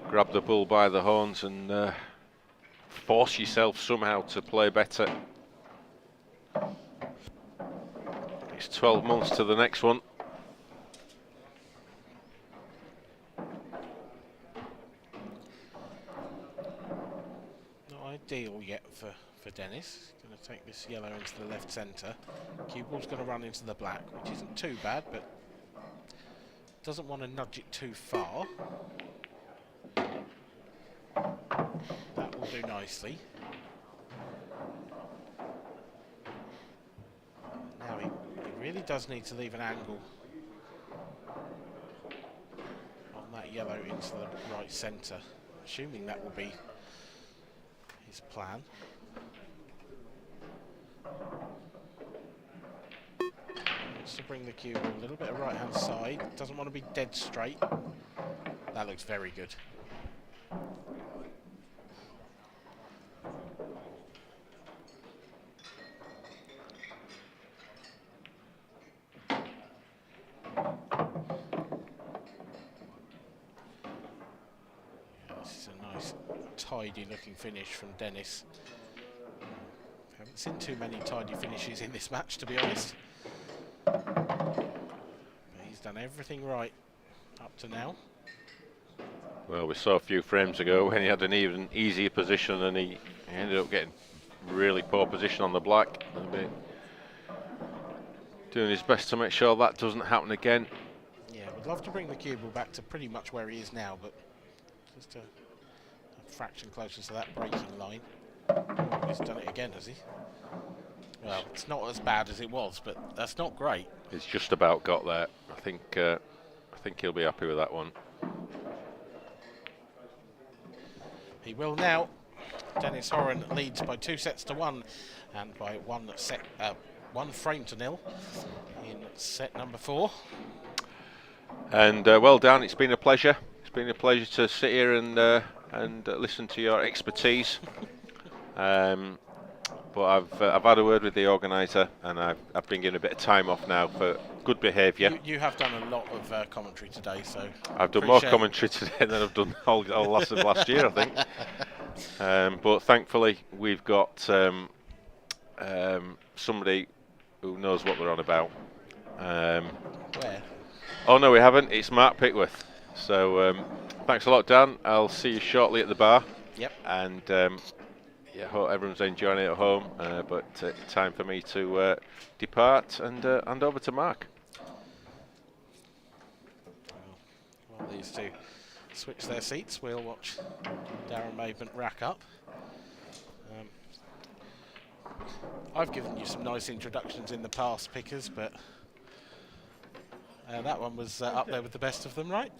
grab the bull by the horns and force yourself somehow to play better. It's 12 months to the next one. Not ideal yet for Dennis. Going to take this yellow into the left centre. Cue ball's going to run into the black, which isn't too bad, but doesn't want to nudge it too far. That will do nicely. Now he really does need to leave an angle on that yellow into the right centre, assuming that will be his plan. Wants to bring the cue ball a little bit of right hand side, doesn't want to be dead straight. That looks very good. Tidy looking finish from Dennis. Haven't seen too many tidy finishes in this match, to be honest. But he's done everything right up to now. Well, we saw a few frames ago when he had an even easier position and he ended up getting really poor position on the black. Doing his best to make sure that doesn't happen again. Yeah, would love to bring the cue ball back to pretty much where he is now, but just a fraction closer to that breaking line. Oh, he's done it again, has he? Well, it's not as bad as it was, but that's not great. He's just about got there. I think he'll be happy with that one. He will now. Dennis Horan leads by 2-1 and by one frame to nil in set number 4. And well done. It's been a pleasure. It's been a pleasure to sit here and listen to your expertise. But I've had a word with the organiser and I've been given a bit of time off now for good behaviour. You have done a lot of commentary today, so I've done more commentary today than I've done all last year, I think. But thankfully we've got somebody who knows what they're on about. Where? Oh no, we haven't. It's Mark Pickworth. So thanks a lot, Dan. I'll see you shortly at the bar. Yep. And yeah, hope everyone's enjoying it at home. But time for me to depart and hand over to Mark. Well, these two switch their seats. We'll watch Darren Maidment rack up. I've given you some nice introductions in the past, Pickers, but that one was up there with the best of them, right?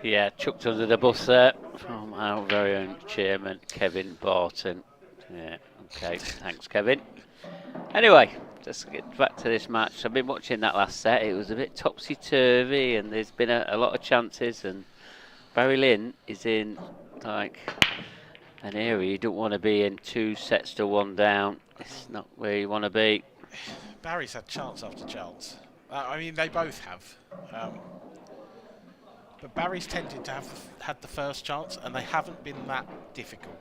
Yeah, chucked under the bus there from our very own chairman, Kevin Barton. Yeah, okay, thanks, Kevin. Anyway, let's get back to this match. I've been watching that last set. It was a bit topsy-turvy, and there's been a lot of chances, and Barry Lynn is in, like, an area you don't want to be in, 2-1 down. It's not where you want to be. Barry's had chance after chance. I mean, they both have. But Barry's tended to have had the first chance, and they haven't been that difficult.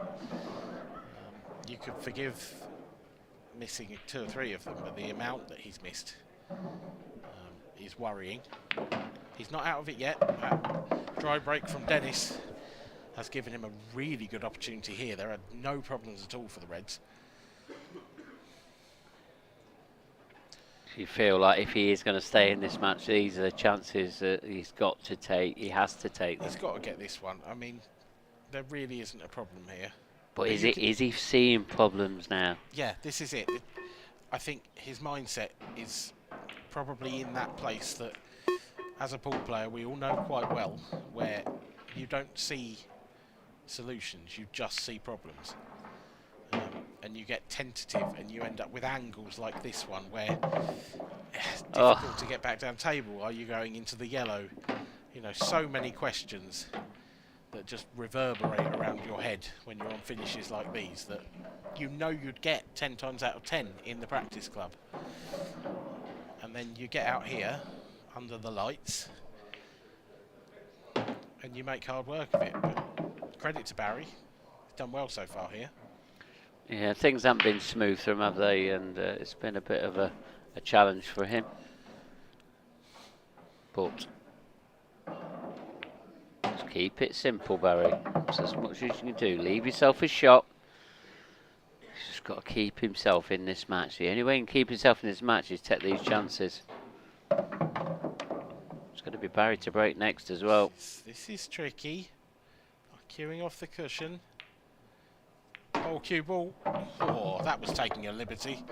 You could forgive missing 2 or 3 of them, but the amount that he's missed is worrying. He's not out of it yet. Dry break from Dennis has given him a really good opportunity here. There are no problems at all for the Reds. You feel like if he is going to stay in this match, these are the chances that he's got to take. He has to take them. He's got to get this one. I mean, there really isn't a problem here. But is he seeing problems now? Yeah, this is it. I think his mindset is probably in that place that, as a pool player, we all know quite well, where you don't see solutions, you just see problems. And you get tentative and you end up with angles like this one where it's difficult to get back down table. Are you going into the yellow? You know, so many questions that just reverberate around your head when you're on finishes like these that you know you'd get 10 times out of 10 in the practice club. And then you get out here under the lights and you make hard work of it. But credit to Barry, he's done well so far here. Yeah, things haven't been smooth for him, have they? And it's been a bit of a challenge for him. But just keep it simple, Barry. It's as much as you can do. Leave yourself a shot. He's just got to keep himself in this match. The only way he can keep himself in this match is take these chances. It's going to be Barry to break next as well. This is tricky. Queuing off the cushion. Oh, cue ball. Oh, that was taking a liberty.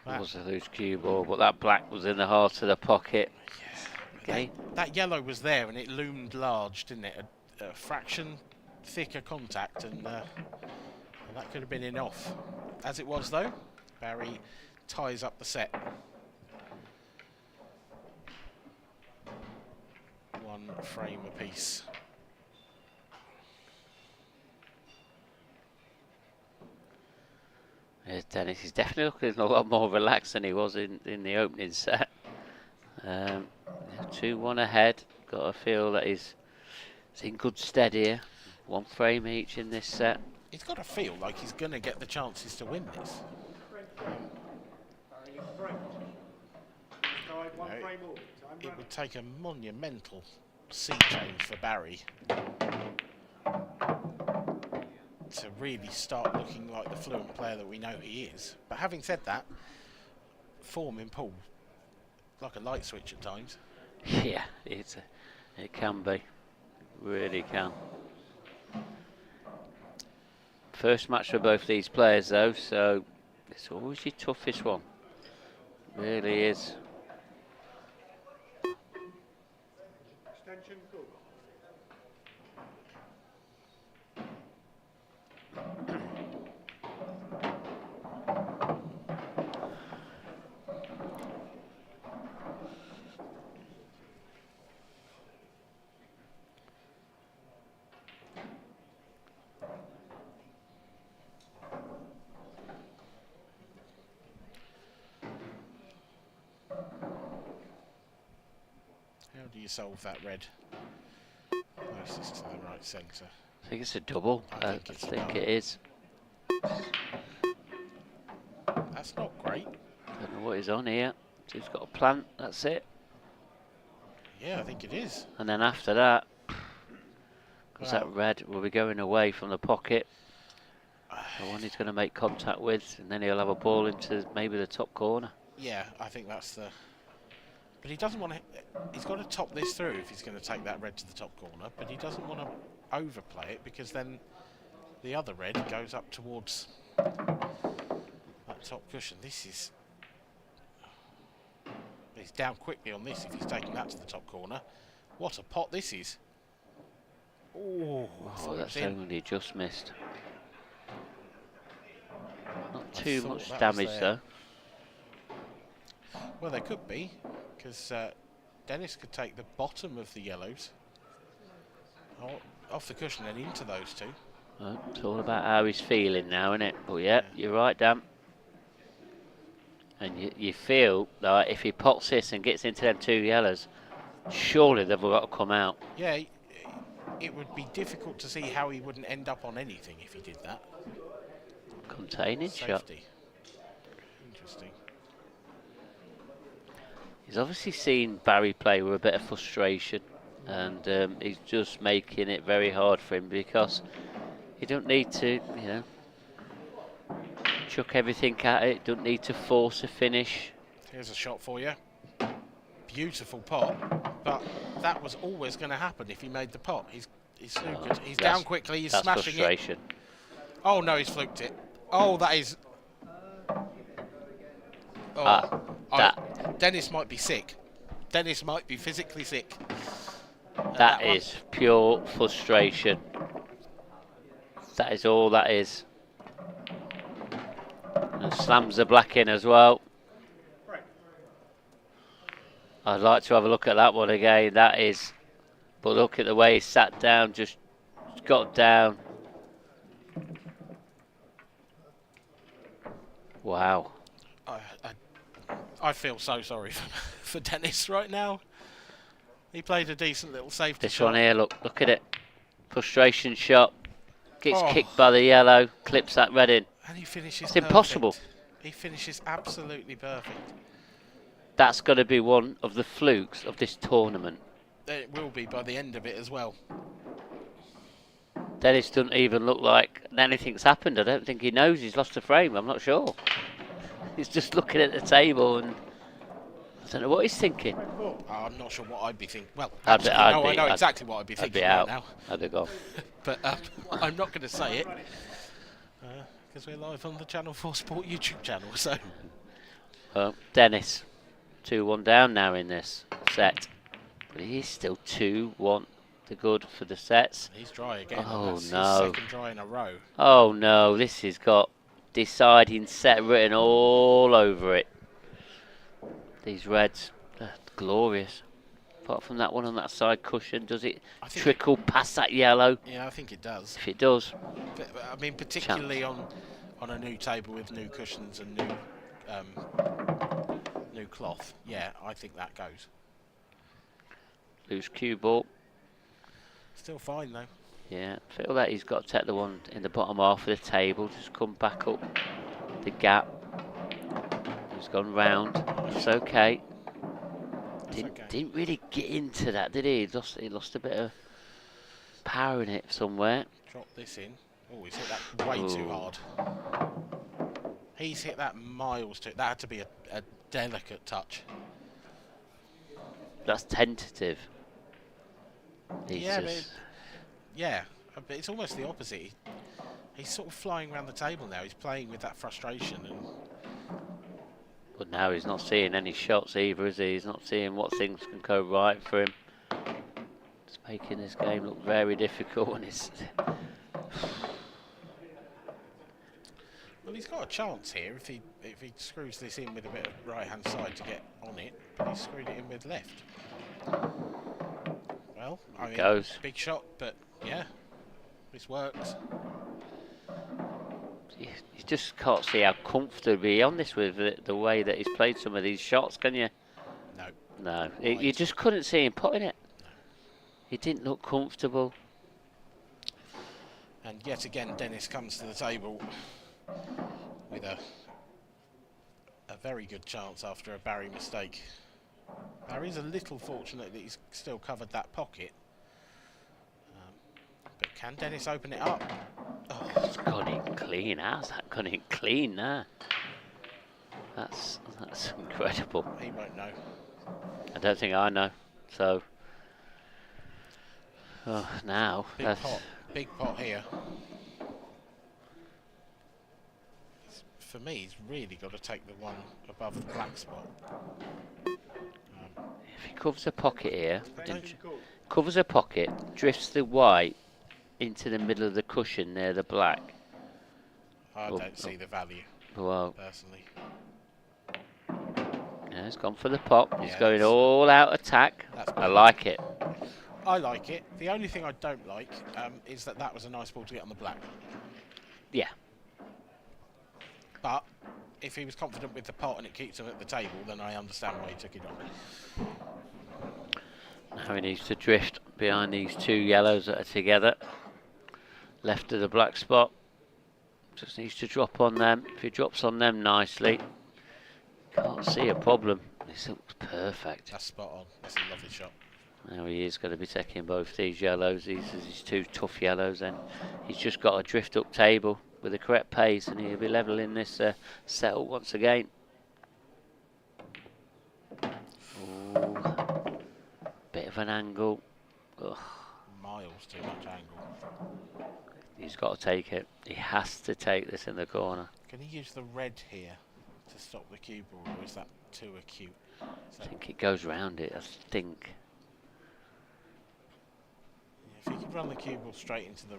It was a loose cue ball, but that black was in the heart of the pocket. Yeah. Okay. That yellow was there and it loomed large, didn't it? A fraction thicker contact, and that could have been enough. As it was, though, Barry ties up the set. One frame apiece. Dennis is definitely looking a lot more relaxed than he was in the opening set. 2-1 ahead. Got to feel that he's in good stead here. One frame each in this set. He's got to feel like he's going to get the chances to win this. It would take a monumental sea change for Barry to really start looking like the fluent player that we know he is. But having said that, form in pool, like a light switch at times. Yeah, it can be. It really can. First match for both these players though, so it's always your toughest one. Really is. Extension cool. How do you solve that red closest to the right centre? I think it's a double. I think it is. That's not great. Don't know what he's on here. So he's got a plant, that's it. Yeah, I think it is. And then after that, because Wow. that red will be going away from the pocket. The one he's going to make contact with, and then he'll have a ball into maybe the top corner. Yeah, I think that's the... But he doesn't want to... He's got to top this through if he's going to take that red to the top corner, but he doesn't want to overplay it because then the other red goes up towards that top cushion. This is... He's down quickly on this if he's taking that to the top corner. What a pot this is. Oh, That's only just missed. Not too thought much that was damage there. though. Well, there could be, because Dennis could take the bottom of the yellows off the cushion and into those two. Well, it's all about how he's feeling now, isn't it? But yeah, you're right, Dan. And you feel that if he pots this and gets into them two yellows, surely they've got to come out. Yeah, it would be difficult to see how he wouldn't end up on anything if he did that. Containing shot. Safety. Interesting. He's obviously seen Barry play with a bit of frustration, and he's just making it very hard for him because you don't need to, chuck everything at it. Don't need to force a finish. Here's a shot for you. Beautiful pot, but that was always going to happen if he made the pot. He's snookered. He's down quickly. He's smashing frustration. it. Oh no, he's fluked it. Oh, that is. Oh, Dennis might be sick. Dennis might be physically sick. That is pure frustration. That is all that is. And slams the black in as well. I'd like to have a look at that one again. That is, but look at the way he sat down, just got down. Wow. I feel so sorry for Dennis right now. He played a decent little safety shot. This one here, look at it. Frustration shot. Gets kicked by the yellow, clips that red in. And he finishes It's perfect. impossible. He finishes absolutely perfect. That's got to be one of the flukes of this tournament. It will be by the end of it as well. Dennis doesn't even look like anything's happened. I don't think he knows he's lost a frame. I'm not sure. He's just looking at the table and I don't know what he's thinking. I'm not sure what I'd be thinking. Well, I know exactly what I'd be thinking right now. I'd be gone. But I'm not going to say it because we're live on the Channel 4 Sport YouTube channel. So, well, Dennis, 2-1 down now in this set, but he's still 2-1 to good for the sets. He's dry again. Oh That's no! his second dry in a row. Oh no! This has got deciding set written all over it. These reds, glorious. Apart from that one on that side cushion, does it trickle past that yellow? Yeah, I think it does. If it does, but, I mean, particularly on a new table with new cushions and new cloth. Yeah, I think that goes. Loose cue ball. Still fine though. Yeah, feel that he's got to take the one in the bottom half of the table, just come back up the gap. He's gone round. It's okay. Didn't really get into that, did he? He lost a bit of power in it somewhere. Drop this in. Oh, he's hit that way too hard. He's hit that miles too. That had to be a delicate touch. That's tentative. Yeah, but it's almost the opposite. He's sort of flying around the table now. He's playing with that frustration. But now he's not seeing any shots either, is he? He's not seeing what things can go right for him. It's making this game look very difficult. And it's well, he's got a chance here if he screws this in with a bit of right hand side to get on it. But he's screwed it in with left. Well, I mean, goes. Big shot, but yeah, this works. You just can't see how comfortable he's on this with the way that he's played some of these shots, can you? No. No, you just couldn't see him putting it. No. He didn't look comfortable. And yet again, Dennis comes to the table with a very good chance after a Barry mistake. Barry's a little fortunate that he's still covered that pocket. But can Dennis open it up? Oh. It's gone in clean. How's that gone in clean there? That's incredible. He won't know. I don't think I know. So now Big pot here. For me, he's really got to take the one above the black spot. If he covers a pocket here, covers a pocket, drifts the white into the middle of the cushion near the black. I don't see the value, personally. Yeah, he's gone for the pop. He's going all out attack. I like it. I like it. The only thing I don't like is that was a nice ball to get on the black. Yeah. But if he was confident with the pot and it keeps him at the table, then I understand why he took it on. Now he needs to drift behind these two yellows that are together. Left of the black spot. Just needs to drop on them. If he drops on them nicely, can't see a problem. This looks perfect. That's spot on. That's a lovely shot. Now he is going to be taking both these yellows. These are these two tough yellows. Then he's just got a drift up table with the correct pace, and he'll be levelling this settle once again. Ooh, bit of an angle. Ugh. Miles too much angle. He's got to take it. He has to take this in the corner. Can he use the red here to stop the cue ball, or is that too acute? So I think it goes round it, I think. if he could run the cue ball straight into the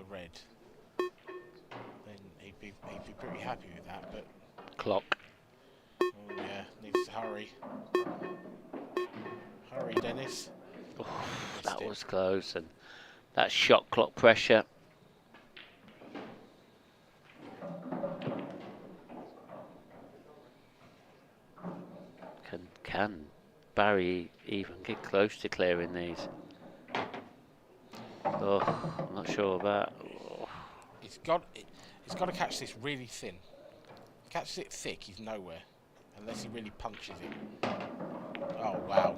red, then he'd be pretty happy with that. But Clock. oh yeah, needs to hurry. Hurry, Dennis. Oh, that was close, and that shot clock pressure. Can Barry even get close to clearing these? Oh, I'm not sure about. Oh. He's got to catch this really thin. Catches it thick, he's nowhere, unless he really punches it. Oh wow!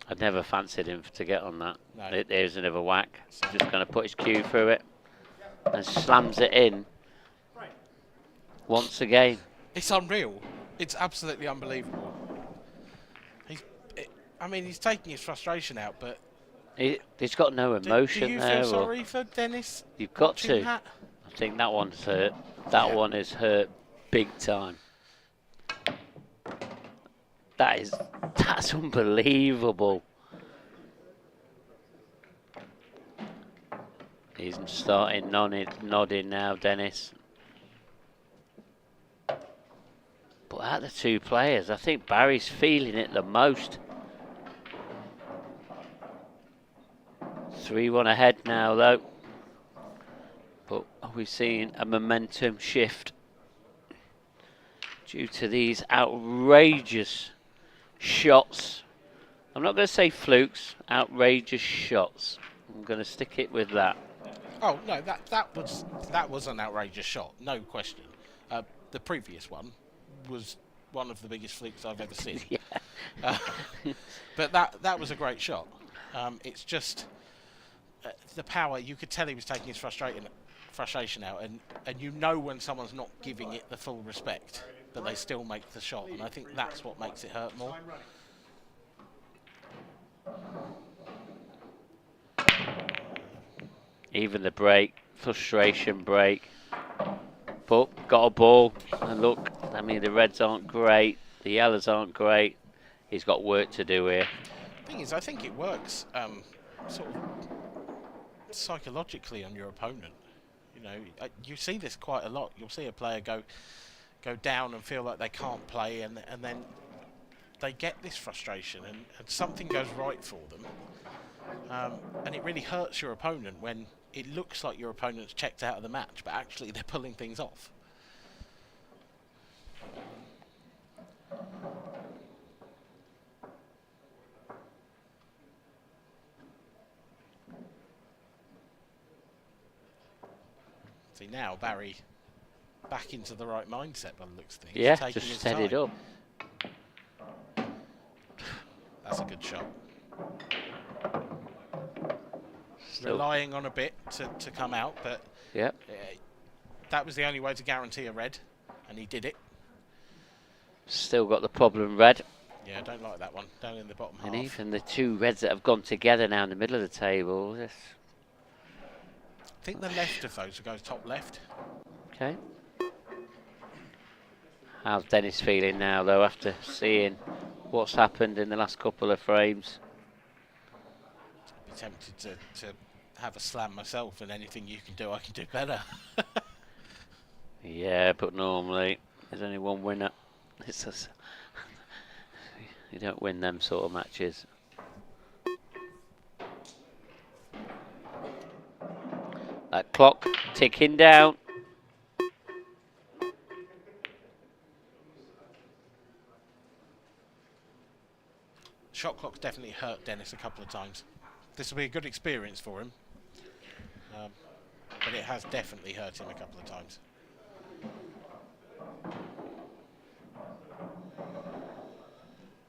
I'd never fancied him to get on that. No. There's another whack. He's just going to put his cue through it and slams it in once again. It's unreal. It's absolutely unbelievable. I mean, he's taking his frustration out, but He's got no emotion do you there. feel sorry for Dennis? You've got to. That? I think that one's hurt. That one is hurt big time. That's unbelievable. He's starting nodding now, Dennis. But out of the two players, I think Barry's feeling it the most. 3-1 ahead now, though. But are we seeing a momentum shift due to these outrageous shots? I'm not going to say flukes, outrageous shots. I'm going to stick it with that. Oh no, that was an outrageous shot, no question. The previous one was one of the biggest flukes I've ever seen. Yeah. But that was a great shot. It's just the power. You could tell he was taking his frustration out, and you know when someone's not giving it the full respect, but they still make the shot, and I think that's what makes it hurt more. Even the break, frustration break. But got a ball, and look, I mean the reds aren't great, the yellows aren't great. He's got work to do here. The thing is, I think it works sort of psychologically on your opponent. You know, you see this quite a lot. You'll see a player go down and feel like they can't play, and then they get this frustration, and something goes right for them, and it really hurts your opponent when it looks like your opponent's checked out of the match, but actually they're pulling things off. See now, Barry back into the right mindset by the looks of things. Yeah, taking just his set it time. up. That's a good shot. Still. Relying on a bit to come out, but Yep. That was the only way to guarantee a red, and he did it. Still got the problem red. Yeah, I don't like that one, down in the bottom And half. even the two reds that have gone together now in the middle of the table. I think the left of those will go top left. Okay. How's Dennis feeling now, though, after seeing what's happened in the last couple of frames? I'd be tempted to have a slam myself, and anything you can do, I can do better. Yeah, but normally there's only one winner. It's just you don't win them sort of matches. That clock ticking down. Shot clock's definitely hurt Dennis a couple of times. This will be a good experience for him, but it has definitely hurt him a couple of times.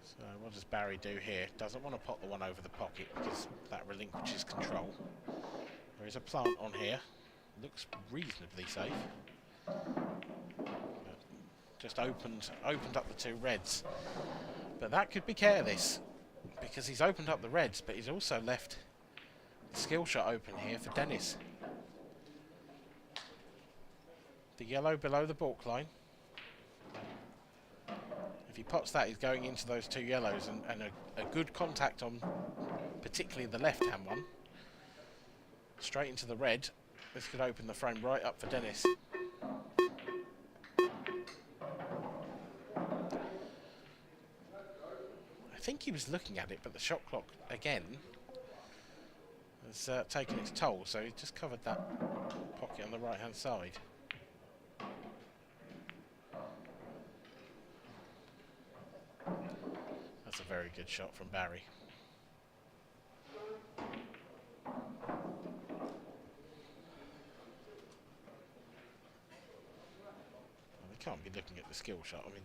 So what does Barry do here? Doesn't want to pop the one over the pocket because that relinquishes control. There is a plant on here. looks reasonably safe. Just opened up the 2 reds. But that could be careless, because he's opened up the reds, but he's also left the skill shot open here for Dennis. The yellow below the balk line. If he pots that, he's going into those 2 yellows, and a good contact on particularly the left-hand one. Straight into the red. This could open the frame right up for Dennis. I think he was looking at it, but the shot clock again has taken its toll, so he just covered that pocket on the right hand side. That's a very good shot from Barry. Well, they can't be looking at the skill shot. I mean,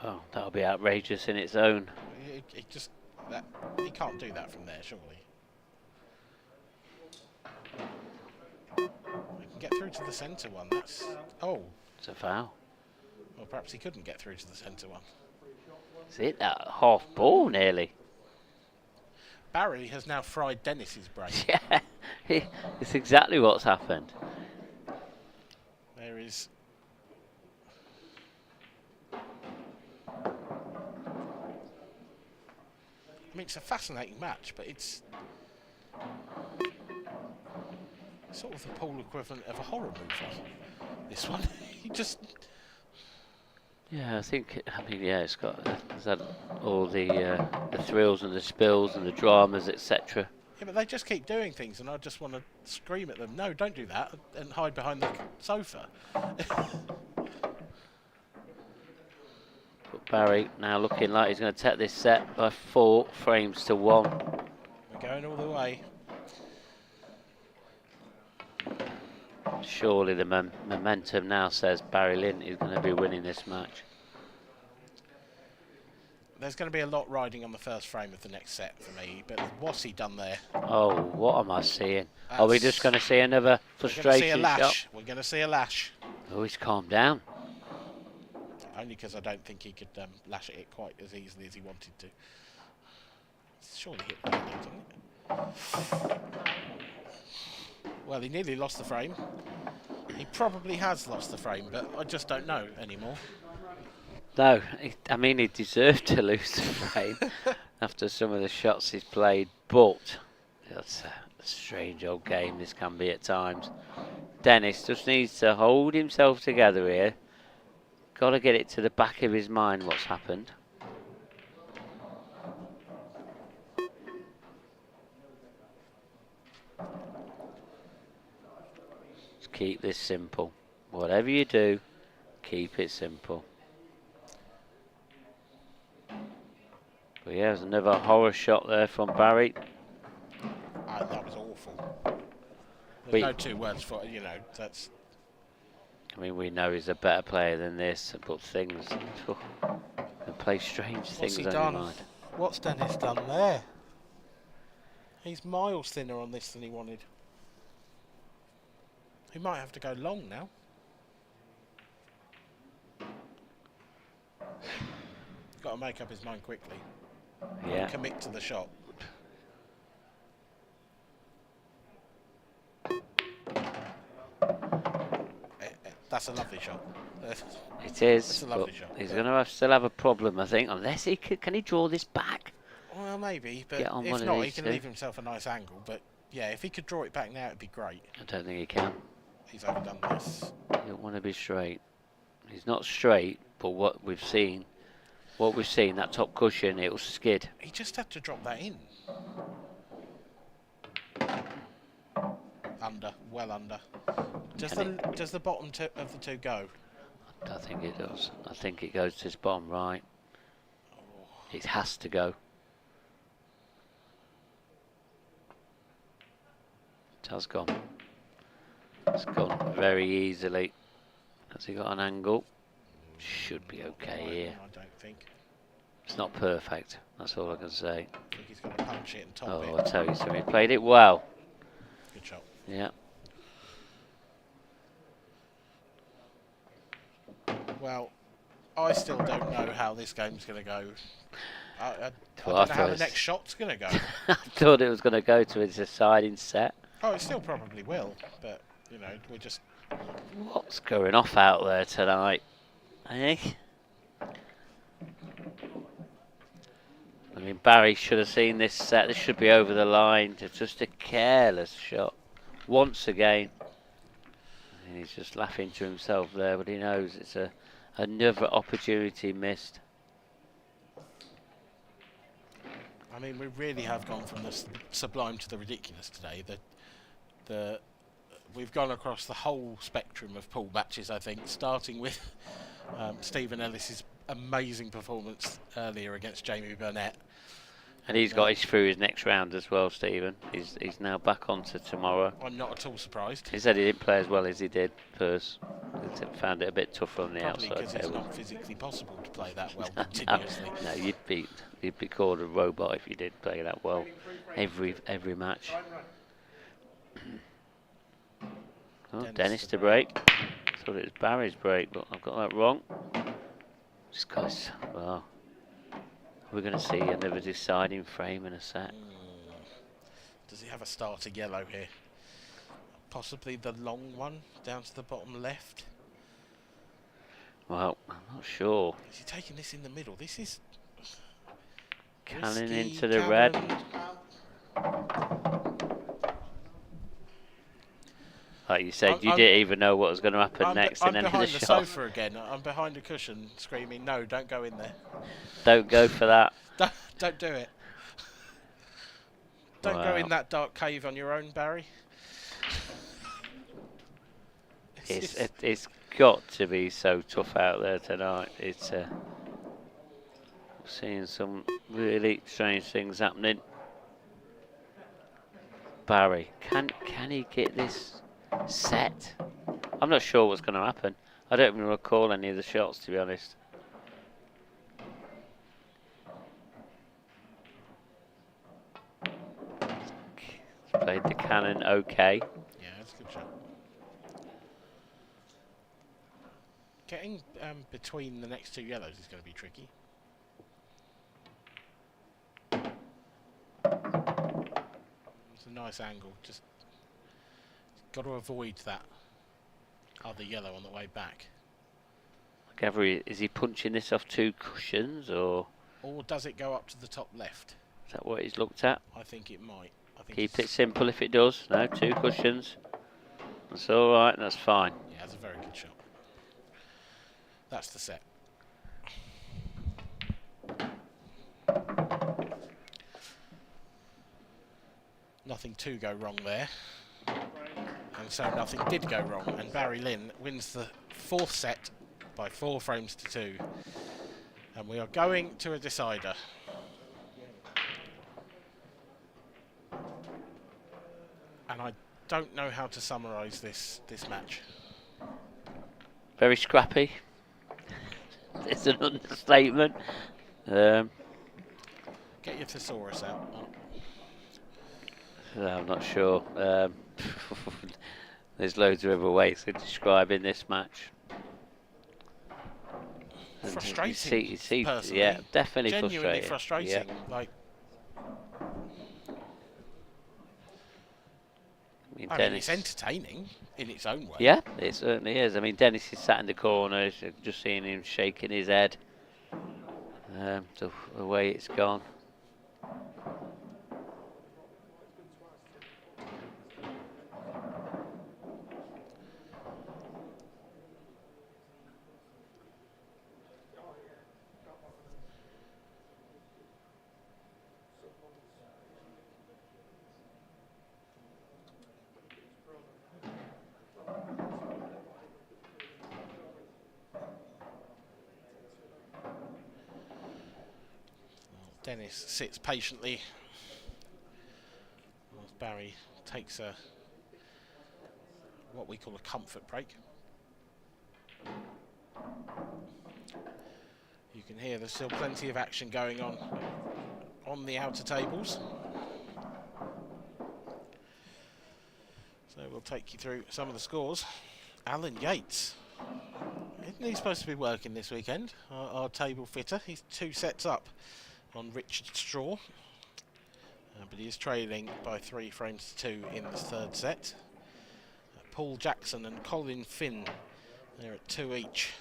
Well, that'll be outrageous in its own. he can't do that from there, surely. He can get through to the centre one. That's It's a foul. Well, perhaps he couldn't get through to the centre one. It's hit that half ball nearly. Barry has now fried Dennis's brain. Yeah, it's exactly what's happened. There is. I mean, it's a fascinating match, but it's sort of the pool equivalent of a horror movie. This one, you just. Yeah, it's got it's had all the thrills and the spills and the dramas, etc. Yeah, but they just keep doing things, and I just want to scream at them. No, don't do that, and hide behind the sofa. But Barry now looking like he's going to take this set by 4 frames to 1. We're going all the way. Surely the momentum now says Barry Lynn is going to be winning this match. There's going to be a lot riding on the first frame of the next set for me, but what's he done there? Oh, what am I seeing? Are we just going to see another frustration shot? We're going to see a lash. Oh, he's calmed down. Only because I don't think he could lash at it quite as easily as he wanted to. Surely hit that, didn't it? Well, he nearly lost the frame. He probably has lost the frame, but I just don't know anymore. No, I mean, he deserved to lose the frame after some of the shots he's played, but that's a strange old game this can be at times. Dennis just needs to hold himself together here. Got to get it to the back of his mind what's happened. Just keep this simple. Whatever you do, keep it simple. But yeah, there's another horror shot there from Barry. That was awful. There's no 2 words for it, that's... I mean, we know he's a better player than this, but things... can play strange things on your mind. What's Dennis done there? He's miles thinner on this than he wanted. He might have to go long now. Got to make up his mind quickly. Yeah. Commit to the shot. That's a lovely shot. It is. It's a lovely shot. He's going to still have a problem, I think, unless he can he draw this back? Well, maybe, but Get on if one of not, he these can two. leave himself a nice angle. But yeah, if he could draw it back now, it'd be great. I don't think he can. He's overdone this. He don't want to be straight. He's not straight, but what we've seen, that top cushion, it'll skid. He just had to drop that in. Under, well under. Does the bottom of the 2 go? I think it does. I think it goes to his bottom right. It has to go. It has gone. It's gone very easily. Has he got an angle? Should be okay here. I don't think. It's not perfect. That's all I can say. I think he's got to punch it and top Oh, it. I'll tell you something. He played it well. good shot. Yeah. Well, I still don't know how this game's going to go. I Well, don't I know how thought the it's- next shot's going to go. I thought it was going to go to a deciding set. Oh, it still probably will, but, you know, we're just... What's going off out there tonight? Eh? I mean, Barry should have seen this set. This should be over the line. It's just a careless shot. Once again. And he's just laughing to himself there, but he knows it's another opportunity missed. I mean, we really have gone from the sublime to the ridiculous today. We've gone across the whole spectrum of pool matches, I think, starting with Stephen Ellis's amazing performance earlier against Jamie Burnett. And he's got through his next round as well, Stephen. He's now back on to tomorrow. I'm not at all surprised. He said he didn't play as well as he did first. He found it a bit tougher on the Probably outside because it's table. not physically possible to play that well continuously. No, you'd be called a robot if you did play that well every match. Oh, Dennis to break. Thought it was Barry's break, but I've got that wrong. Just guys, well, we're going to see another deciding frame in a set. Does he have a starter yellow here? Possibly the long one down to the bottom left. Well, I'm not sure. Is he taking this in the middle? This is Cannon risky. into the red. Like you said, you didn't even know what was going to happen next, and then I'm behind the the shot. sofa again. I'm behind a cushion, screaming, "No, don't go in there! Don't go for that. Don't do it! Don't go in that dark cave on your own, Barry." It's got to be so tough out there tonight. It's seeing some really strange things happening. Barry, can he get this set? I'm not sure what's going to happen. I don't even recall any of the shots, to be honest. Played the cannon okay. Yeah, that's a good shot. Getting between the next two yellows is going to be tricky. It's a nice angle. Just got to avoid that other yellow on the way back. Gather, is he punching this off two cushions, or does it go up to the top left? is that what he's looked at? I think it might. I think Keep it simple if it does. No, two cushions. That's all right. That's fine. Yeah, that's a very good shot. That's the set. Nothing to go wrong there. And so nothing did go wrong. And Barry Lynn wins the fourth set by 4 frames to 2. And we are going to a decider. And I don't know how to summarise this match. Very scrappy. It's an understatement. Get your thesaurus out. I'm not sure. There's loads of other ways of describing this match. And Frustrating, you see, personally. yeah, definitely Genuinely frustrating. frustrating. Yeah. Like, I mean, it's entertaining in its own way. Yeah, it certainly is. I mean, Dennis is sat in the corner, just seeing him shaking his head. The way it's gone. Dennis sits patiently as Barry takes what we call a comfort break. You can hear there's still plenty of action going on the outer tables. So we'll take you through some of the scores. Alan Yates. Isn't he supposed to be working this weekend? Our table fitter. He's 2 sets up on Richard Straw. But he is trailing by 3 frames to 2 in the 3rd set. Paul Jackson and Colin Finn, they're at 2 each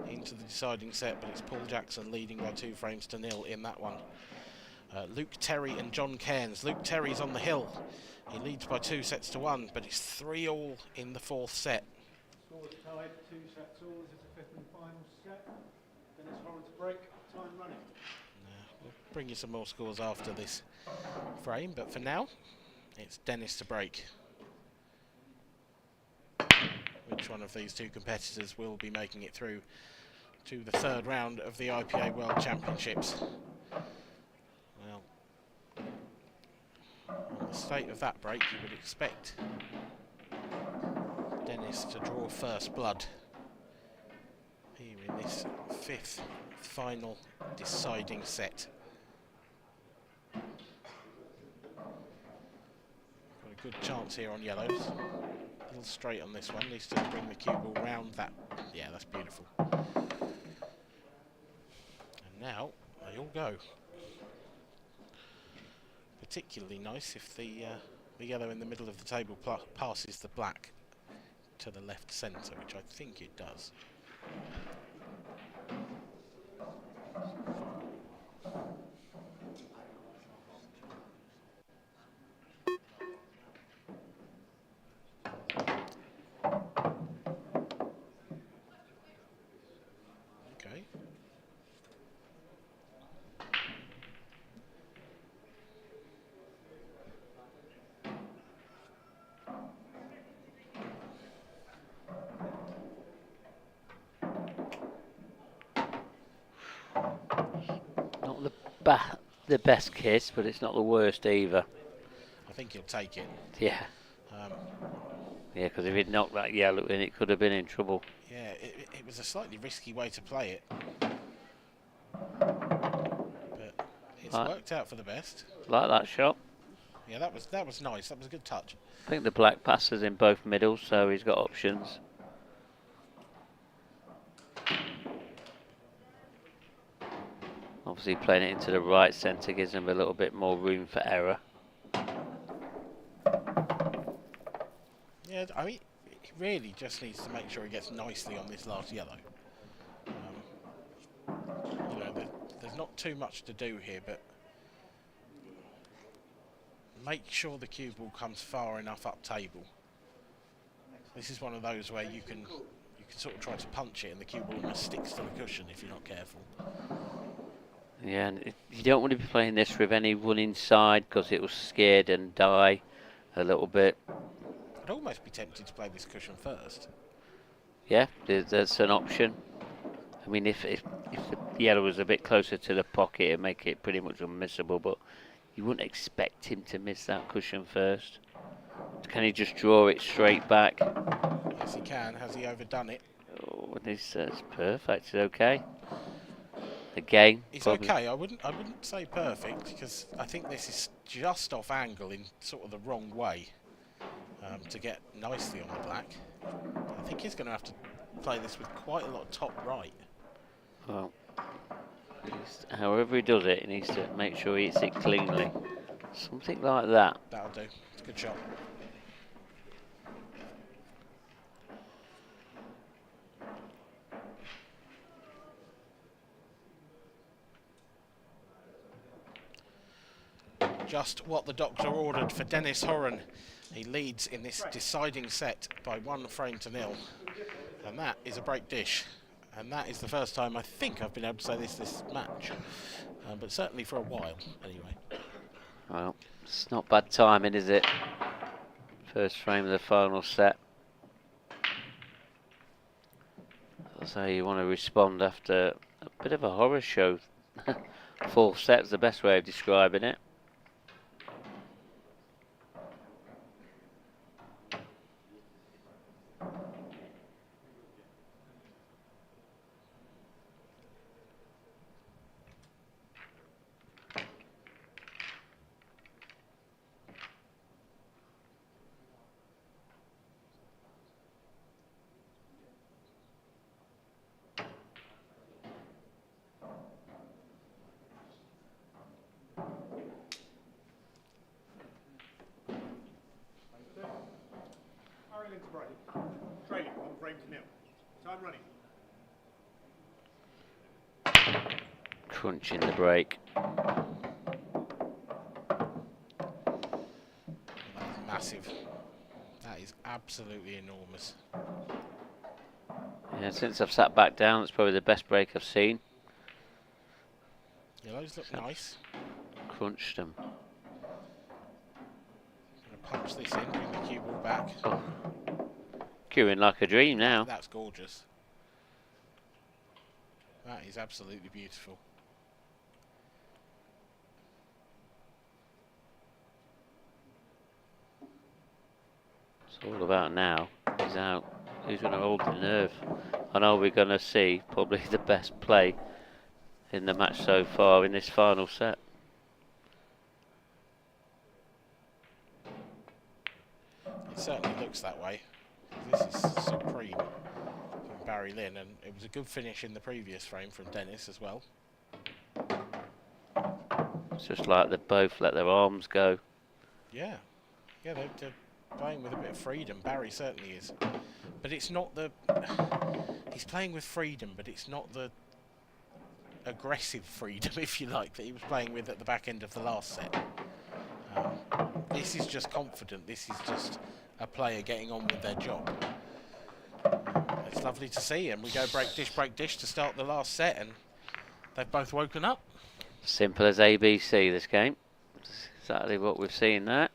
into the deciding set, but it's Paul Jackson leading by 2 frames to 0 in that one. Luke Terry and John Cairns. Luke Terry's on the hill. He leads by 2 sets to 1, but it's 3-all in the 4th set. Scores tied, 2 sets all. This is the 5th and final set. Dennis Horan to break. Time running. We'll bring you some more scores after this frame, but for now, it's Dennis to break. Which one of these 2 competitors will be making it through to the 3rd round of the IPA World Championships? Well, on the state of that break, you would expect Dennis to draw first blood here in this 5th final deciding set. Got a good chance here on yellows. A little straight on this one, needs to bring the cue ball round that. Yeah, that's beautiful. And now they all go. Particularly nice if the yellow in the middle of the table passes the black to the left centre, which I think it does. Okay. Not the best kiss, but it's not the worst either. I think he'll take it. Yeah. Yeah, because if he'd knocked that yellow in, it could have been in trouble. Yeah, it was a slightly risky way to play it. But it's worked out for the best. Like that shot. Yeah, that was nice. That was a good touch. I think the black passes in both middles, so he's got options. Obviously playing it into the right centre gives him a little bit more room for error. Yeah, I mean, he really just needs to make sure he gets nicely on this last yellow. You know, there's not too much to do here, but make sure the cue ball comes far enough up table. This is one of those where you can sort of try to punch it and the cue ball almost sticks to the cushion if you're not careful. Yeah, and you don't want to be playing this with any running side because it will scared and die a little bit. I'd almost be tempted to play this cushion first. Yeah, there's an option. I mean, if the yellow was a bit closer to the pocket, it'd make it pretty much unmissable, but you wouldn't expect him to miss that cushion first. Can he just draw it straight back? Yes, he can. Has he overdone it? Oh, this is perfect. It's okay. Again, it's okay. I wouldn't say perfect because I think this is just off angle in sort of the wrong way to get nicely on the black. I think he's going to have to play this with quite a lot of top right. Well, however he does it, he needs to make sure he hits it cleanly. Something like that. That'll do. It's a good shot. Just what the doctor ordered for Dennis Horan. He leads in this deciding set by 1 frame to 0. And that is a break dish. And that is the first time I think I've been able to say this match. But certainly for a while, anyway. Well, it's not bad timing, is it? First frame of the final set. So you want to respond after a bit of a horror show. 4 sets, the best way of describing it. Time running. Crunching the break. That is massive. That is absolutely enormous. Yeah, since I've sat back down, it's probably the best break I've seen. Yellows look nice. Crunched them. Gonna punch this in, bring the cue ball back. Oh. Queuing like a dream now. That's gorgeous. That is absolutely beautiful. It's all about now. He's out. Who's going to hold the nerve? I know we're going to see probably the best play in the match so far in this final set. It certainly looks that way. This is supreme from Barry Lynn, and it was a good finish in the previous frame from Dennis as well. It's just like they both let their arms go. Yeah, they're playing with a bit of freedom. Barry certainly is, but it's not the. He's playing with freedom, but it's not the aggressive freedom, if you like, that he was playing with at the back end of the last set. This is just confident. This is just a player getting on with their job. It's lovely to see, and we go break dish to start the last set, and they've both woken up. Simple as ABC, this game. That's exactly what we've seen there.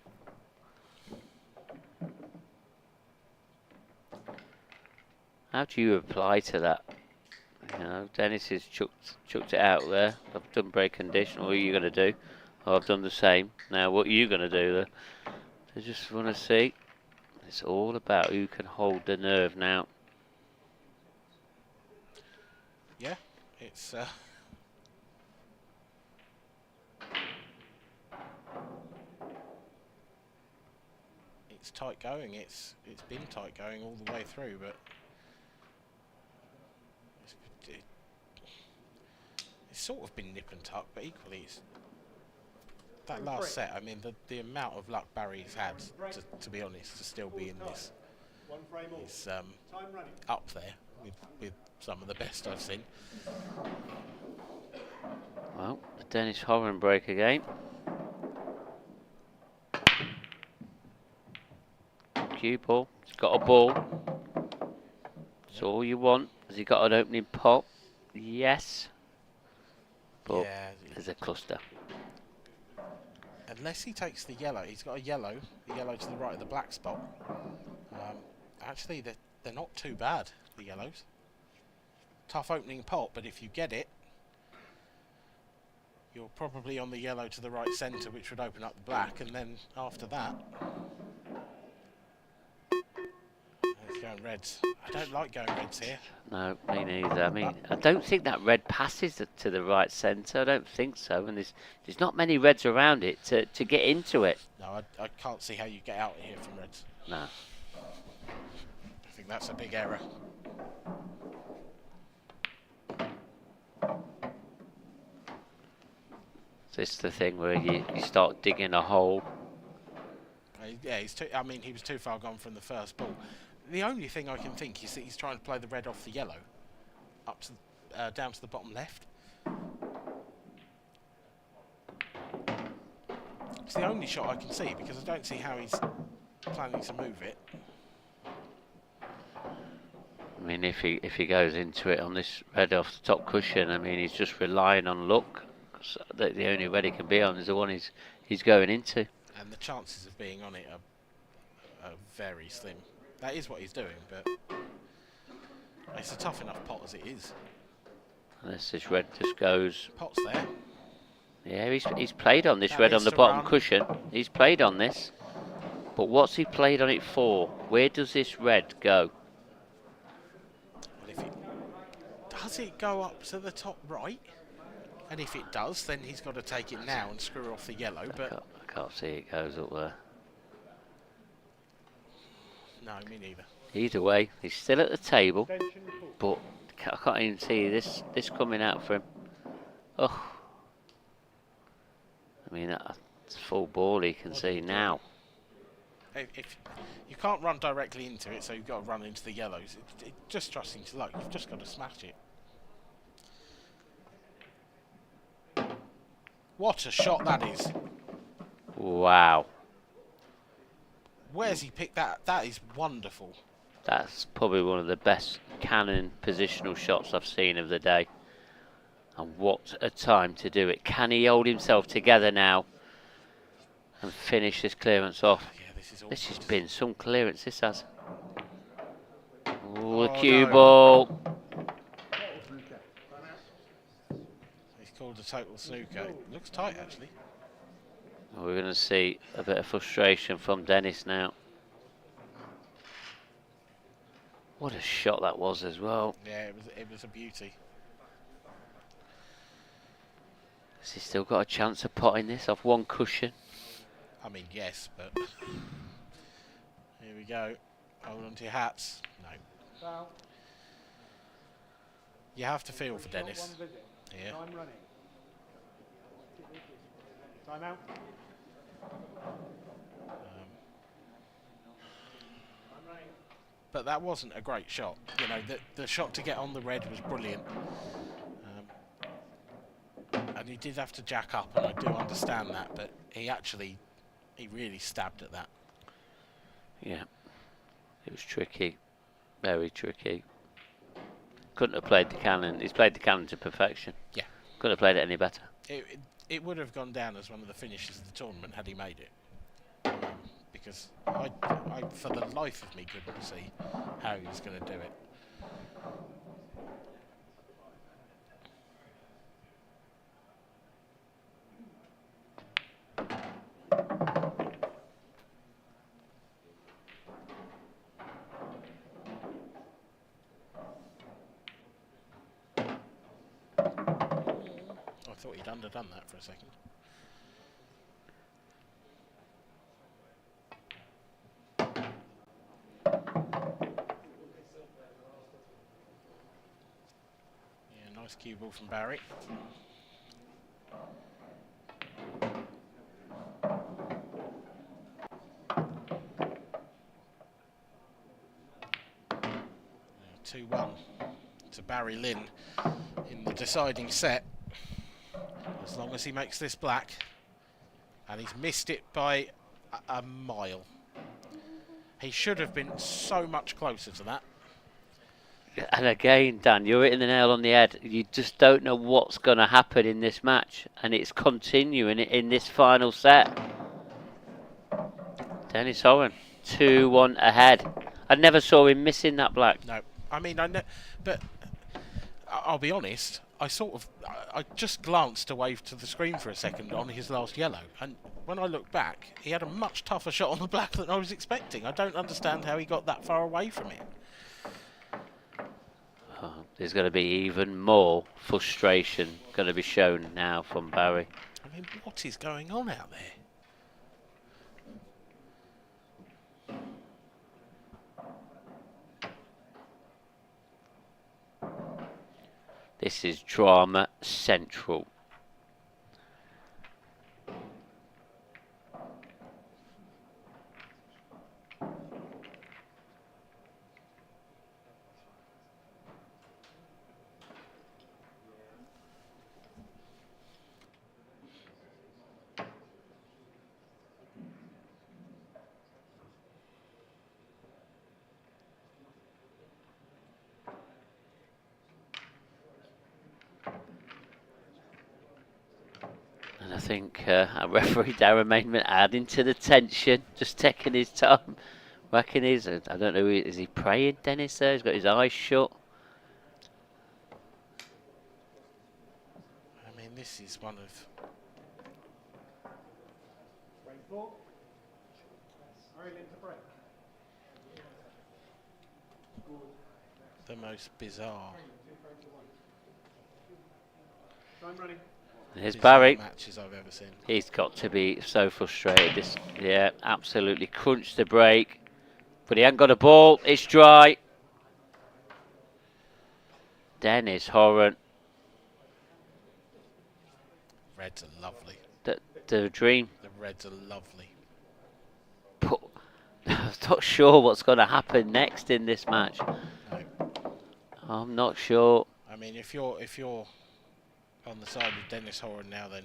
How do you reply to that? You know, Dennis has chucked it out there. I've done break and dish. What are you going to do? Oh, I've done the same. Now, what are you going to do there? I just want to see. It's all about who can hold the nerve now. Yeah, it's it's tight going. It's been tight going all the way through, but it's sort of been nip and tuck. But equally, it's that last set. I mean, the amount of luck Barry's had, to be honest, to still be in this is up there with some of the best I've seen. Well, the Dennis Horan break again. Cue ball. He's got a ball. That's all you want. Has he got an opening pot? Yes. But Yeah, there's a cluster. Unless he takes the yellow, he's got a yellow, the yellow to the right of the black spot. Actually, they're not too bad, the yellows. Tough opening pot, but if you get it, you're probably on the yellow to the right centre, which would open up the black, and then after that, it's going reds. I don't like going reds here. No, me neither. I mean, I don't think that red passes to the right centre. I don't think so. And there's not many reds around it to get into it. No, I can't see how you get out of here from reds. No. I think that's a big error. This is the thing where you start digging a hole. Yeah, he was too far gone from the first ball. The only thing I can think is that he's trying to play the red off the yellow, up to down to the bottom left. It's the only shot I can see, because I don't see how he's planning to move it. I mean, if he goes into it on this red off the top cushion, I mean, he's just relying on luck. So the only red he can be on is the one he's going into. And the chances of being on it are very slim. That is what he's doing, but it's a tough enough pot as it is. Unless this red just goes. Pot's there. Yeah, he's played on this That red on needs the to bottom run. cushion. He's played on this. But what's he played on it for? Where does this red go? Well, does it go up to the top right? And if it does, then he's got to take it now and screw off the yellow. But I can't see it goes up there. no, me neither. Either way, he's still at the table, but I can't even see this coming out for him. Oh, I mean that's full ball he can see now. if you can't run directly into it, so you've got to run into the yellows. Just trusting to luck. You've just got to smash it. What a shot that is! Wow. Where's he picked that? That is wonderful. That's probably one of the best cannon positional shots I've seen of the day. And what a time to do it. Can he hold himself together now and finish this clearance off? Yeah, This has been some clearance, this has. Oh, the Oh, cue no. ball. He's called a total snooker. Looks tight, actually. We're going to see a bit of frustration from Dennis now. What a shot that was as well. Yeah, it was a beauty. Has he still got a chance of potting this off one cushion? I mean, yes, but here we go. Hold on to your hats. No. Foul. You have to feel for Dennis. One visit. Yeah. Time running. Time out. But that wasn't a great shot. You know, the shot to get on the red was brilliant. And he did have to jack up, and I do understand that, but he really stabbed at that. Yeah, it was tricky, very tricky. Couldn't have played the cannon. He's played the cannon to perfection. Yeah. Couldn't have played it any better. It would have gone down as one of the finishes of the tournament had he made it. Because I for the life of me, couldn't see how he was going to do it. I thought he'd underdone that for a second. Yeah, nice cue ball from Barry. Yeah, 2-1 to Barry Lynn in the deciding set. As long as he makes this black, and he's missed it by a mile. He should have been so much closer to that. And again, Dan, you're hitting the nail on the head. You just don't know what's going to happen in this match, and it's continuing in this final set. Dennis Horan, 2-1 ahead. I never saw him missing that black. No, I mean, but I'll be honest. I just glanced away to the screen for a second on his last yellow, and when I looked back, he had a much tougher shot on the black than I was expecting. I don't understand how he got that far away from it. Oh, there's going to be even more frustration going to be shown now from Barry. I mean, what is going on out there? This is drama central. I think our referee Darren Mainman adding to the tension, just taking his time, whacking his. I don't know, is he praying, Dennis? There, he's got his eyes shut. I mean, this is one of Break ball. Very into break. the most bizarre Time running. Here's Barry. matches I've ever seen. He's got to be so frustrated. This, yeah, absolutely crunched the break, but he ain't got a ball. It's dry. Dennis Horan. Reds are lovely. The dream. The Reds are lovely. I'm not sure what's going to happen next in this match. No. I'm not sure. I mean, if you're on the side of Dennis Horan now, then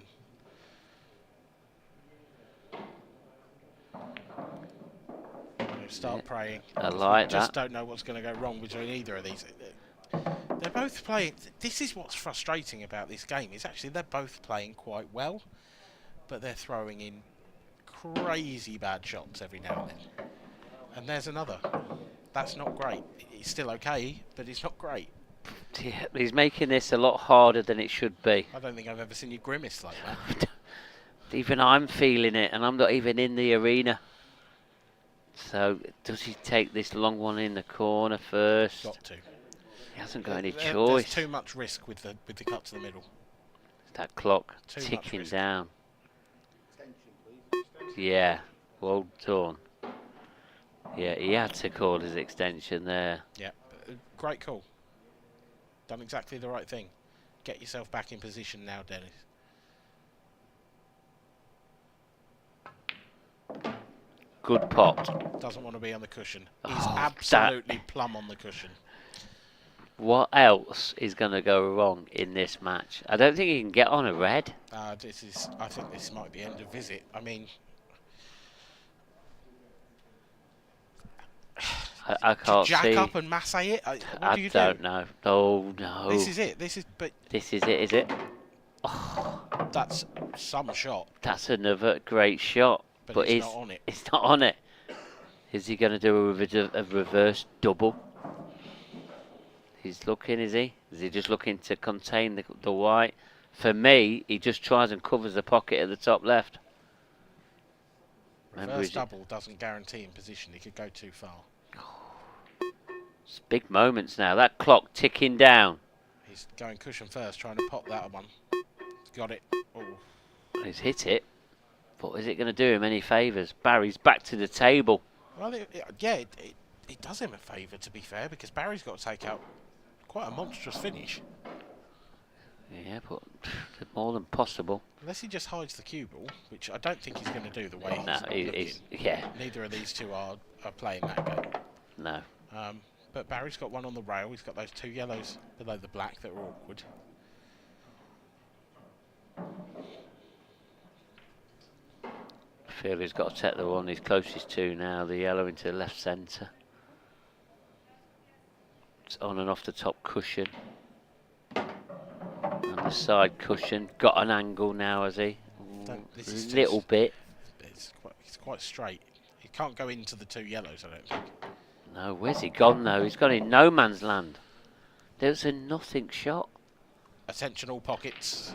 start praying. I like we just that. don't know what's going to go wrong between either of these. They're both playing. This is what's frustrating about this game. Is actually they're both playing quite well, but they're throwing in crazy bad shots every now and then. And there's another. That's not great. It's still okay, but it's not great. Yeah, he's making this a lot harder than it should be. I don't think I've ever seen you grimace like that. Even I'm feeling it, and I'm not even in the arena. So, does he take this long one in the corner first? Got to. He hasn't got any There's choice. too much risk with the cut to the middle. That clock Too much ticking risk. down. Yeah, well done. Yeah, he had to call his extension there. Yeah, great call. Done exactly the right thing. Get yourself back in position now, Dennis. Good pot. Doesn't want to be on the cushion. He's Oh, absolutely plumb on the cushion. What else is going to go wrong in this match? I don't think he can get on a red. I think this might be end of visit. I mean, I can't jack see. up and masse it. What I do you don't know. Oh no. This is it. But This is it, is it? that's some shot. That's another great shot. But it's not on it. It's not on it. Is he going to do a reverse double? He's looking, is he? Is he just looking to contain the white? For me, he just tries and covers the pocket at the top left. Reverse double doesn't guarantee in position. He could go too far. It's big moments now. That clock ticking down. He's going cushion first, trying to pop that one. He's got it. Oh. He's hit it. But is it going to do him any favours? Barry's back to the table. Well, it does him a favour, to be fair, because Barry's got to take out quite a monstrous finish. Yeah, but more than possible. Unless he just hides the cue ball, which I don't think he's going to do the way No, he's looking. yeah. Neither of these two are playing that game. No. But Barry's got one on the rail. He's got those two yellows below the black that are awkward. I feel he's got to take the one he's closest to now, the yellow into left centre. It's on and off the top cushion. And the side cushion. Got an angle now, has he? A little bit. It's quite straight. He can't go into the two yellows, I don't think. No, where's he gone though? He's gone in no man's land. There's a nothing shot. Attention all pockets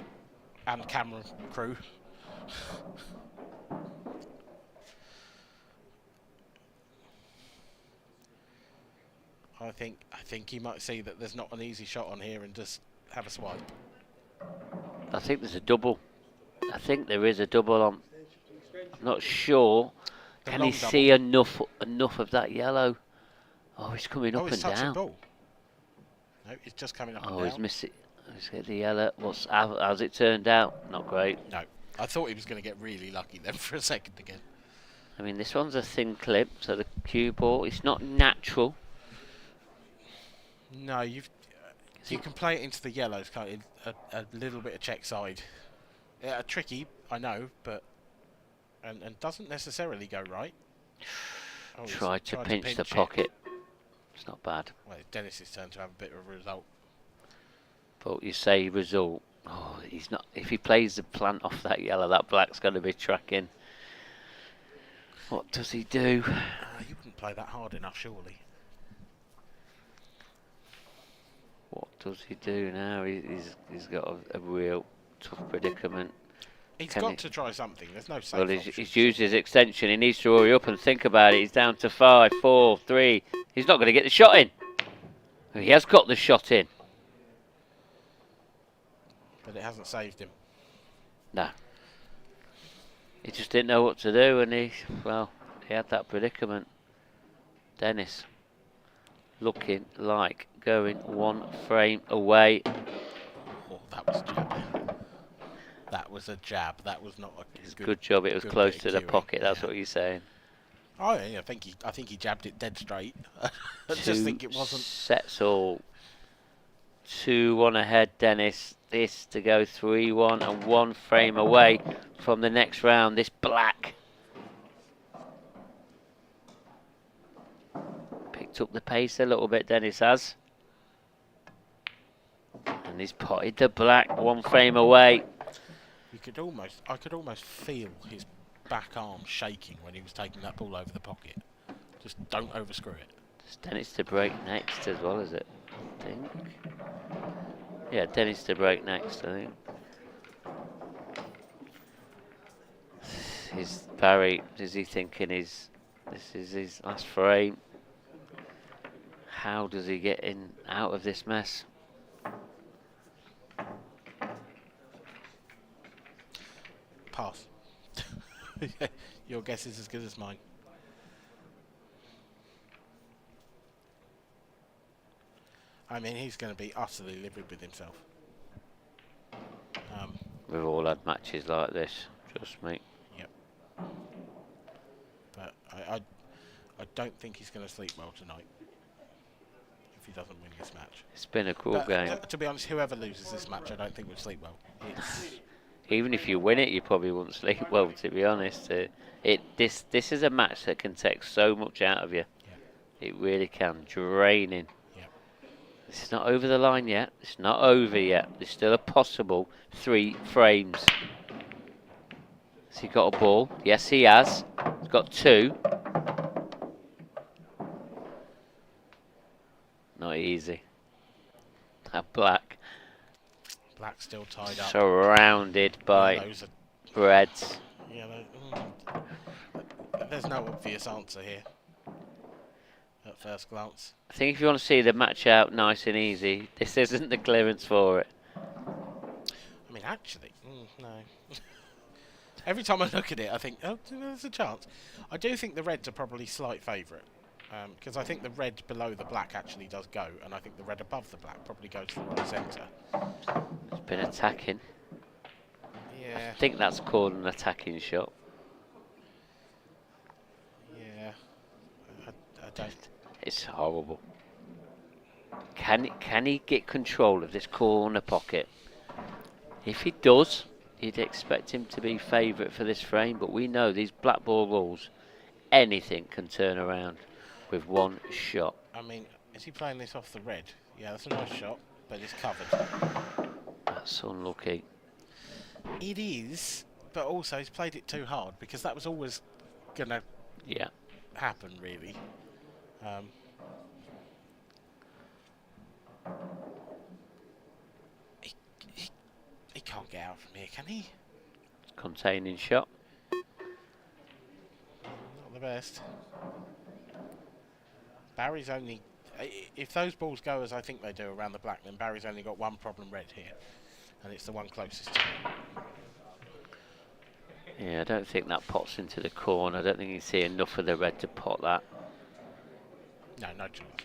and camera crew. I think he might see that there's not an easy shot on here and just have a swipe. I think there's a double. I think there is a double on. I'm not sure. Can he see enough of that yellow? Oh, he's coming up and down. Ball. No, it's just coming up and down. Oh, he's missing. He's hit the yellow. How's it turned out? Not great. No, I thought he was going to get really lucky then for a second again. I mean, this one's a thin clip, so the cue ball, it's not natural. No, you can play it into the yellows, can't you? A little bit of check side. Tricky, I know, but and doesn't necessarily go right. Oh, Tried to pinch the pocket. It's not bad. Well, it's Dennis's turn to have a bit of a result. But you say result. Oh, he's not. If he plays the plant off that yellow, that black's going to be tracking. What does he do? You wouldn't play that hard enough, surely. What does he do now? He's got a real tough predicament. He's got to try something. There's no safe Well, options. he's used his extension. He needs to hurry up and think about it. He's down to 5, 4, 3. He's not going to get the shot in. He has got the shot in. But it hasn't saved him. No. He just didn't know what to do, and he had that predicament. Dennis looking like going one frame away. Oh, that was a jab. That was a jab. That was not a good job. It was close to the queuing. pocket. That's what you're saying. Oh yeah, I think he jabbed it dead straight. I just think it wasn't. Sets all. 2-1 ahead, Dennis. This to go 3-1 and 1 frame away from the next round. This black picked up the pace a little bit, Dennis has. And he's potted the black 1 frame away. I could almost feel his back arm shaking when he was taking that ball over the pocket. Just don't overscrew it. It's Dennis to break next as well, is it? I think. Yeah, Dennis to break next, I think. Is Barry, is he thinking this is his last frame? How does he get in out of this mess? Pass. Your guess is as good as mine. I mean, he's going to be utterly livid with himself. We've all had matches like this, trust me. Yep. But I don't think he's going to sleep well tonight if he doesn't win this match. It's been a cool game. To be honest, whoever loses this match, I don't think would sleep well. Even if you win it, you probably wouldn't sleep well, to be honest. This is a match that can take so much out of you. Yeah. It really can. Draining. Yeah. It's not over the line yet. It's not over yet. There's still a possible 3 frames. Has he got a ball? Yes, he has. He's got 2. Not easy. That black. Black's still tied up. Surrounded by reds. Yeah, there's no obvious answer here at first glance. I think if you want to see the match out nice and easy, this isn't the clearance for it. I mean, actually, no. Every time I look at it, I think, oh, there's a chance. I do think the reds are probably slight favourite. Because I think the red below the black actually does go, and I think the red above the black probably goes to the right centre. It's been attacking. Yeah. I think that's called an attacking shot. Yeah. I don't. It's horrible. Can he get control of this corner pocket? If he does, you'd expect him to be favourite for this frame, but we know these black ball rules, anything can turn around with 1 shot. I mean, is he playing this off the red? Yeah, that's a nice shot, but it's covered. That's unlucky. It is, but also he's played it too hard, because that was always going to happen, really. He can't get out from here, can he? Containing shot. Not the best. Barry's only... If those balls go as I think they do around the black, then Barry's only got 1 problem red here. And it's the one closest to him. Yeah, I don't think that pots into the corner. I don't think you see enough of the red to pot that. No chance.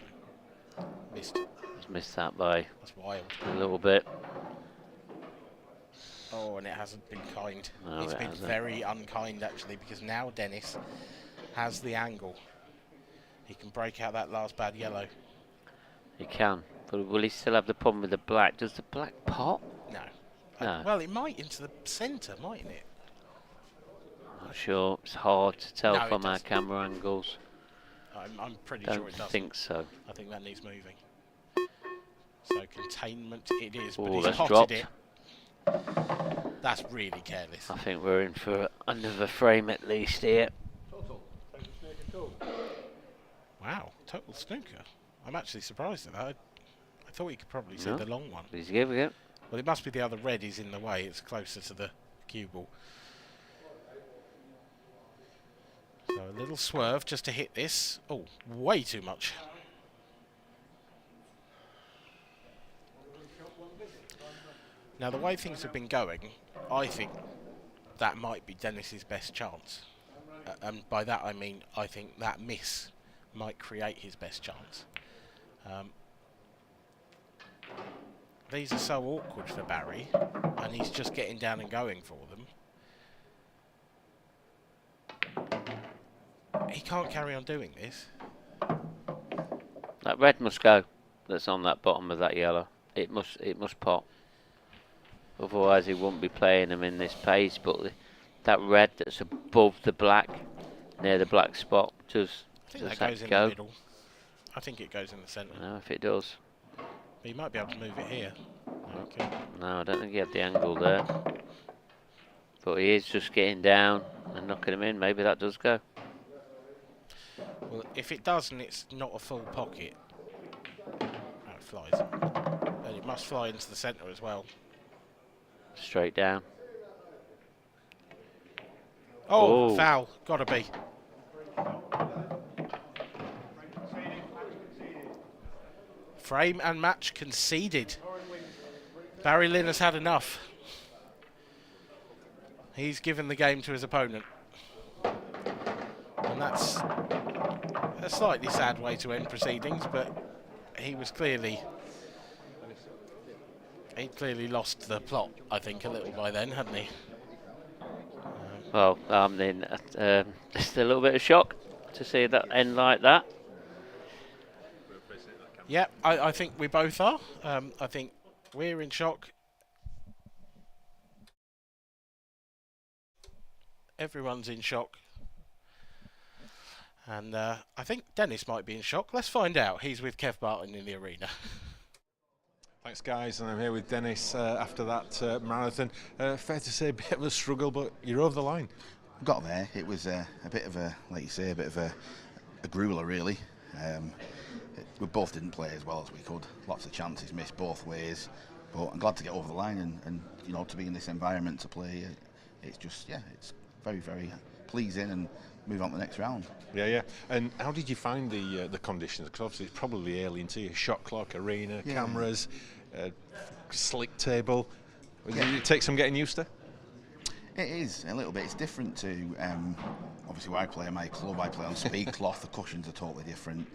Missed. He's missed that by That's wild. a little bit. Oh, and it hasn't been kind. No, It's it been hasn't. very unkind, actually, because now Dennis has the angle. He can break out that last bad yellow. He can, but will he still have the problem with the black? Does the black pot? No. No. Well, it might into the centre, mightn't it? Not sure. It's hard to tell No, it from our doesn't. camera angles. I'm pretty Don't sure it doesn't. think so. I think that needs moving. So containment it is, but Oh, he's that's potted dropped. it. That's really careless. I think we're in for another frame at least here. Wow, total snooker. I'm actually surprised at that. I thought he could probably see No. the long one. He's giving it. Well, it must be the other red is in the way. It's closer to the cue ball. So a little swerve just to hit this. Oh, way too much. Now, the way things have been going, I think that might be Dennis's best chance. And by that I mean, I think that miss might create his best chance. These are so awkward for Barry, and he's just getting down and going for them. he can't carry on doing this. That red must go. That's on that bottom of that yellow. It must pop. Otherwise, he wouldn't be playing them in this pace. But that red that's above the black, near the black spot, I think that goes in the middle. I think it goes in the centre. No, if it does. But you might be able to move it here. Okay. No, I don't think he had the angle there. But he is just getting down and knocking him in. Maybe that does go. Well, if it does and it's not a full pocket, it flies. And it must fly into the centre as well. Straight down. Oh, foul. Gotta be. Frame and match conceded. Barry Lynn has had enough. He's given the game to his opponent. And that's a slightly sad way to end proceedings, but he clearly lost the plot, I think, a little by then, hadn't he? Well, I'm in just a little bit of shock to see that end like that. Yeah, I think we both are. I think we're in shock. Everyone's in shock. And I think Dennis might be in shock. Let's find out. He's with Kev Barton in the arena. Thanks, guys, and I'm here with Dennis after that marathon. Fair to say, a bit of a struggle, but you're over the line. Got there. It was a bit of a, like you say, a bit of a grueler, really. We both didn't play as well as we could. Lots of chances missed both ways, but I'm glad to get over the line and you know, to be in this environment to play. It's just, yeah, it's very, very pleasing, and move on to the next round. Yeah. And how did you find the conditions? Because obviously it's probably alien to you. Shot clock, arena, cameras, slick table. Did it take some getting used to? It is a little bit. It's different to obviously where I play in my club. I play on speed cloth. The cushions are totally different.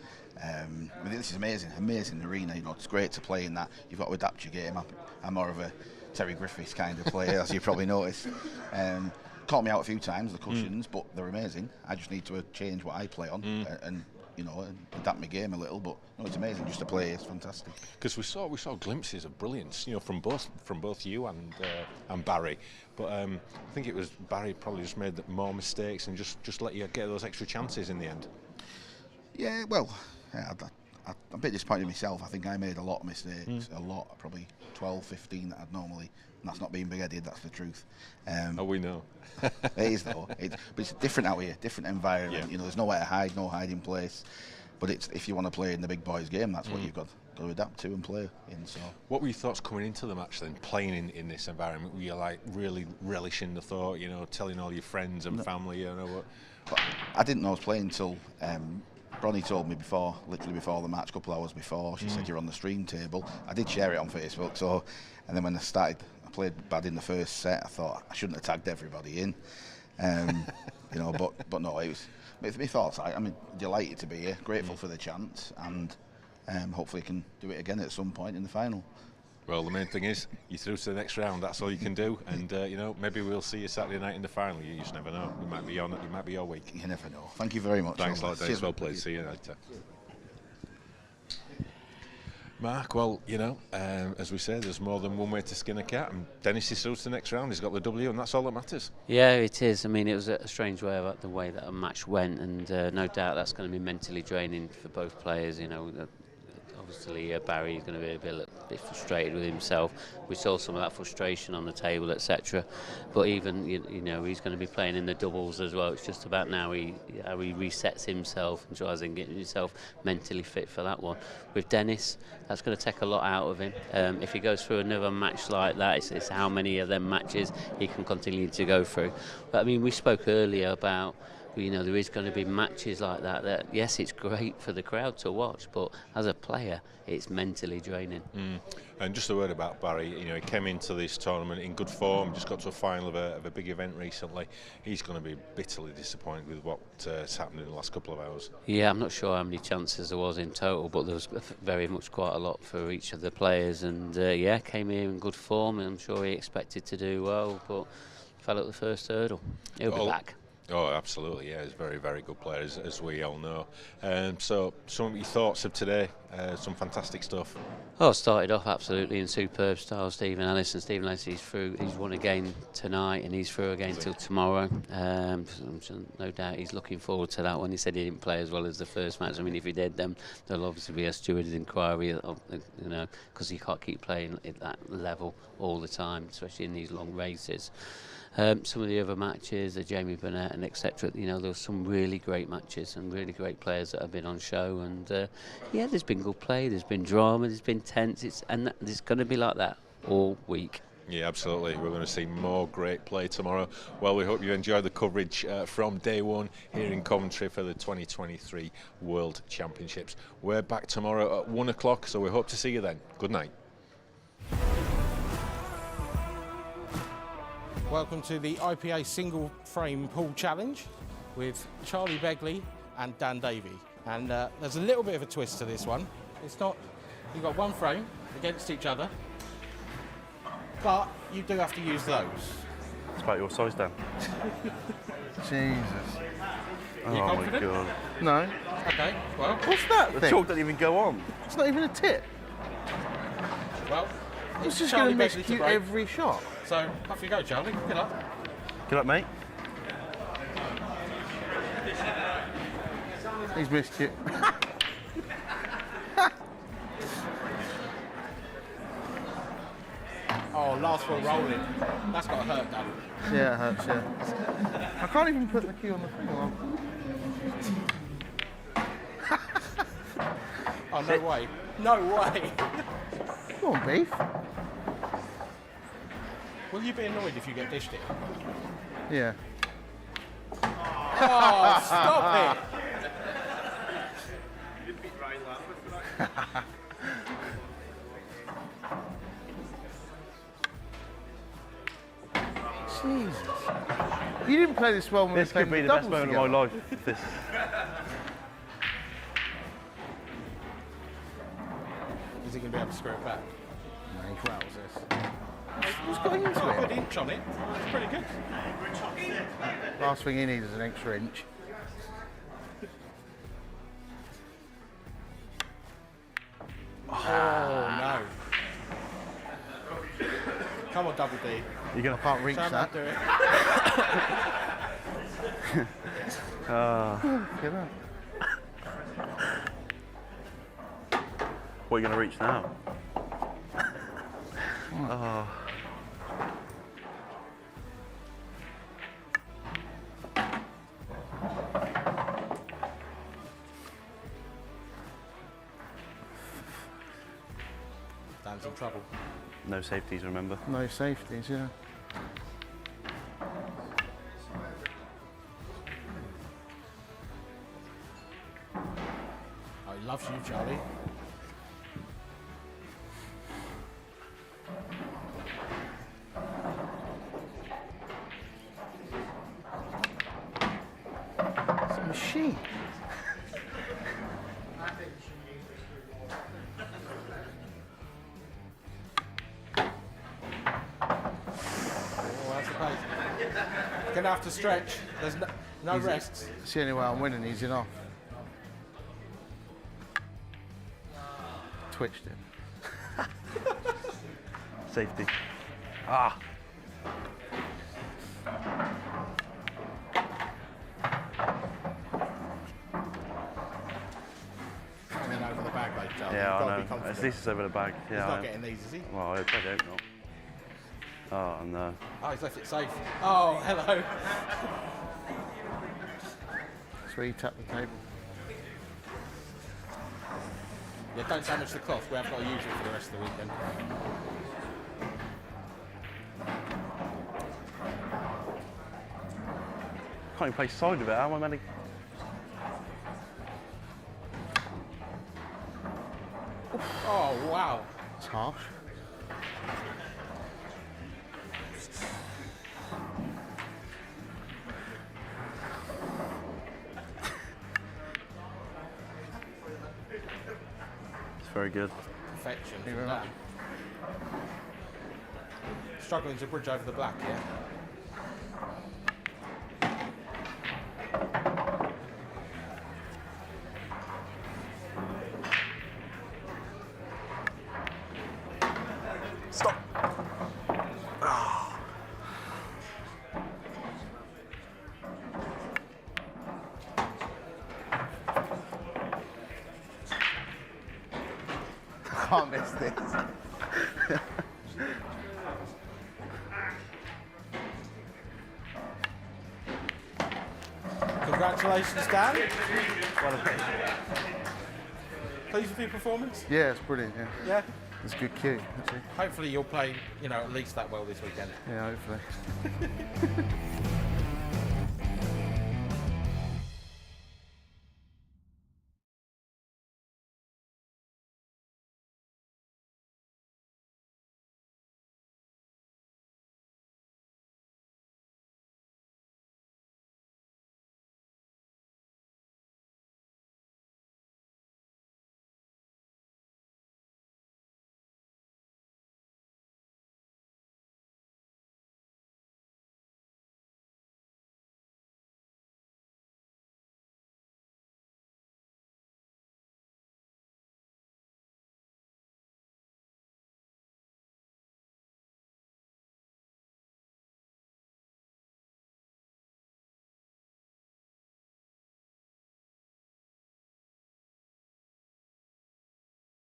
I mean, this is amazing arena. You know, it's great to play in that. You've got to adapt your game. I'm more of a Terry Griffiths kind of player, as you probably noticed. Caught me out a few times, the cushions, but they're amazing. I just need to change what I play on and you know, adapt my game a little. But no, it's amazing just to play. It's fantastic. Because we saw glimpses of brilliance, you know, from both you and Barry. But I think it was Barry probably just made more mistakes and just let you get those extra chances in the end. Yeah, well, I'm a bit disappointed myself. I think I made a lot of mistakes, a lot, probably 12, 15 that I'd normally. And that's not being big-headed, that's the truth. We know. It is, though. But it's different out here, different environment. Yeah. You know, there's nowhere to hide, no hiding place. But it's if you want to play in the big boys' game, that's what you've got to adapt to and play in. So, what were your thoughts coming into the match then, playing in this environment? Were you like really relishing the thought, you know, telling all your friends and family, you know what? But I didn't know I was playing until Bronnie told me literally before the match, a couple of hours before. She said, you're on the stream table. I did share it on Facebook, and then when I played bad in the first set, I thought I shouldn't have tagged everybody in, you know. But no, it was my thoughts. I'm delighted to be here, grateful for the chance, and hopefully can do it again at some point in the final. Well, the main thing is you're through to the next round. That's all you can do, and you know, maybe we'll see you Saturday night in the final. You just never know. It might be your week. You never know. Thank you very much. Thanks a lot, Dennis. Well played. See you later. Mark, well, you know, as we say, there's more than one way to skin a cat, and Dennis is through to the next round. He's got the W, and that's all that matters. Yeah, it is. I mean, it was a strange way about the way that a match went, and no doubt that's going to be mentally draining for both players. You know, obviously Barry is going to be a little bit frustrated with himself. We saw some of that frustration on the table, etc. But even you know, he's going to be playing in the doubles as well. It's just about now how he resets himself and tries and get himself mentally fit for that one. With Dennis, that's going to take a lot out of him. If he goes through another match like that, it's how many of them matches he can continue to go through. But I mean, we spoke earlier about, you know, there is going to be matches like that yes, it's great for the crowd to watch, but as a player, it's mentally draining. And just a word about Barry, you know, he came into this tournament in good form, just got to a final of a big event recently. He's going to be bitterly disappointed with what's happened in the last couple of hours. Yeah, I'm not sure how many chances there was in total, but there was very much quite a lot for each of the players, and yeah, came here in good form, and I'm sure he expected to do well, but fell at the first hurdle. He'll be back. Oh, absolutely, yeah. He's a very, very good player, as we all know. So, some of your thoughts of today? Some fantastic stuff. Oh, started off absolutely in superb style, Stephen Ellis. And Stephen Ellis, he's won again tonight, and he's through again till tomorrow. No doubt he's looking forward to that one. He said he didn't play as well as the first match. I mean, if he did, then there'll obviously be a steward's inquiry, because he can't keep playing at that level all the time, especially in these long races. Some of the other matches, Jamie Burnett and etc. There were some really great matches and really great players that have been on show. And there's been good play, there's been drama, there's been tense. It's going to be like that all week. Yeah, absolutely. We're going to see more great play tomorrow. Well, we hope you enjoy the coverage from day one here in Coventry for the 2023 World Championships. We're back tomorrow at 1 o'clock, so we hope to see you then. Good night. Welcome to the IPA Single Frame Pool Challenge with Charlie Begley and Dan Davey. And there's a little bit of a twist to this one. It's not, you've got one frame against each other, but you do have to use those. It's about your size, Dan. Jesus. Are you confident? My God. No. Okay, well. What's that The thing? chalk doesn't even go on. It's not even a tip. Well, It's just Charlie going to Begley miss to you break. every shot. So, off you go, Charlie. Good luck. Good luck, mate. He's missed you. Oh, last one rolling. That's got to hurt, Dan. Yeah, it hurts, yeah. I can't even put the key on the thing. Oh, no way. No way. Come on, Beef. Will you be annoyed if you get dished it? Yeah. Oh, stop it. Jesus. You didn't play this well when This we played could be the doubles best moment together. of my life. This. Is he going to be able to screw it back? No, he rattles this. He's got a good inch on it. It's pretty good. Last thing he needs is an extra inch. Oh, no. Come on, Double D. You're gonna. I can't reach Try that. and do it. Get that. What are you gonna reach now? Oh. Dan's in trouble. No safeties, remember? No safeties, yeah. Oh, he loves you, Charlie. It's a machine. Gonna have to stretch. There's no rests. It's the only way I'm winning, easy enough. Twitched him. Safety. Ah. And then over the bag, though, Charlie. Yeah, You've got I to be know. confident. At least it's over the bag. He's Yeah. not getting these, is he? Well, I hope not. Oh no. Oh, he's left it safe. Oh, hello. That's where you tap the table. Yeah, don't damage the cloth. We have got to use it for the rest of the weekend. Can't even play side of it. How am I meant to? Oh, wow. It's harsh. It's very good. Perfection. Thank you very much. Struggling to bridge over the black, yeah? can't miss this. Congratulations, Dan. Pleased with your performance? Yeah, it's brilliant. Yeah. Yeah. It's a good cue, actually. Hopefully you'll play, at least that well this weekend. Yeah, hopefully.